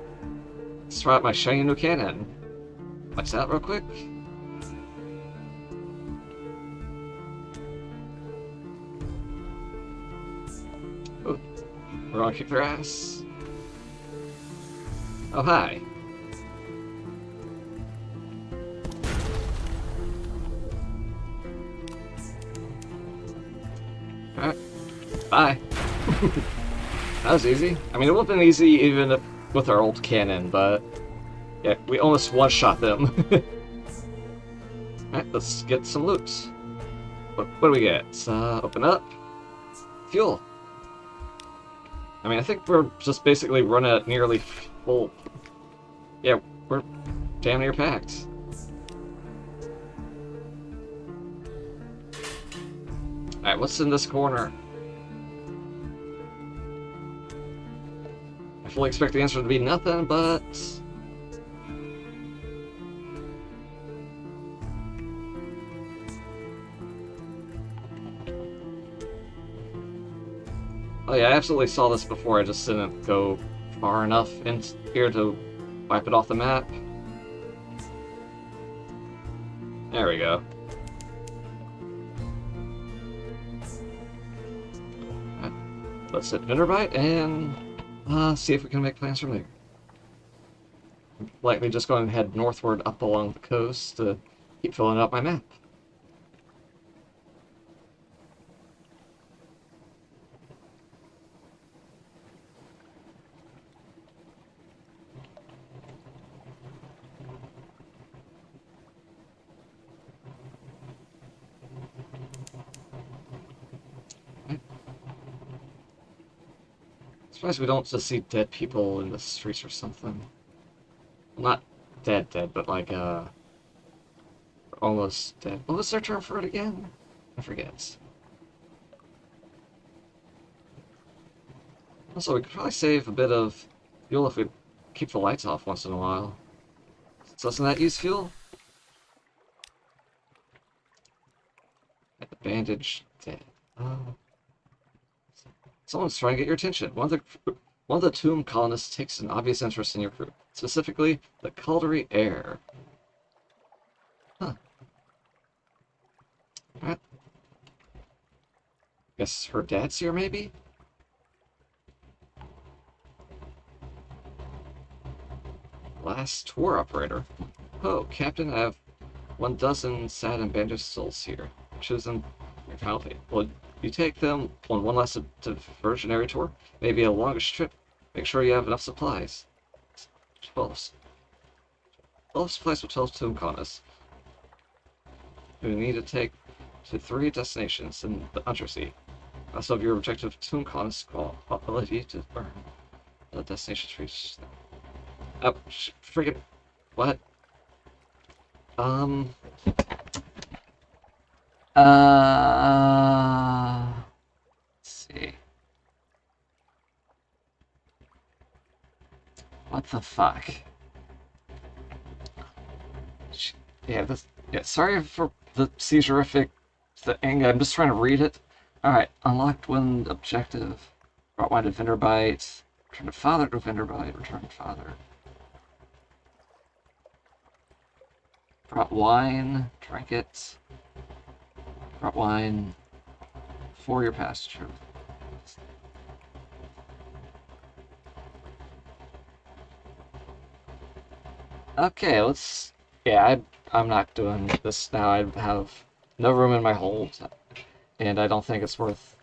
Speaker 1: Let's try out my shiny new cannon. Lights that real quick. Ooh, we're gonna kick their ass. Oh, hi. Alright. Bye. That was easy. I mean, it would have been easy even if, with our old cannon, but... Yeah, we almost one-shot them. Alright, let's get some loot. What do we get? Open up. Fuel. I mean, I think we're just basically running at nearly full... Yeah, we're damn near packed. Alright, what's in this corner? I fully expect the answer to be nothing, but... Oh yeah, I absolutely saw this before, I just didn't go far enough in here to wipe it off the map. There we go. Right. Let's hit Vanderbite and see if we can make plans from there. Likely just going to head northward up along the coast to keep filling up my map. Surprised we don't just see dead people in the streets or something. Well, not dead, but like, almost dead. What was their term for it again? I forget. Also, we could probably save a bit of fuel if we keep the lights off once in a while. Doesn't that use fuel? And the bandage dead. Oh. Someone's trying to get your attention. One of the tomb colonists takes an obvious interest in your crew, specifically the Caldery heir. Huh. I guess her dad's here, maybe? Last tour operator. Oh, Captain, I have 1 dozen sad and bandaged souls here. Choose them your penalty. Will you take them on one last diversionary tour? Maybe a longish trip? Make sure you have enough supplies. 12. 12 supplies will 12 tomb colonists who need to take to 3 destinations in the Undersea. Also, of your objective tomb colonists' ability to earn the destinations reach. Oh, freaking. What? Um. Let's see. What the fuck? Yeah, this. Yeah, sorry for the seizurific thing. I'm just trying to read it. Alright, unlocked one objective. Brought wine to Vinderbite. Return to father to Vinderbite. Return to father. Brought wine. Drank it. Brought wine for your pasture. Okay, let's. Yeah, I'm not doing this now. I have no room in my hold, and I don't think it's worth.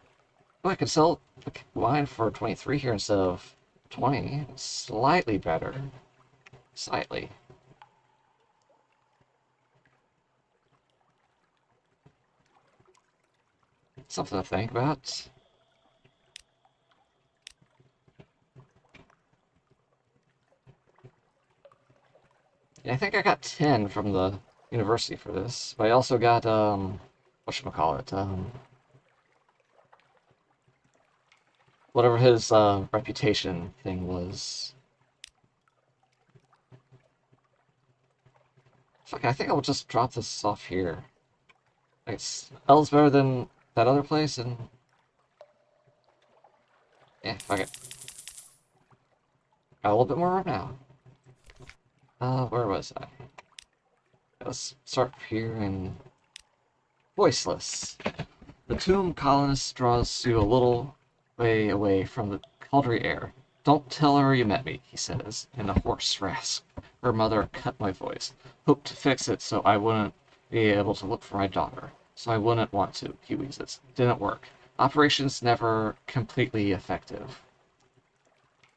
Speaker 1: Oh, I could sell the wine for 23 here instead of 20. Slightly better. Slightly. Something to think about. Yeah, I think I got 10 from the university for this, but I also got, whatchamacallit, whatever his, reputation thing was. Fuck, I think I'll just drop this off here. It smells better than that other place, and yeah, fuck it. Got a little bit more room now. Where was I? Let's start here and voiceless. The tomb colonist draws you a little way away from the Caldry air. Don't tell her you met me, he says, in a hoarse rasp. Her mother cut my voice. Hoped to fix it so I wouldn't be able to look for my daughter. So I wouldn't want to, he wheezes. Didn't work. Operation's never completely effective.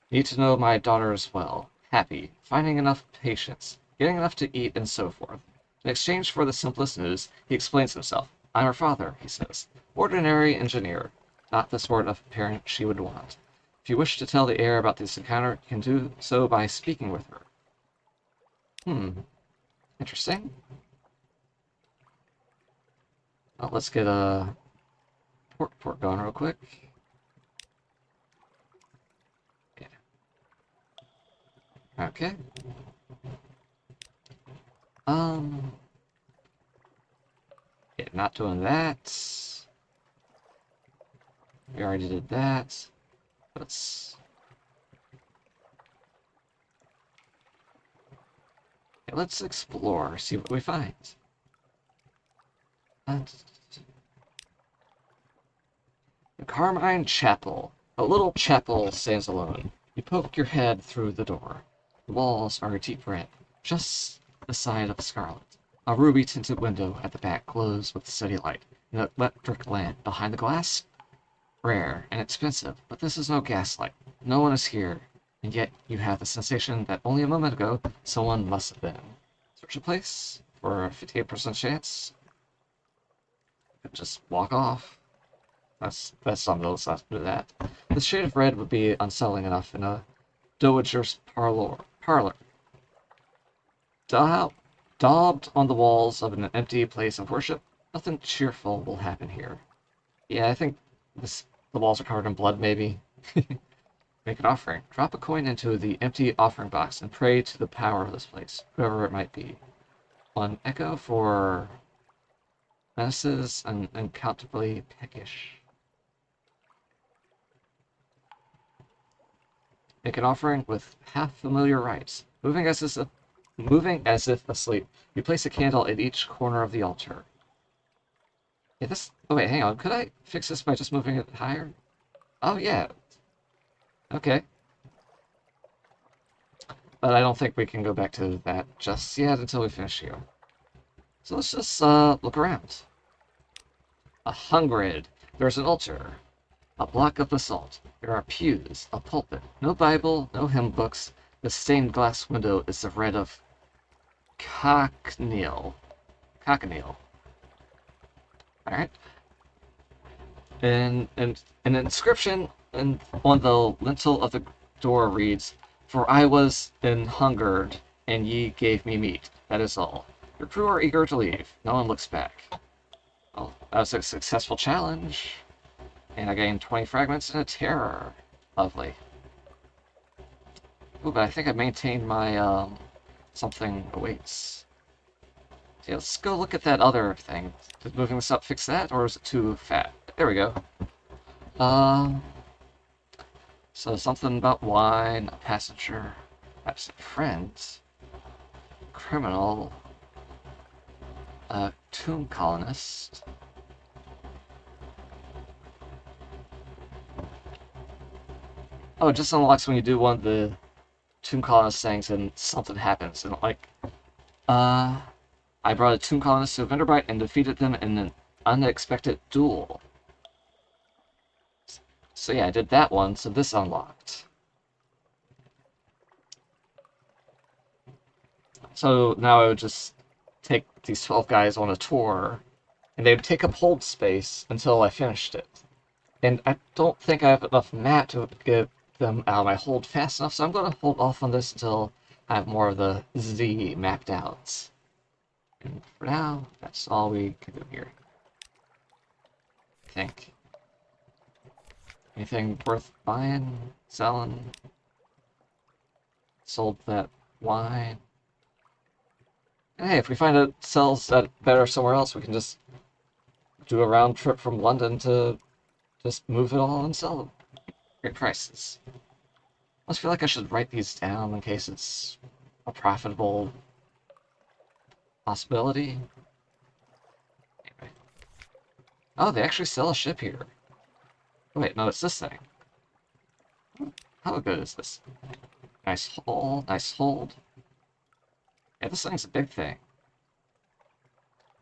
Speaker 1: Need to know my daughter as well. Happy. Finding enough patients. Getting enough to eat and so forth. In exchange for the simplest news, he explains himself. I'm her father, he says. Ordinary engineer. Not the sort of parent she would want. If you wish to tell the heir about this encounter, you can do so by speaking with her. Interesting. Well, let's get a port going real quick. Yeah. Okay. Yeah, not doing that. We already did that. Let's. Yeah, let's explore, see what we find. The Carmine Chapel. A little chapel stands alone. You poke your head through the door. The walls are a deep red, just the side of scarlet. A ruby-tinted window at the back glows with steady light. An electric lamp behind the glass? Rare and expensive, but this is no gaslight. No one is here, and yet you have the sensation that only a moment ago someone must have been. Search a place for a 58% chance. Just walk off. That's something else after that. The shade of red would be unsettling enough in a dowager's parlor. Daubed on the walls of an empty place of worship, nothing cheerful will happen here. Yeah, I think the walls are covered in blood, maybe. Make an offering. Drop a coin into the empty offering box and pray to the power of this place, whoever it might be. One echo for menaces and uncountably peckish. Make an offering with half-familiar rites. Moving as if asleep. You place a candle at each corner of the altar. Yeah, this... Oh, wait, hang on. Could I fix this by just moving it higher? Oh, yeah. Okay. But I don't think we can go back to that just yet until we finish here. So let's just look around. 100. There's an altar. A block of basalt. There are pews, a pulpit. No Bible, no hymn books. The stained glass window is the red of cochineal. Cochineal. Alright. And an inscription on the lintel of the door reads, "For I was an hungered, and ye gave me meat. That is all. Your crew are eager to leave. No one looks back." Well, that was a successful challenge. And I gained 20 fragments and a terror. Lovely. Ooh, but I think I maintained my, something awaits. So yeah, let's go look at that other thing. Did moving this up fix that, or is it too fat? There we go. So something about wine, a passenger, absent friends, criminal, a tomb colonist. Oh, it just unlocks when you do one of the tomb colonist things and something happens. And like, I brought a tomb colonist to Venderbite and defeated them in an unexpected duel. So yeah, I did that one, so this unlocked. So now I would just take these 12 guys on a tour, and they would take up hold space until I finished it. And I don't think I have enough map to get them out of my hold fast enough, so I'm going to hold off on this until I have more of the Z mapped out. And for now, that's all we can do here. I think. Anything worth buying, selling? Sold that wine. And hey, if we find it sells that better somewhere else, we can just do a round trip from London to just move it all and sell them. Great prices. I almost feel like I should write these down in case it's a profitable possibility. Anyway. Oh, they actually sell a ship here. Wait, no, it's this thing. How good is this? Nice hold, nice hold. Yeah, this thing's a big thing.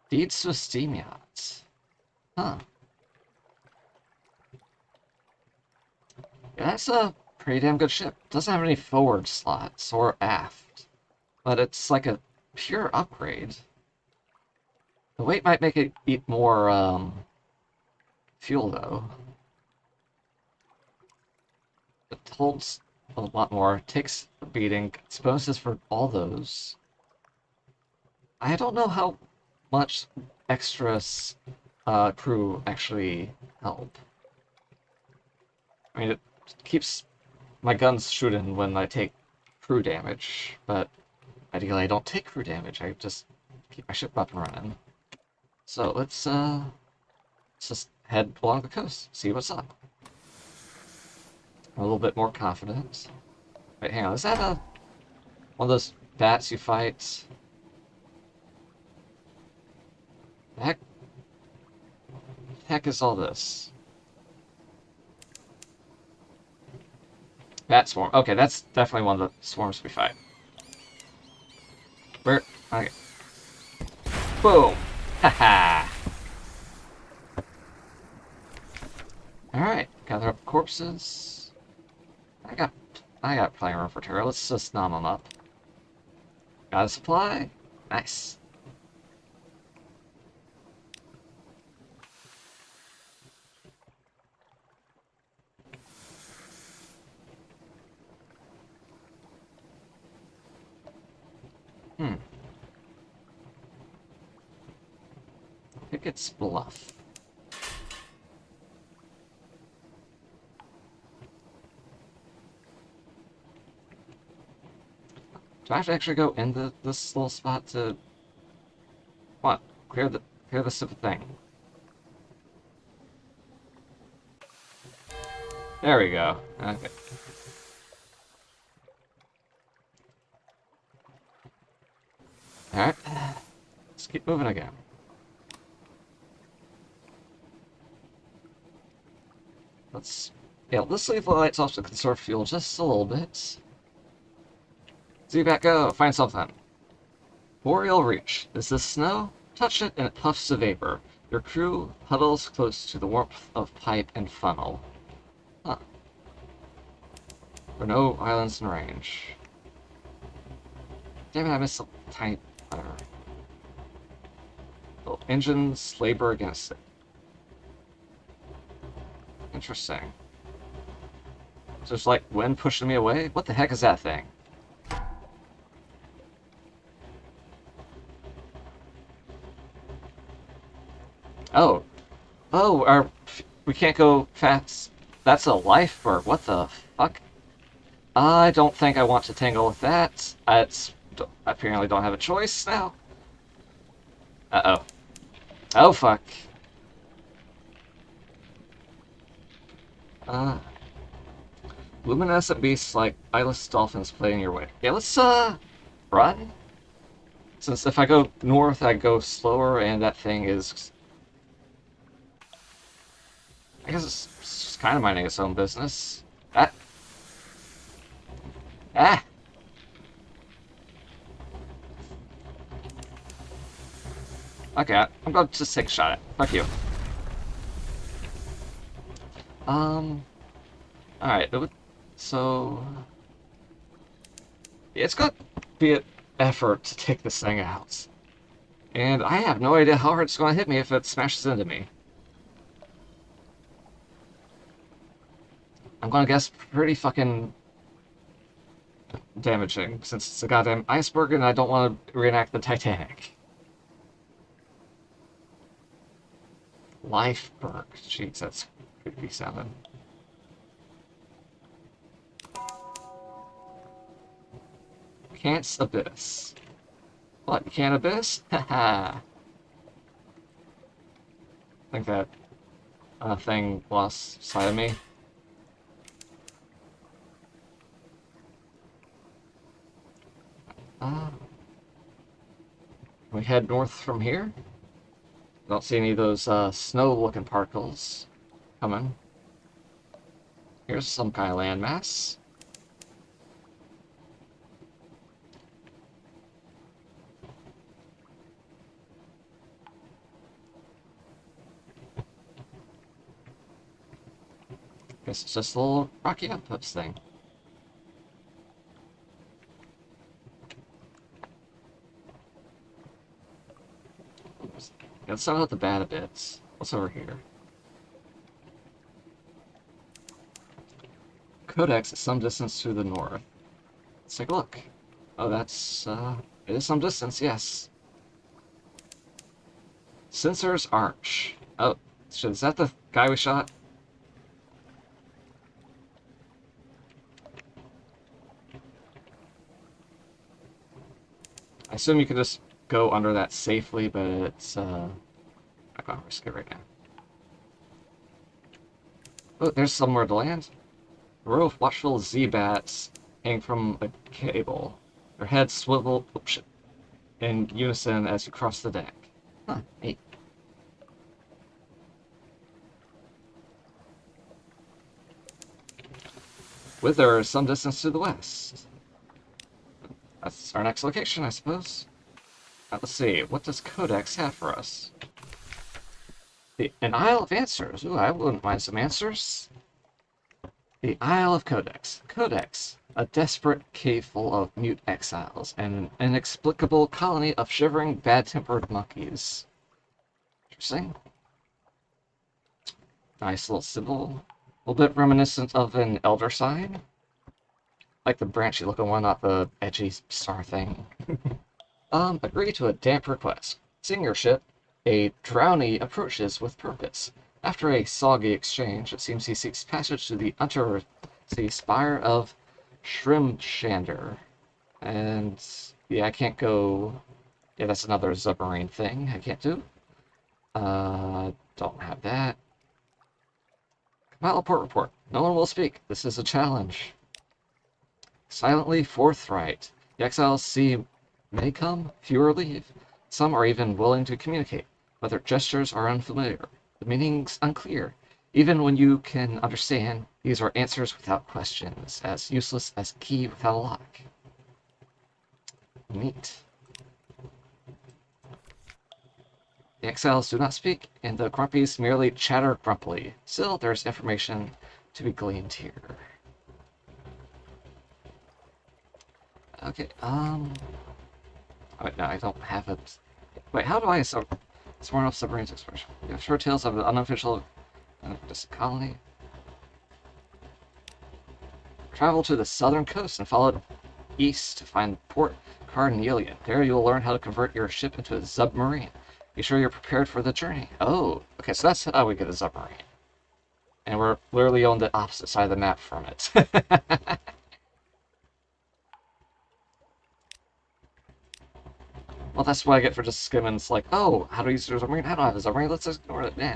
Speaker 1: Deeds to steam yachts. Huh. Yeah, that's a pretty damn good ship. Doesn't have any forward slots or aft, but it's like a pure upgrade. The weight might make it eat more fuel though. It holds a lot more, takes a beating, it's bonuses for all those. I don't know how much extras crew actually help. I mean, it keeps my guns shooting when I take crew damage, but ideally I don't take crew damage, I just keep my ship up and running. So let's just head along the coast, see what's up. I'm a little bit more confident. Wait, hang on, is that one of those bats you fight? The heck is all this? Bat swarm. Okay, that's definitely one of the swarms we fight. Where? Okay. Boom! Haha! Alright, gather up corpses. I got plenty of room for terror. Let's just nom them up. Got a supply? Nice. I think it's bluff. Do I have to actually go in this little spot to... What? Clear the stupid thing. There we go. Okay. Alright. Let's keep moving again. Let's leave the lights off to conserve fuel just a little bit. Z-Bat, go! Find something. Boreal Reach. Is this snow? Touch it and it puffs to vapor. Your crew huddles close to the warmth of pipe and funnel. Huh. There are no islands in range. Damn it, I missed a tiny... whatever. Well, engines labor against it. Interesting. So there's like wind pushing me away? What the heck is that thing? Oh. Oh, we can't go fast. That's a lifeboat. What the fuck? I don't think I want to tangle with that. Apparently don't have a choice now. Uh-oh. Oh, fuck. Luminescent beasts like eyeless dolphins playing your way. Yeah, let's, run? Since if I go north, I go slower, and that thing is... I guess it's kind of minding its own business. Ah! Ah! Okay, I'm going to just take a shot at it. Fuck you. Alright, so... Yeah, it's gonna be an effort to take this thing out. And I have no idea how hard it's gonna hit me if it smashes into me. I'm gonna guess pretty fucking damaging, since it's a goddamn iceberg and I don't want to reenact the Titanic. Lifeberg. Jeez, that's creepy sounding. Can't Abyss. What, can't Abyss? Haha. I think that thing lost sight of me. We head north from here. Don't see any of those snow-looking particles coming. Here's some kind of landmass. Guess it's just a little rocky outpost thing. Let's start out the bad bits. What's over here? Codex is some distance to the north. Let's take a look. Oh, that's, it is some distance, yes. Censor's Arch. Oh, shit, is that the guy we shot? I assume you can just go under that safely, but it's, I can't risk it right now. Oh, there's somewhere to land. A row of watchful Z-bats hang from a cable. Their heads swivel in unison as you cross the deck. Huh, neat. Wither, some distance to the west. That's our next location, I suppose. Let's see, what does Codex have for us? An Isle of Answers. Ooh, I wouldn't mind some answers. The Isle of Codex. Codex, a desperate cave full of mute exiles, and an inexplicable colony of shivering, bad-tempered monkeys. Interesting. Nice little symbol. A little bit reminiscent of an elder sign. Like the branchy looking one, not the edgy star thing. Agree to a damp request. Seeing your ship, a drowny approaches with purpose. After a soggy exchange, it seems he seeks passage to the undersea spire of Shrimshander. And yeah, I can't go. Yeah, that's another submarine thing I can't do. Don't have that. Compile a port report. No one will speak. This is a challenge. Silently forthright. The exiles see may come, fewer leave. Some are even willing to communicate, but their gestures are unfamiliar. The meaning's unclear. Even when you can understand, these are answers without questions, as useless as a key without a lock. Neat. The exiles do not speak, and the grumpies merely chatter grumpily. Still, there's information to be gleaned here. Okay, oh, wait, no, I don't have it. Wait, how do I sworn off submarines expression? You have short tales of an unofficial distant colony. Travel to the southern coast and follow east to find Port Carnelian. There you will learn how to convert your ship into a submarine. Be sure you're prepared for the journey. Oh, okay, so that's how we get a submarine. And we're literally on the opposite side of the map from it. Well, that's what I get for just skimming. It's like, oh, how do you use a submarine? I don't have a submarine. Let's just ignore it. Nah.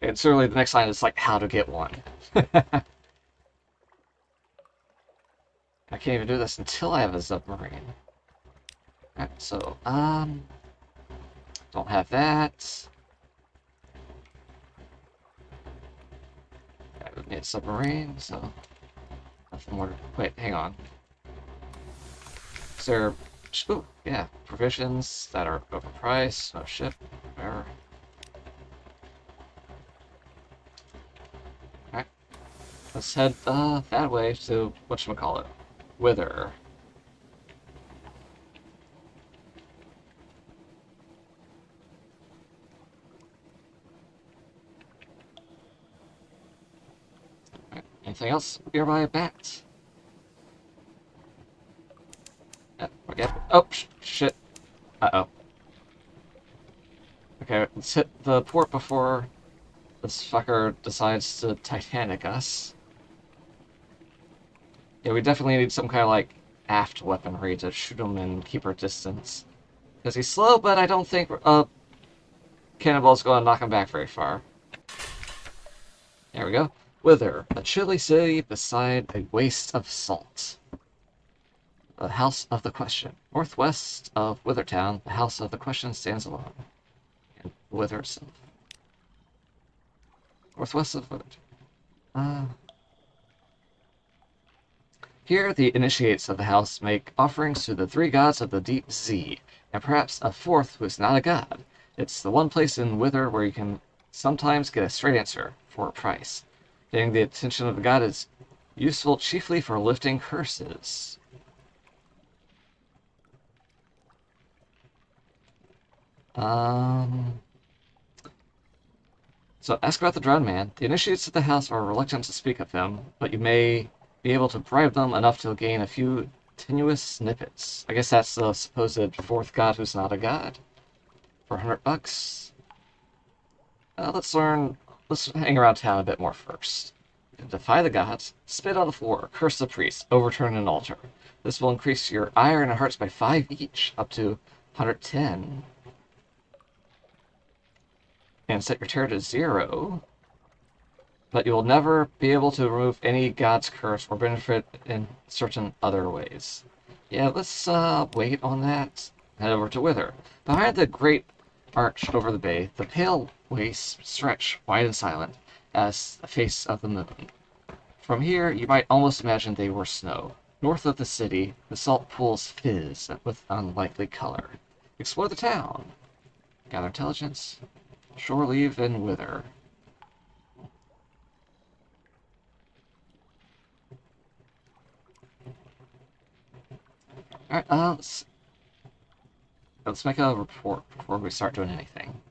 Speaker 1: And certainly the next line is like, how to get one. I can't even do this until I have a submarine. Alright, so, don't have that. I would need a submarine, so nothing more. Wait, hang on. Is there... Ooh, yeah, provisions that are overpriced, no ship, whatever. Alright. Let's head that way to whatchamacallit. Wither. Alright, anything else nearby a bat? Yep. Oh, shit. Uh-oh. Okay, let's hit the port before this fucker decides to Titanic us. Yeah, we definitely need some kind of, like, aft weaponry to shoot him and keep our distance. Because he's slow, but I don't think Cannonball's going to knock him back very far. There we go. Wither, a chilly city beside a waste of salt. The House of the Question. Northwest of Withertown, the House of the Question stands alone. And Wither itself. Northwest of Withertown. Here, the initiates of the house make offerings to the three gods of the deep sea, and perhaps a fourth who is not a god. It's the one place in Wither where you can sometimes get a straight answer for a price. Getting the attention of the god is useful chiefly for lifting curses. So ask about the drowned man. The initiates of the house are reluctant to speak of him, but you may be able to bribe them enough to gain a few tenuous snippets. I guess that's the supposed fourth god who's not a god. For $100. Let's hang around town a bit more first. Defy the gods, spit on the floor, curse the priest, overturn an altar. This will increase your iron and hearts by 5 each, up to 110. And set your terror to 0. But you will never be able to remove any god's curse or benefit in certain other ways. Yeah, let's wait on that. Head over to Wither. Behind the great arch over the bay, the pale wastes stretch wide and silent as the face of the moon. From here, you might almost imagine they were snow. North of the city, the salt pools fizz with unlikely color. Explore the town. Gather intelligence. Shore leave and Wither. Alright, let's make a report before we start doing anything.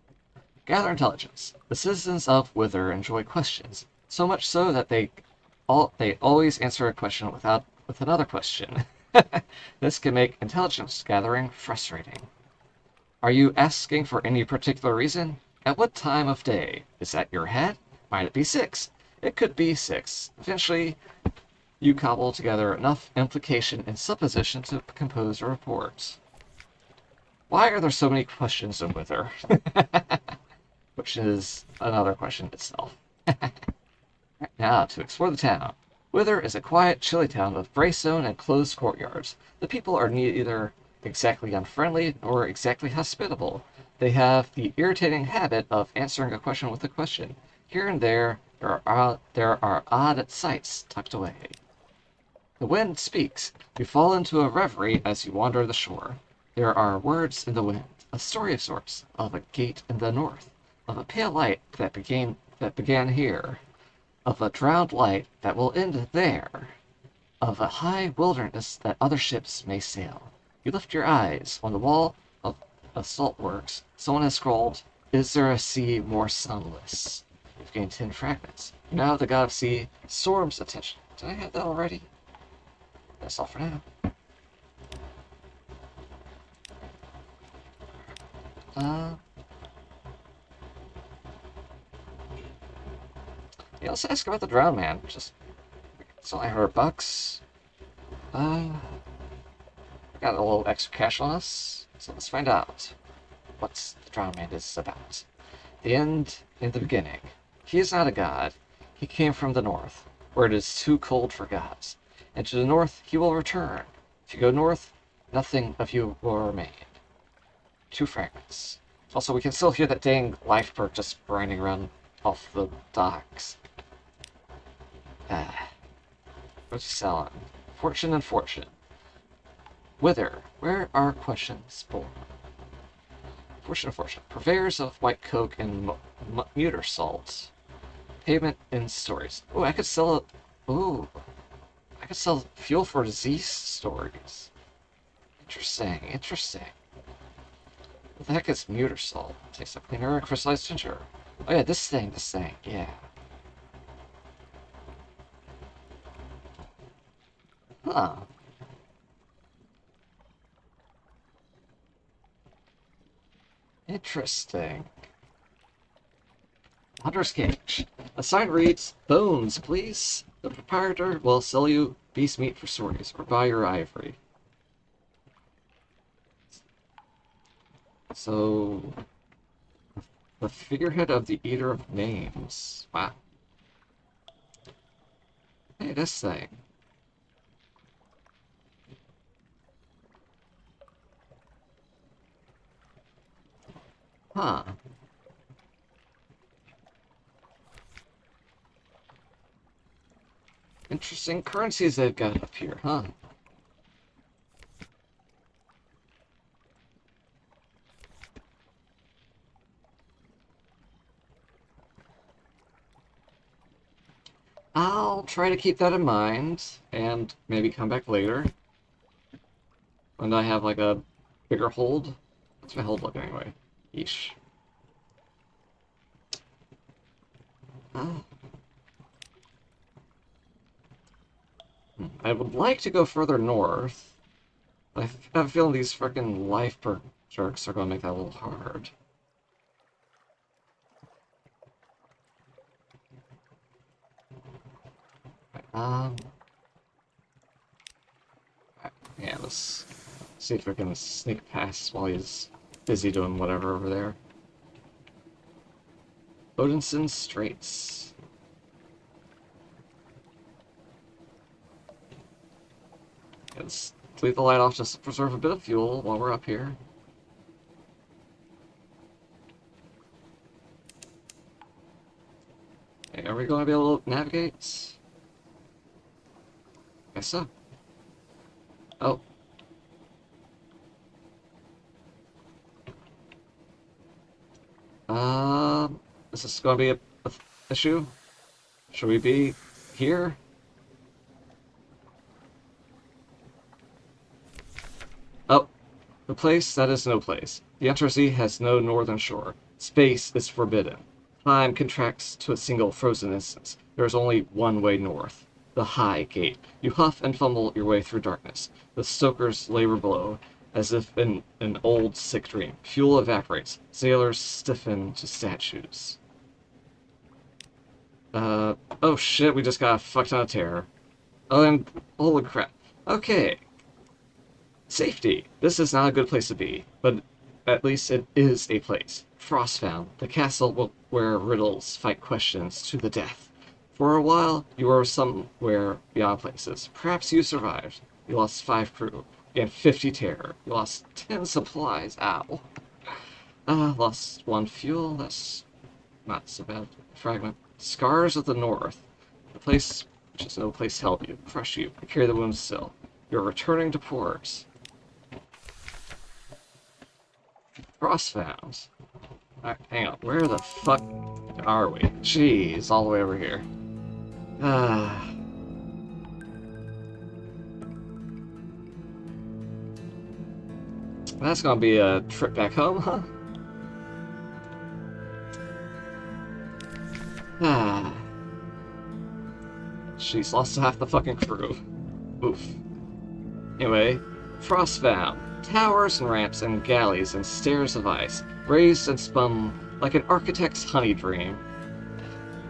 Speaker 1: Gather intelligence. The citizens of Wither enjoy questions, so much so that they always answer a question with another question. This can make intelligence gathering frustrating. Are you asking for any particular reason? At what time of day? Is that your head? Might it be 6? It could be 6. Eventually, You cobble together enough implication and supposition to compose a report. Why are there so many questions in Wither? Which is another question itself. Now, to explore the town. Wither is a quiet, chilly town with gray stone and closed courtyards. The people are neither exactly unfriendly nor exactly hospitable. They have the irritating habit of answering a question with a question. Here and there are odd sights tucked away. The wind speaks. You fall into a reverie as you wander the shore. There are words in the wind, a story of sorts, of a gate in the north, of a pale light that began here, of a drowned light that will end there, of a high wilderness that other ships may sail. You lift your eyes. On the wall of a saltworks, someone has scrawled, "Is there a sea more sunless?" You've gained 10 fragments. You now have the god of sea, Storm's attention. Did I have that already? That's all for now. Uh, yeah, let's ask about the drowned man. It's only $100. Uh, got a little extra cash on us, so let's find out what the drowned man is about. The end in the beginning. He is not a god. He came from the north, where it is too cold for gods. And to the north he will return. If you go north, nothing of you will remain. 2 fragments. Also, we can still hear that dang life perk just grinding around off the docks. What's he selling? Fortune and fortune. Wither, where are questions born? Fortune and fortune. Purveyors of white coke and muter salt. Payment in stories. Oh, I could sell it. Ooh. I could sell fuel for disease stories. Interesting. What the heck is muter salt? Tastes like cleaner and crystallized ginger. Oh yeah, this thing, yeah. Huh. Interesting. Hunter's Cage. A sign reads, "Bones, please." The proprietor will sell you beast meat for stories, or buy your ivory. So, the figurehead of the Eater of Names. Wow. Hey, this thing. Huh. Interesting currencies they've got up here, huh? I'll try to keep that in mind, and maybe come back later. When I have, like, a bigger hold. What's my hold look, anyway? Yeesh. I would like to go further north. I have a feeling these frickin' life perk jerks are gonna make that a little hard. Um... Yeah, let's see if we can sneak past while he's busy doing whatever over there. Odinson Straits. Let's leave the light off just to preserve a bit of fuel while we're up here. Okay, are we going to be able to navigate? Guess so. Oh. Is this going to be a issue? Should we be here? Oh, the place that is no place. The Untersee has no northern shore. Space is forbidden. Time contracts to a single frozen instance. There is only one way north. The High Gate. You huff and fumble your way through darkness. The stokers labor below, as if in an old sick dream. Fuel evaporates. Sailors stiffen to statues. Oh shit, we just got a fuck ton of terror. Oh, and holy crap. Okay, safety. This is not a good place to be, but at least it is a place. Frostbound, the castle where riddles fight questions to the death. For a while, you were somewhere beyond places. Perhaps you survived. You lost 5 crew. You gained 50 terror. You lost 10 supplies. Ow. Lost 1 fuel. That's not so bad. Fragment. Scars of the North. The place which is no place to help you, crush you, and carry the wounds still. You're returning to port. Frostbound. Alright, hang on. Where the fuck are we? Jeez, all the way over here. Ah. That's gonna be a trip back home, huh? Ah. She's lost half the fucking crew. Oof. Anyway, Frostbound. Towers and ramps and galleys and stairs of ice, raised and spun like an architect's honey dream.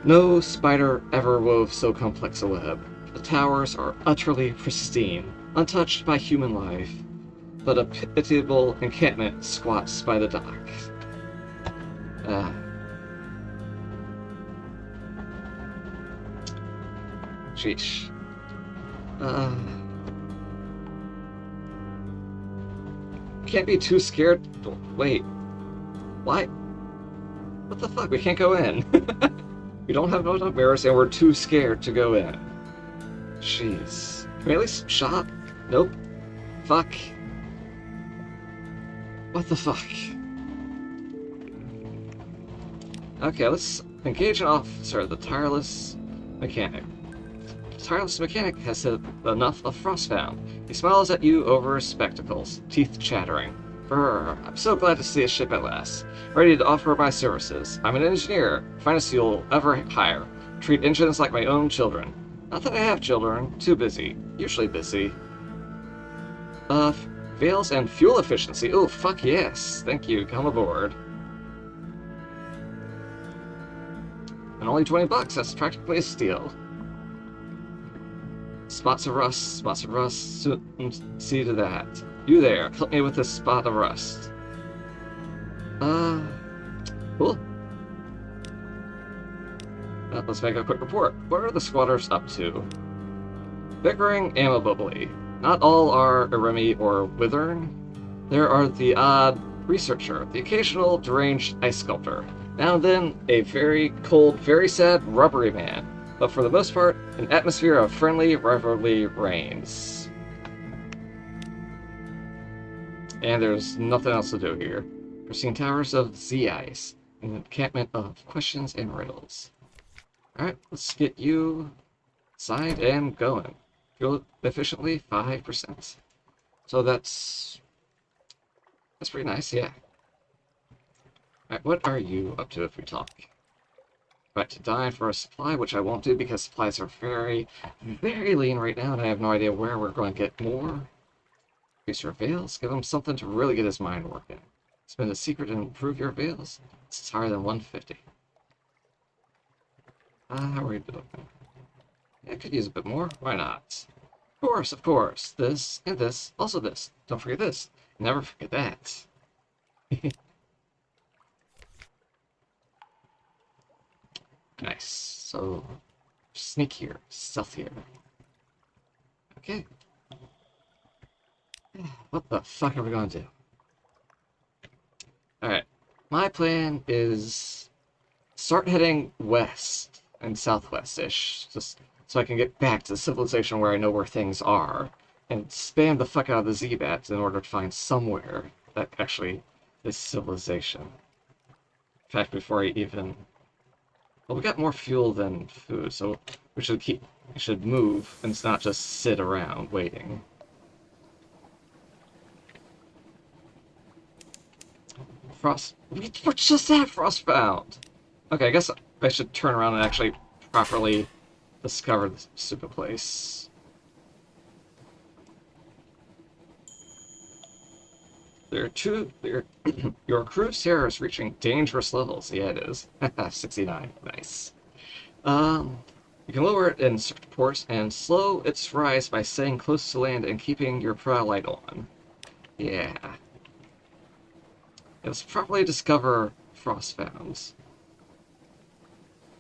Speaker 1: No spider ever wove so complex a web. The towers are utterly pristine, untouched by human life, but a pitiable encampment squats by the dock. Sheesh. Can't be too scared. Wait. What? What the fuck? We can't go in. We don't have no mirrors and we're too scared to go in. Jeez. Can we at least shop? Nope. Fuck. What the fuck? Okay, let's engage an officer, the tireless mechanic. The tireless mechanic has had enough of Frostbound. He smiles at you over his spectacles, teeth chattering. Brr, I'm so glad to see a ship at last. Ready to offer my services. I'm an engineer, finest you'll ever hire. Treat engines like my own children. Not that I have children, too busy. Usually busy. Veils and fuel efficiency. Oh, fuck yes. Thank you, come aboard. And only 20 bucks, that's practically a steal. Spots of rust, see to that. You there, help me with this spot of rust. Cool. Let's make a quick report. What are the squatters up to? Bickering amicably. Not all are Iremi or Withern. There are the odd researcher, the occasional deranged ice sculptor. Now and then, a very cold, very sad, rubbery man. But for the most part, an atmosphere of friendly rivalry reigns. And there's nothing else to do here. We're seeing towers of Z-Ice, an encampment of questions and riddles. Alright, let's get you signed and going. Fuel efficiently, 5%. So that's pretty nice, yeah. Alright, what are you up to if we talk? Right, to dine for a supply, which I won't do because supplies are very, very lean right now, and I have no idea where we're going to get more. Increase your veils, give him something to really get his mind working. Spend a secret and improve your veils. It's higher than 150. How are we doing? Yeah, I could use a bit more. Why not? Of course. This and this. Also this. Don't forget this. Never forget that. Nice. So, sneakier, stealthier. Okay. What the fuck are we gonna do? Alright. My plan is start heading west and southwest-ish, just so I can get back to civilization where I know where things are, and spam the fuck out of the Z-Bats in order to find somewhere that actually is civilization. In fact, before I even... Well, we got more fuel than food, so we should move and not just sit around waiting. We're just at Frostbound! Okay, I guess I should turn around and actually properly discover this stupid place. Your cruise terror is reaching dangerous levels. Yeah, it is. 69. Nice. You can lower it in certain ports and slow its rise by staying close to land and keeping your prow light on. Yeah. Let's properly discover Frostbound.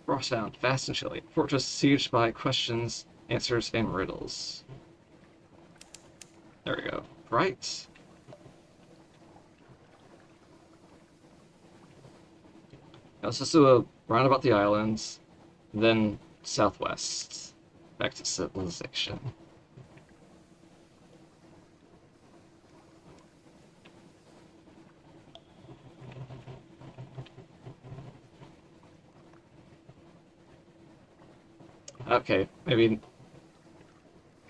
Speaker 1: Frostbound, fast and chilly. Fortress sieged by questions, answers, and riddles. There we go. Right. Let's just do a roundabout the islands, then southwest, back to civilization. Okay, maybe.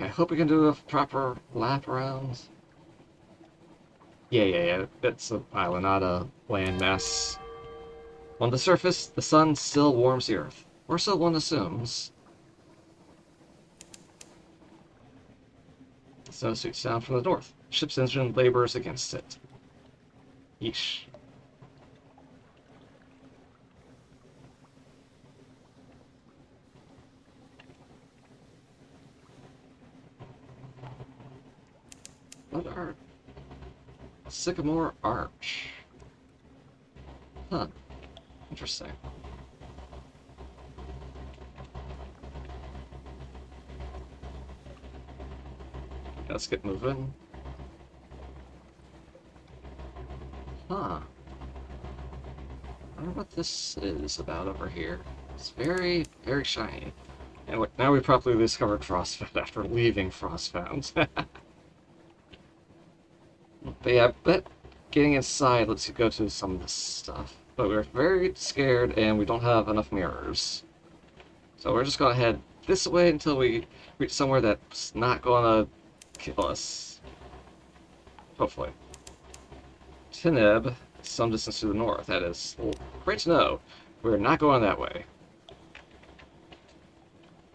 Speaker 1: I hope we can do a proper lap around. Yeah. It's an island, not a landmass. On the surface, the sun still warms the earth, or so one assumes. The snow sweeps down from the north. Ship's engine labors against it. Yeesh. What are Sycamore Arch? Huh. Interesting. Let's get moving. Huh. I wonder what this is about over here. It's very, very shiny. And look, now we properly discovered Frostbound after leaving Frostbound. But yeah, I bet getting inside lets you go to some of this stuff. But we're very scared and we don't have enough mirrors. So we're just gonna head this way until we reach somewhere that's not gonna kill us. Hopefully. Tineb, some distance to the north. That is great to know. We're not going that way.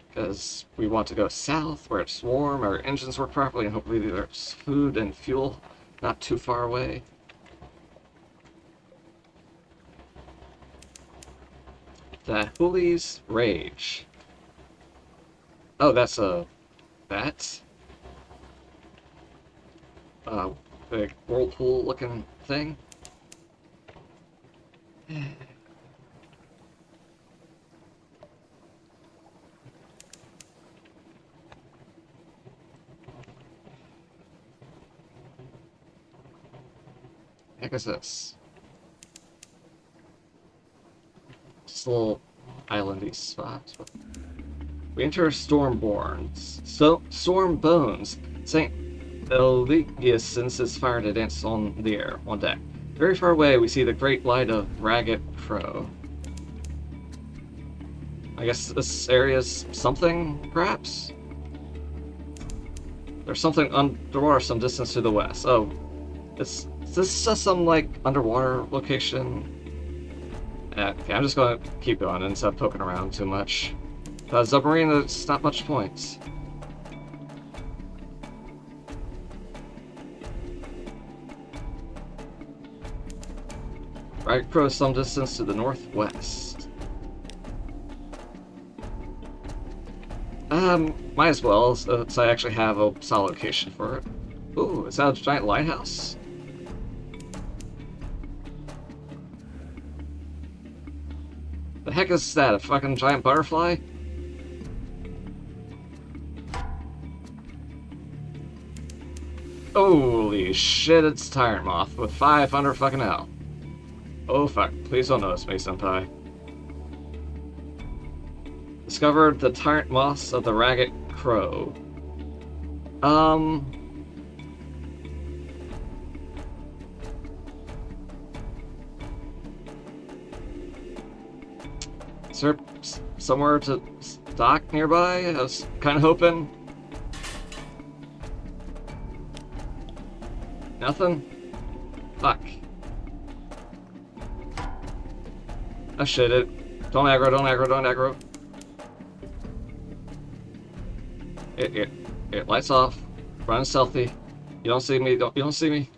Speaker 1: Because we want to go south, where it's warm, our engines work properly, and hopefully there's food and fuel not too far away. The Hooli's Rage. Oh, that's a bat? Big whirlpool looking thing. Heck is this? Just a little islandy spot. We enter Stormborns. So Stormbones. St. Eligius sends his fire to dance on the air, on deck. Very far away, we see the great light of Ragged Crow. I guess this area's something, perhaps? There's something underwater some distance to the west. Oh, is this just some, like, underwater location? Okay, I'm just gonna keep going instead of poking around too much. Submarine, there's not much points. Right Crow some distance to the northwest. Might as well, so I actually have a solid location for it. Ooh, is that a giant lighthouse? The heck is that, a fucking giant butterfly? Holy shit, it's Tyrant Moth with 500 fucking L. Oh fuck, please don't notice me, senpai. Discovered the Tyrant Moths of the Ragged Crow. Is there somewhere to dock nearby? I was kind of hoping. Nothing? Fuck. Oh shit, don't aggro, don't aggro, don't aggro. It lights off. Run stealthy. You don't see me, you don't see me.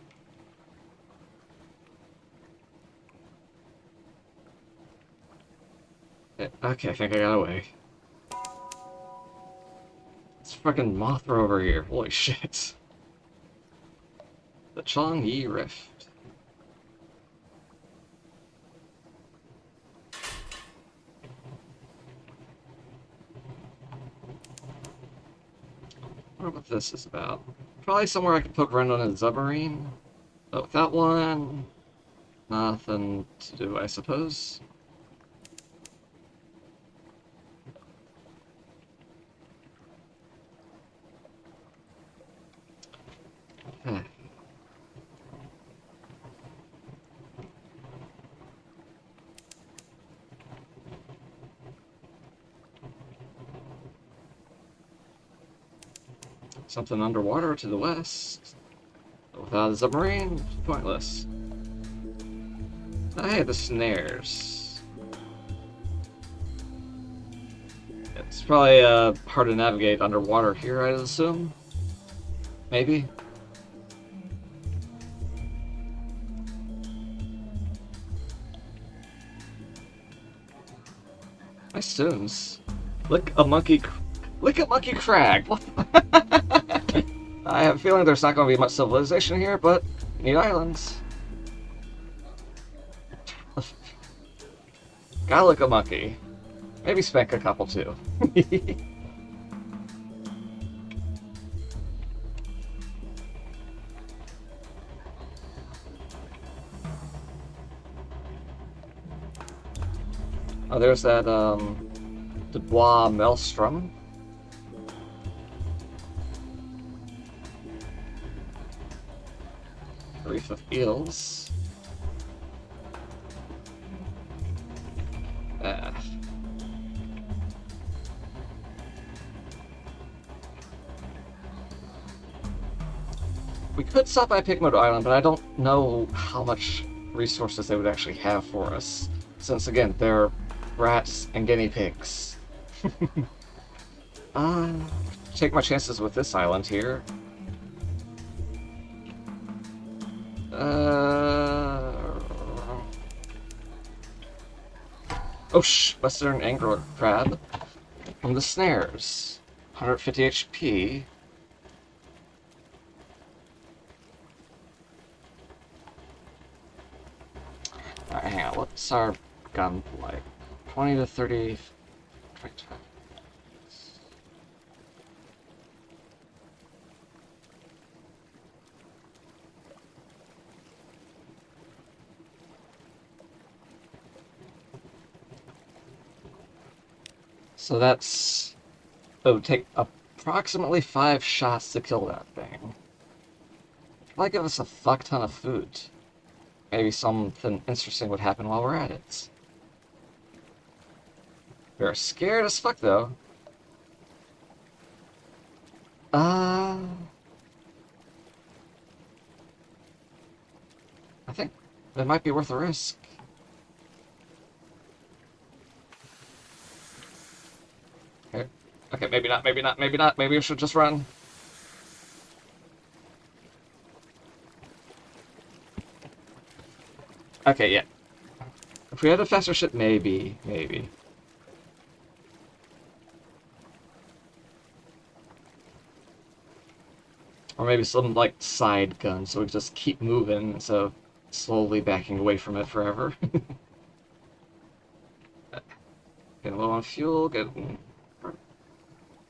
Speaker 1: Okay, I think I got away. It's fucking Mothra over here. Holy shit. The Chang'e Rift. I wonder what this is about. Probably somewhere I can poke around on a submarine. But without one, nothing to do, I suppose. Something underwater to the west. Without a submarine, pointless. Hey, the snares. It's probably hard to navigate underwater here, I'd assume. Maybe. Nice tunes. Lick a monkey crag. What the I have a feeling there's not going to be much civilization here, but neat islands. Gotta lick a monkey. Maybe spank a couple too. Oh, there's that, Dubois Maelstrom. Reef of Eels. We could stop by Pigmoat Island, but I don't know how much resources they would actually have for us. Since, again, they're rats and guinea pigs. Take my chances with this island here. Oh, Western Angler Crab from the snares. 150 HP. Alright, hang on. What's our gun like? 20 to 30. 25. So that's... It would take approximately 5 shots to kill that thing. Might give us a fuck ton of food. Maybe something interesting would happen while we're at it. We're scared as fuck, though. I think it might be worth a risk. Okay. Okay, maybe not, maybe not, maybe not. Maybe we should just run. Okay, yeah. If we had a faster ship, maybe. Or maybe some, like, side gun, so we just keep moving, so slowly backing away from it forever. Getting low on fuel, getting...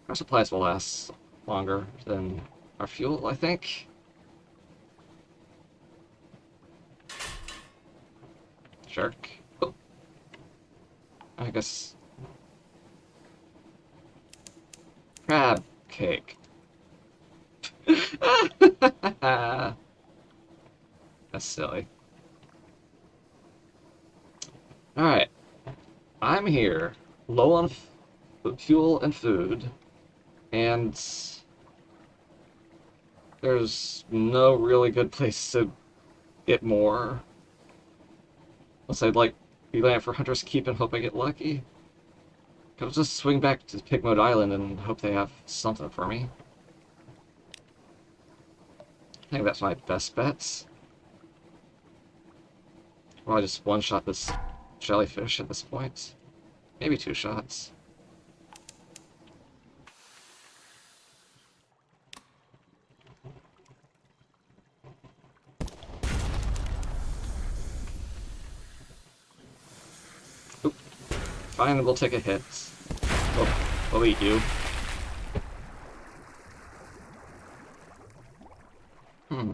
Speaker 1: Our supplies will last longer than our fuel, I think. Shark. Oh. I guess... Crab cake. That's silly. Alright. I'm here, low on fuel and food, and there's no really good place to get more. Unless I'd like be land for Hunter's Keep and hope I get lucky. Could just swing back to Pigmoat Island and hope they have something for me. I think that's my best bets. Well, I just one-shot this jellyfish at this point. Maybe 2 shots. fine, we'll take a hit. We'll eat you. Hmm.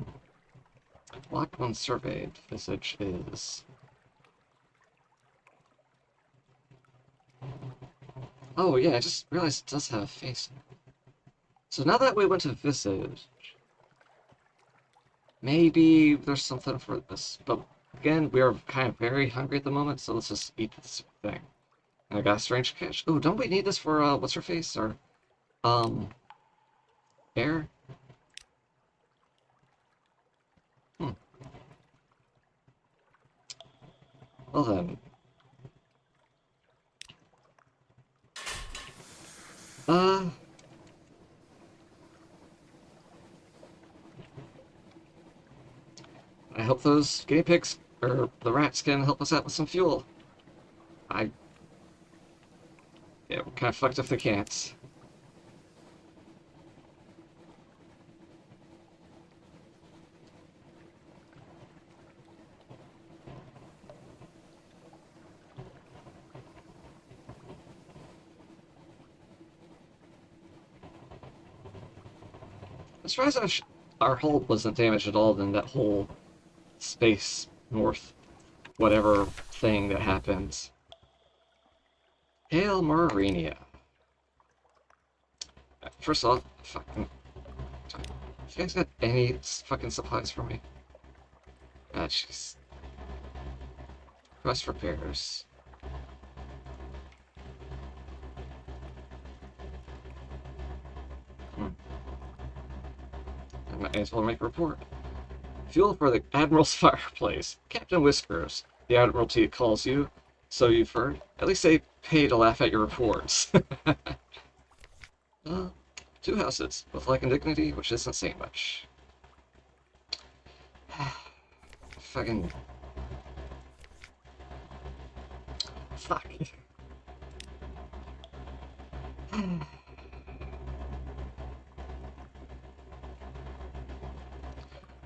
Speaker 1: Locked when surveyed. Visage is... Oh yeah, I just realized it does have a face. So now that we went to Visage, maybe there's something for this. But again, we are kind of very hungry at the moment, so let's just eat this thing. And I got a strange catch. Oh, don't we need this for, what's her face? Or, air? Hmm. Well then. Uh... I hope those guinea pigs, or the rats, can help us out with some fuel. I... Yeah, we're kind of fucked if they can't. As far as our hull wasn't damaged at all in that whole space north whatever thing that happens. Hail Marinia. First off, fucking... You guys got any fucking supplies for me? Ah, jeez. Quest repairs. I might as well make a report. Fuel for the Admiral's fireplace. Captain Whispers. The Admiralty calls you, so you've heard. At least they pay to laugh at your reports. uh, 2 houses, with like and dignity, which isn't saying much. Fucking... Fuck.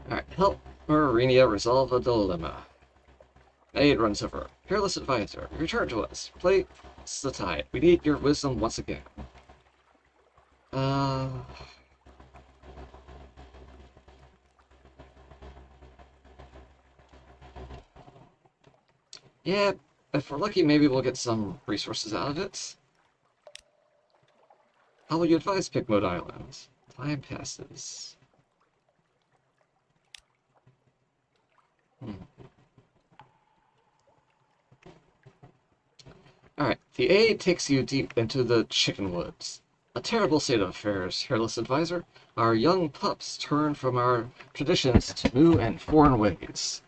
Speaker 1: Alright, help Marinia resolve a dilemma. Aid runs over. Peerless advisor, return to us. Place the tide. We need your wisdom once again. Yeah, if we're lucky, maybe we'll get some resources out of it. How will you advise Pigmode Island? Time passes. Alright, the aid takes you deep into the chicken woods. A terrible state of affairs, hairless advisor. Our young pups turn from our traditions to new and foreign ways.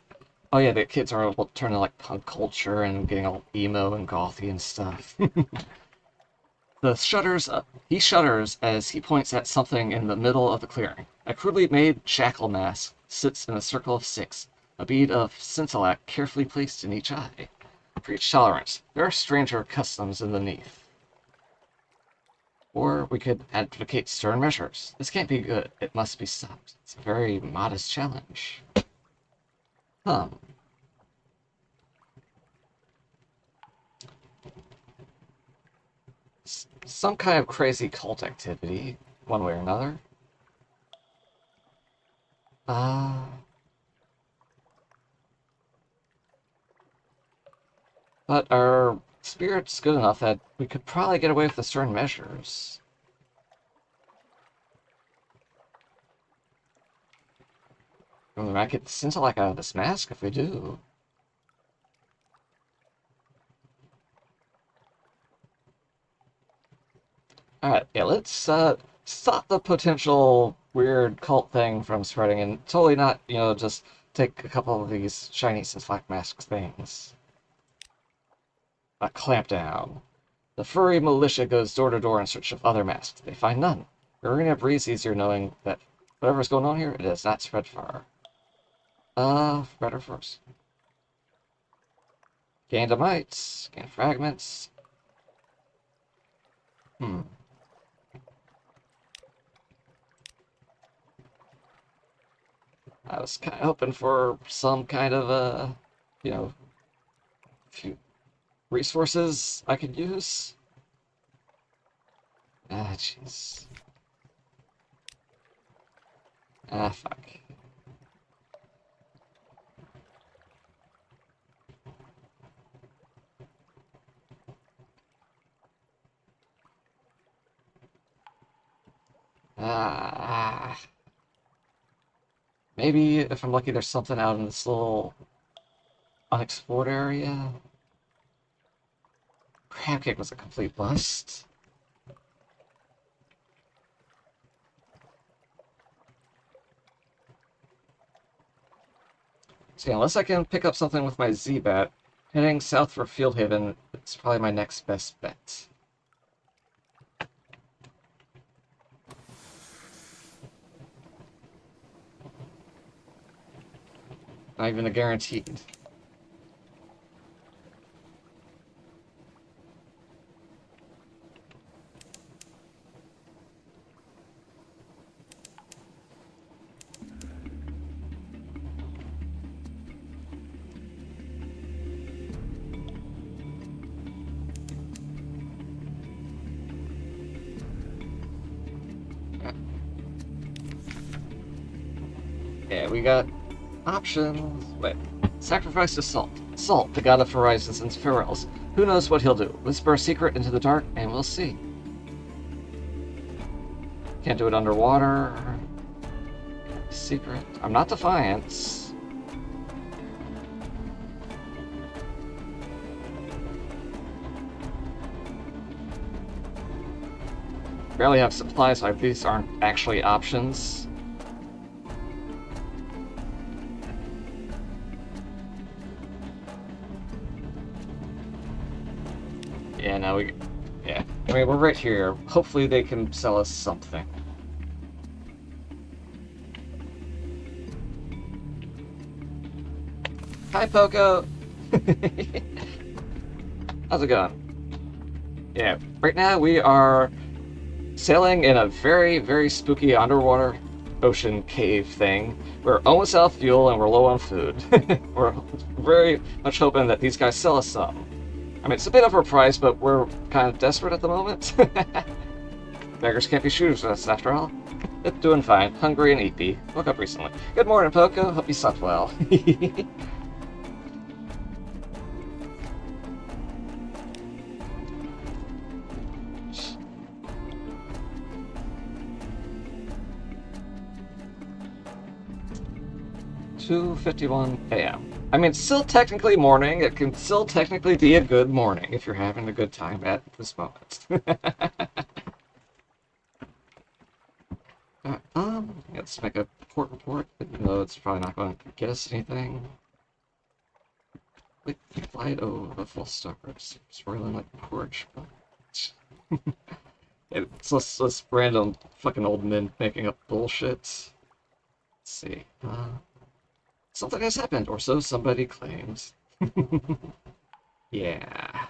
Speaker 1: Oh yeah, the kids are turning like punk culture and getting all emo and gothy and stuff. The shudders, he shudders as he points at something in the middle of the clearing. A crudely made shackle mask sits in a circle of 6, a bead of scintillac carefully placed in each eye. Preach tolerance. There are stranger customs underneath. Or we could advocate stern measures. This can't be good. It must be stopped. It's a very modest challenge. Some kind of crazy cult activity, one way or another. But our spirit's good enough that we could probably get away with the stern measures. We might get Scintillate out of this mask if we do. Alright, yeah, let's stop the potential weird cult thing from spreading and totally not, just take a couple of these shiny Scintillate mask things. A clampdown. The furry militia goes door to door in search of other masks. They find none. Marina breathes easier knowing that whatever's going on here, it has not spread far. Better first. Gain mites, gain fragments. I was kind of hoping for some kind of, few resources I could use? Ah, jeez. Ah, fuck. Ah. Maybe if I'm lucky, there's something out in this little unexplored area. Crab cake was a complete bust. So yeah, unless I can pick up something with my Z-Bat, heading south for Field Haven is probably my next best bet. Not even a guaranteed. Yeah, we got options. Wait. Sacrifice to Salt. Salt, the god of horizons and farewells. Who knows what he'll do? Whisper a secret into the dark, and we'll see. Can't do it underwater. Secret. I'm not Defiance. Barely have supplies, like these aren't actually options. Yeah, no, yeah. I mean, we're right here. Hopefully they can sell us something. Hi, Poco! How's it going? Yeah, right now we are sailing in a very, very spooky underwater ocean cave thing. We're almost out of fuel and we're low on food. We're very much hoping that these guys sell us some. I mean, it's a bit overpriced, but we're kind of desperate at the moment. Beggars can't be choosers, after all. Doing fine. Hungry and eepy. Woke up recently. Good morning, Poco. Hope you slept well. 2:51 a.m. I mean, it's still technically morning. It can still technically be a good morning if you're having a good time at this moment. Let's make a port report, even though it's probably not going to get us anything. Like, flight over the full stars, swirling like porch. It's just random fucking old men making up bullshit. Let's see. Something has happened, or so somebody claims. Yeah.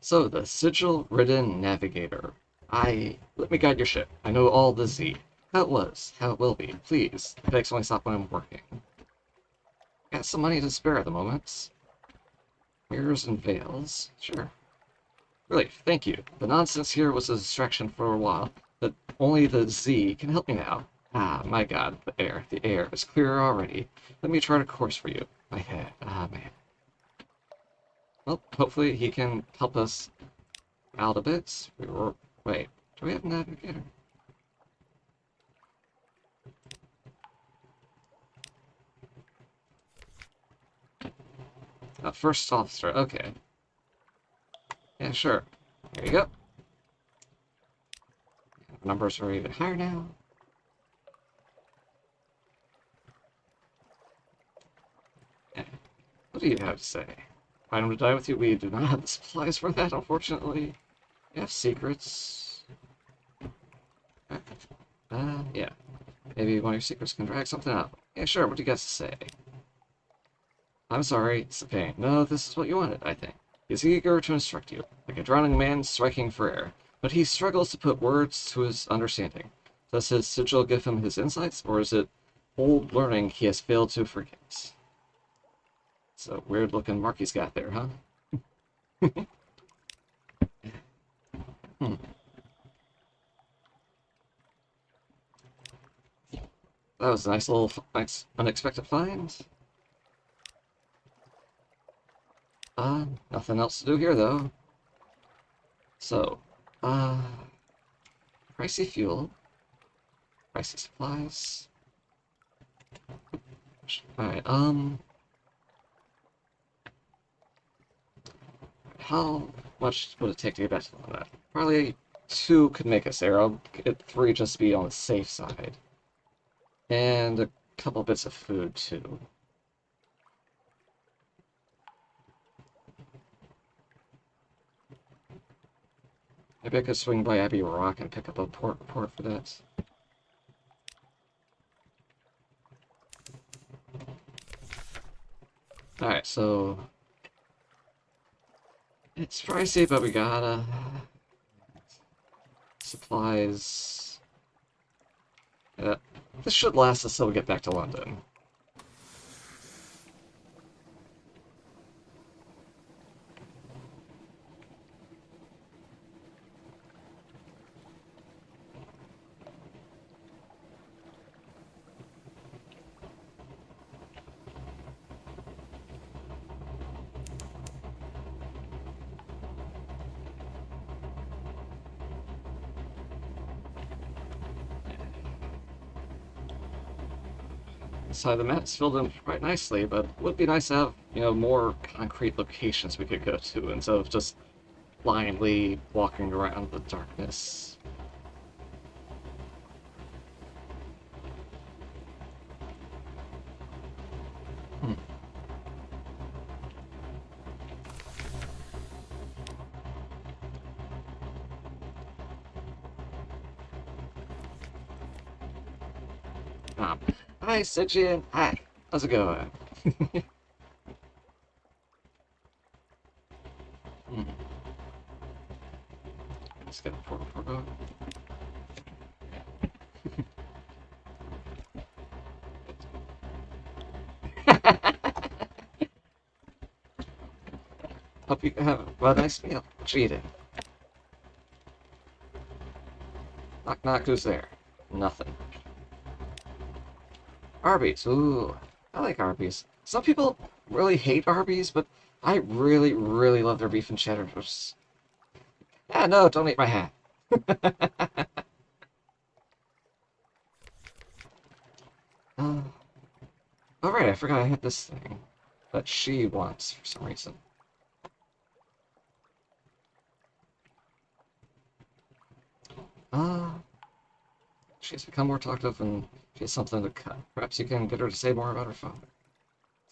Speaker 1: So, the sigil-ridden navigator. Let me guide your ship. I know all the Z. How it was, how it will be. Please, the pigs only stop when I'm working. Got some money to spare at the moment. Mirrors and veils. Sure. Really, thank you. The nonsense here was a distraction for a while, but only the Z can help me now. Ah, my god, the air is clearer already. Let me chart a course for you. My head, ah man. Well, hopefully he can help us out a bit. Wait, do we have a navigator? First officer, okay. Yeah, sure. There you go. Numbers are even higher now. Yeah. What do you have to say? Find him to die with you? We do not have the supplies for that, unfortunately. We have secrets. Yeah. Maybe one of your secrets can drag something out. Yeah, sure, what do you guys say? I'm sorry, it's a pain. No, this is what you wanted, I think. He's eager to instruct you, like a drowning man striking for air, but he struggles to put words to his understanding. Does his sigil give him his insights, or is it old learning he has failed to forget? It's a weird-looking mark he's got there, huh? Hmm. That was a nice little, nice, unexpected find. Nothing else to do here, though. So, uh, pricey fuel, pricey supplies. Alright, how much would it take to get back to that? Probably 2 could make us there. I'll get 3 just to be on the safe side. And a couple bits of food, too. Maybe I could swing by Abbey Rock and pick up a port report for that. Alright, so... it's pricey, but we gotta... supplies... Yeah, this should last us till we get back to London. So the map's filled in quite nicely, but it would be nice to have, more concrete locations we could go to instead of just blindly walking around the darkness. Hmm. Hi, Sitchin. Hi. How's it going? Hmm. Let's get a portal. Hope you have a nice meal. Cheating. Knock knock, who's there? Nothing. Arby's. Ooh, I like Arby's. Some people really hate Arby's, but I really, really love their beef and cheddar toast. Ah, no, don't eat my hat. uh, oh, right, I forgot I had this thing that she wants for some reason. Uh, she's become more talkative and she has something to cut. Perhaps you can get her to say more about her father.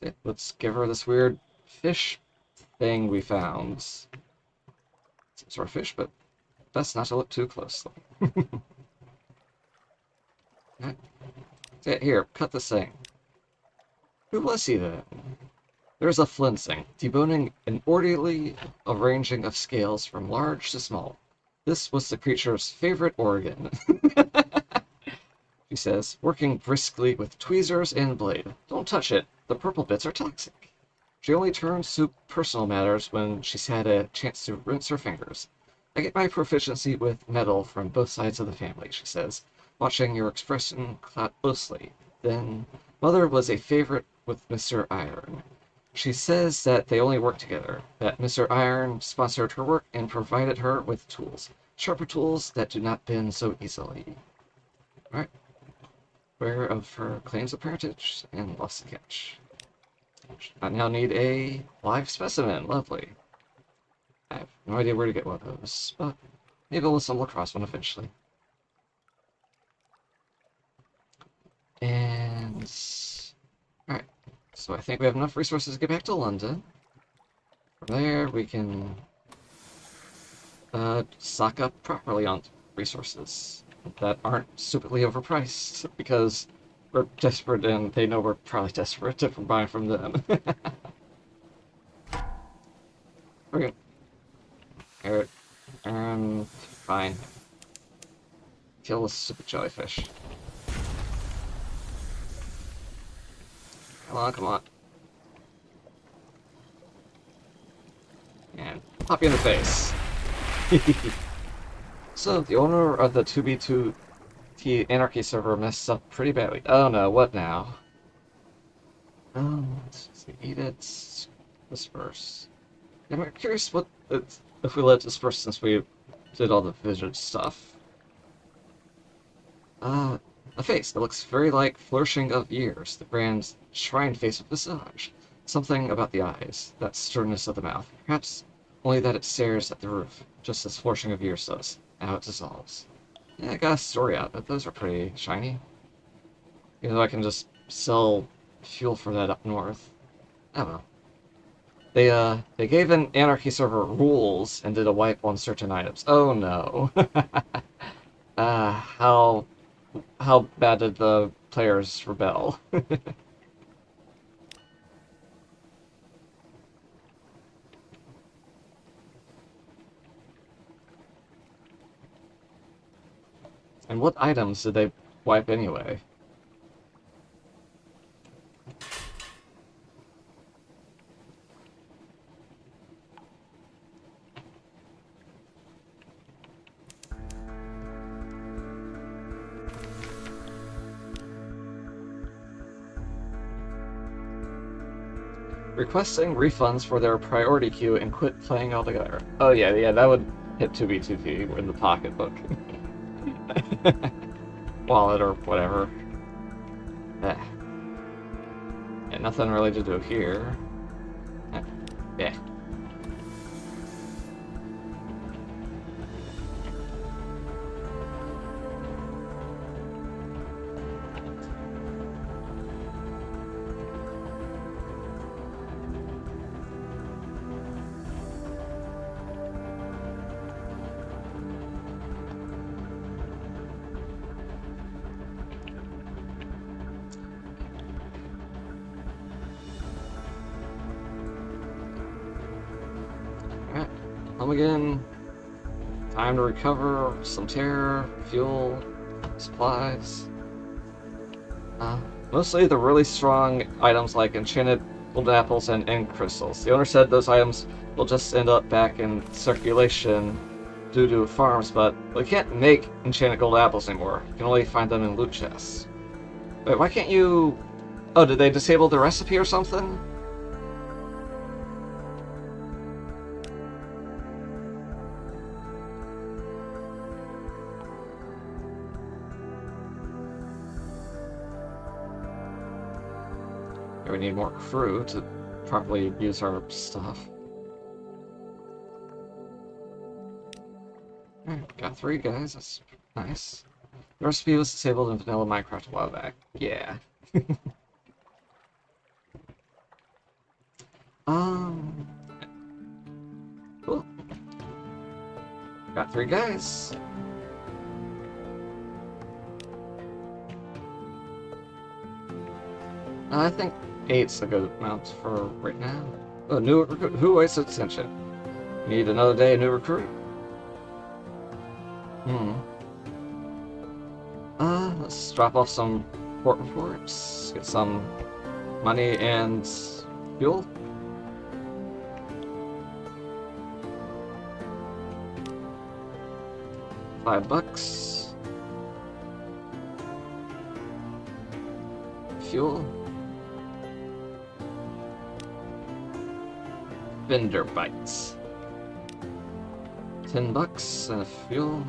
Speaker 1: Okay, let's give her this weird fish thing we found. Some sort of fish, but best not to look too closely. Okay, here, cut this thing. Who was he then? There's a flensing, deboning an orderly arranging of scales from large to small. This was the creature's favorite organ. She says, working briskly with tweezers and blade. Don't touch it. The purple bits are toxic. She only turns to personal matters when she's had a chance to rinse her fingers. I get my proficiency with metal from both sides of the family, she says, watching your expression closely. Then, Mother was a favorite with Mr. Iron. She says that they only work together, that Mr. Iron sponsored her work and provided her with tools, sharper tools that do not bend so easily. Alright. Aware of her claims of parentage and lost the catch. I now need a live specimen. Lovely. I have no idea where to get one of those, but maybe I'll stumble across one eventually. And... alright. So I think we have enough resources to get back to London. From there, we can stock up properly on resources that aren't stupidly overpriced, because we're desperate and they know we're probably desperate if we're buying from them. Okay. Alright. Fine. Kill this stupid jellyfish. Come on, come on. And pop you in the face. So, the owner of the 2B2T Anarchy server messed up pretty badly. Oh no, what now? Let's see. Eat it. Disperse. I'm curious what if we let it disperse since we did all the vision stuff. A face that looks very like Flourishing of Years, the brand's shrine face of visage. Something about the eyes, that sternness of the mouth. Perhaps only that it stares at the roof, just as Flourishing of Years does. Now it dissolves. Yeah, I got a story out, but those are pretty shiny. You know, I can just sell fuel for that up north. I don't know. They gave an Anarchy server rules and did a wipe on certain items. Oh no. How bad did the players rebel? And what items did they wipe anyway? Requesting refunds for their priority queue and quit playing altogether. Oh yeah, that would hit 2B2T in the pocketbook. Wallet or whatever. Eh. Yeah, nothing really to do here. Yeah. Alright, home again. Time to recover some terror, fuel, supplies. Mostly the really strong items like enchanted golden apples and end crystals. The owner said those items will just end up back in circulation due to farms, but we can't make enchanted golden apples anymore. You can only find them in loot chests. Wait, why can't you... Oh, did they disable the recipe or something? We need more crew to properly use our stuff. Alright, got 3 guys, that's nice. The recipe was disabled in vanilla Minecraft a while back. Yeah. Cool. Got 3 guys. I think 8's a good amount for right now. Oh, new recruit. Who waits attention? Need another day, a new recruit? Let's drop off some port reports, get some money and fuel. $5. Fuel. Vendor bites. $10 and a fuel.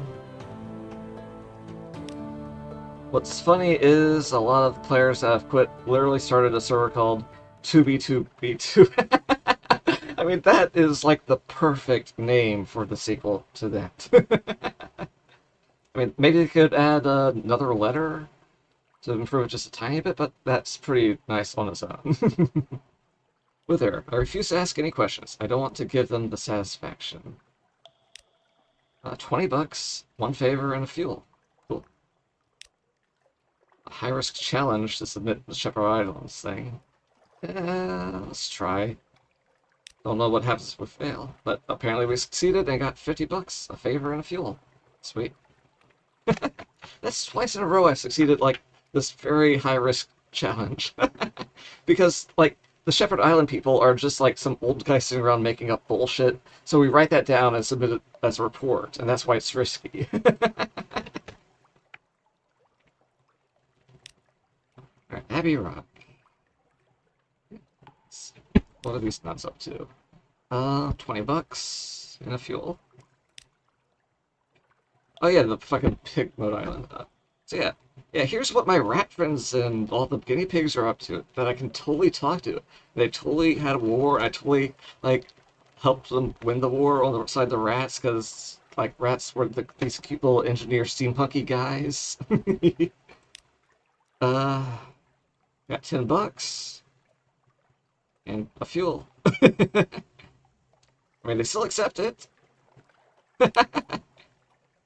Speaker 1: What's funny is a lot of players that have quit literally started a server called 2B2B2. I mean, that is like the perfect name for the sequel to that. I mean, maybe they could add another letter to improve it just a tiny bit, but that's pretty nice on its own. Wither, I refuse to ask any questions. I don't want to give them the satisfaction. $20, 1 favor, and a fuel. Cool. A high-risk challenge to submit the Shepherd Islands thing. Let's try. Don't know what happens if we fail, but apparently we succeeded and got $50, a favor, and a fuel. Sweet. That's twice in a row I've succeeded like this very high risk challenge. Because like the Shepherd Island people are just like some old guy sitting around making up bullshit. So we write that down and submit it as a report, and that's why it's risky. Alright, Abbey Rock. What are these nuts up to? $20 in a fuel. Oh yeah, the fucking pig mode island. So yeah, here's what my rat friends and all the guinea pigs are up to that I can totally talk to. They totally had a war. I totally like helped them win the war on the side of the rats because like rats were these cute little engineer steampunky guys. uh, got $10 and a fuel. I mean, they still accept it.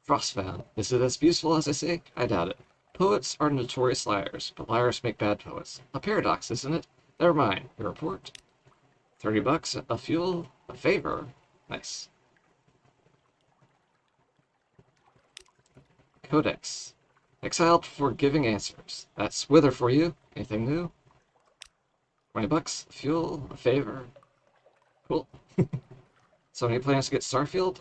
Speaker 1: Frostbound. Is it as beautiful as I say? I doubt it. Poets are notorious liars, but liars make bad poets. A paradox, isn't it? Never mind. Your report? $30, a fuel, a favor. Nice. Codex. Exiled for giving answers. That's Wither for you. Anything new? $20, a fuel, a favor. Cool. So any plans to get Starfield?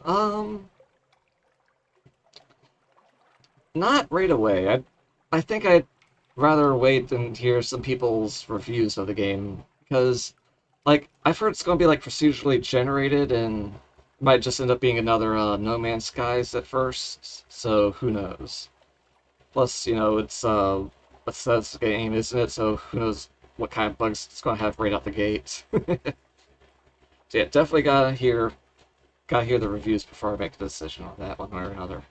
Speaker 1: Not right away. I think I'd rather wait and hear some people's reviews of the game because, like, I've heard it's going to be like procedurally generated and might just end up being another No Man's Skies at first. So who knows? Plus, you know, it's a Bethesda game, isn't it? So who knows what kind of bugs it's going to have right out the gate. So yeah, definitely gotta hear the reviews before I make the decision on that one way or another.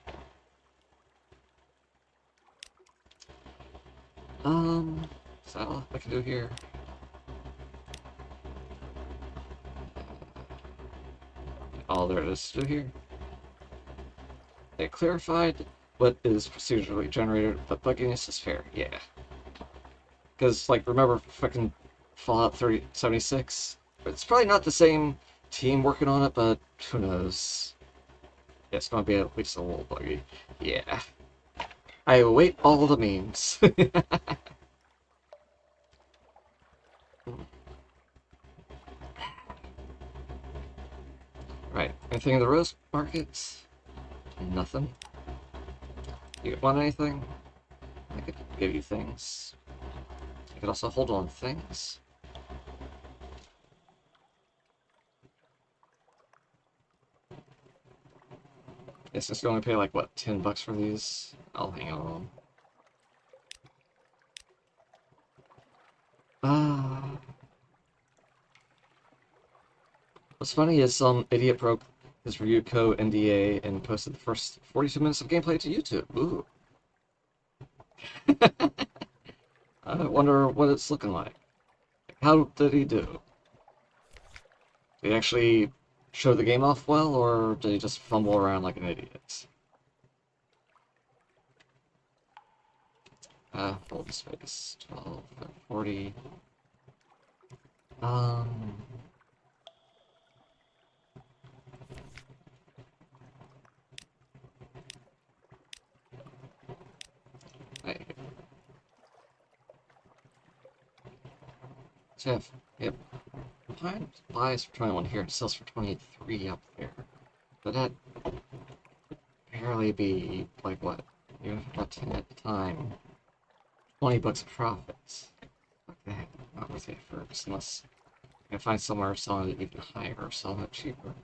Speaker 1: Is that all I can do here? All there is to do here. They clarified what is procedurally generated, but bugginess is fair. Yeah. Because, like, remember fucking Fallout 76? It's probably not the same team working on it, but who knows? Yeah, it's gonna be at least a little buggy. Yeah. I await all the memes. Right. Anything in the rose markets? Nothing. You want anything? I could give you things. I could also hold on things. It's just going to pay like what, $10 for these? I'll hang on. What's funny is some idiot broke his review code NDA and posted the first 42 minutes of gameplay to YouTube. Ooh. I wonder what it's looking like. How did he do? Did he actually show the game off well, or did he just fumble around like an idiot? Hold space. 12, 40. Hey. Jeff, yep. Behind buys for 21 here and sells for 23 up there. But that would barely be like what? Even if about 10 at the time. $20 of profits. Fuck that. Not worth it first, unless I can find somewhere selling it even higher or selling it cheaper.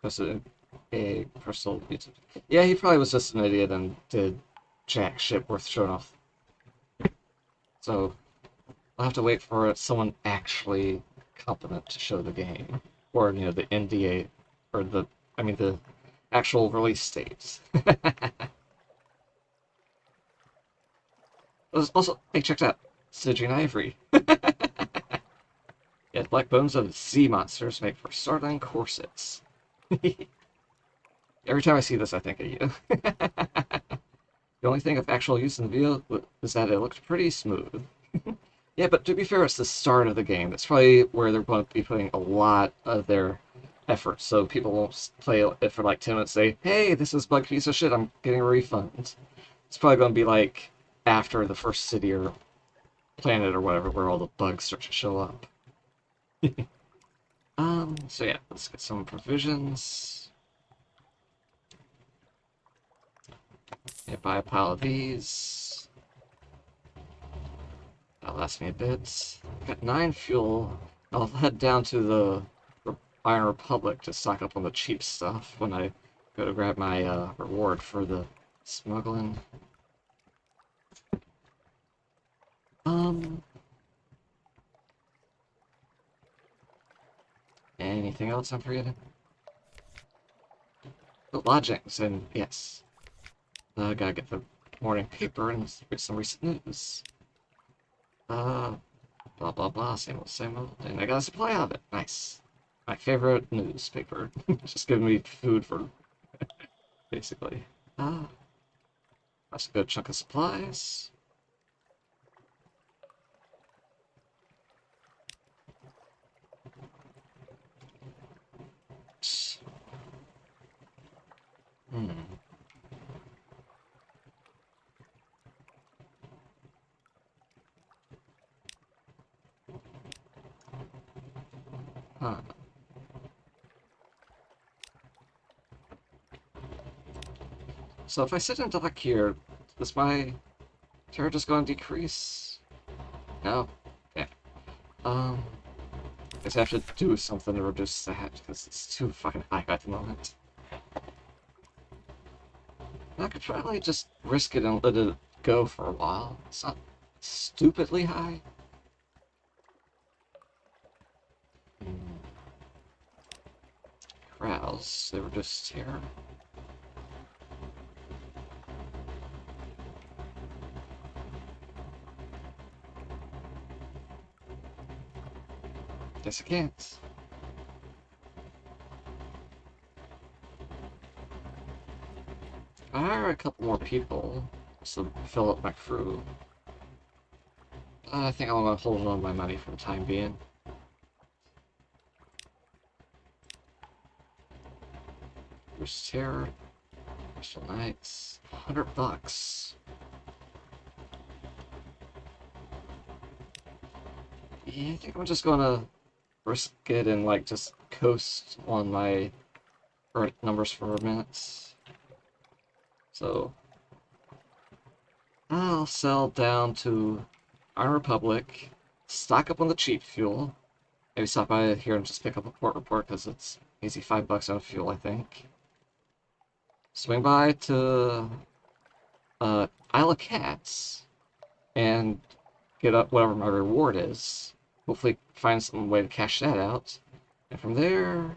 Speaker 1: That's a personal YouTube. Yeah, he probably was just an idiot and did jack shit worth showing off. So I'll have to wait for someone actually competent to show the game, or you know, the NDA, or the actual release dates. Also, hey, check it out, Stygian Ivory. Yeah, black bones of sea monsters make for sardine corsets. Every time I see this, I think of you. The only thing of actual use in the video is that it looked pretty smooth. Yeah, but to be fair, it's the start of the game. That's probably where they're going to be putting a lot of their effort, so people won't play it for like 10 minutes. Say, "Hey, this is bug piece of shit. I'm getting a refund." It's probably going to be like after the first city or planet or whatever, where all the bugs start to show up. So yeah, let's get some provisions. Yeah, buy a pile of these. That'll last me a bit. Got 9 fuel. I'll head down to the Iron Republic to stock up on the cheap stuff when I go to grab my reward for the smuggling. Um, Anything else I'm forgetting? The lodgings, and yes. Gotta get the morning paper and read some recent news. Blah blah blah, same old, and I got a supply of it. Nice. My favorite newspaper. Just giving me food for, basically. That's a good chunk of supplies. Hmm. Huh. So if I sit in dock here, does my terror just go and decrease? No? Yeah. I guess I have to do something to reduce that, because it's too fucking high at the moment. I could probably just risk it and let it go for a while. It's not stupidly high. Crowds, they were just here. Guess I can't. I hire a couple more people to fill up my crew. I think I'm gonna hold on my money for the time being. There's Terror, Crystal Knights, $100. Yeah, I think I'm just gonna risk it and like just coast on my current numbers for a minute. So I'll sell down to Iron Republic, stock up on the cheap fuel. Maybe stop by here and just pick up a port report because it's easy $5 on fuel, I think. Swing by to Isle of Cats and get up whatever my reward is. Hopefully find some way to cash that out. And from there,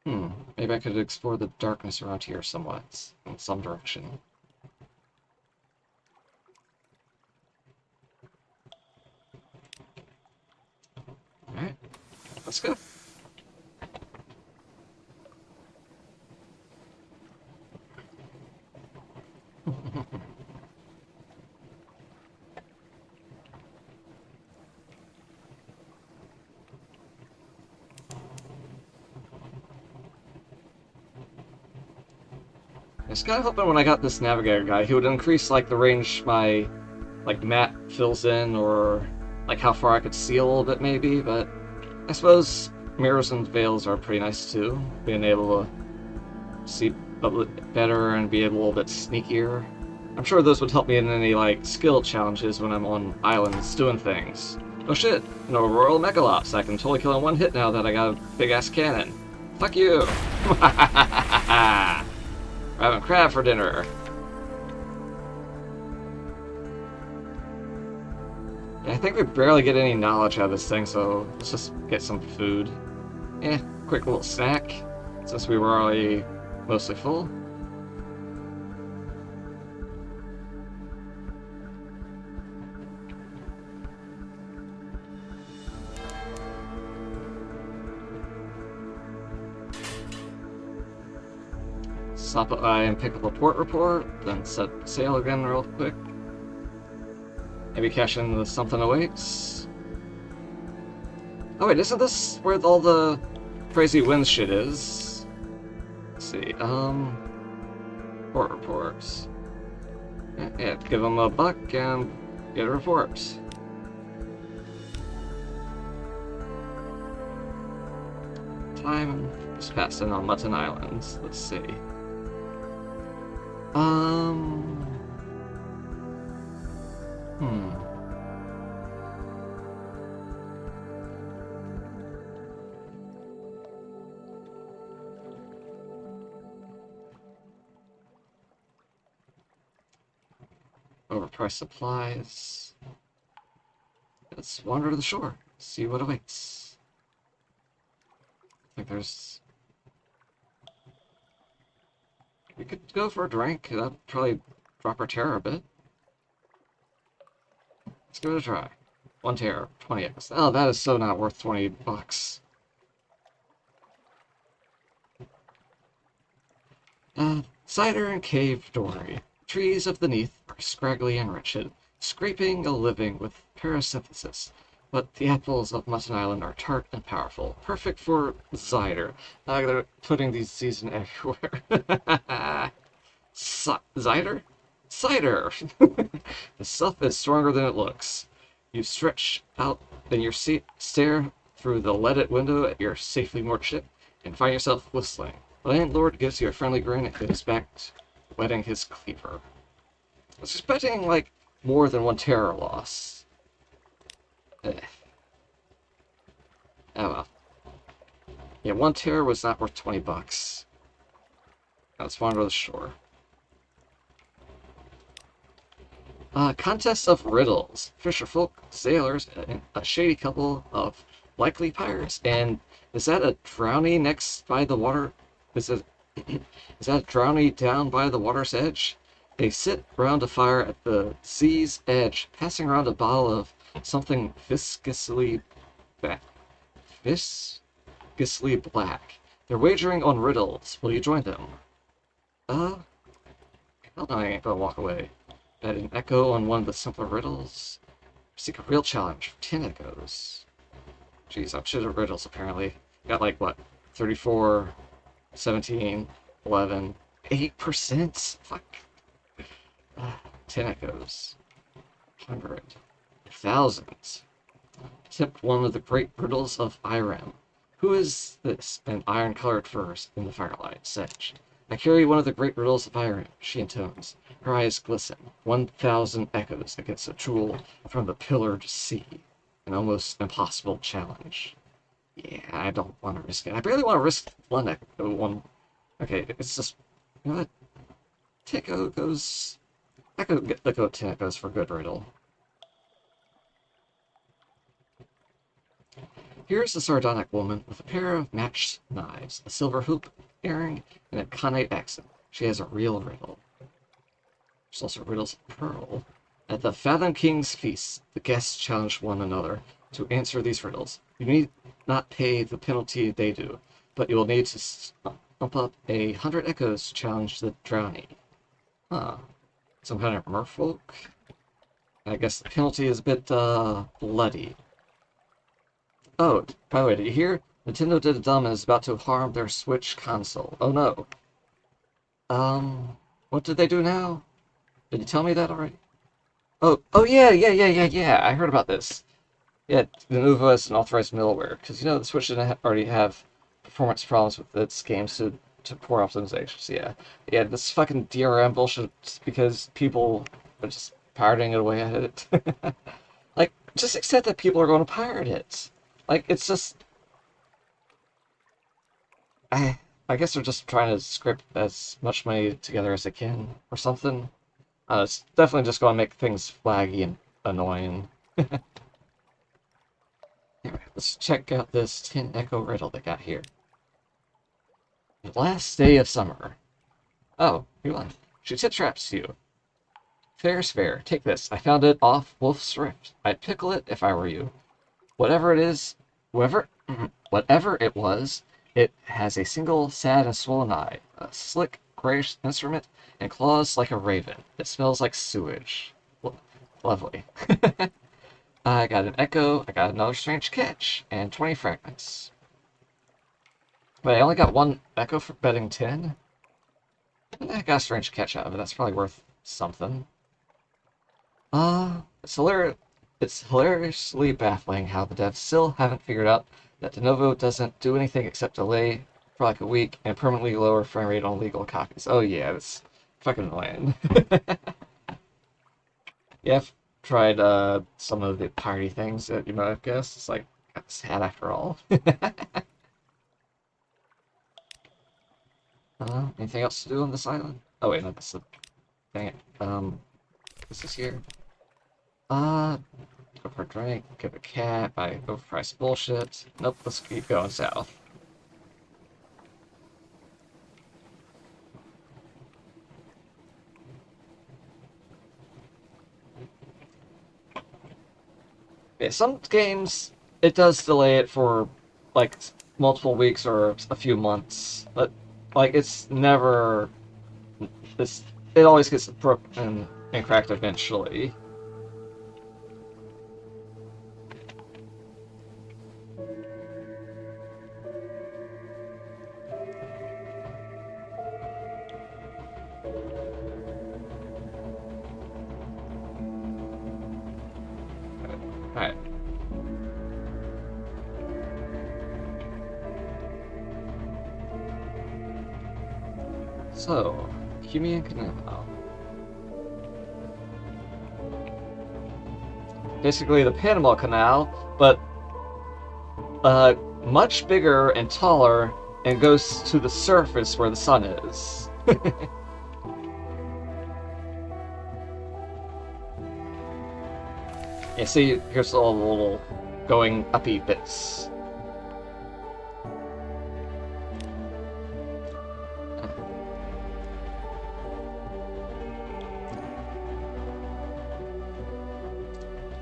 Speaker 1: maybe I could explore the darkness around here somewhat, in some direction. Alright, let's go. I was kind of hoping when I got this navigator guy, he would increase like the range my map fills in, or like how far I could see a little bit maybe, but I suppose mirrors and veils are pretty nice too, being able to see a bit better and be able a little bit sneakier. I'm sure those would help me in any like skill challenges when I'm on islands doing things. Oh shit, no Royal Megalops, I can totally kill in one hit now that I got a big ass cannon. Fuck you! We're having crab for dinner. Yeah, I think we barely get any knowledge out of this thing, so let's just get some food. Yeah, quick little snack, since we were already mostly full. Stop by and pick up a port report, then set sail again real quick. Maybe cash in the something awaits. Oh wait, isn't this where all the crazy wind shit is. Let's see, port reports. Yeah, give them a buck and get a report. Time is passing on Mutton Island. Let's see. Hmm. Overpriced supplies. Let's wander to the shore. See what awaits. I think there's... We could go for a drink. That'd probably drop our terror a bit. Let's give it a try. 1 terror, 20x. Oh, that is so not worth 20 bucks. Cider and cave dory. Trees of the neath are scraggly and wretched, scraping a living with parasynthesis. But the apples of Mutton Island are tart and powerful, perfect for cider. They're putting these season everywhere. Cider? Cider! The stuff is stronger than it looks. You stretch out in your seat, stare through the leaded window at your safely moored ship, and find yourself whistling. The landlord gives you a friendly grin and goes back to wetting his cleaver. I was expecting, like, more than 1 terror loss. Oh well. Yeah, 1 terror was not worth 20 bucks. Now let's wander to the shore. Contest of riddles. Fisherfolk, sailors, and a shady couple of likely pirates. And is that a drowning next by the water? Is that a drowning down by the water's edge? They sit round a fire at the sea's edge, passing around a bottle of something viscously black. Viscously black. They're wagering on riddles. Will you join them? Hell no, I ain't gonna walk away. Bet an echo on one of the simpler riddles. Seek a real challenge. 10 echoes. Jeez, I'm shit at riddles, apparently. Got like, what, 34, 17, 11, 8%? Fuck. 10 echoes. 100. Thousands. Attempt one of the great riddles of Irem. Who is this in iron-colored furs in the firelight? Sedge. I carry one of the great riddles of Irem, she intones. Her eyes glisten. 1,000 echoes against a jewel from the pillared sea. An almost impossible challenge. Yeah, I don't want to risk it. I barely want to risk one echo. Okay, it's just... You know what? 10 echoes... I could go 10 echoes for a good riddle. Here's a sardonic woman with a pair of matched knives, a silver hoop, earring, and a connate accent. She has a real riddle. There's also riddles of pearl. At the Fathom King's feast, the guests challenge one another to answer these riddles. You need not pay the penalty they do, but you will need to pump up 100 echoes to challenge the drowning. Huh. Some kind of merfolk? I guess the penalty is a bit, bloody. Oh, by the way, did you hear? Nintendo did a dumb and is about to harm their Switch console. Oh no. What did they do now? Did you tell me that already? Oh yeah. I heard about this. Yeah, Lenovo has an authorized middleware, because, you know, the Switch didn't already have performance problems with its games to poor optimizations. Yeah, this fucking DRM bullshit, because people are just pirating it away at it. Like, just accept that people are going to pirate it. Like, it's just... I guess they're just trying to scrape as much money together as they can, or something. It's definitely just going to make things flaggy and annoying. Anyway, let's check out this 10 echo riddle they got here. The last day of summer. Oh, you won. She tip traps you. Fair's fair. Take this. I found it off Wolf's Rift. I'd pickle it if I were you. Whatever it is, whatever it was, it has a single sad and swollen eye, a slick grayish instrument, and claws like a raven. It smells like sewage. Lovely. I got an echo, I got another strange catch, and 20 fragments. Wait, I only got one Echo for betting 10? I got a strange catch out of it. That's probably worth something. It's hilarious. It's hilariously baffling how the devs still haven't figured out that de novo doesn't do anything except delay for like a week and permanently lower frame rate on legal copies. Oh yeah, it's fucking annoying. Yeah, I've tried some of the party things that you might have guessed. It's like sad after all. Anything else to do on this island? Oh wait, no, this is dang it. This is here. Uh, go for a drink, give a cat, buy overpriced bullshit. Nope, let's keep going south. Yeah, some games it does delay it for like multiple weeks or a few months, but like it's never this. It always gets broken and cracked eventually. All right. So, Cumian Canal. Basically the Panama Canal, but much bigger and taller and goes to the surface where the sun is. Yeah, see, here's all the little going uppy bits.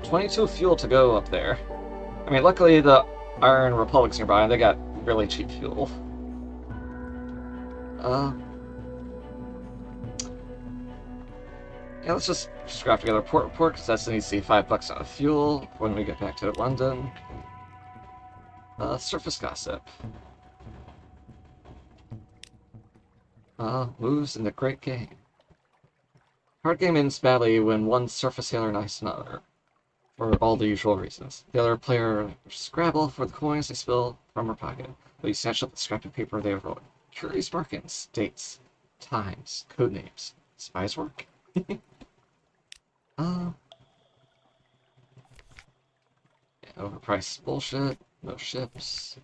Speaker 1: 22 fuel to go up there. I mean, luckily the Iron Republic's nearby, and they got really cheap fuel. Uh, yeah, let's just scrap together a port report, because that's an easy $5 on fuel when we get back to London. Surface gossip. Moves in the great game. Hard game ends badly when one surface sailor knifes another, for all the usual reasons. The other player scrabble for the coins they spill from her pocket, but you snatch up the scrap of paper they overlook. Curious markings, dates, times, code names. Spies work? Yeah, overpriced bullshit, no ships.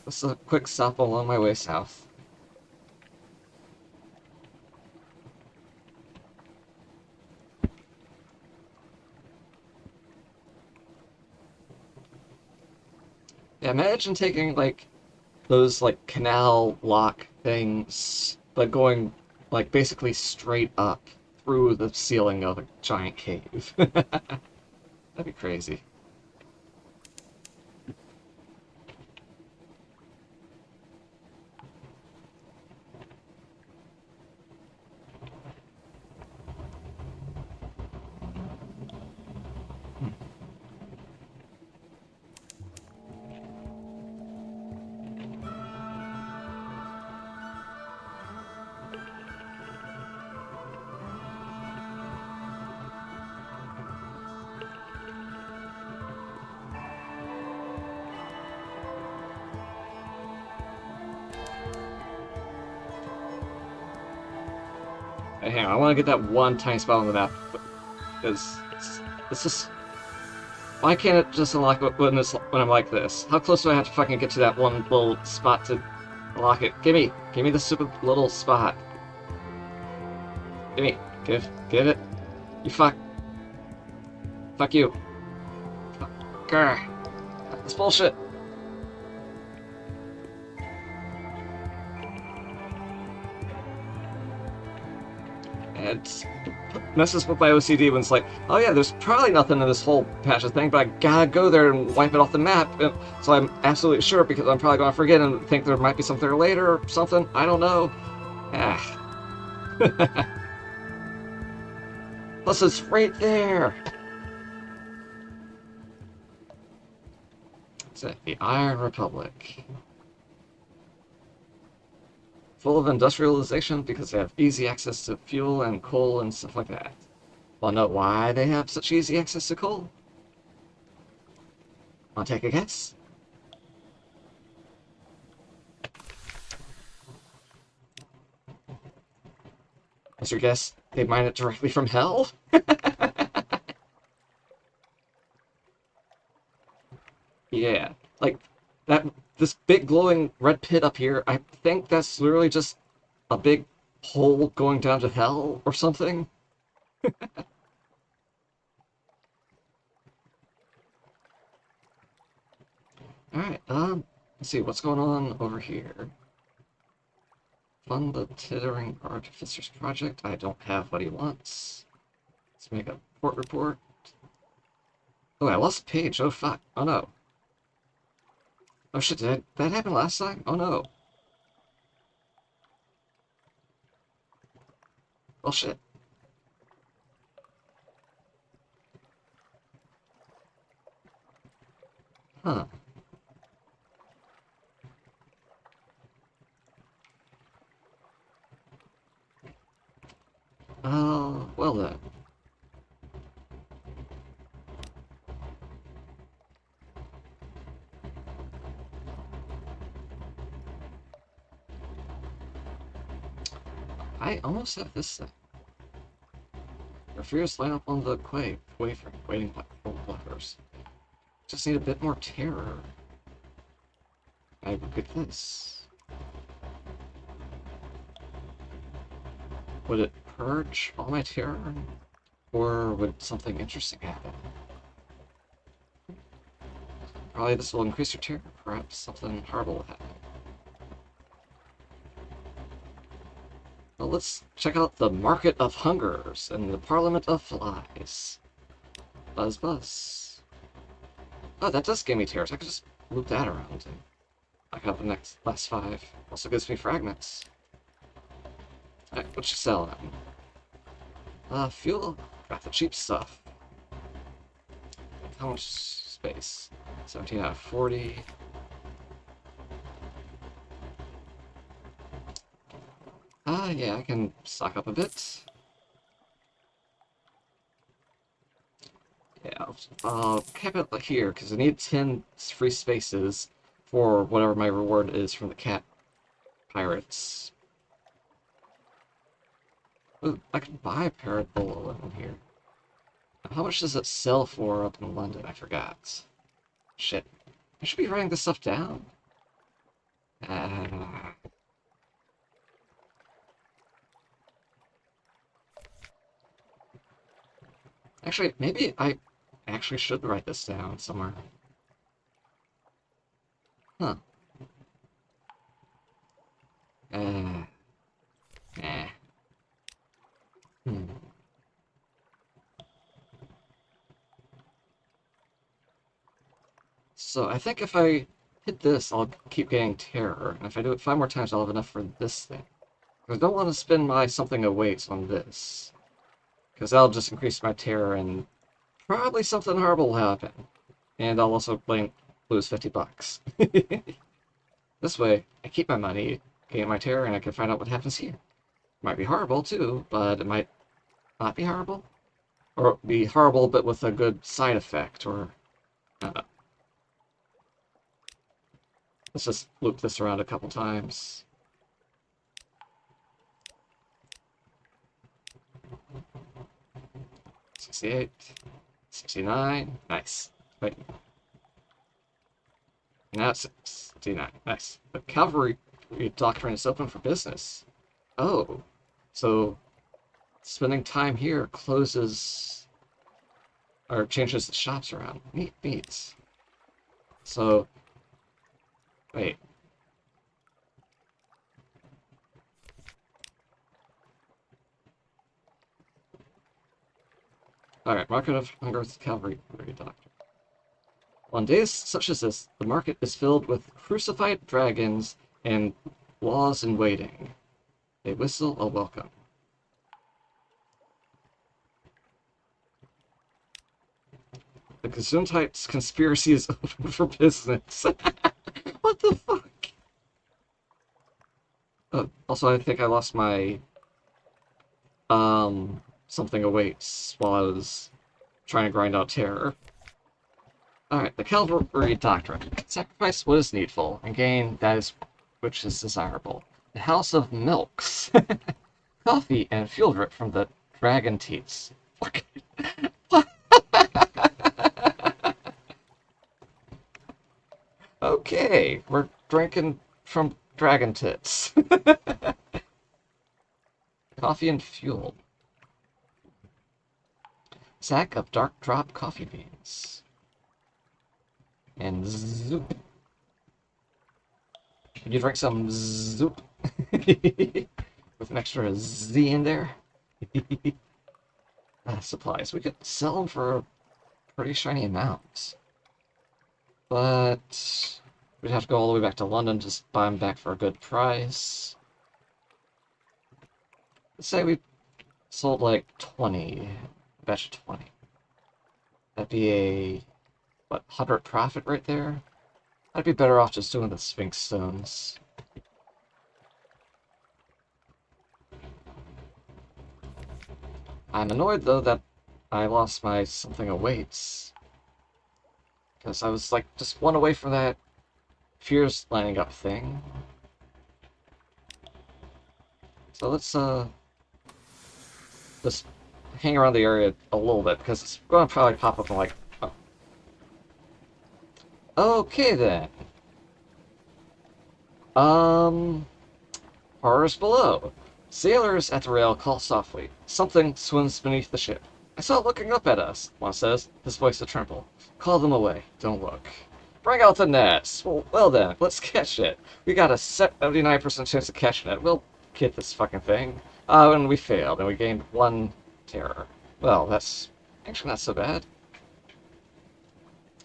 Speaker 1: This is a quick stop along my way south. Yeah, imagine taking like those like canal lock things, but going like basically straight up through the ceiling of a giant cave. That'd be crazy. Hey, hang on, I want to get that one tiny spot on the map, because it's just. Why can't it just unlock when I'm like this? How close do I have to fucking get to that one little spot to unlock it? Give me the stupid little spot. Give it. You fuck you. Grr. That's bullshit. It messes with my OCD when it's like, oh yeah, there's probably nothing in this whole patch of thing, but I gotta go there and wipe it off the map. And so I'm absolutely sure, because I'm probably gonna forget and think there might be something there later or something. I don't know. Ah. Plus, it's right there. it? The Iron Republic. Full of industrialization because they have easy access to fuel and coal and stuff like that. Wanna know why they have such easy access to coal? Wanna take a guess? What's your guess? They mine it directly from hell? Yeah, like that. This big glowing red pit up here, I think that's literally just a big hole going down to hell or something. Alright, let's see, what's going on over here? Fund the Tittering Artificers Project. I don't have what he wants. Let's make a port report. Oh, I lost a page. Oh, fuck. Oh, no. Oh, shit, did that happen last time? Oh, no. Well, shit. Huh. Well then. I almost have this thing. Refuse line up on the quay, waiting for blockers. Just need a bit more terror. I would get this. Would it purge all my terror? Or would something interesting happen? Probably this will increase your terror. Perhaps something horrible will happen. Well, let's check out the Market of Hungers and the Parliament of Flies. Buzz buzz. Oh, that does give me terrors. I could just loop that around and I got the last 5. Also gives me fragments. Alright, what you selling? Fuel. Got the cheap stuff. How much space? 17 out of 40. Yeah, I can stock up a bit. Yeah, I'll cap it here, because I need 10 free spaces for whatever my reward is from the cat pirates. Ooh, I can buy Parrot Bull in here. How much does it sell for up in London? I forgot. Shit. I should be writing this stuff down. Actually, maybe I actually should write this down somewhere. Huh. Eh. Hmm. So I think if I hit this, I'll keep getting terror. And if I do it 5 more times, I'll have enough for this thing. I don't want to spend my something awaits on this. Because that'll just increase my terror and probably something horrible will happen. And I'll also lose 50 bucks. This way, I keep my money, gain my terror, and I can find out what happens here. Might be horrible too, but it might not be horrible. Or be horrible but with a good side effect, or I don't know. Let's just loop this around a couple times. $68, $69, nice. Wait. Now it's $69, nice. The cavalry doctrine is open for business. Oh, so spending time here closes or changes the shops around. Neat beats. So, wait. Alright, Market of Hunger's Cavalry Doctor. On days such as this, the market is filled with crucified dragons and laws in waiting. They whistle a welcome. The Gesundheit's conspiracy is open for business. What the fuck? Also, I think I lost my, something awaits while I was trying to grind out terror. Alright, the Calvary Doctrine. Sacrifice what is needful, and gain that is which is desirable. The House of Milks. Coffee and fuel drip from the dragon teats. Fuck. Okay, we're drinking from dragon tits. Coffee and fuel. Sack of dark drop coffee beans. And zoop. Can you drink some zoop? With an extra Z in there? Supplies. We could sell them for a pretty shiny amount. But we'd have to go all the way back to London to buy them back for a good price. Let's say we sold like 20. A batch of 20. That'd be a, what, 100 profit right there? I'd be better off just doing the Sphinx Stones. I'm annoyed, though, that I lost my something awaits. Because I was, like, just one away from that Fears lining up thing. So let's, just hang around the area a little bit, because it's going to probably pop up and, like, oh. Okay, then. Horrors below. Sailors at the rail call softly. Something swims beneath the ship. I saw it looking up at us, one says, his voice a tremble. Call them away. Don't look. Bring out the nets. Well then, let's catch it. We got a 79% chance of catching it. We'll get this fucking thing. And we failed, and we gained 1 terror. Well, that's actually not so bad.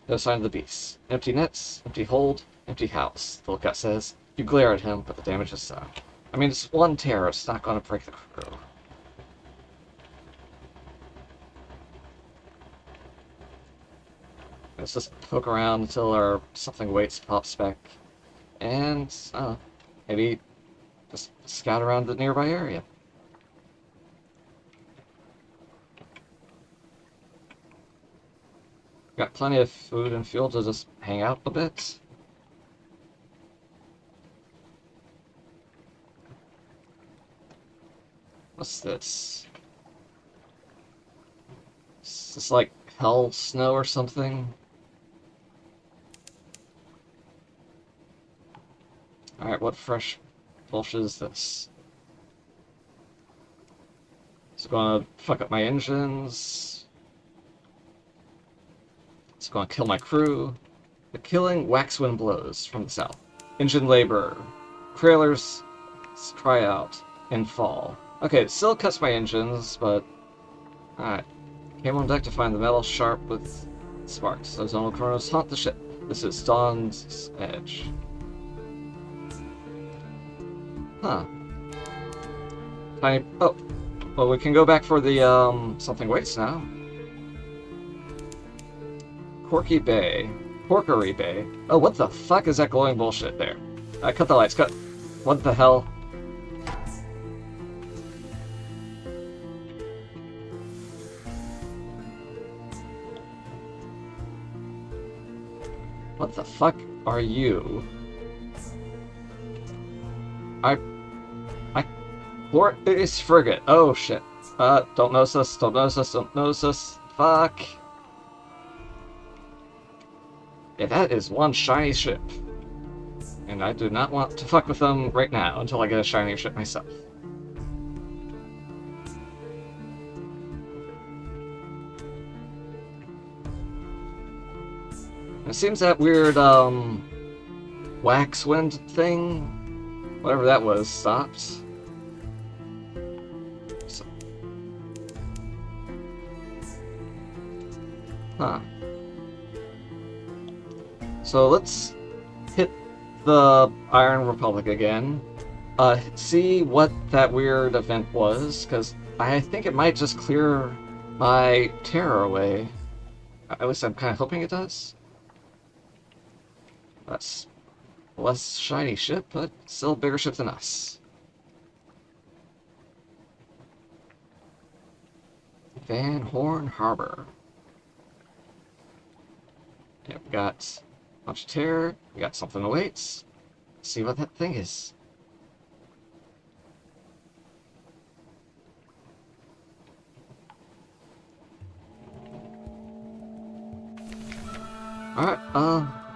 Speaker 1: No sign of the beast. Empty nets, empty hold, empty house. The lookout says. You glare at him, but the damage is done. I mean, it's 1 terror. It's not going to break the crew. Let's just poke around until our something waits pops back. And, maybe just scout around the nearby area. Got plenty of food and fuel to just hang out a bit. What's this? Is this like hell snow or something? Alright, what fresh bullshit is this? It's gonna fuck up my engines. It's gonna kill my crew. The killing waxwind blows from the south. Engine labor. Trailers cry out and fall. Okay, it still cuts my engines, but... Alright. Came on deck to find the metal sharp with sparks. Those zonal chronos haunt the ship. This is Dawn's Edge. Huh. Tiny... Oh. Well, we can go back for the, something waits now. Corky Bay. Porkery Bay. Oh, what the fuck is that glowing bullshit there? Cut the lights, cut... What the hell? What the fuck are you? Port is frigate. Oh shit. Don't notice us, don't notice us, don't notice us. Fuck. Yeah, that is 1 shiny ship. And I do not want to fuck with them right now until I get a shiny ship myself. It seems that weird, waxwind thing, whatever that was, stopped. So. Huh. So let's hit the Iron Republic again. See what that weird event was, because I think it might just clear my terror away. At least I'm kind of hoping it does. That's a less shiny ship, but still a bigger ship than us. Van Horn Harbor. Yeah, we got a bunch of terror. We got something awaits. Let's see what that thing is. Alright,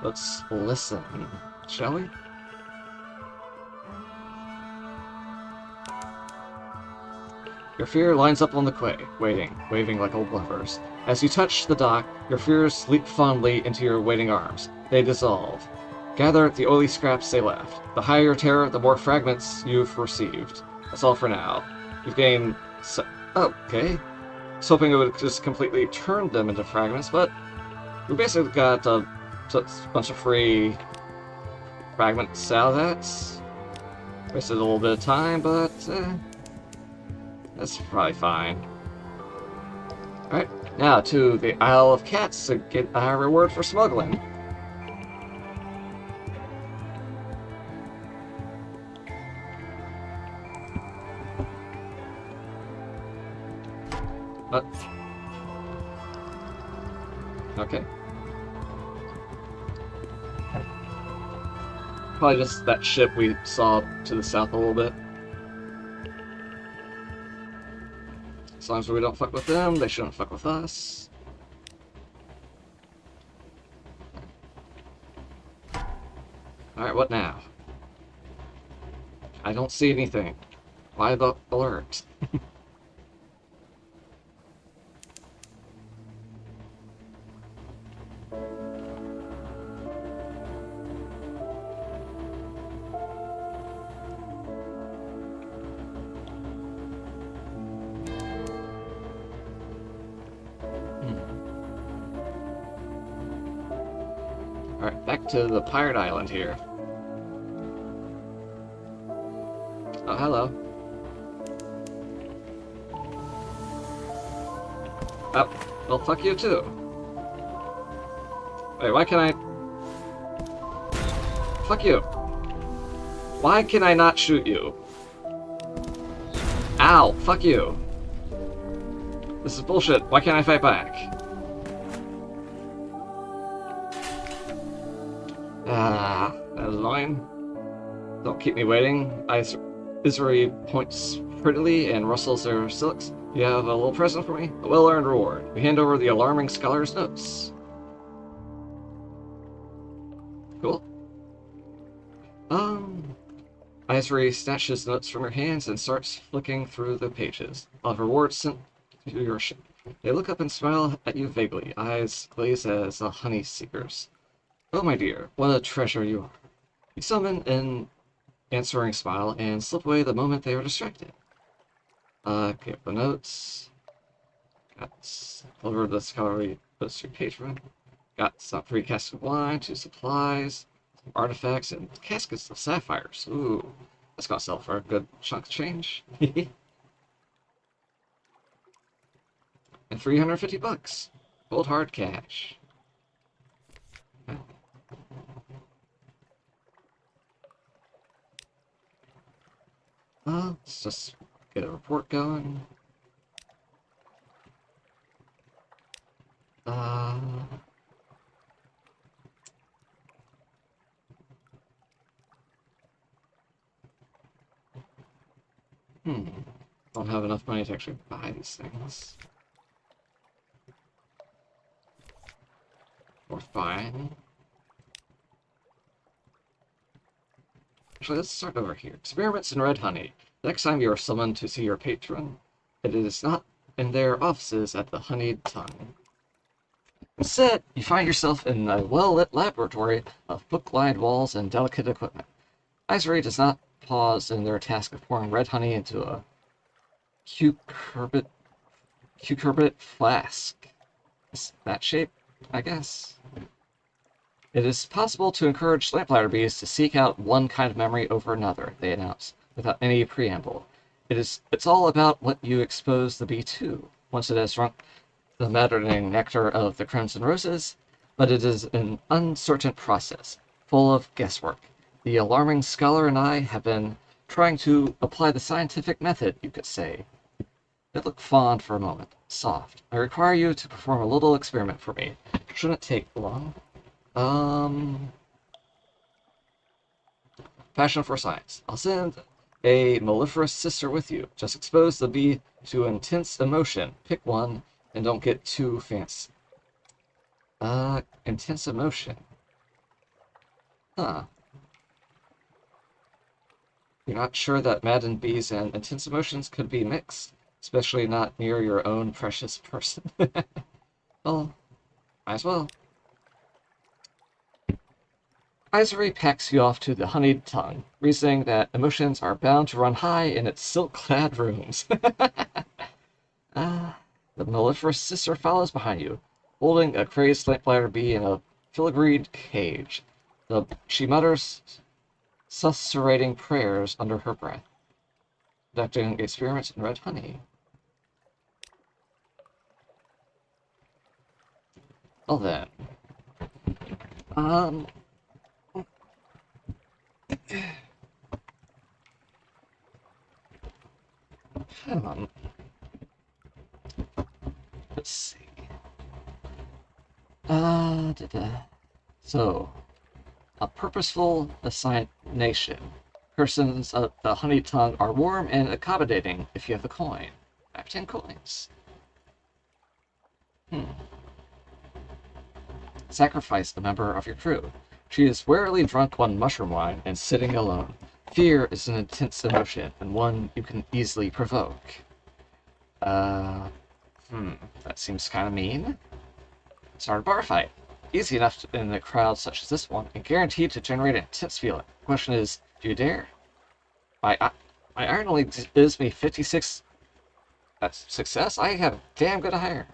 Speaker 1: let's listen, shall we? Your fear lines up on the quay, waving like old lovers. As you touch the dock, your fears leap fondly into your waiting arms. They dissolve. Gather the oily scraps they left. The higher your terror, the more fragments you've received. That's all for now. You've gained... okay. I was hoping it would just completely turn them into fragments, but we basically got a bunch of free fragments out of that. Wasted a little bit of time, but that's probably fine. Alright, now to the Isle of Cats to get our reward for smuggling. What? Okay. Probably just that ship we saw to the south a little bit. As long as we don't fuck with them, they shouldn't fuck with us. Alright, what now? I don't see anything. Why the alert? Alright, back to the pirate island here. Oh, hello. Oh, well, fuck you too. Wait, why can I... Fuck you. Why can I not shoot you? Ow, fuck you. This is bullshit. Why can't I fight back? Ah, that was annoying. Don't keep me waiting. Isri points prettily and rustles her silks. You have a little present for me? A well-earned reward. We hand over the alarming scholar's notes. Cool. Isri snatches notes from her hands and starts flicking through the pages. I'll have rewards sent to your ship. They look up and smile at you vaguely, eyes glazed as a honey seeker's. Oh, my dear, what a treasure you are. You summon an answering smile and slip away the moment they are distracted. Okay, the notes. Got delivered the scholarly notes to your patron. Got some free casks of wine, 2 supplies, some artifacts, and caskets of sapphires. Ooh, that's gonna sell for a good chunk of change. And 350 bucks. Cold hard cash. Okay. Let's just get a report going. Don't have enough money to actually buy these things. Worth buying. Actually, let's start over here. Experiments in red honey. The next time you are summoned to see your patron, it is not in their offices at the honeyed tongue. Instead, you find yourself in a well-lit laboratory of book-lined walls and delicate equipment. Isri does not pause in their task of pouring red honey into a cucurbit flask. Is that shape, I guess? It is possible to encourage lamplighter bees to seek out one kind of memory over another, they announce, without any preamble. It's all about what you expose the bee to. Once it has drunk the maddening nectar of the crimson roses, but it is an uncertain process, full of guesswork. The alarming scholar and I have been trying to apply the scientific method, you could say. They look fond for a moment, soft. I require you to perform a little experiment for me. Shouldn't take long. Passion for science. I'll send a mellifluous sister with you. Just expose the bee to intense emotion. Pick one, and don't get too fancy. Intense emotion. Huh. You're not sure that maddened bees and intense emotions could be mixed, especially not near your own precious person. Well, might as well. Isory packs you off to the honeyed tongue, reasoning that emotions are bound to run high in its silk-clad rooms. The mellifluous sister follows behind you, holding a crazed lamplighter bee in a filigreed cage. She mutters susurrating prayers under her breath, conducting experiments in red honey. Well then, let's see. So, a purposeful assignation. Persons of the honey tongue are warm and accommodating if you have the coin. I have 10 coins. Sacrifice a member of your crew. She is warily drunk on mushroom wine and sitting alone. Fear is an intense emotion and one you can easily provoke. That seems kind of mean. Start a bar fight. Easy enough in a crowd such as this one, and guaranteed to generate an intense feeling. The question is, do you dare? My iron only gives me 56 success. I have damn good iron.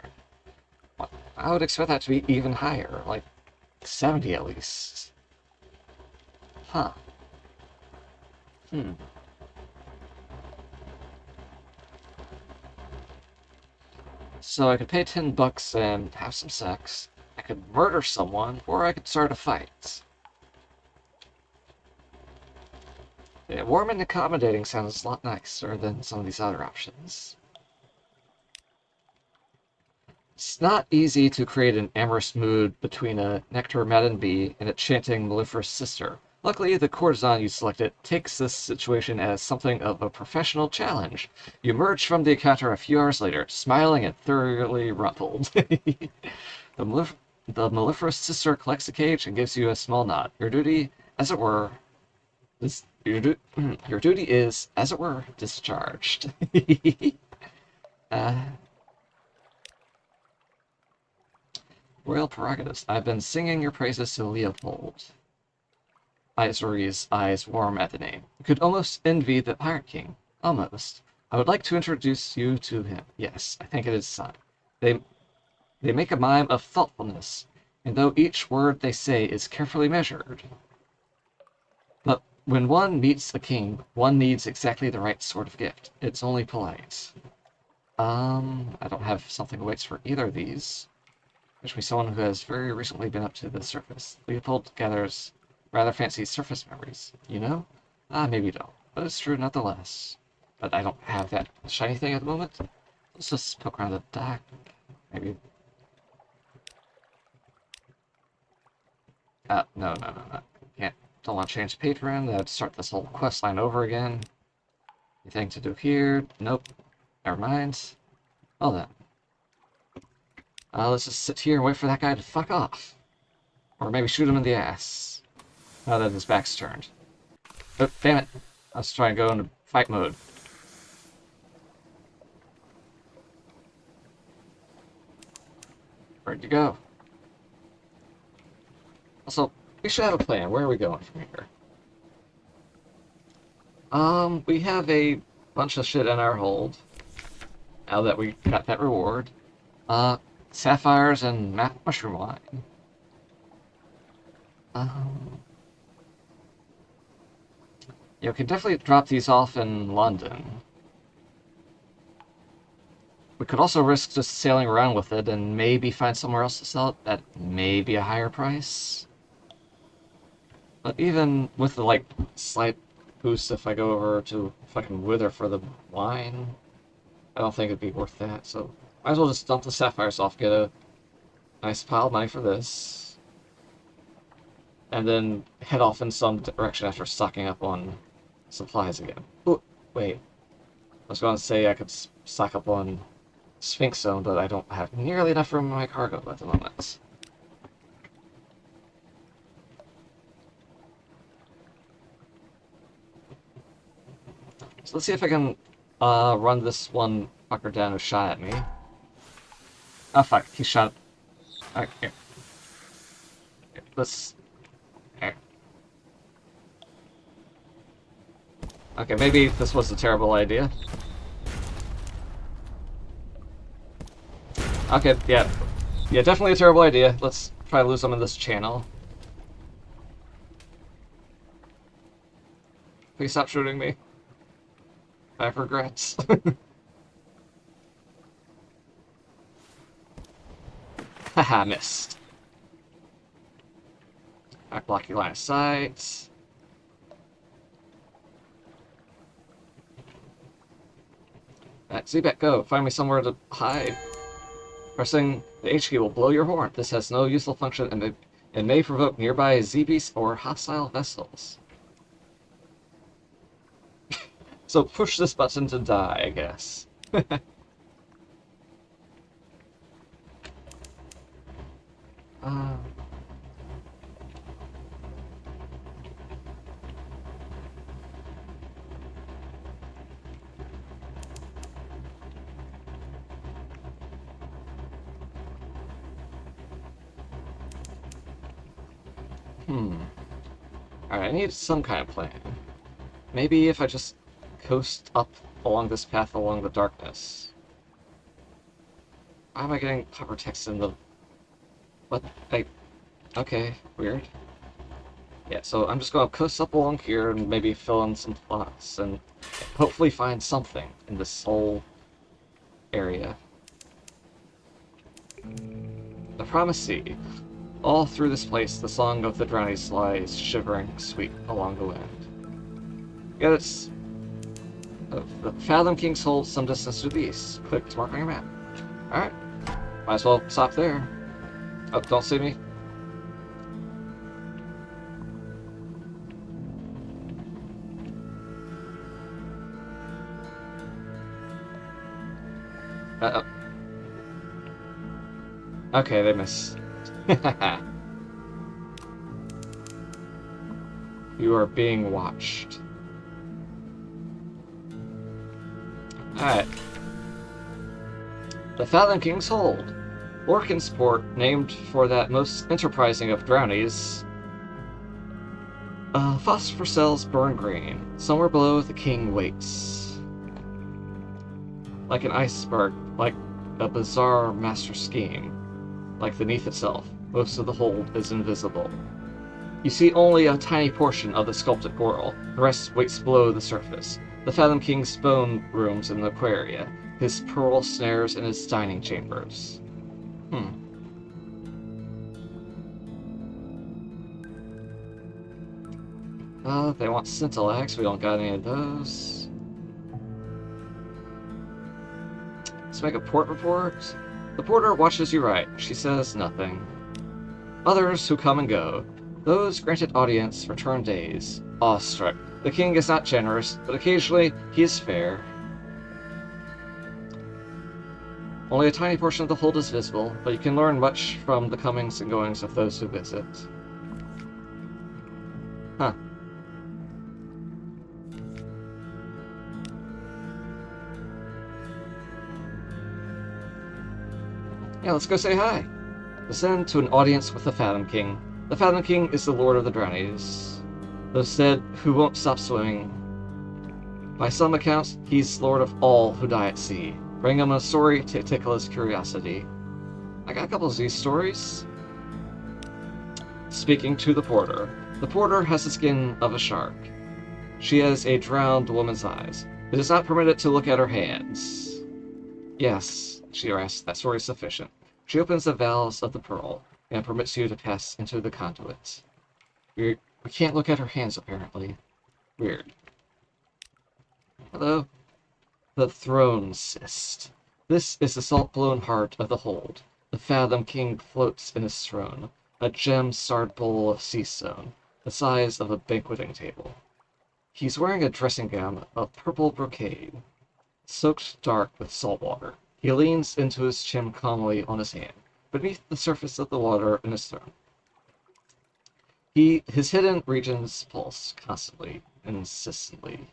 Speaker 1: I would expect that to be even higher, like 70 at least. Huh. So I could pay $10 and have some sex. I could murder someone, or I could start a fight. Yeah, warm and accommodating sounds a lot nicer than some of these other options. It's not easy to create an amorous mood between a nectar-maddened bee and a chanting mellifluous sister. Luckily, the courtesan you selected takes this situation as something of a professional challenge. You emerge from the encounter a few hours later, smiling and thoroughly rumpled. The mellifluous sister collects the cage and gives you a small nod. Your duty, as it were, your duty is, as it were, discharged. Royal prerogatives. I've been singing your praises to Leopold. Isory's eyes warm at the name. You could almost envy the Pirate King. Almost. I would like to introduce you to him. Yes, I think it is son. They make a mime of thoughtfulness, and though each word they say is carefully measured. But when one meets a king, one needs exactly the right sort of gift. It's only polite. I don't have something that waits for either of these. Especially someone who has very recently been up to the surface. Leopold gathers rather fancy surface memories, you know? Maybe you don't, but it's true nonetheless. But I don't have that shiny thing at the moment. Let's just poke around the dock. Maybe. No. Can't. Don't want to change patron. That'd start this whole quest line over again. Anything to do here? Nope. Never mind. Well then. Let's just sit here and wait for that guy to fuck off. Or maybe shoot him in the ass. Now that his back's turned. Oh, damn it. Let's try and go into fight mode. Where'd you go? Also, we should have a plan. Where are we going from here? We have a bunch of shit in our hold. Now that we got that reward. Sapphires and mushroom wine. You can definitely drop these off in London. We could also risk just sailing around with it and maybe find somewhere else to sell it at maybe a higher price. But even with the, like, slight boost if I go over to fucking Wither for the wine, I don't think it'd be worth that. So might as well just dump the sapphires off, get a nice pile of money for this, and then head off in some direction after stocking up on supplies again. Oh, wait. I was going to say I could stock up on Sphinx Zone, but I don't have nearly enough room in my cargo at the moment. So let's see if I can run this one fucker down who shot at me. Oh fuck, he shot. Alright, here. Let's. Here. Okay, maybe this was a terrible idea. Okay, yeah. Yeah, definitely a terrible idea. Let's try to lose them in this channel. Please stop shooting me. I have regrets. Haha, missed. Alright, block your line of sight. Alright, Z-Bet, go. Find me somewhere to hide. Pressing the H key will blow your horn. This has no useful function and may provoke nearby Z-Beasts or hostile vessels. So push this button to die, I guess. Alright, I need some kind of plan. Maybe if I just coast up along this path along the darkness. Why am I getting cover text in the... What? Okay, weird. Yeah, so I'm just gonna coast up along here and maybe fill in some plots and hopefully find something in this whole area. The Promised Sea. All through this place, the song of the drownies lies shivering sweet along the wind. Yet it's... the Fathom King's Hold some distance to the east. Click to mark on your map. Alright. Might as well stop there. Oh, don't see me. Uh-oh. Okay, they missed. You are being watched. Alright. The Fathom King's Hold. Orkin's port, named for that most enterprising of drownies. Phosphor cells burn green. Somewhere below the king waits. Like an iceberg, like a bizarre master scheme. Like the Neath itself, most of the hold is invisible. You see only a tiny portion of the sculpted coral. The rest waits below the surface. The Fathom King's bone rooms in the aquaria, his pearl snares in his dining chambers. They want scintillax, we don't got any of those. Let's make a port report. The porter watches you right. She says nothing. Others who come and go. Those granted audience return days, awestruck. The king is not generous, but occasionally he is fair. Only a tiny portion of the hold is visible, but you can learn much from the comings and goings of those who visit. Huh. Yeah, let's go say hi. Descend to an audience with the Fathom King. The Fathom King is the lord of the drownies. Those dead who won't stop swimming. By some accounts, he's lord of all who die at sea. Bring him a story to tickle his curiosity. I got a couple of these stories. Speaking to the porter. The porter has the skin of a shark. She has a drowned woman's eyes. It is not permitted to look at her hands. Yes, she rests. That story is sufficient. She opens the valves of the pearl and permits you to pass into the conduit. We can't look at her hands, apparently. Weird. Hello. The throne cyst. This is the salt-blown heart of the hold. The Fathom King floats in his throne, a gem-starred bowl of sea stone, the size of a banqueting table. He's wearing a dressing gown of purple brocade, soaked dark with salt water. He leans into his chin calmly on his hand, beneath the surface of the water in his throne. His hidden regions pulse constantly, insistently.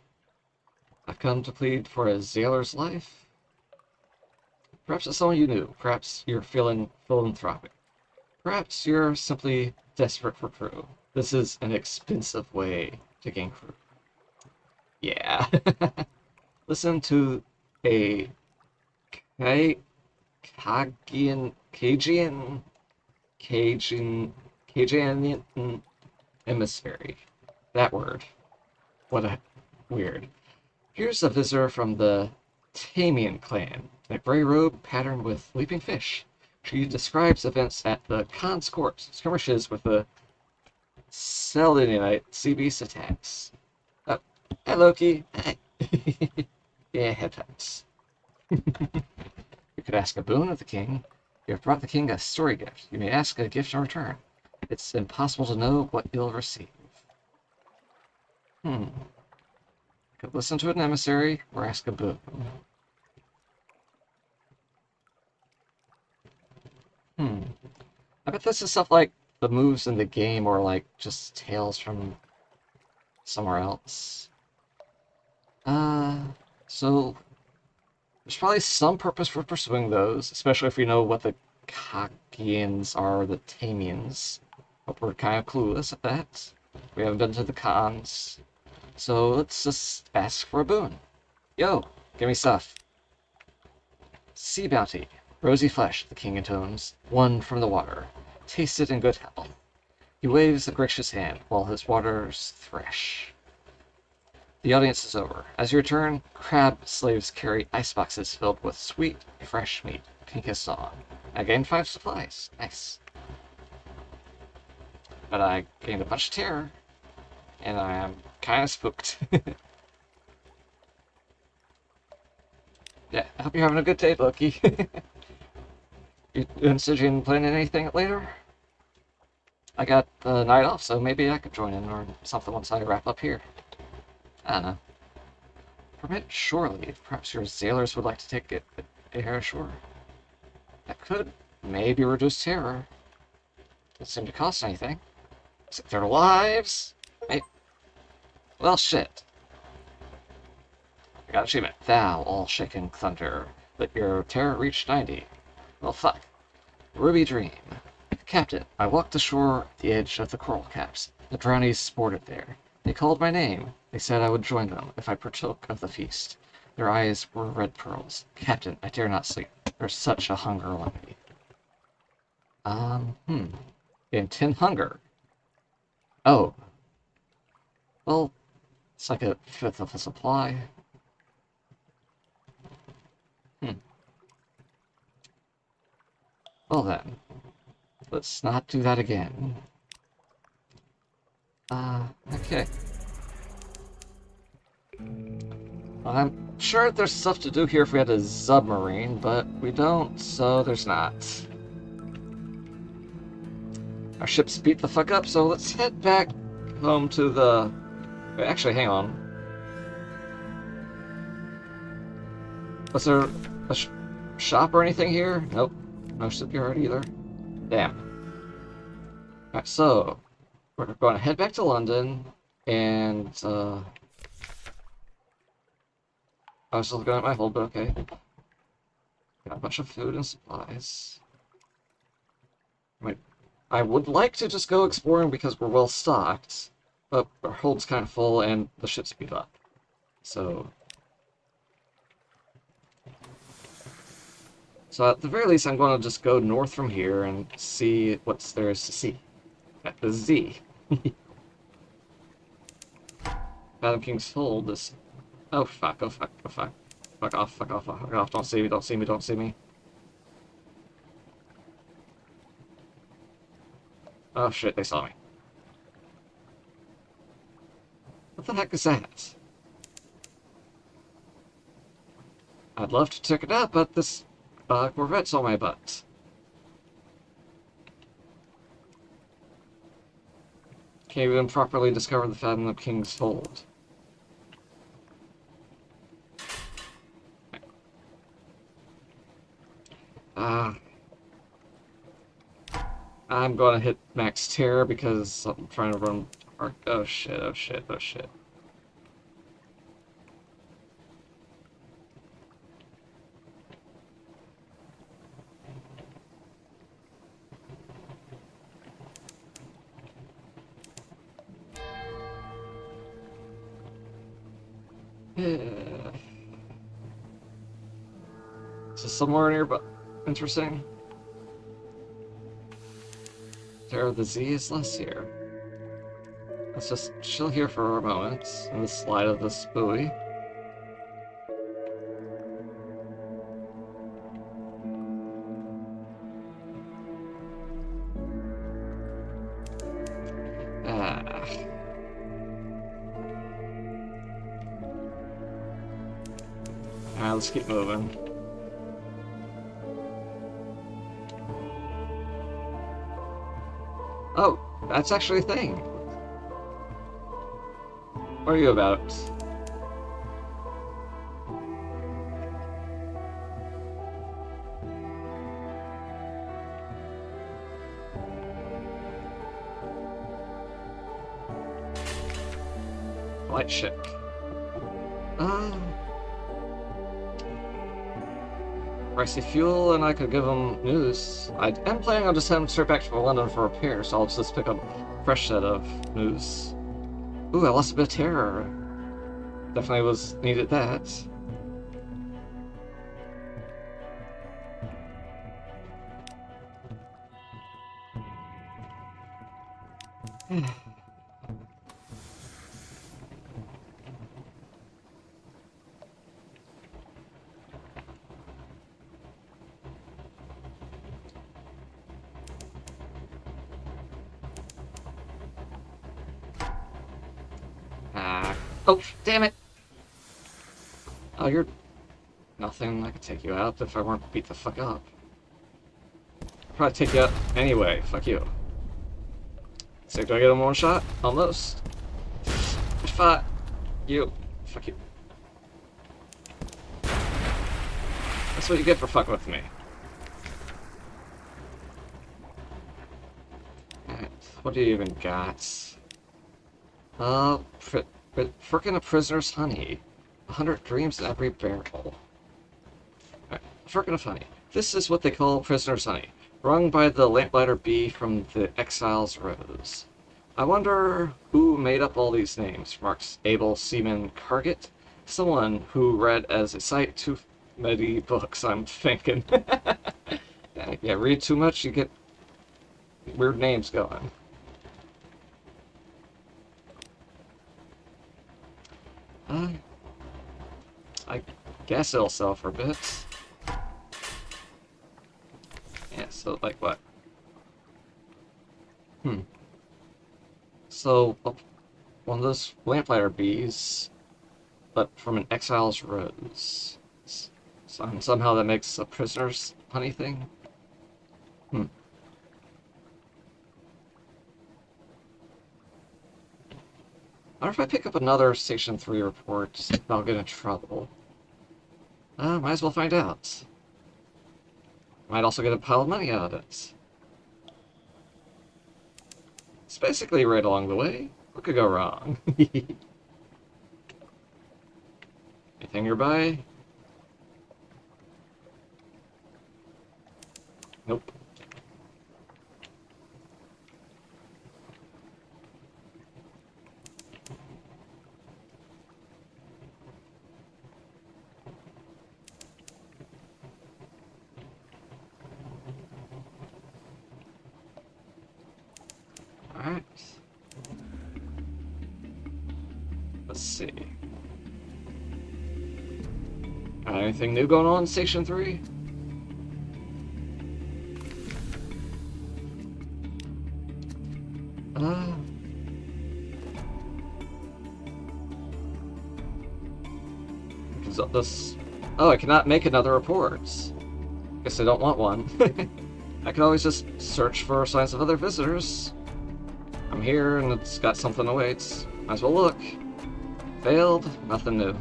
Speaker 1: I've come to plead for a sailor's life. Perhaps it's someone you knew. Perhaps you're feeling philanthropic. Perhaps you're simply desperate for crew. This is an expensive way to gain crew. Yeah. Listen to a Cajun, Cajun emissary. That word. What a weird. Here's a visitor from the Tamian clan, in a gray robe patterned with leaping fish. She describes events at the Khan's court, skirmishes with the Selenite sea beast attacks. Hi, Loki. Hi. Yeah, head types. You could ask a boon of the king. You have brought the king a story gift. You may ask a gift in return. It's impossible to know what you'll receive. I could listen to an emissary or ask a boon. I bet this is stuff like the moves in the game or like just tales from somewhere else. So there's probably some purpose for pursuing those, especially if we know what the Kakians are, the Tamians. But we're kind of clueless at that. We haven't been to the Khans. So let's just ask for a boon. Yo, give me stuff. Sea bounty. Rosy flesh, the king intones, won from the water. Tasted in good health. He waves a gracious hand while his waters thresh. The audience is over. As you return, crab slaves carry iceboxes filled with sweet, fresh meat. Pink is on. I gained 5 supplies. Nice. But I gained a bunch of terror, and I am kind of spooked. Yeah, I hope you're having a good day, Loki. You interested in planning anything later? I got the night off, so maybe I could join in or something once I wrap up here. I don't know. Permit shore leave. Perhaps your sailors would like to take it air ashore. That could maybe reduce terror. Doesn't seem to cost anything. Except their lives. Maybe. Well, shit. I got an achievement. Thou, all shaken thunder. Let your terror reach 90. Well, fuck. Ruby Dream. Captain, I walked ashore at the edge of the coral caps. The brownies sported there. They called my name. They said I would join them if I partook of the feast. Their eyes were red pearls. Captain, I dare not sleep. There's such a hunger on me. Intent hunger. Oh. Well, it's like a fifth of a supply. Well then. Let's not do that again. Okay. I'm sure there's stuff to do here if we had a submarine, but we don't, so there's not. Our ship's beat the fuck up, so let's head back home to the... Wait, actually, hang on. Was there a shop or anything here? Nope. No shipyard either. Damn. Alright, so we're going to head back to London, and I was just looking at my hold, but okay. Got a bunch of food and supplies. Wait, I would like to just go exploring because we're well stocked, but our hold's kind of full and the ship's beat up. So at the very least, I'm going to just go north from here and see what's there is to see. At the Z. Fathom King's Hold is... Oh fuck, oh fuck, oh fuck. Fuck off, fuck off, fuck off. Don't see me, don't see me, don't see me. Oh shit, they saw me. What the heck is that? I'd love to check it out, but this Corvette's on my butt. Can't even properly discover the Fathom of King's Fold. I'm gonna hit max terror because I'm trying to run. Oh shit, oh shit, oh shit. Yeah. So somewhere nearby. Interesting. Terror of the Z is less here. Let's just chill here for a moment in the slide of this buoy. Ah. Alright, let's keep moving. Oh, that's actually a thing. What are you about? Light ship. Pricey fuel, and I could give them news. I am planning on just heading straight back to London for repair, so I'll just pick up a fresh set of news. Ooh, I lost a bit of terror. Definitely was needed that. Oh, damn it! Oh, you're nothing. I could take you out if I weren't beat the fuck up. I'd probably take you out anyway. Fuck you. So do I get him one shot? Almost. Fuck you. Fuck you. That's what you get for fucking with me. Alright, what do you even got? Frickin' a prisoner's honey. 100 dreams in every barrel. Alright, frickin' of honey. This is what they call prisoner's honey. Wrung by the lamplighter bee from the exile's rose. I wonder who made up all these names, remarks Abel Seaman Carget. Someone who read as a sight too many books, I'm thinking. Yeah, read too much, you get weird names going. I guess it'll sell for a bit. Yeah, so like what? So, one of those lamplighter bees, but from an exile's rose. Somehow that makes a prisoner's honey thing? I wonder if I pick up another Station 3 report, I'll get in trouble. Might as well find out. Might also get a pile of money out of it. It's basically right along the way. What could go wrong? Anything nearby? Nope. Alright. Let's see. Anything new going on in Station 3? This... Oh, I cannot make another report. Guess I don't want one. I can always just search for signs of other visitors. I'm here and it's got something awaits. Might as well look. Failed, nothing new.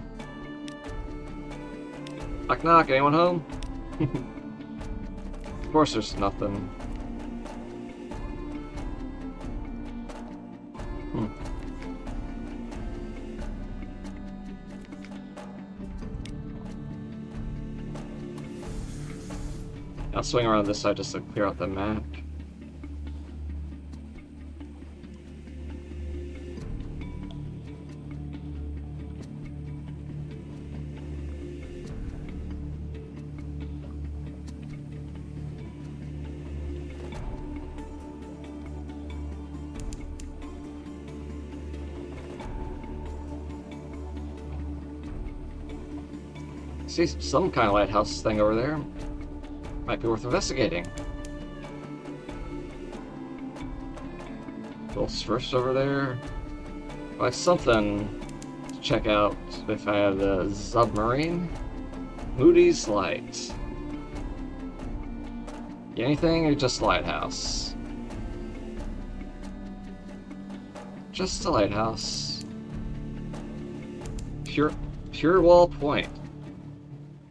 Speaker 1: Knock knock, anyone home? Of course there's nothing. I'll swing around this side just to clear out the map. See some kind of lighthouse thing over there. Might be worth investigating. Ghost first over there. Like something to check out if I have the submarine. Moody's Light. Anything or just lighthouse? Just a lighthouse. Pure Wall Point.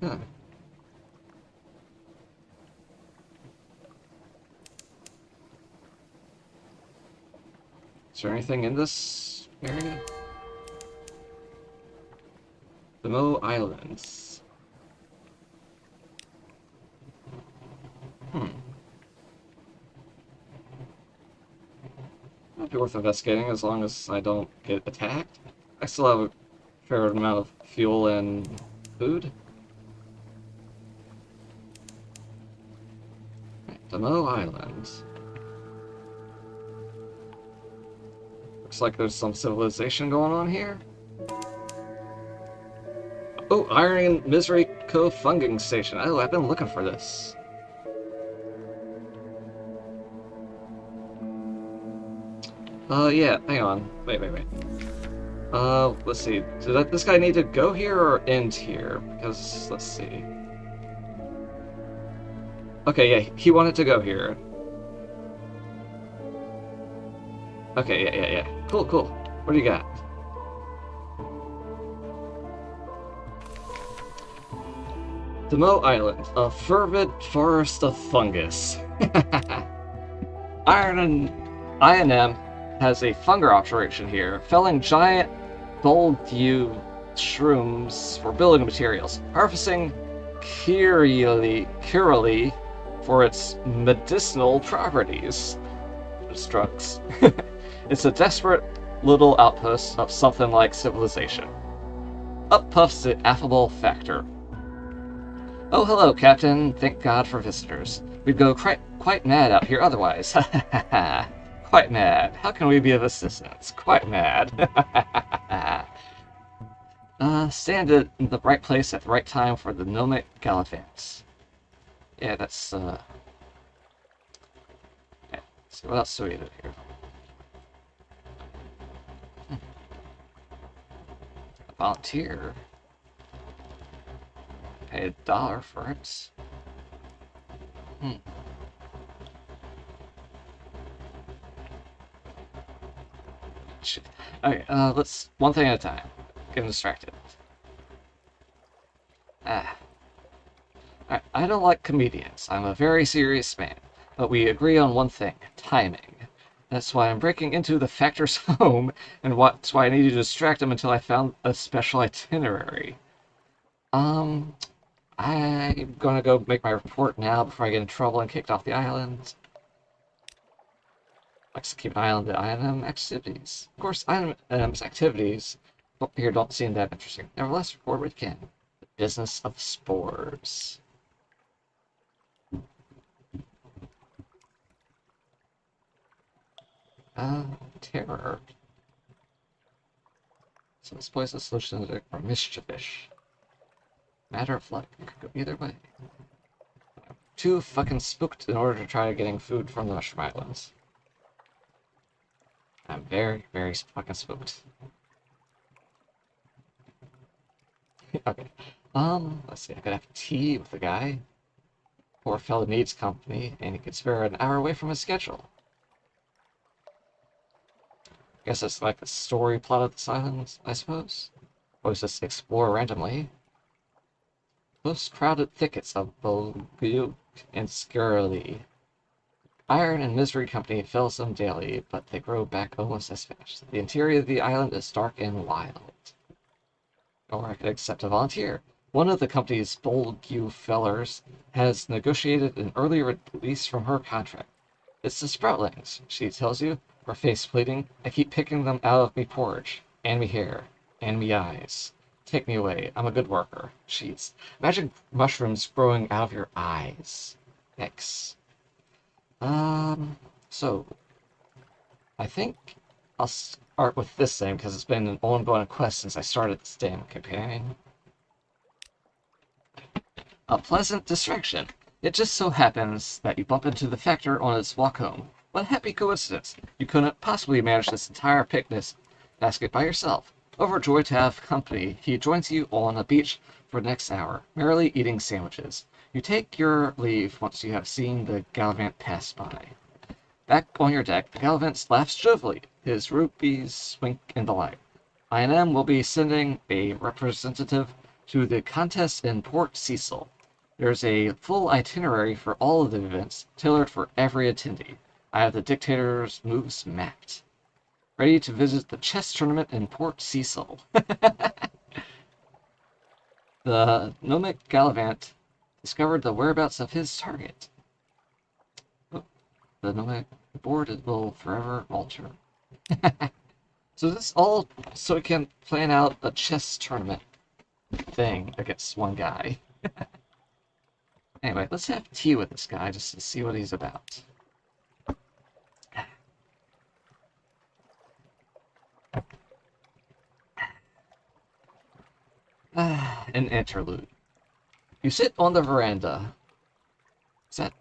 Speaker 1: Huh. Is there anything in this area? The Mo Islands. Might be worth investigating as long as I don't get attacked. I still have a fair amount of fuel and food. The Mo Islands. Looks like there's some civilization going on here. Oh, Iron and Misery Cove Funging Station. Oh, I've been looking for this. Yeah, hang on. Wait. Let's see. Did this guy need to go here or end here? Because, let's see. Okay, yeah, he wanted to go here. Okay, yeah. Cool. What do you got? The Mo Island, a fervid forest of fungus. INM has a funger operation here, felling giant bulbous shrooms for building materials, harvesting curally for its medicinal properties. It's drugs. It's a desperate little outpost of something like civilization. Up puffs the affable factor. Oh, hello, Captain. Thank God for visitors. We'd go quite mad out here otherwise. Quite mad. How can we be of assistance? Quite mad. Stand in the right place at the right time for the gnomic gallivants. Yeah, that's, yeah. So what else do we do here? A volunteer. Pay $1 for it. Okay, let's one thing at a time. Getting distracted. I don't like comedians. I'm a very serious man. But we agree on one thing. Timing. That's why I'm breaking into the Factor's home, and that's why I needed to distract him until I found a special itinerary. I'm gonna go make my report now before I get in trouble and kicked off the island. Likes to keep an eye on the INM activities. Of course, INM's activities here don't seem that interesting. Nevertheless, report what we can. The business of spores. Terror. So this poison solution are mischievous. Matter of luck. It could go either way. Too fucking spooked in order to try getting food from the Mushroom Islands. I'm very, very fucking spooked. Okay. Let's see. I could have tea with the guy. Poor fellow needs company, and he could spare an hour away from his schedule. Guess it's like the story plot of this island, I suppose. Or just explore randomly. Close crowded thickets of Bulguk and Skirly. Iron and Misery Company fells them daily, but they grow back almost as fast. The interior of the island is dark and wild. Or I could accept a volunteer. One of the company's Bulguk fellers has negotiated an early release from her contract. It's the sproutlings, she tells you, her face pleading. I keep picking them out of me porridge, and me hair, and me eyes. Take me away, I'm a good worker. Jeez. Imagine mushrooms growing out of your eyes. X. So, I think I'll start with this thing, because it's been an ongoing quest since I started this damn campaign. A pleasant distraction. It just so happens that you bump into the Factor on its walk home. What a happy coincidence. You couldn't possibly manage this entire picnic basket by yourself. Overjoyed to have company, he joins you on a beach for the next hour, merrily eating sandwiches. You take your leave once you have seen the Gallivant pass by. Back on your deck, the Gallivant laughs jovially, his rubies wink in the light. I&M will be sending a representative to the contest in Port Cecil. There's a full itinerary for all of the events, tailored for every attendee. I have the dictator's moves mapped. Ready to visit the chess tournament in Port Cecil. The Gnomic Gallivant discovered the whereabouts of his target. Oh, the Gnomic board will forever alter. So this all so we can plan out a chess tournament thing against one guy. Anyway, let's have tea with this guy just to see what he's about. An interlude. You sit on the veranda. Is that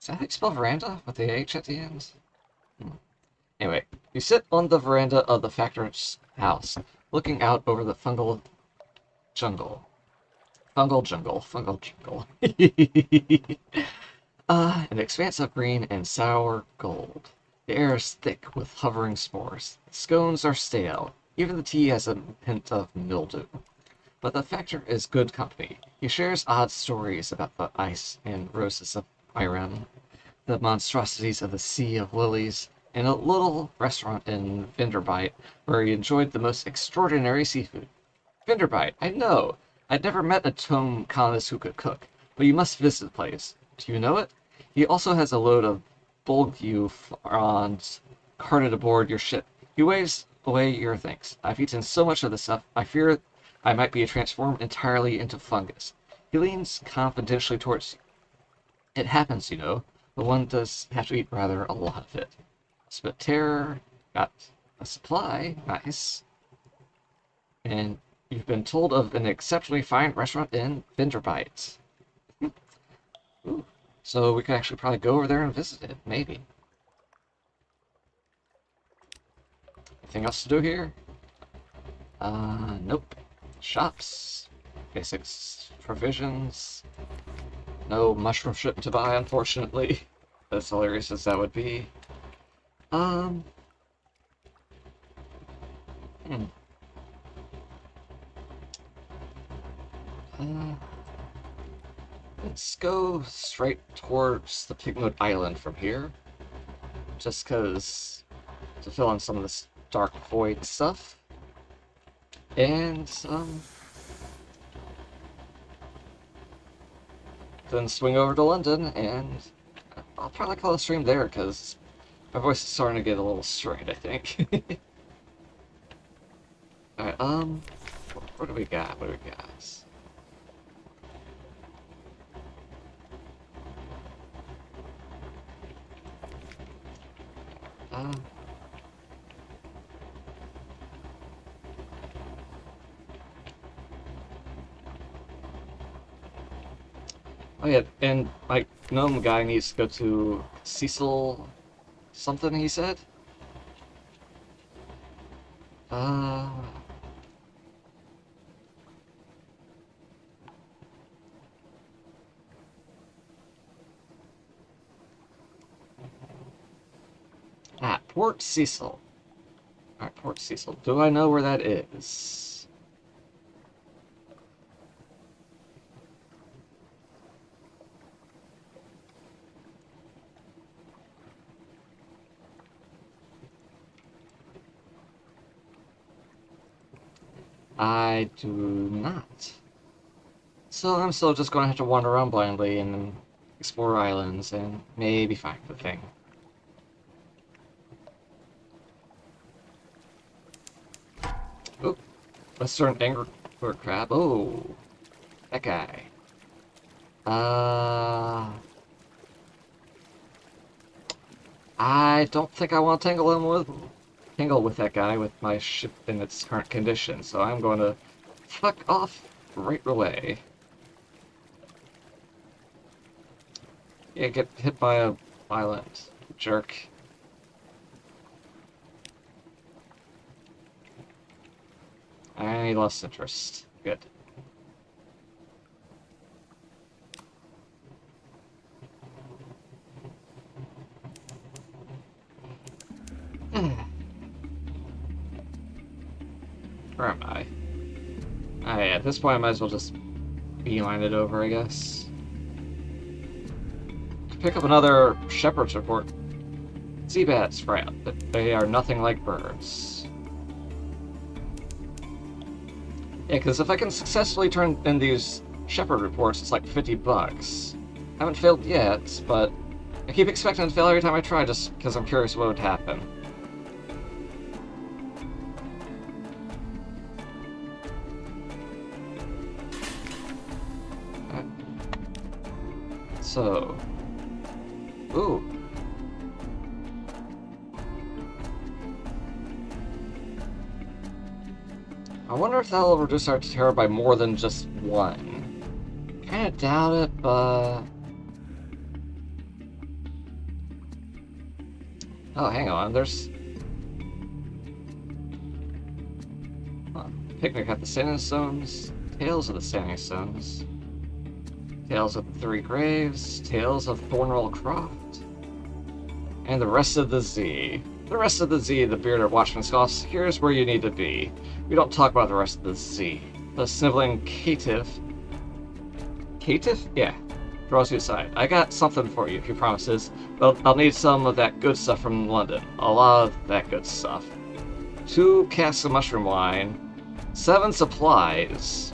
Speaker 1: how you spell veranda? With the H at the end? Anyway, you sit on the veranda of the Factor's house, looking out over the fungal jungle. Fungal jungle. An expanse of green and sour gold. The air is thick with hovering spores. The scones are stale. Even the tea has a hint of mildew. But the Factor is good company. He shares odd stories about the ice and roses of Iron, the monstrosities of the Sea of Lilies, and a little restaurant in Vinderbite where he enjoyed the most extraordinary seafood. Vinderbite, I know. I'd never met a Tome colonist who could cook, but you must visit the place. Do you know it? He also has a load of bulgu fronds carted aboard your ship. He weighs away your things. I've eaten so much of this stuff, I fear I might be transformed entirely into fungus. He leans confidentially towards you. It happens, you know, but one does have to eat rather a lot of it. Spit terror, got a supply, nice. And you've been told of an exceptionally fine restaurant in Vinderbite. Ooh. So we could actually probably go over there and visit it, maybe. Anything else to do here? Nope. Shops. Basics. Provisions. No mushroom ship to buy, unfortunately. As hilarious as that would be. Let's go straight towards the Pigmood Island from here. Just because to fill in some of this dark void stuff. And, then swing over to London, and I'll probably call the stream there, because my voice is starting to get a little strained, I think. Alright, what do we got? What do we got? Oh yeah, and my gnome guy needs to go to Cecil something, he said? Uh... Port Cecil. Alright, Port Cecil. Do I know where that is? I do not. So I'm still just going to have to wander around blindly and explore islands and maybe find the thing. Oh, Western Angler Crab. Oh, that guy. Uh, I don't think I want to tangle with that guy with my ship in its current condition, so I'm going to fuck off right away. Yeah, get hit by a violent jerk. I lost interest. Good. Where am I? Yeah, at this point I might as well just beeline it over, I guess. Pick up another shepherd's report. Sea bats frown, but they are nothing like birds. Yeah, because if I can successfully turn in these shepherd reports, it's like 50 bucks. I haven't failed yet, but I keep expecting to fail every time I try just because I'm curious what would happen. So... Ooh. I wonder if that'll reduce our terror by more than just one. Kinda doubt it, but... Oh, hang on, there's... Huh. Picnic at the Standing Stones, Tales of the Standing Stones, Tales of the Three Graves, Tales of Thornwell Croft, and the rest of the Z. The rest of the Z, the bearded watchman scoffs, here's where you need to be. We don't talk about the rest of the Z. The sniveling caitiff... Caitiff? Yeah. Draws you aside. I got something for you, he promises, but I'll need some of that good stuff from London. A lot of that good stuff. 2 casks of mushroom wine, 7 supplies.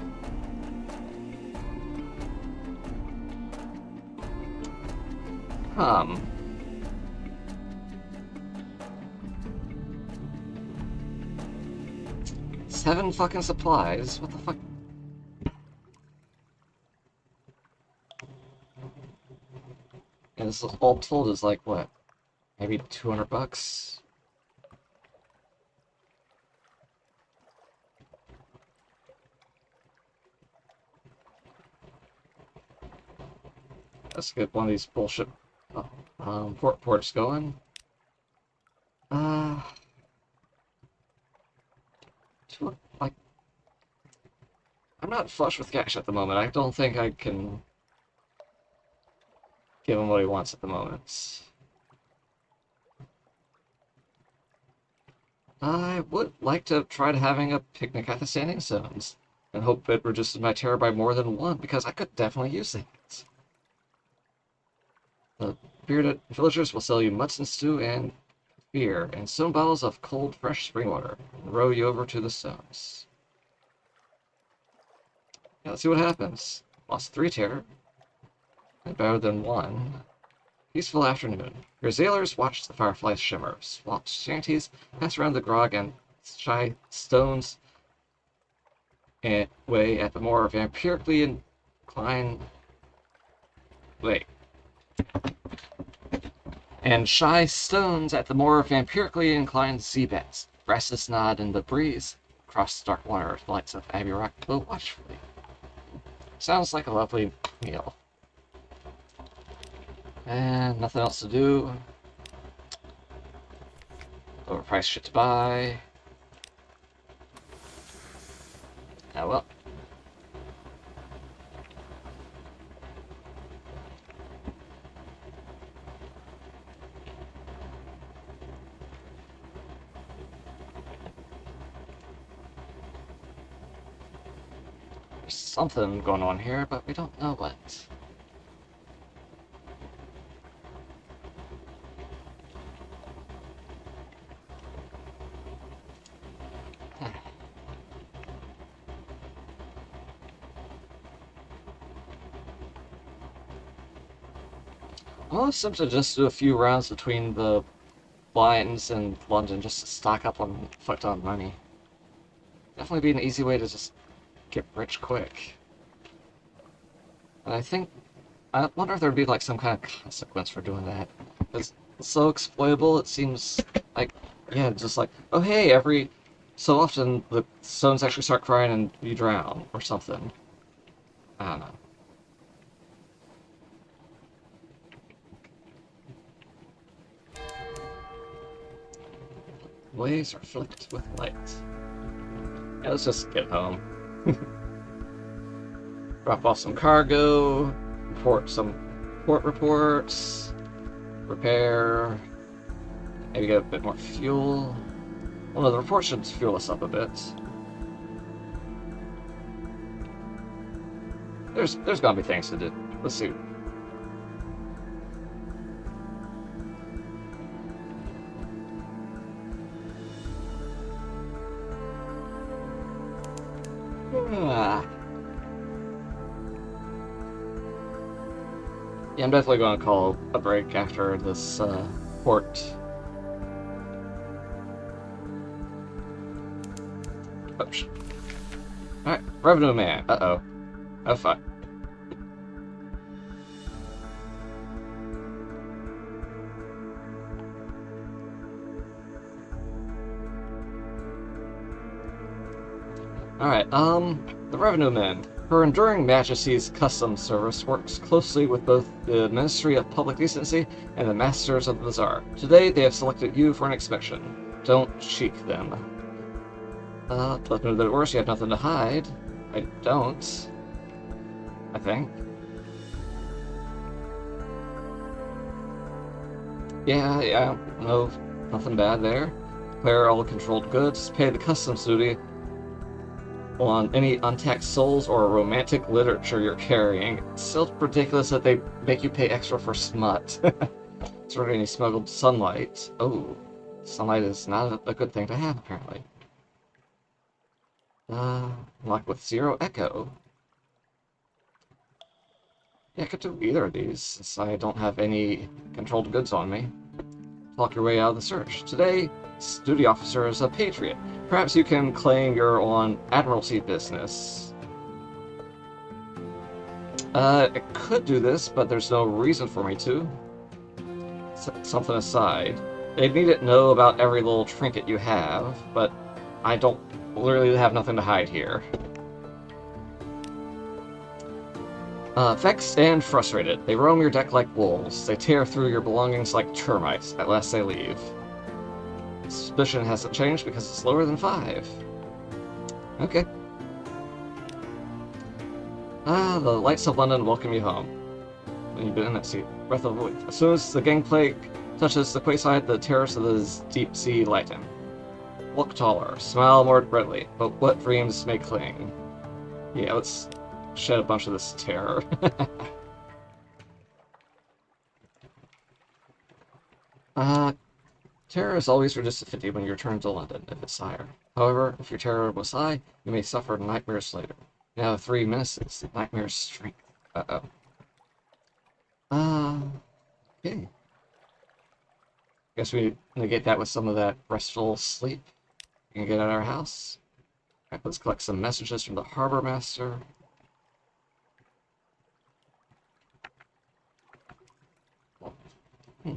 Speaker 1: 7 fucking supplies? What the fuck? And this all told is like, what? Maybe 200 bucks? Let's get one of these bullshit ports going. Uh... Like, I'm not flush with cash at the moment. I don't think I can give him what he wants at the moment. I would like to try to having a picnic at the Standing Stones and hope it reduces my terror by more than 1, because I could definitely use it. The bearded villagers will sell you mutton stew and beer and stone bottles of cold, fresh spring water and row you over to the stones. Yeah, let's see what happens. Lost 3 terror. And better than 1. Peaceful afternoon. Your sailors watch the fireflies shimmer. Swapped shanties pass around the grog and shy stones and way at the more vampirically inclined... Wait. And shy stones at the more vampirically inclined sea beds. Restless nod in the breeze. Across the dark water, the lights of Abbey Rock glow watchfully. Sounds like a lovely meal. And nothing else to do. Overpriced shit to buy. Oh well. There's something going on here, but we don't know what. I'll attempt to just do a few rounds between the lines in London just to stock up on a fuck ton of money. Definitely be an easy way to just get rich quick. And I wonder if there'd be like some kind of consequence for doing that. It's so exploitable, it seems like, yeah, just like, oh hey, every so often the stones actually start crying and you drown, or something. I don't know. Waves are flicked with light. Yeah, let's just get home. Drop off some cargo, report some port reports, repair, maybe get a bit more fuel. Well, no, the report should fuel us up a bit. There's gotta be things to do. Let's see. Ah. Yeah, I'm definitely going to call a break after this port. Oops. Alright, revenue man. Uh-oh. Oh, fuck. Alright, the revenue men. Her Enduring Majesty's Customs Service works closely with both the Ministry of Public Decency and the Masters of the Bazaar. Today, they have selected you for an inspection. Don't cheek them. Let me know that it works. You have nothing to hide. I don't. I think. Yeah, no, nothing bad there. Declare all controlled goods. Pay the customs duty on any untaxed souls or romantic literature you're carrying. It's still ridiculous that they make you pay extra for smut. Sort of any smuggled sunlight. Oh, sunlight is not a good thing to have, apparently. Lock with zero echo. Yeah, I could do either of these, since I don't have any controlled goods on me. Talk your way out of the search. Today, duty officer is a patriot. Perhaps you can claim you're on Admiralty business. I could do this, but there's no reason for me to. Something aside. They'd need to know about every little trinket you have, but I don't literally have nothing to hide here. Vexed and frustrated, they roam your deck like wolves. They tear through your belongings like termites. At last they leave. Suspicion hasn't changed because it's lower than 5. Okay. The lights of London welcome you home. When you've been in that seat. Breath of relief. As soon as the gangplank touches the quayside, the terrors of the deep sea lighten. Look taller, smile more brightly, but what dreams may cling? Yeah, let's shed a bunch of this terror. Terror is always reduced to 50 when you return to London, if it's higher. However, if your terror was high, you may suffer nightmares later. Now 3 menaces, nightmares strength. Uh-oh. Okay. Guess we negate that with some of that restful sleep. We can get out of our house. Alright, let's collect some messages from the Harbor Master. Hmm.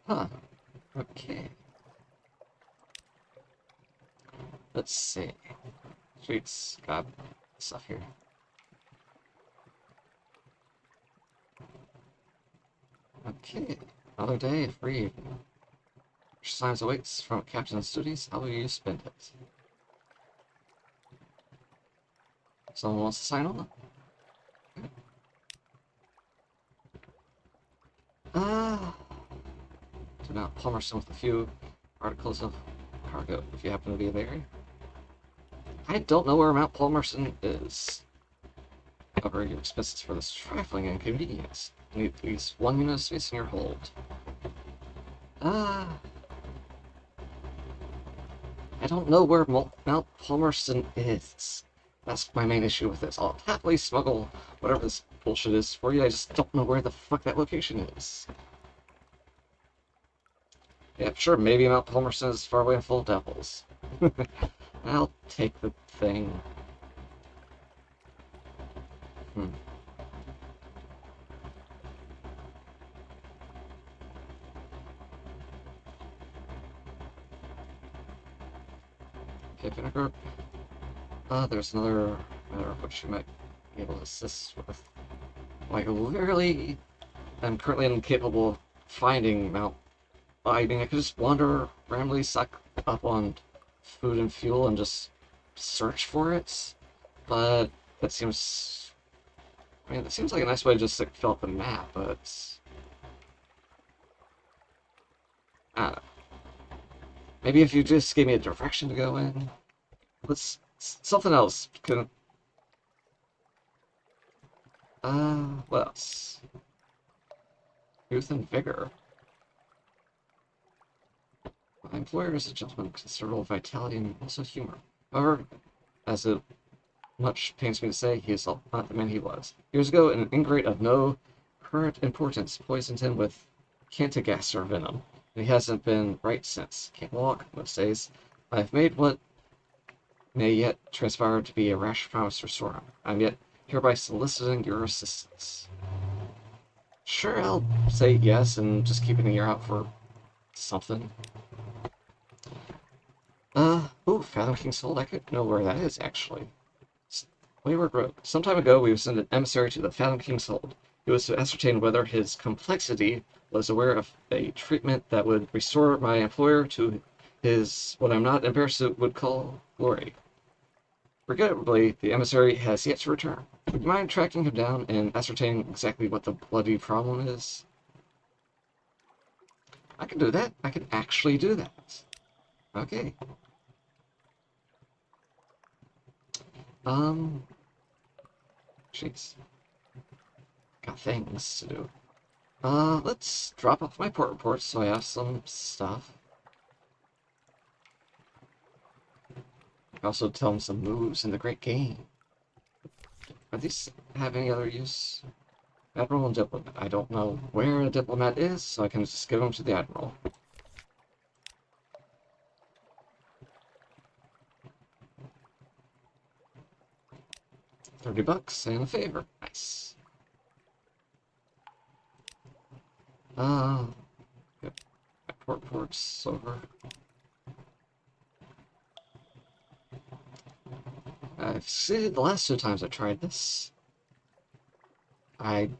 Speaker 1: Huh. Okay. Let's see. Sweets. Got stuff here. Okay. Another day of free. Signs awaits from Captain's duties. How will you spend it? Someone wants to sign on? Ah. To Mount Palmerston with a few articles of cargo, if you happen to be there. I don't know where Mount Palmerston is. Cover your expenses for this trifling inconvenience. Need at least 1 unit of space in your hold. Ah. I don't know where Mount Palmerston is. That's my main issue with this. I'll happily smuggle whatever this bullshit is for you. I just don't know where the fuck that location is. Yeah, sure, maybe Mount Palmerston is far away and full of devils. I'll take the thing. Okay, Vinegar. There's another matter of which you might be able to assist with. Like, literally, I'm currently incapable of finding Mount. I mean, I could just wander, randomly suck up on food and fuel and just search for it, but that seems. I mean, that seems like a nice way to just like, fill out the map, but. I don't know. Maybe if you just gave me a direction to go in. Let's. Something else. Can. What else? Youth and vigor. My employer is a gentleman of considerable vitality and also humor. However, as it much pains me to say, he is not the man he was. Years ago, an ingrate of no current importance poisoned him with cantigaster venom, and he hasn't been right since. Can't walk most days. I've made what may yet transpire to be a rash promise to restore him. I'm yet hereby soliciting your assistance. Sure, I'll say yes and just keep an ear out for something. Ooh, Fathom King's Hold. I could know where that is, actually. Wayward Road. Some time ago, we sent an emissary to the Fathom King's Hold. He was to ascertain whether his complexity was aware of a treatment that would restore my employer to his, what I'm not embarrassed to would call, glory. Regrettably, the emissary has yet to return. Would you mind tracking him down and ascertaining exactly what the bloody problem is? I can do that. I can actually do that. Okay. Jeez. Got things to do. Let's drop off my port reports so I have some stuff. Also tell him some moves in the great game. Are these have any other use? Admiral and Diplomat. I don't know where a Diplomat is, so I can just give them to the Admiral. $30 and a favor. Nice. Yep. My port's over. I've succeeded the last 2 times I tried this. I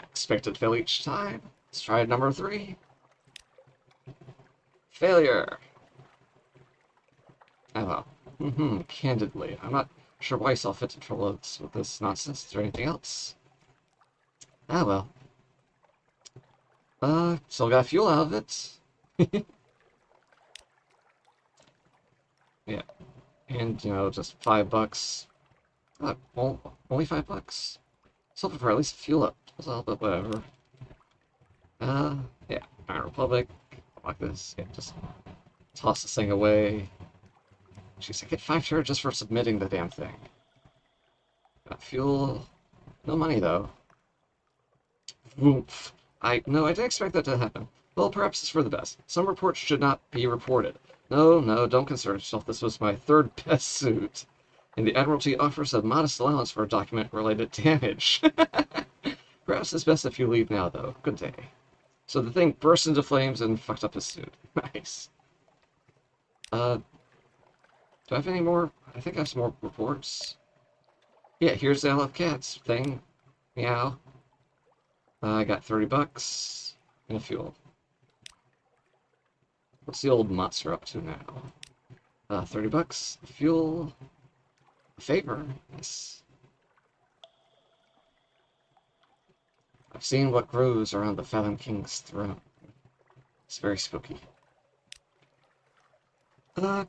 Speaker 1: expected to fail each time. Let's try number 3. Failure. Oh well. Candidly, I'm not sure why you saw fit to trouble us with this nonsense. Is there anything else? Ah well. Still got fuel out of it. Yeah. And, you know, just $5. Well, only $5. So for at least fuel up. But whatever. Yeah. Iron Republic. Like this. Yeah, just toss this thing away. Jeez, I get 5 shares just for submitting the damn thing. Got fuel. No money, though. Oomph. No, I didn't expect that to happen. Well, perhaps it's for the best. Some reports should not be reported. No, don't concern yourself. This was my 3rd best suit. And the Admiralty offers a modest allowance for document-related damage. Perhaps it's best if you leave now, though. Good day. So the thing burst into flames and fucked up his suit. Nice. Do I have any more? I think I have some more reports. Yeah, here's the I Love Cats thing. Meow. I got 30 bucks and a fuel. What's the old monster up to now? 30 bucks, fuel, a favor. Yes. I've seen what grows around the Fathom King's throne. It's very spooky.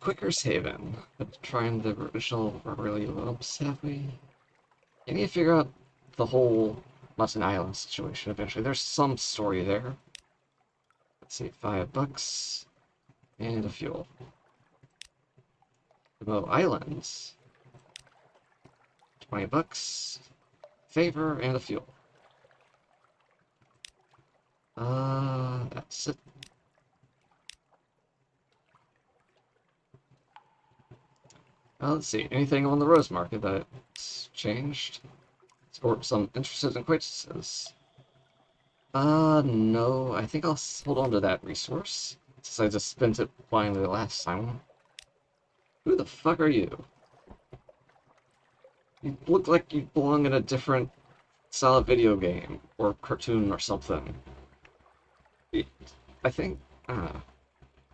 Speaker 1: Quicker's Haven. Trying the original really lumps, have we? I need to figure out the whole Mutton Island situation eventually. There's some story there. Let's see, 5 bucks and a fuel. Remote Islands. 20 bucks, favor, and a fuel. That's it. Let's see, anything on the Rose Market that's changed? Or some interested acquaintances? No, I think I'll hold on to that resource, since I just spent it blindly the last time. Who the fuck are you? You look like you belong in a different style of video game, or cartoon, or something. I think, you're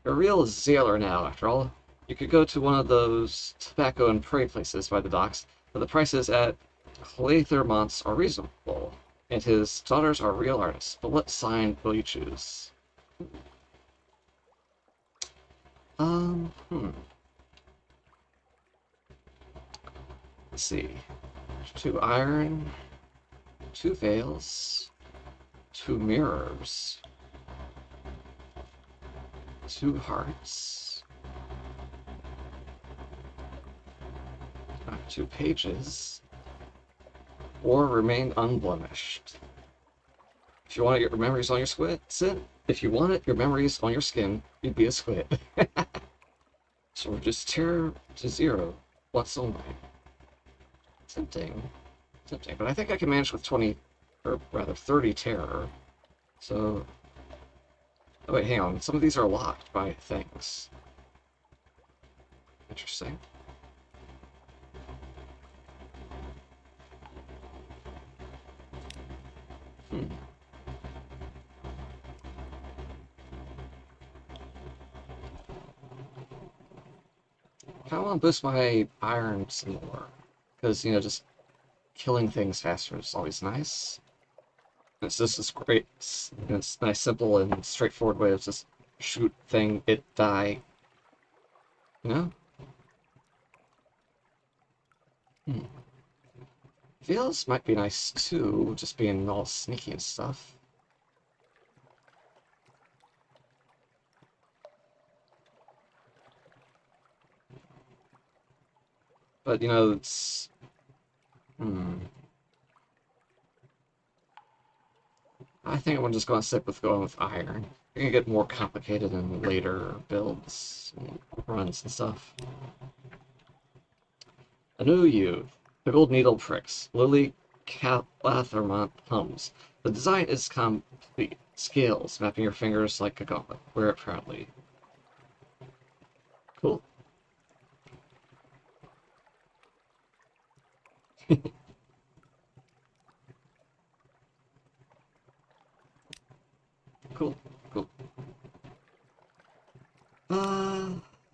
Speaker 1: a real sailor now, after all. You could go to one of those tobacco and prey places by the docks, but the prices at Claythermont's are reasonable, and his daughters are real artists. But what sign will you choose? Let's see. 2 iron, 2 veils, 2 mirrors, 2 hearts, 2 pages, or remain unblemished. If you want your memories on your skin, if you want it, your memories on your skin, you'd be a squid. So just terror to 0, once only. Tempting. Tempting, but I think I can manage with 20, or rather 30 terror. So, oh wait, hang on, some of these are locked by things. Interesting. I want to boost my iron some more, because, you know, just killing things faster is always nice. It's just this great, it's nice, simple, and straightforward way of just shoot thing, it die. You know? Veils might be nice too, just being all sneaky and stuff. But, you know, it's... I think I'm just going to stick with going with iron. It can get more complicated in later builds and runs and stuff. A new you. Pickled needle pricks. Lily Catlathermont hums. The design is complete. Scales, mapping your fingers like a gauntlet. Wear it proudly. Cool. Cool, cool.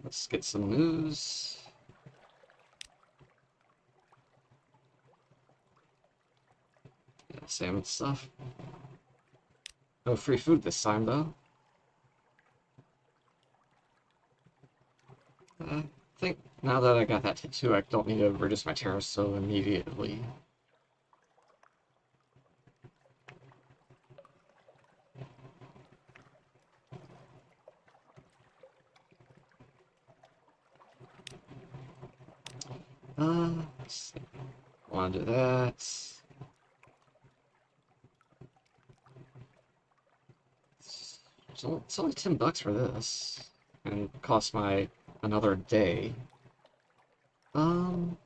Speaker 1: Let's get some news. Yeah, salmon stuff. No free food this time, though. I think now that I got that tattoo, I don't need to reduce my terror so immediately. Let's see. Want to do that. It's only 10 bucks for this, and cost my another day. New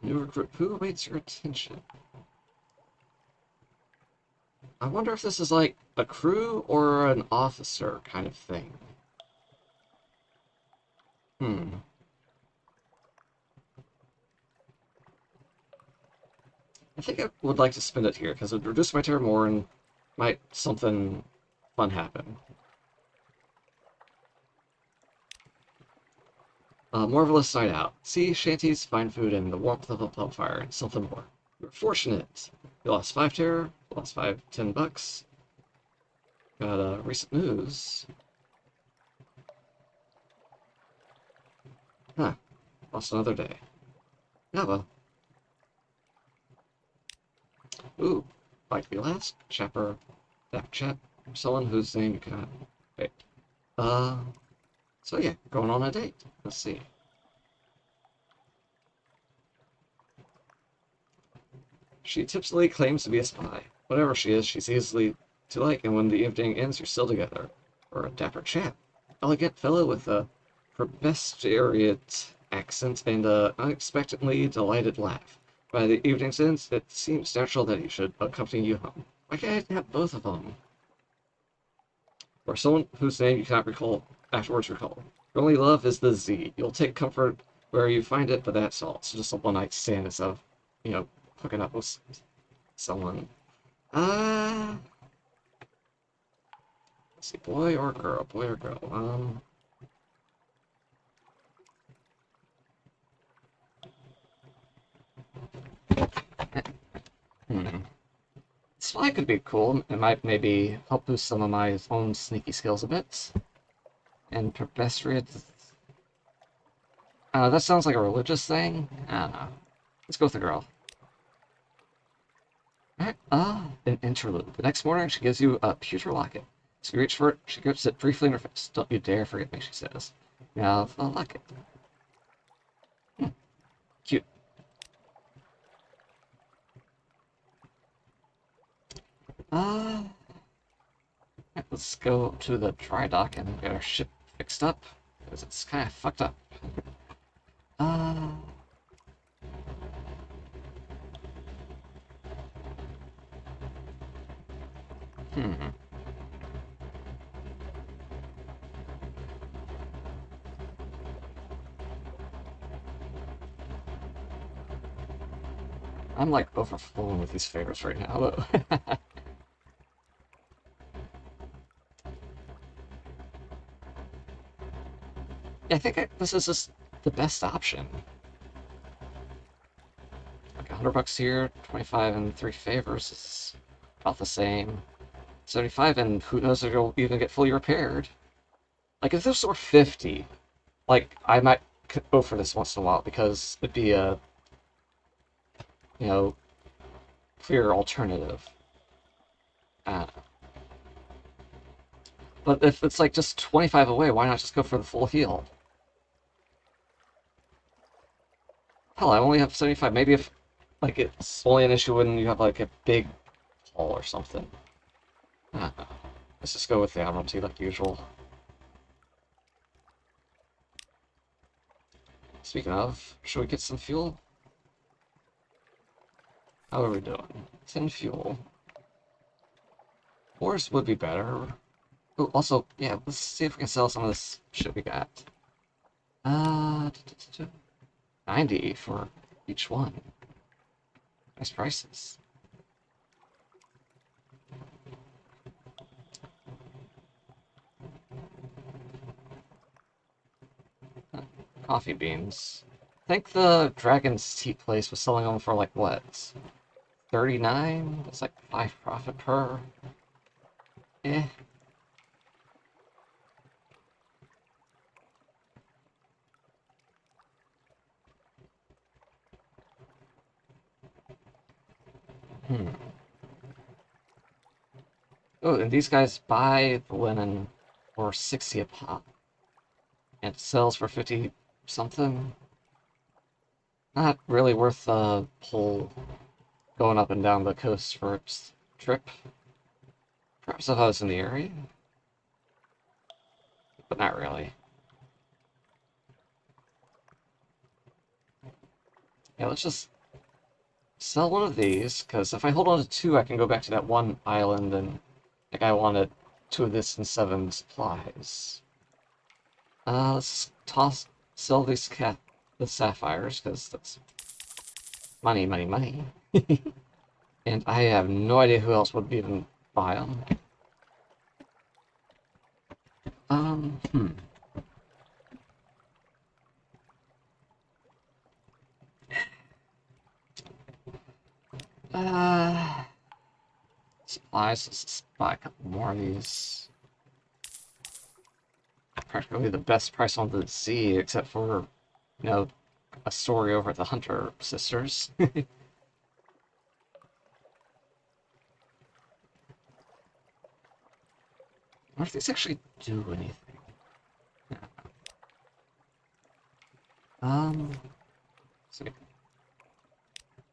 Speaker 1: recruit. Who awaits your attention? I wonder if this is like a crew or an officer kind of thing. Hmm. I think I would like to spend it here because it would reduce my terror more and might something fun happen. A marvelous night out. Sea shanties, fine food, and the warmth of a pub fire, and something more. You were fortunate. You lost 5 terror, lost 10 bucks. Got recent news. Huh. Lost another day. Yeah, well. Ooh. Like the last chapter. That chap. Someone whose name you cannot. Wait. Uh. So yeah, going on a date. Let's see. She typically claims to be a spy. Whatever she is, she's easily to like, and when the evening ends, you're still together. Or a dapper chap. Elegant fellow with a probesteriot accent and an unexpectedly delighted laugh. By the evening's end, it seems natural that he should accompany you home. Why can't I have both of them? Or someone whose name you cannot afterwards recall. Your only love is the Z. You'll take comfort where you find it, but that's all. It's just a one night stand instead of, you know, hooking up with someone. Uh, let's see, boy or girl, boy or girl. Hmm. Spy could be cool. It might maybe help boost some of my own sneaky skills a bit. And pedestrian. That sounds like a religious thing. I don't know. Let's go with the girl. Alright, an interlude. The next morning, she gives you a pewter locket. So you reach for it, she grips it briefly in her face. Don't you dare forget me, she says. Now, the locket. Hmm, cute. Uh, let's go to the dry dock and get our ship fixed up. Because it's kind of fucked up. Uh, hmm. I'm like overflowing with these favors right now, though. Yeah, I think this is just the best option. Like 100 bucks here, 25 and 3 favors is about the same. 75 and who knows if it'll even get fully repaired. Like if this were 50, like I might go for this once in a while because it'd be a, you know, clear alternative. Uh, but if it's like just 25 away, why not just go for the full heal? Hell, I only have 75. Maybe if like it's only an issue when you have like a big haul or something. Uh, let's just go with the Admiralty like usual. Speaking of, should we get some fuel? How are we doing? 10 fuel. Ores would be better. Ooh, also, yeah, let's see if we can sell some of this shit we got. 90 for each one. Nice prices. Coffee beans. I think the Dragon's Teat place was selling them for like what? 39? That's like 5 profit per. Eh. Hmm. Oh, and these guys buy the linen for 60 a pop. And it sells for 50 something. Not really worth the whole going up and down the coast for its trip. Perhaps if I was in the area, but not really. Yeah, let's just sell one of these, because if I hold on to two, I can go back to that one island and, like, I wanted two of this and 7 supplies. Let's sell the sapphires, because that's money, money, money. And I have no idea who else would even buy them. Hmm. Supplies, let's buy a couple more of these. Practically the best price on the sea, except for, you know, a story over at the Hunter Sisters. What if these actually do anything? Let's see.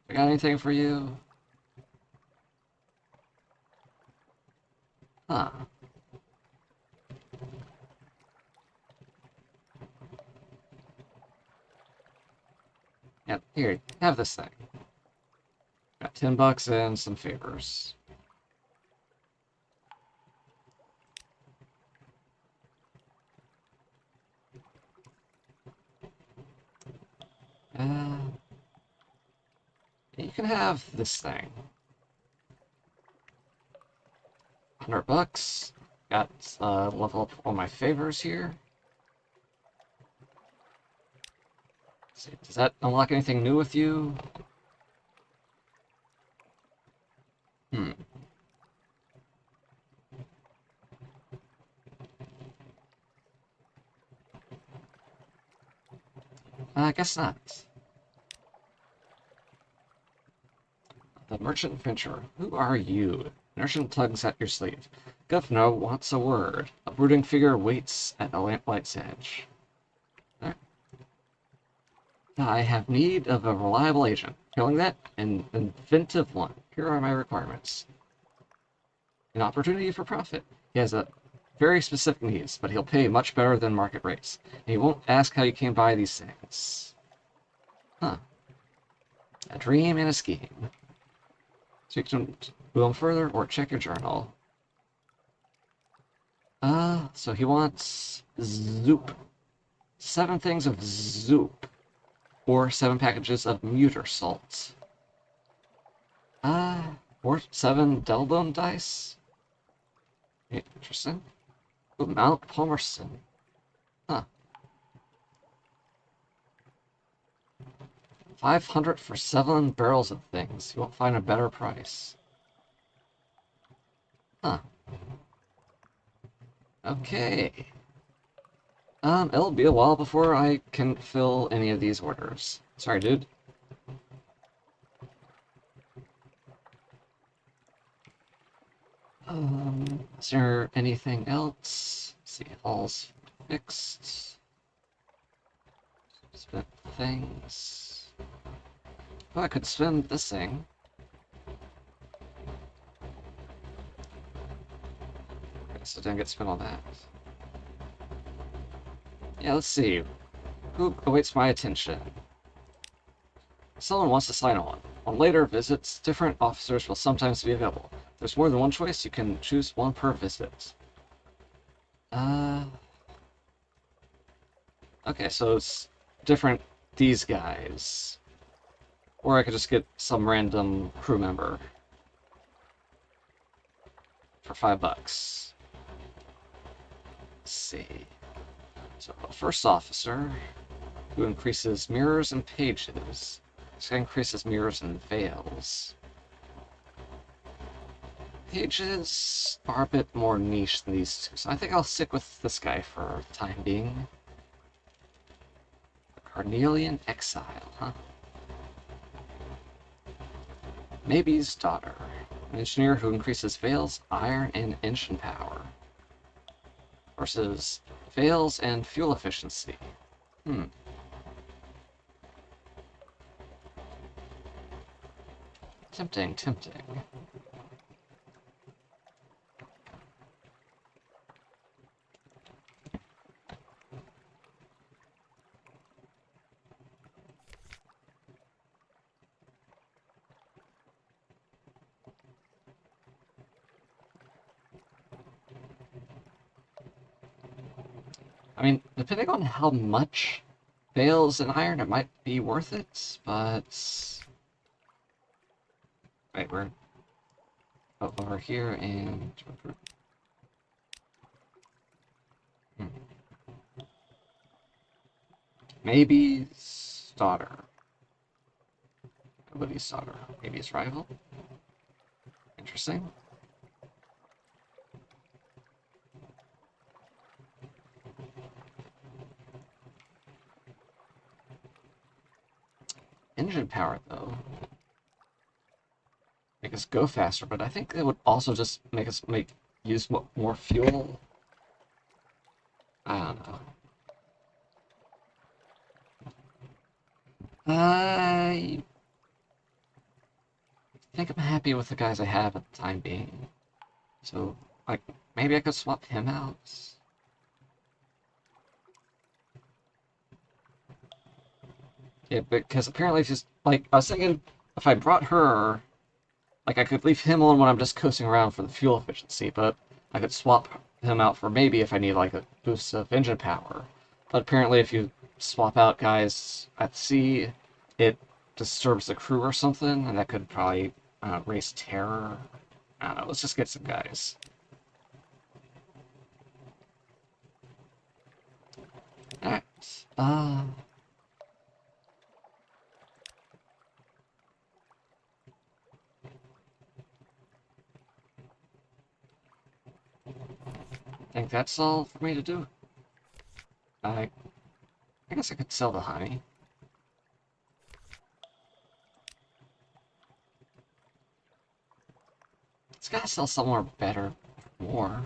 Speaker 1: I got anything for you? Huh. Yeah, here, have this thing. Got $10 and some favors. You can have this thing. $100. Got level up all my favors here. Let's see, does that unlock anything new with you? Hmm. I guess not. The Merchant Adventurer. Who are you? Merchant tugs at your sleeve. Governor wants a word. A brooding figure waits at the lamplight's edge. There. I have need of a reliable agent. Killing that? An inventive one. Here are my requirements. An opportunity for profit. He has a very specific needs, but he'll pay much better than market rates. And he won't ask how you came by these things. Huh. A dream and a scheme. So you can go on further or check your journal. So he wants Zoop. 7 things of Zoop. Or 7 packages of Muter Salt. Or 7 Delbone dice? Interesting. Ooh, Mount Palmerston. Huh. 500 for 7 barrels of things. You won't find a better price. Huh. Okay. It'll be a while before I can fill any of these orders. Sorry, dude. Is there anything else? Let's see, all's fixed. Spent things. Oh, I could spend this thing. Okay, so didn't get spent on that. Yeah, let's see. Who awaits my attention? Someone wants to sign on. On later visits, different officers will sometimes be available. If there's more than one choice, you can choose one per visit. Okay, so it's different these guys. Or I could just get some random crew member for $5. Let's see. So, first officer, who increases mirrors and pages. This guy increases mirrors and veils. Pages are a bit more niche than these two, so I think I'll stick with this guy for the time being. Carnelian Exile, huh? Maybe's daughter. An engineer who increases veils, iron, and engine power. Versus veils and fuel efficiency. Tempting, tempting. I mean, depending on how much bales and iron, it might be worth it, but... Wait, we're over here and... Hmm. Maybe daughter. Nobody's daughter. Maybe his rival. Interesting. Engine power, though. Make us go faster, but I think it would also just make us use more fuel. I don't know. I think I'm happy with the guys I have at the time being. So, like, maybe I could swap him out. Yeah, because apparently just, like, I was thinking if I brought her, like, I could leave him on when I'm just coasting around for the fuel efficiency, but I could swap him out for maybe if I need, like, a boost of engine power. But apparently if you swap out guys at sea, it disturbs the crew or something, and that could probably raise terror. I don't know, let's just get some guys. Alright, I think that's all for me to do. I, I guess I could sell the honey. It's gotta sell somewhere better, more.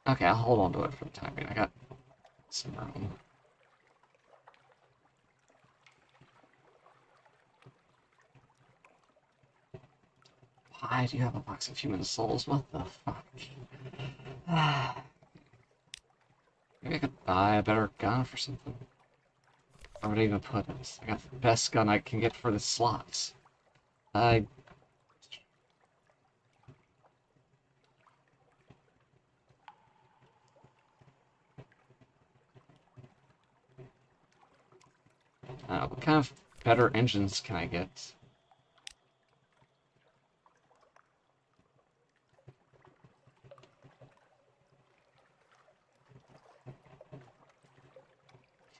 Speaker 1: Okay, I'll hold on to it for the time being. I got some room. Why do you have a box of human souls? What the fuck? Maybe I could buy a better gun for something. Where would I even put it? I got the best gun I can get for the slots. I... what kind of better engines can I get?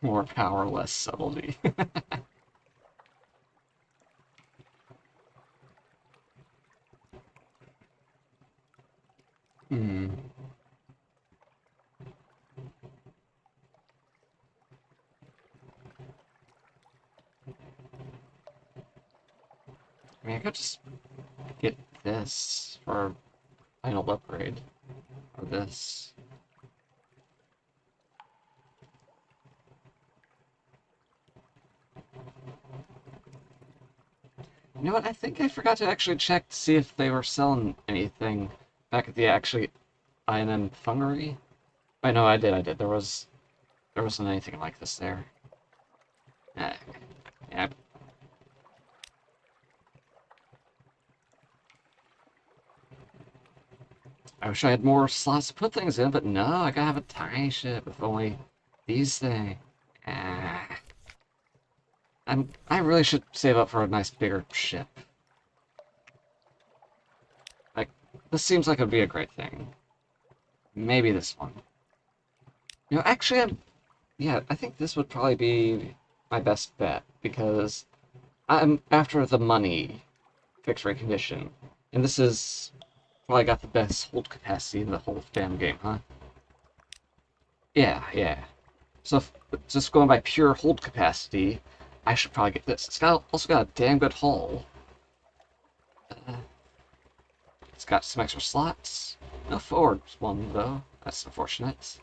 Speaker 1: More power, less subtlety. Hmm. I mean, I could just get this for final upgrade. Or this. You know what? I think I forgot to actually check to see if they were selling anything back at the actually INM Fungery. I know I did. There wasn't anything like this there. Yeah. I wish I had more slots to put things in, but no, I gotta have a tiny ship with only these things. Ah. I really should save up for a nice bigger ship. Like, this seems like it would be a great thing. Maybe this one. You know, actually, yeah, I think this would probably be my best bet, because I'm after the money fixed rate condition, and this is probably got the best hold capacity in the whole damn game, huh? Yeah. So if, just going by pure hold capacity, I should probably get this. Also got a damn good hull. It's got some extra slots. No forward one, though. That's unfortunate.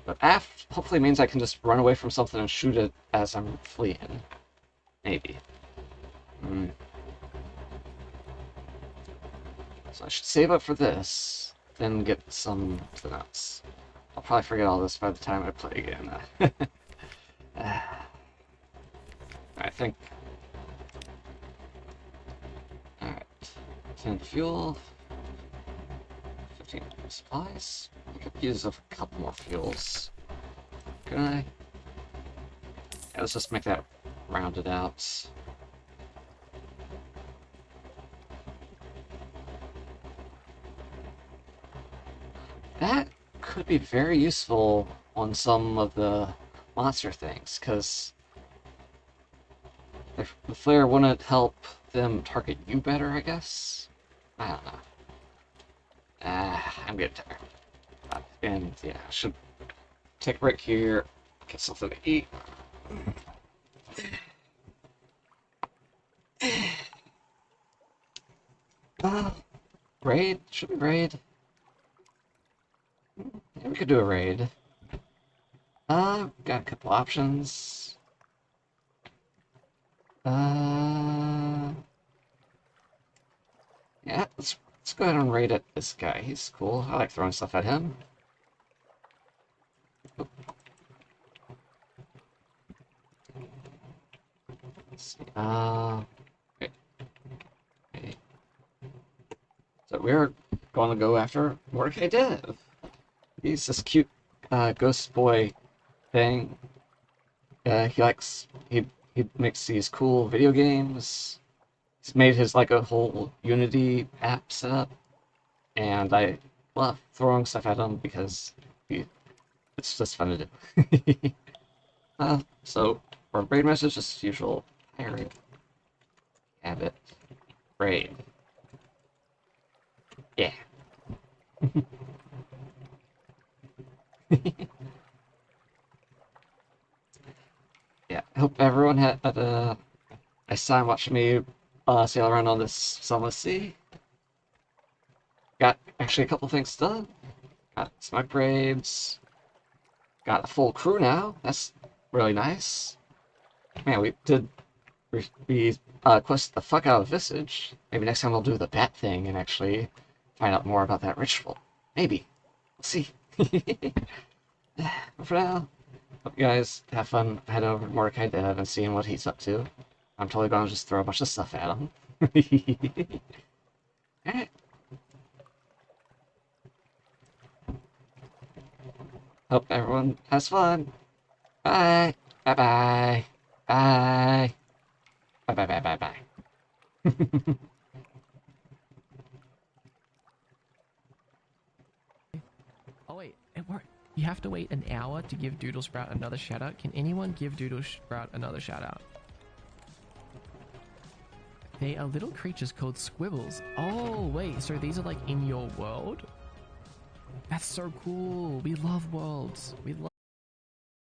Speaker 1: But aft hopefully means I can just run away from something and shoot it as I'm fleeing. Maybe. So I should save up for this, then get something else. I'll probably forget all this by the time I play again. I think... Alright. 10 fuel. 15 supplies. I could use a couple more fuels. Can I? Yeah, let's just make that rounded out. That could be very useful on some of the monster things, because if the flare wouldn't help them target you better, I guess? I don't know. I'm getting tired. And yeah, I should take a break here, get something to eat. Raid? Should we raid? Yeah, we could do a raid. Got a couple options. Yeah, let's go ahead and raid at this guy. He's cool. I like throwing stuff at him. Let's see. Okay. Okay. So we're going to go after Mordecai Dev. He's this cute ghost boy thing. He makes these cool video games. He's made his like a whole Unity app setup, and I love throwing stuff at him because it's just fun to do. So our raid message as usual. Pirate habit raid. Yeah. Yeah. I hope everyone had a nice time watching me sail around on this Sunless Sea. Got actually a couple things done. Got some upgrades. Got a full crew now. That's really nice. Man, we quested the fuck out of Visage. Maybe next time we'll do the bat thing and actually find out more about that ritual. Maybe. We'll see. But for now, hope you guys have fun heading over to Mordecai Dev and seeing what he's up to. I'm totally gonna just throw a bunch of stuff at him. Alright. Hope everyone has fun. Bye. Bye bye. Bye. Bye bye bye bye bye.
Speaker 2: Oh wait, you have to wait an hour to give Doodle Sprout another shout out. Can anyone give Doodle Sprout another shout out? They are little creatures called squibbles. Oh wait, so these are like in your world? That's so cool. We love worlds. We love